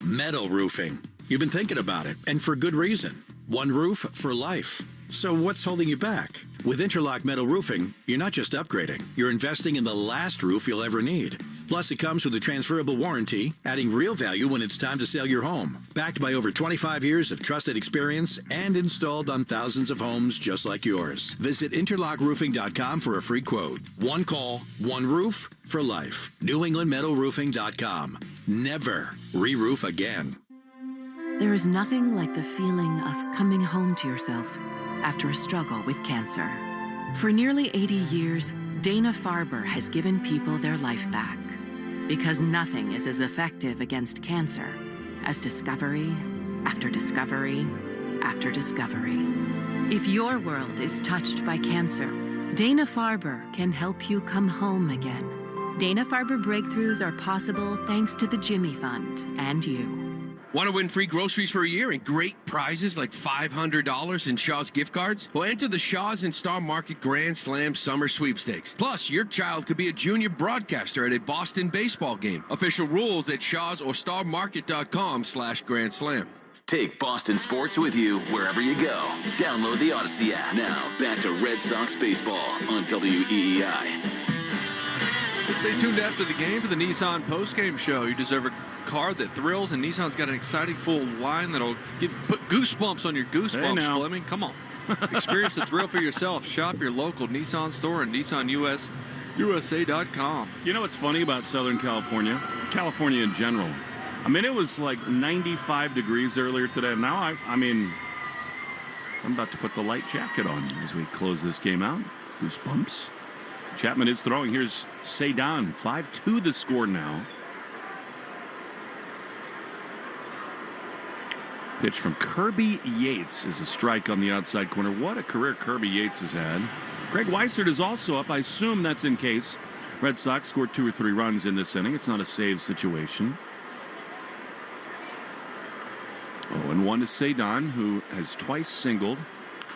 Speaker 14: Metal roofing. You've been thinking about it, and for good reason. One roof for life. So what's holding you back? With Interlock Metal Roofing, you're not just upgrading. You're investing in the last roof you'll ever need. Plus, it comes with a transferable warranty, adding real value when it's time to sell your home. Backed by over 25 years of trusted experience and installed on thousands of homes just like yours. Visit interlockroofing.com for a free quote. One call, one roof for life. NewEnglandMetalRoofing.com. Never re-roof again.
Speaker 13: There is nothing like the feeling of coming home to yourself after a struggle with cancer. For nearly 80 years, Dana-Farber has given people their life back. Because nothing is as effective against cancer as discovery after discovery after discovery. If your world is touched by cancer, Dana-Farber can help you come home again. Dana-Farber breakthroughs are possible thanks to the Jimmy Fund and you.
Speaker 16: Want to win free groceries for a year and great prizes like $500 in Shaw's gift cards? Well, enter the Shaw's and Star Market Grand Slam Summer Sweepstakes. Plus, your child could be a junior broadcaster at a Boston baseball game. Official rules at Shaw's or starmarket.com/Grand Slam.
Speaker 2: Take Boston sports with you wherever you go. Download the Odyssey app. Now, back to Red Sox baseball on WEEI.
Speaker 4: Stay tuned after the game for the Nissan postgame show. You deserve a car that thrills, and Nissan's got an exciting full line that'll put goosebumps on your goosebumps, Fleming. Come on. Experience the thrill for yourself. Shop your local Nissan store and NissanUSA.com.
Speaker 3: Do you know what's funny about Southern California? California in general. I mean, it was like 95 degrees earlier today. Now, I'm about to put the light jacket on as we close this game out. Goosebumps. Chapman is throwing. Here's Cedon. 5-2 the score now. Pitch from Kirby Yates is a strike on the outside corner. What a career Kirby Yates has had. Greg Weissert is also up. I assume that's in case Red Sox scored 2 or 3 runs in this inning. It's not a save situation. 0-1 to Cedon, who has twice singled.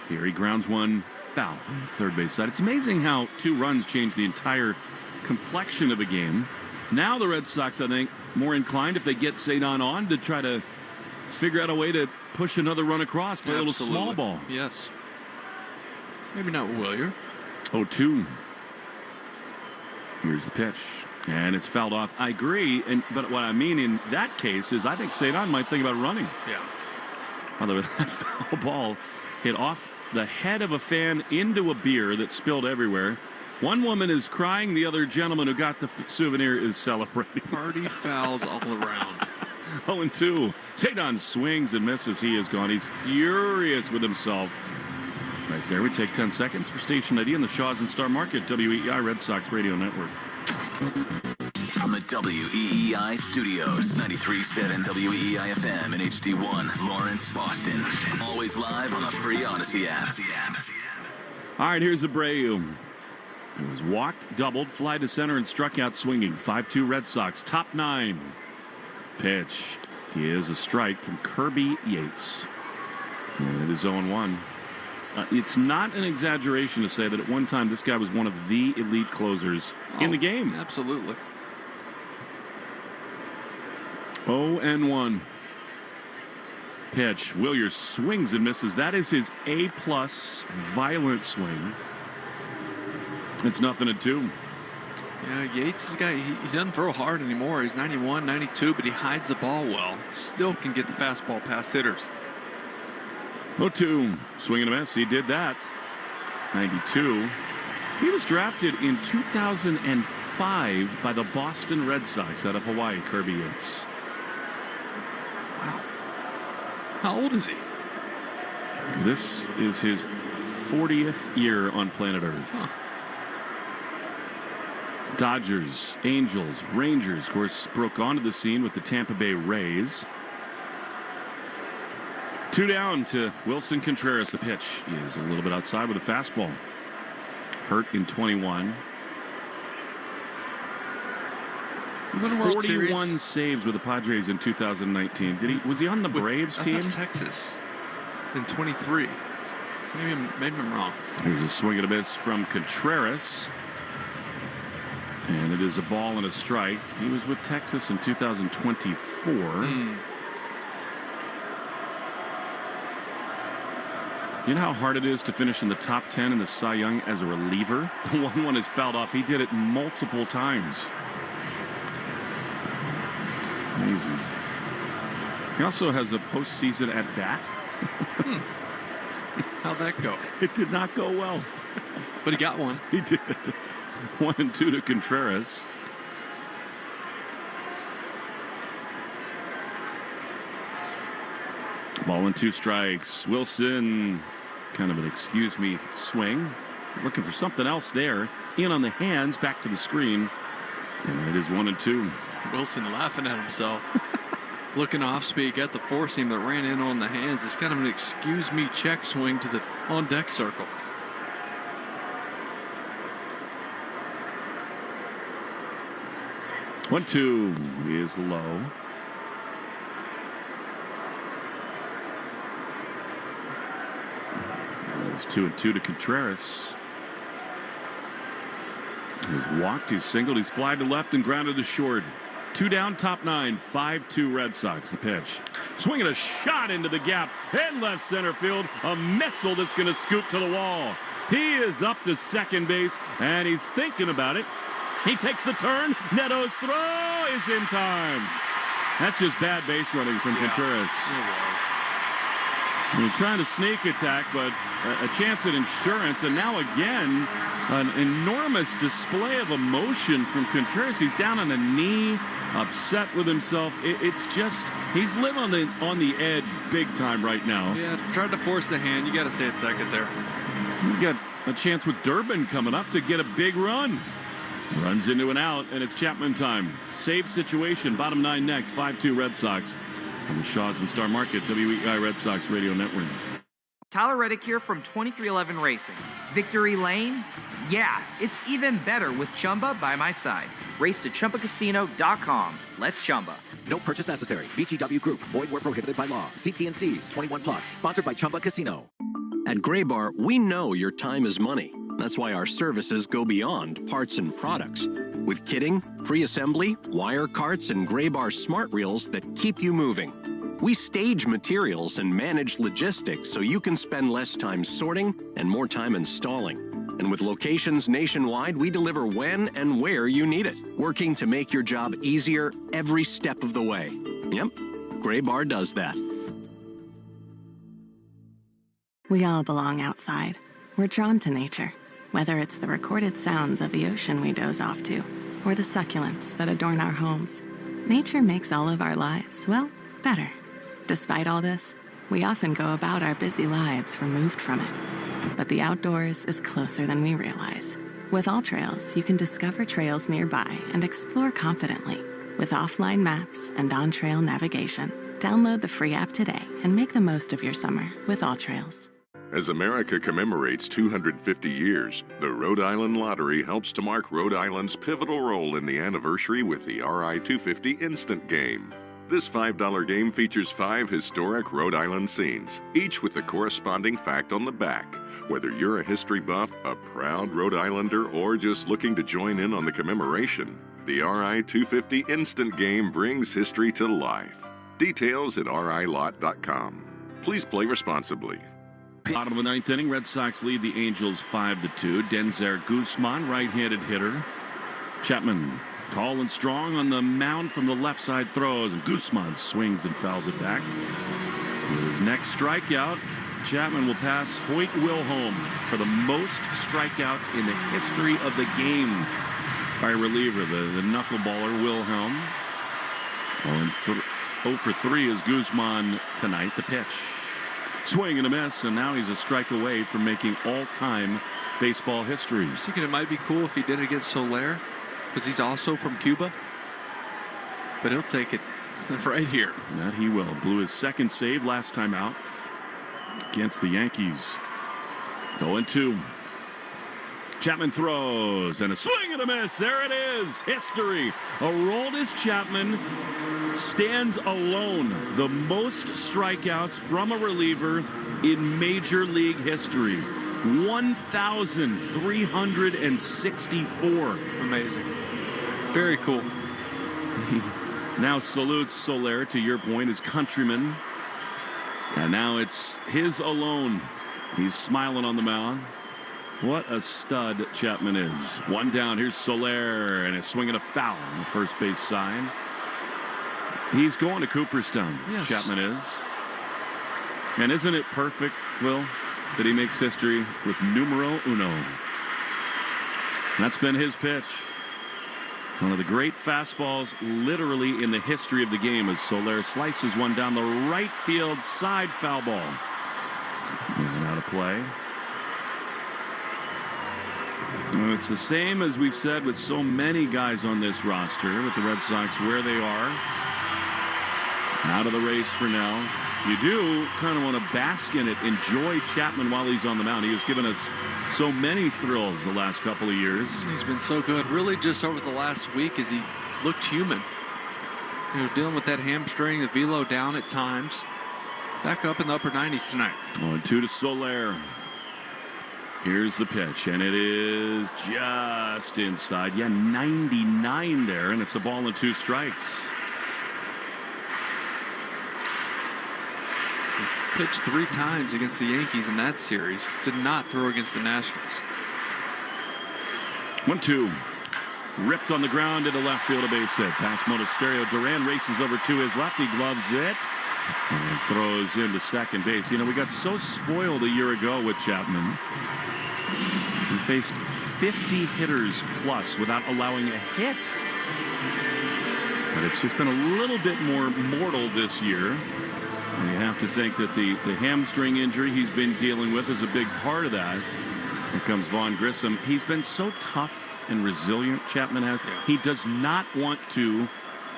Speaker 3: Here he grounds one foul on the third base side. It's amazing how 2 runs change the entire complexion of a game. Now the Red Sox, I think, more inclined if they get Cedon on to try to figure out a way to push another run across, play a little small ball.
Speaker 4: Yes. Maybe not Willier.
Speaker 3: 0-2. Here's the pitch. And it's fouled off. I agree. But what I mean in that case is I think Cedon might think about running.
Speaker 4: Yeah.
Speaker 3: Although that foul ball hit off the head of a fan into a beer that spilled everywhere. One woman is crying. The other gentleman who got the souvenir is celebrating.
Speaker 4: Party fouls all around.
Speaker 3: 0-2. Cedon swings and misses. He is gone. He's furious with himself. Right there. We take 10 seconds for station ID in the Shaws and Star Market. WEEI Red Sox Radio Network.
Speaker 2: From the WEEI studios, 93.7 WEEI FM and HD1, Lawrence, Boston. Always live on the free Odyssey app.
Speaker 3: All right, here's Abreu. He was walked, doubled, fly to center, and struck out swinging. 5-2 Red Sox, top 9. Pitch. He is a strike from Kirby Yates. And it is 0-1. It's not an exaggeration to say that at one time this guy was one of the elite closers in the game.
Speaker 4: Absolutely.
Speaker 3: 0-1. Pitch. Willier swings and misses. That is his A-plus violent swing. It's 0-2.
Speaker 4: Yeah, Yates is a guy, he doesn't throw hard anymore. He's 91, 92, but he hides the ball well. Still can get the fastball past hitters.
Speaker 3: 0-2, swing and a miss. He did that. 92. He was drafted in 2005 by the Boston Red Sox out of Hawaii. Kirby Yates.
Speaker 4: Wow. How old is he?
Speaker 3: This is his 40th year on planet Earth.
Speaker 4: Huh.
Speaker 3: Dodgers, Angels, Rangers, of course, broke onto the scene with the Tampa Bay Rays. 2 down to Wilson Contreras. The pitch is a little bit outside with a fastball. Hurt in 21. 41 saves with the Padres in 2019. Was he on the Braves team?
Speaker 4: I thought Texas in 23. Maybe I'm wrong.
Speaker 3: Here's a swing and a miss from Contreras. And it is a ball and a strike. He was with Texas in 2024. You know how hard it is to finish in the top 10 in the Cy Young as a reliever? The 1-1 is fouled off. He did it multiple times. Amazing. He also has a postseason at bat.
Speaker 4: How'd that go?
Speaker 3: It did not go well.
Speaker 4: But he got one.
Speaker 3: He did. 1-2 to Contreras. Ball and 2 strikes. Wilson, kind of an excuse me swing. Looking for something else there. In on the hands, back to the screen. And it is 1-2.
Speaker 4: Wilson laughing at himself. Looking off speed, got the four seam that ran in on the hands. It's kind of an excuse me check swing to the on deck circle.
Speaker 3: One-two is low. That is 2-2 to Contreras. He's walked, he's singled, he's flied to left and grounded to short. 2 down, top 9, 5-2 Red Sox. The pitch. Swinging a shot into the gap in left center field. A missile that's going to scoot to the wall. He is up to second base, and he's thinking about it. He takes the turn. Neto's throw is in time. That's just bad base running from Contreras. You're trying to sneak attack, but a chance at insurance. And now again, an enormous display of emotion from Contreras. He's down on a knee, upset with himself. It's just, he's living on the edge big time right now.
Speaker 4: Yeah, tried to force the hand. You got to say it second there.
Speaker 3: You got a chance with Durbin coming up to get a big run. Runs into an out, and it's Chapman time. Save situation, bottom 9 next, 5-2 Red Sox. On the Shaws and Star Market, WEI Red Sox Radio Network.
Speaker 1: Tyler Reddick here from 2311 Racing. Victory Lane? Yeah, it's even better with Chumba by my side. Race to ChumbaCasino.com. Let's Chumba.
Speaker 9: No purchase necessary. VGW Group. Void where prohibited by law. See T&Cs. 21 plus. Sponsored by Chumba Casino.
Speaker 20: At Gray Bar, we know your time is money. That's why our services go beyond parts and products. With kitting, pre-assembly, wire carts, and Gray Bar smart reels that keep you moving. We stage materials and manage logistics so you can spend less time sorting and more time installing. And with locations nationwide, we deliver when and where you need it, working to make your job easier every step of the way. Yep, Gray Bar does that.
Speaker 21: We all belong outside. We're drawn to nature, whether it's the recorded sounds of the ocean we doze off to, or the succulents that adorn our homes. Nature makes all of our lives, well, better. Despite all this, we often go about our busy lives removed from it. But the outdoors is closer than we realize. With All Trails, you can discover trails nearby and explore confidently. With offline maps and on-trail navigation, download the free app today and make the most of your summer with All Trails.
Speaker 22: As America commemorates 250 years, the Rhode Island Lottery helps to mark Rhode Island's pivotal role in the anniversary with the RI-250 Instant Game. This $5 game features 5 historic Rhode Island scenes, each with the corresponding fact on the back. Whether you're a history buff, a proud Rhode Islander, or just looking to join in on the commemoration, the RI-250 Instant Game brings history to life. Details at rilot.com. Please play responsibly.
Speaker 3: Bottom of the 9th inning, Red Sox lead the Angels 5-2. Denzer Guzman, right-handed hitter. Chapman, tall and strong on the mound from the left side throws, and Guzman swings and fouls it back. With his next strikeout, Chapman will pass Hoyt Wilhelm for the most strikeouts in the history of the game by a reliever. The knuckleballer Wilhelm. 0 for 3 is Guzman tonight. The pitch. Swing and a miss, and now he's a strike away from making all-time baseball history.
Speaker 4: I was thinking it might be cool if he did it against Soler, because he's also from Cuba. But he'll take it right here.
Speaker 3: That he will. Blew his second save last time out against the Yankees. 0-2. Chapman throws, and a swing and a miss. There it is. History. Aroldis Chapman stands alone. The most strikeouts from a reliever in Major League history. 1,364.
Speaker 4: Amazing. Very cool.
Speaker 3: He now salutes Soler, to your point, his countryman. And now it's his alone. He's smiling on the mound. What a stud Chapman is. One down. Here's Soler, and it's swinging a foul on the first base side. He's going to Cooperstown. Yes. Chapman is. And isn't it perfect, Will, that he makes history with numero uno? That's been his pitch. One of the great fastballs literally in the history of the game as Soler slices one down the right field side, foul ball. And out of play. It's the same as we've said with so many guys on this roster with the Red Sox where they are. Out of the race for now. You do kind of want to bask in it, enjoy Chapman while he's on the mound. He has given us so many thrills the last couple of years.
Speaker 4: He's been so good. Really just over the last week as he looked human. He was dealing with that hamstring, the velo down at times. Back up in the upper 90s tonight.
Speaker 3: 0-2 to Soler. Here's the pitch, and it is just inside. Yeah, 99 there, and it's a ball and 2 strikes.
Speaker 4: Pitched 3 times against the Yankees in that series. Did not throw against the Nationals.
Speaker 3: 1-2. Ripped on the ground into left field, a base hit. Past Monasterio. Duran races over to his left. He gloves it and throws into second base. You know, we got so spoiled a year ago with Chapman. He faced 50 hitters plus without allowing a hit. But it's just been a little bit more mortal this year. And you have to think that the hamstring injury he's been dealing with is a big part of that. Here comes Vaughn Grissom. He's been so tough and resilient, Chapman has. He does not want to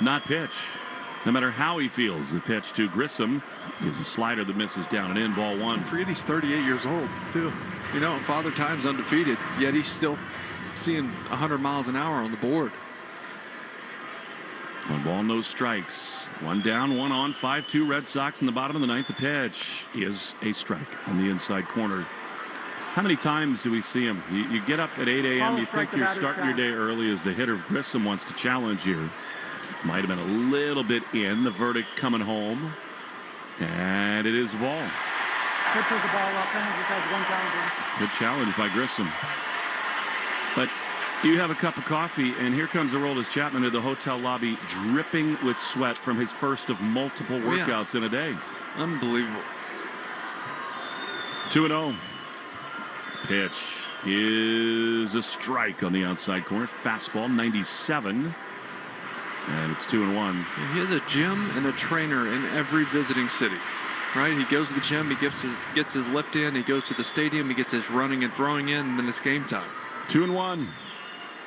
Speaker 3: not pitch, no matter how he feels. The pitch to Grissom is a slider that misses down and in, ball 1.
Speaker 4: Forget he's 38 years old, too. You know, Father Time's undefeated, yet he's still seeing 100 miles an hour on the board.
Speaker 3: 1 ball, no strikes. 1 down, 1 on, 5-2 Red Sox in the bottom of the 9th. The pitch is a strike on the inside corner. How many times do we see him? You get up at 8 a.m., you think you're starting your day early as the hitter Grissom wants to challenge you. Might have been a little bit in. The verdict coming home. And it is a ball.
Speaker 5: Good the ball up and just has 1 challenge.
Speaker 3: Good challenge by Grissom. But you have a cup of coffee, and here comes Aroldis Chapman to the hotel lobby, dripping with sweat from his first of multiple workouts in a day.
Speaker 4: Unbelievable.
Speaker 3: 2-0. Pitch is a strike on the outside corner. Fastball, 97. And it's 2-1.
Speaker 4: He has a gym and a trainer in every visiting city. Right? He goes to the gym, he gets his lift in, he goes to the stadium, he gets his running and throwing in, and then it's game time.
Speaker 3: 2-1.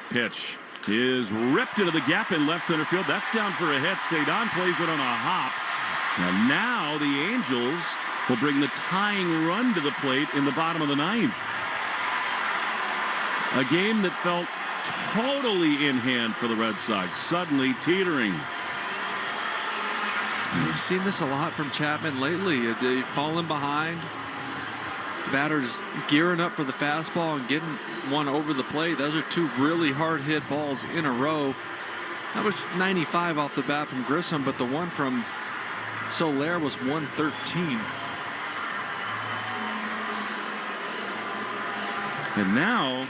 Speaker 3: Pitch is ripped into the gap in left center field. That's down for a hit. Cedon plays it on a hop. And now the Angels will bring the tying run to the plate in the bottom of the 9th. A game that felt totally in hand for the Red Sox, suddenly teetering.
Speaker 4: We've seen this a lot from Chapman lately. Falling behind. Batters gearing up for the fastball and getting one over the plate. Those are 2 really hard hit balls in a row. That was 95 off the bat from Grissom, but the one from Soler was 113.
Speaker 3: And now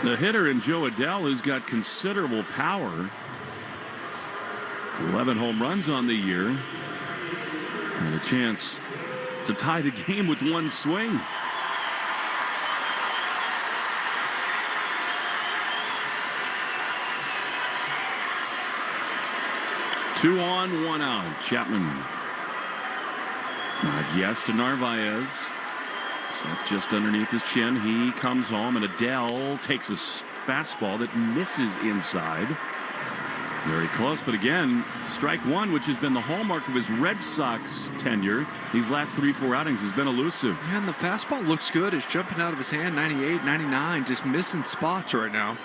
Speaker 3: the hitter in Joe Adell, who's got considerable power. 11 home runs on the year. And a chance to tie the game with one swing. Two on, one out. Chapman nods yes to Narvaez. So that's just underneath his chin. He comes home, and Adele takes a fastball that misses inside. Very close, but again, strike one, which has been the hallmark of his Red Sox tenure. These last 3-4 outings has been elusive.
Speaker 4: Yeah, and the fastball looks good. It's jumping out of his hand, 98, 99, just missing spots right now.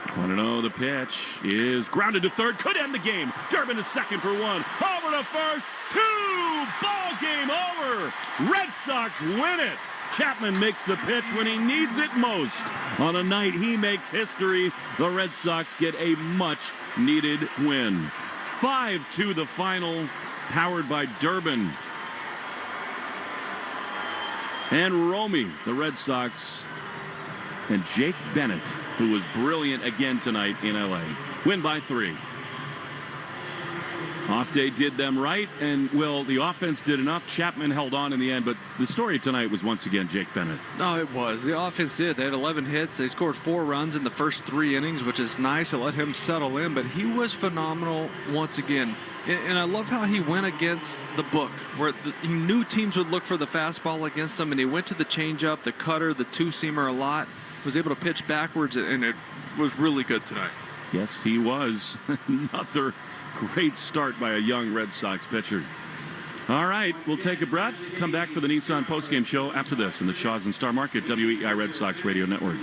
Speaker 3: 1-0, the pitch is grounded to third, could end the game. Durbin is second for one, over to first, two, ball game over. Red Sox win it. Chapman makes the pitch when he needs it most. On a night he makes history, the Red Sox get a much-needed win. 5-2 the final, powered by Durbin. And Romy, the Red Sox, and Jake Bennett, who was brilliant again tonight in L.A. Win by 3. Off day did them right, and, well, the offense did enough. Chapman held on in the end, but the story tonight was once again Jake Bennett.
Speaker 4: No, it was. The offense did. They had 11 hits. They scored 4 runs in the first 3 innings, which is nice to let him settle in, but he was phenomenal once again. And I love how he went against the book, where he knew teams would look for the fastball against him, and he went to the changeup, the cutter, the two-seamer a lot, was able to pitch backwards, and it was really good tonight.
Speaker 3: Yes, he was. Another great start by a young Red Sox pitcher. All right, we'll take a breath, come back for the Nissan postgame show after this in the Shaw's and Star Market WEI Red Sox Radio Network.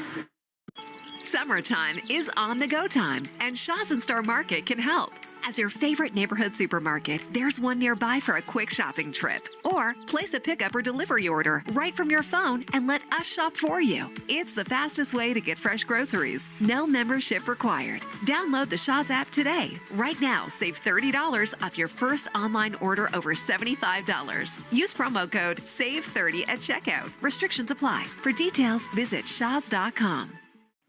Speaker 6: Summertime is on the go time, and Shaw's and Star Market can help. As your favorite neighborhood supermarket, there's one nearby for a quick shopping trip. Or place a pickup or delivery order right from your phone and let us shop for you. It's the fastest way to get fresh groceries. No membership required. Download the Shaw's app today. Right now, save $30 off your first online order over $75. Use promo code SAVE30 at checkout. Restrictions apply. For details, visit shaws.com.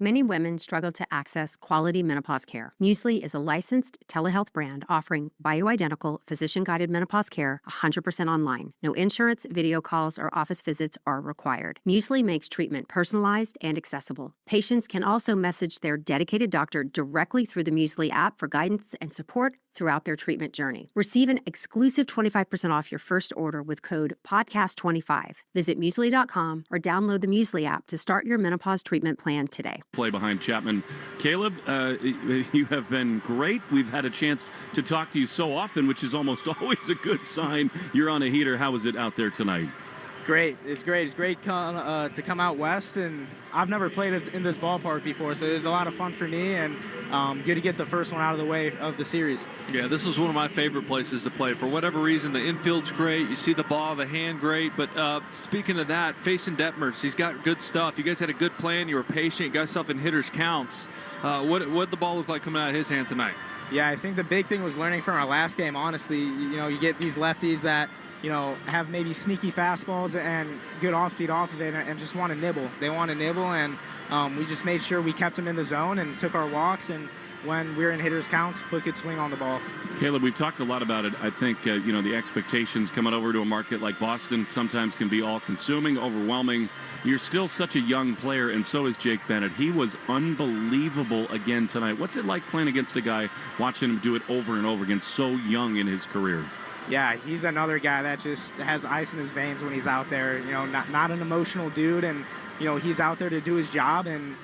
Speaker 7: Many women struggle to access quality menopause care. Muesli is a licensed telehealth brand offering bioidentical, physician-guided menopause care 100% online. No insurance, video calls, or office visits are required. Muesli makes treatment personalized and accessible. Patients can also message their dedicated doctor directly through the Muesli app for guidance and support throughout their treatment journey. Receive an exclusive 25% off your first order with code PODCAST25. Visit Muesli.com or download the Muesli app to start your menopause treatment plan today.
Speaker 3: Play behind Chapman. Caleb, you have been great. We've had a chance to talk to you so often, which is almost always a good sign. You're on a heater. How was it out there tonight?
Speaker 15: Great. It's great. It's great to come out west, and I've never played in this ballpark before, so it was a lot of fun for me, and good to get the first one out of the way of the series.
Speaker 4: Yeah, this was one of my favorite places to play. For whatever reason, the infield's great. You see the ball, the hand great. But speaking of that, facing Detmers, he's got good stuff. You guys had a good plan. You were patient. You got yourself in hitter's counts. What'd the ball look like coming out of his hand tonight?
Speaker 15: Yeah, I think the big thing was learning from our last game, honestly. You get these lefties that have maybe sneaky fastballs and good off-speed off of it and just want to nibble. They want to nibble, and we just made sure we kept them in the zone and took our walks, and when we're in hitter's counts, put good swing on the ball.
Speaker 3: Caleb, we've talked a lot about it. I think, the expectations coming over to a market like Boston sometimes can be all-consuming, overwhelming. You're still such a young player, and so is Jake Bennett. He was unbelievable again tonight. What's it like playing against a guy, watching him do it over and over again, so young in his career?
Speaker 15: Yeah, he's another guy that just has ice in his veins when he's out there. Not an emotional dude, and he's out there to do his job, and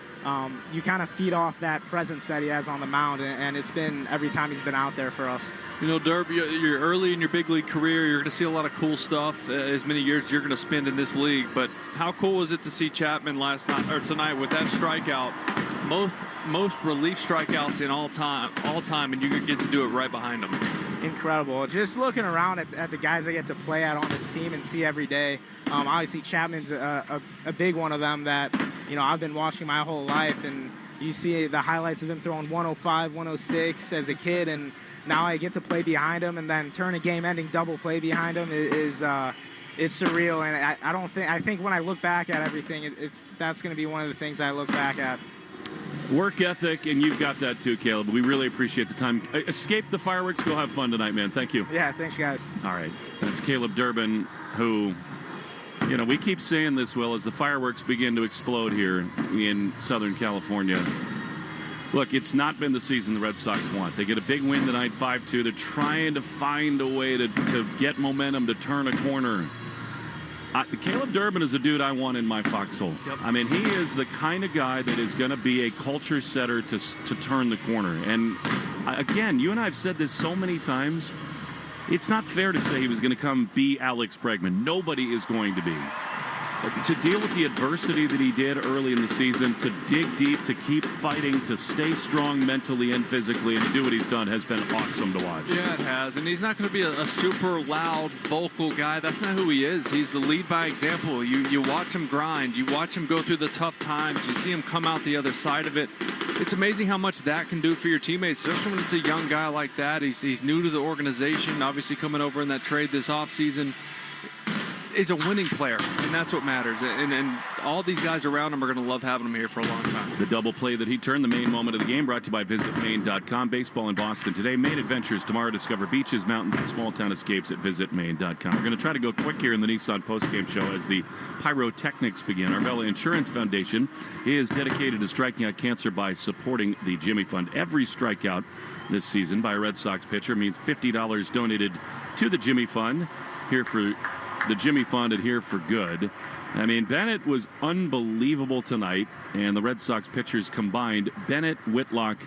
Speaker 15: you kind of feed off that presence that he has on the mound, and it's been every time he's been out there for us.
Speaker 4: Derb, you're early in your big league career. You're going to see a lot of cool stuff as many years as you're going to spend in this league. But how cool was it to see Chapman tonight with that strikeout? Most relief strikeouts in all time, and you get to do it right behind him.
Speaker 15: Incredible. Just looking around at the guys I get to play at on this team and see every day. Obviously, Chapman's a big one of them that I've been watching my whole life, and you see the highlights of him throwing 105, 106 as a kid, and now I get to play behind him and then turn a game-ending double play behind him is it's surreal. And I think when I look back at everything, that's going to be one of the things I look back at.
Speaker 3: Work ethic, and you've got that too, Caleb. We really appreciate the time. Escape the fireworks. Go have fun tonight, man. Thank you.
Speaker 15: Yeah, thanks, guys.
Speaker 3: All right. That's Caleb Durbin, who You know, we keep saying this, Will, as the fireworks begin to explode here in Southern California. Look, it's not been the season the Red Sox want. They get a big win tonight, 5-2. They're trying to find a way to get momentum, to turn a corner. Caleb Durbin is a dude I want in my foxhole. Yep. I mean, he is the kind of guy that is going to be a culture setter to turn the corner. And again, you and I have said this so many times. It's not fair to say he was going to come be Alex Bregman. Nobody is going to be. To deal with the adversity that he did early in the season, to dig deep, to keep fighting, to stay strong mentally and physically, and to do what he's done has been awesome to watch.
Speaker 4: Yeah, it has. And he's not going to be a super loud, vocal guy. That's not who he is. He's the lead by example. You watch him grind. You watch him go through the tough times. You see him come out the other side of it. It's amazing how much that can do for your teammates, especially when it's a young guy like that. He's new to the organization, obviously coming over in that trade this offseason. Is a winning player, and that's what matters. And all these guys around him are going to love having him here for a long time.
Speaker 3: The double play that he turned, the main moment of the game, brought to you by visitmaine.com. Baseball in Boston today. Maine adventures tomorrow. Discover beaches, mountains, and small town escapes at visitmaine.com. We're going to try to go quick here in the Nissan postgame show as the pyrotechnics begin. Arbella Insurance Foundation is dedicated to striking out cancer by supporting the Jimmy Fund. Every strikeout this season by a Red Sox pitcher means $50 donated to the Jimmy Fund. Here for the Jimmy Fund and here for good. I mean, Bennett was unbelievable tonight, and the Red Sox pitchers combined, Bennett, Whitlock,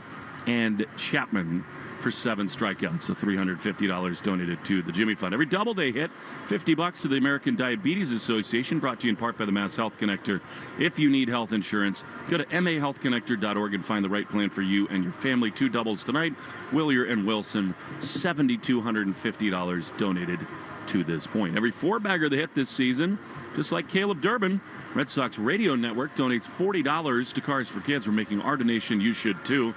Speaker 3: and Chapman for 7 strikeouts. So $350 donated to the Jimmy Fund. Every double they hit, $50 to the American Diabetes Association, brought to you in part by the Mass Health Connector. If you need health insurance, go to mahealthconnector.org and find the right plan for you and your family. 2 doubles tonight. Willier and Wilson, $7,250 donated to this point. Every 4-bagger they hit this season, just like Caleb Durbin, Red Sox Radio Network donates $40 to Cars for Kids. We're making our donation. You should too.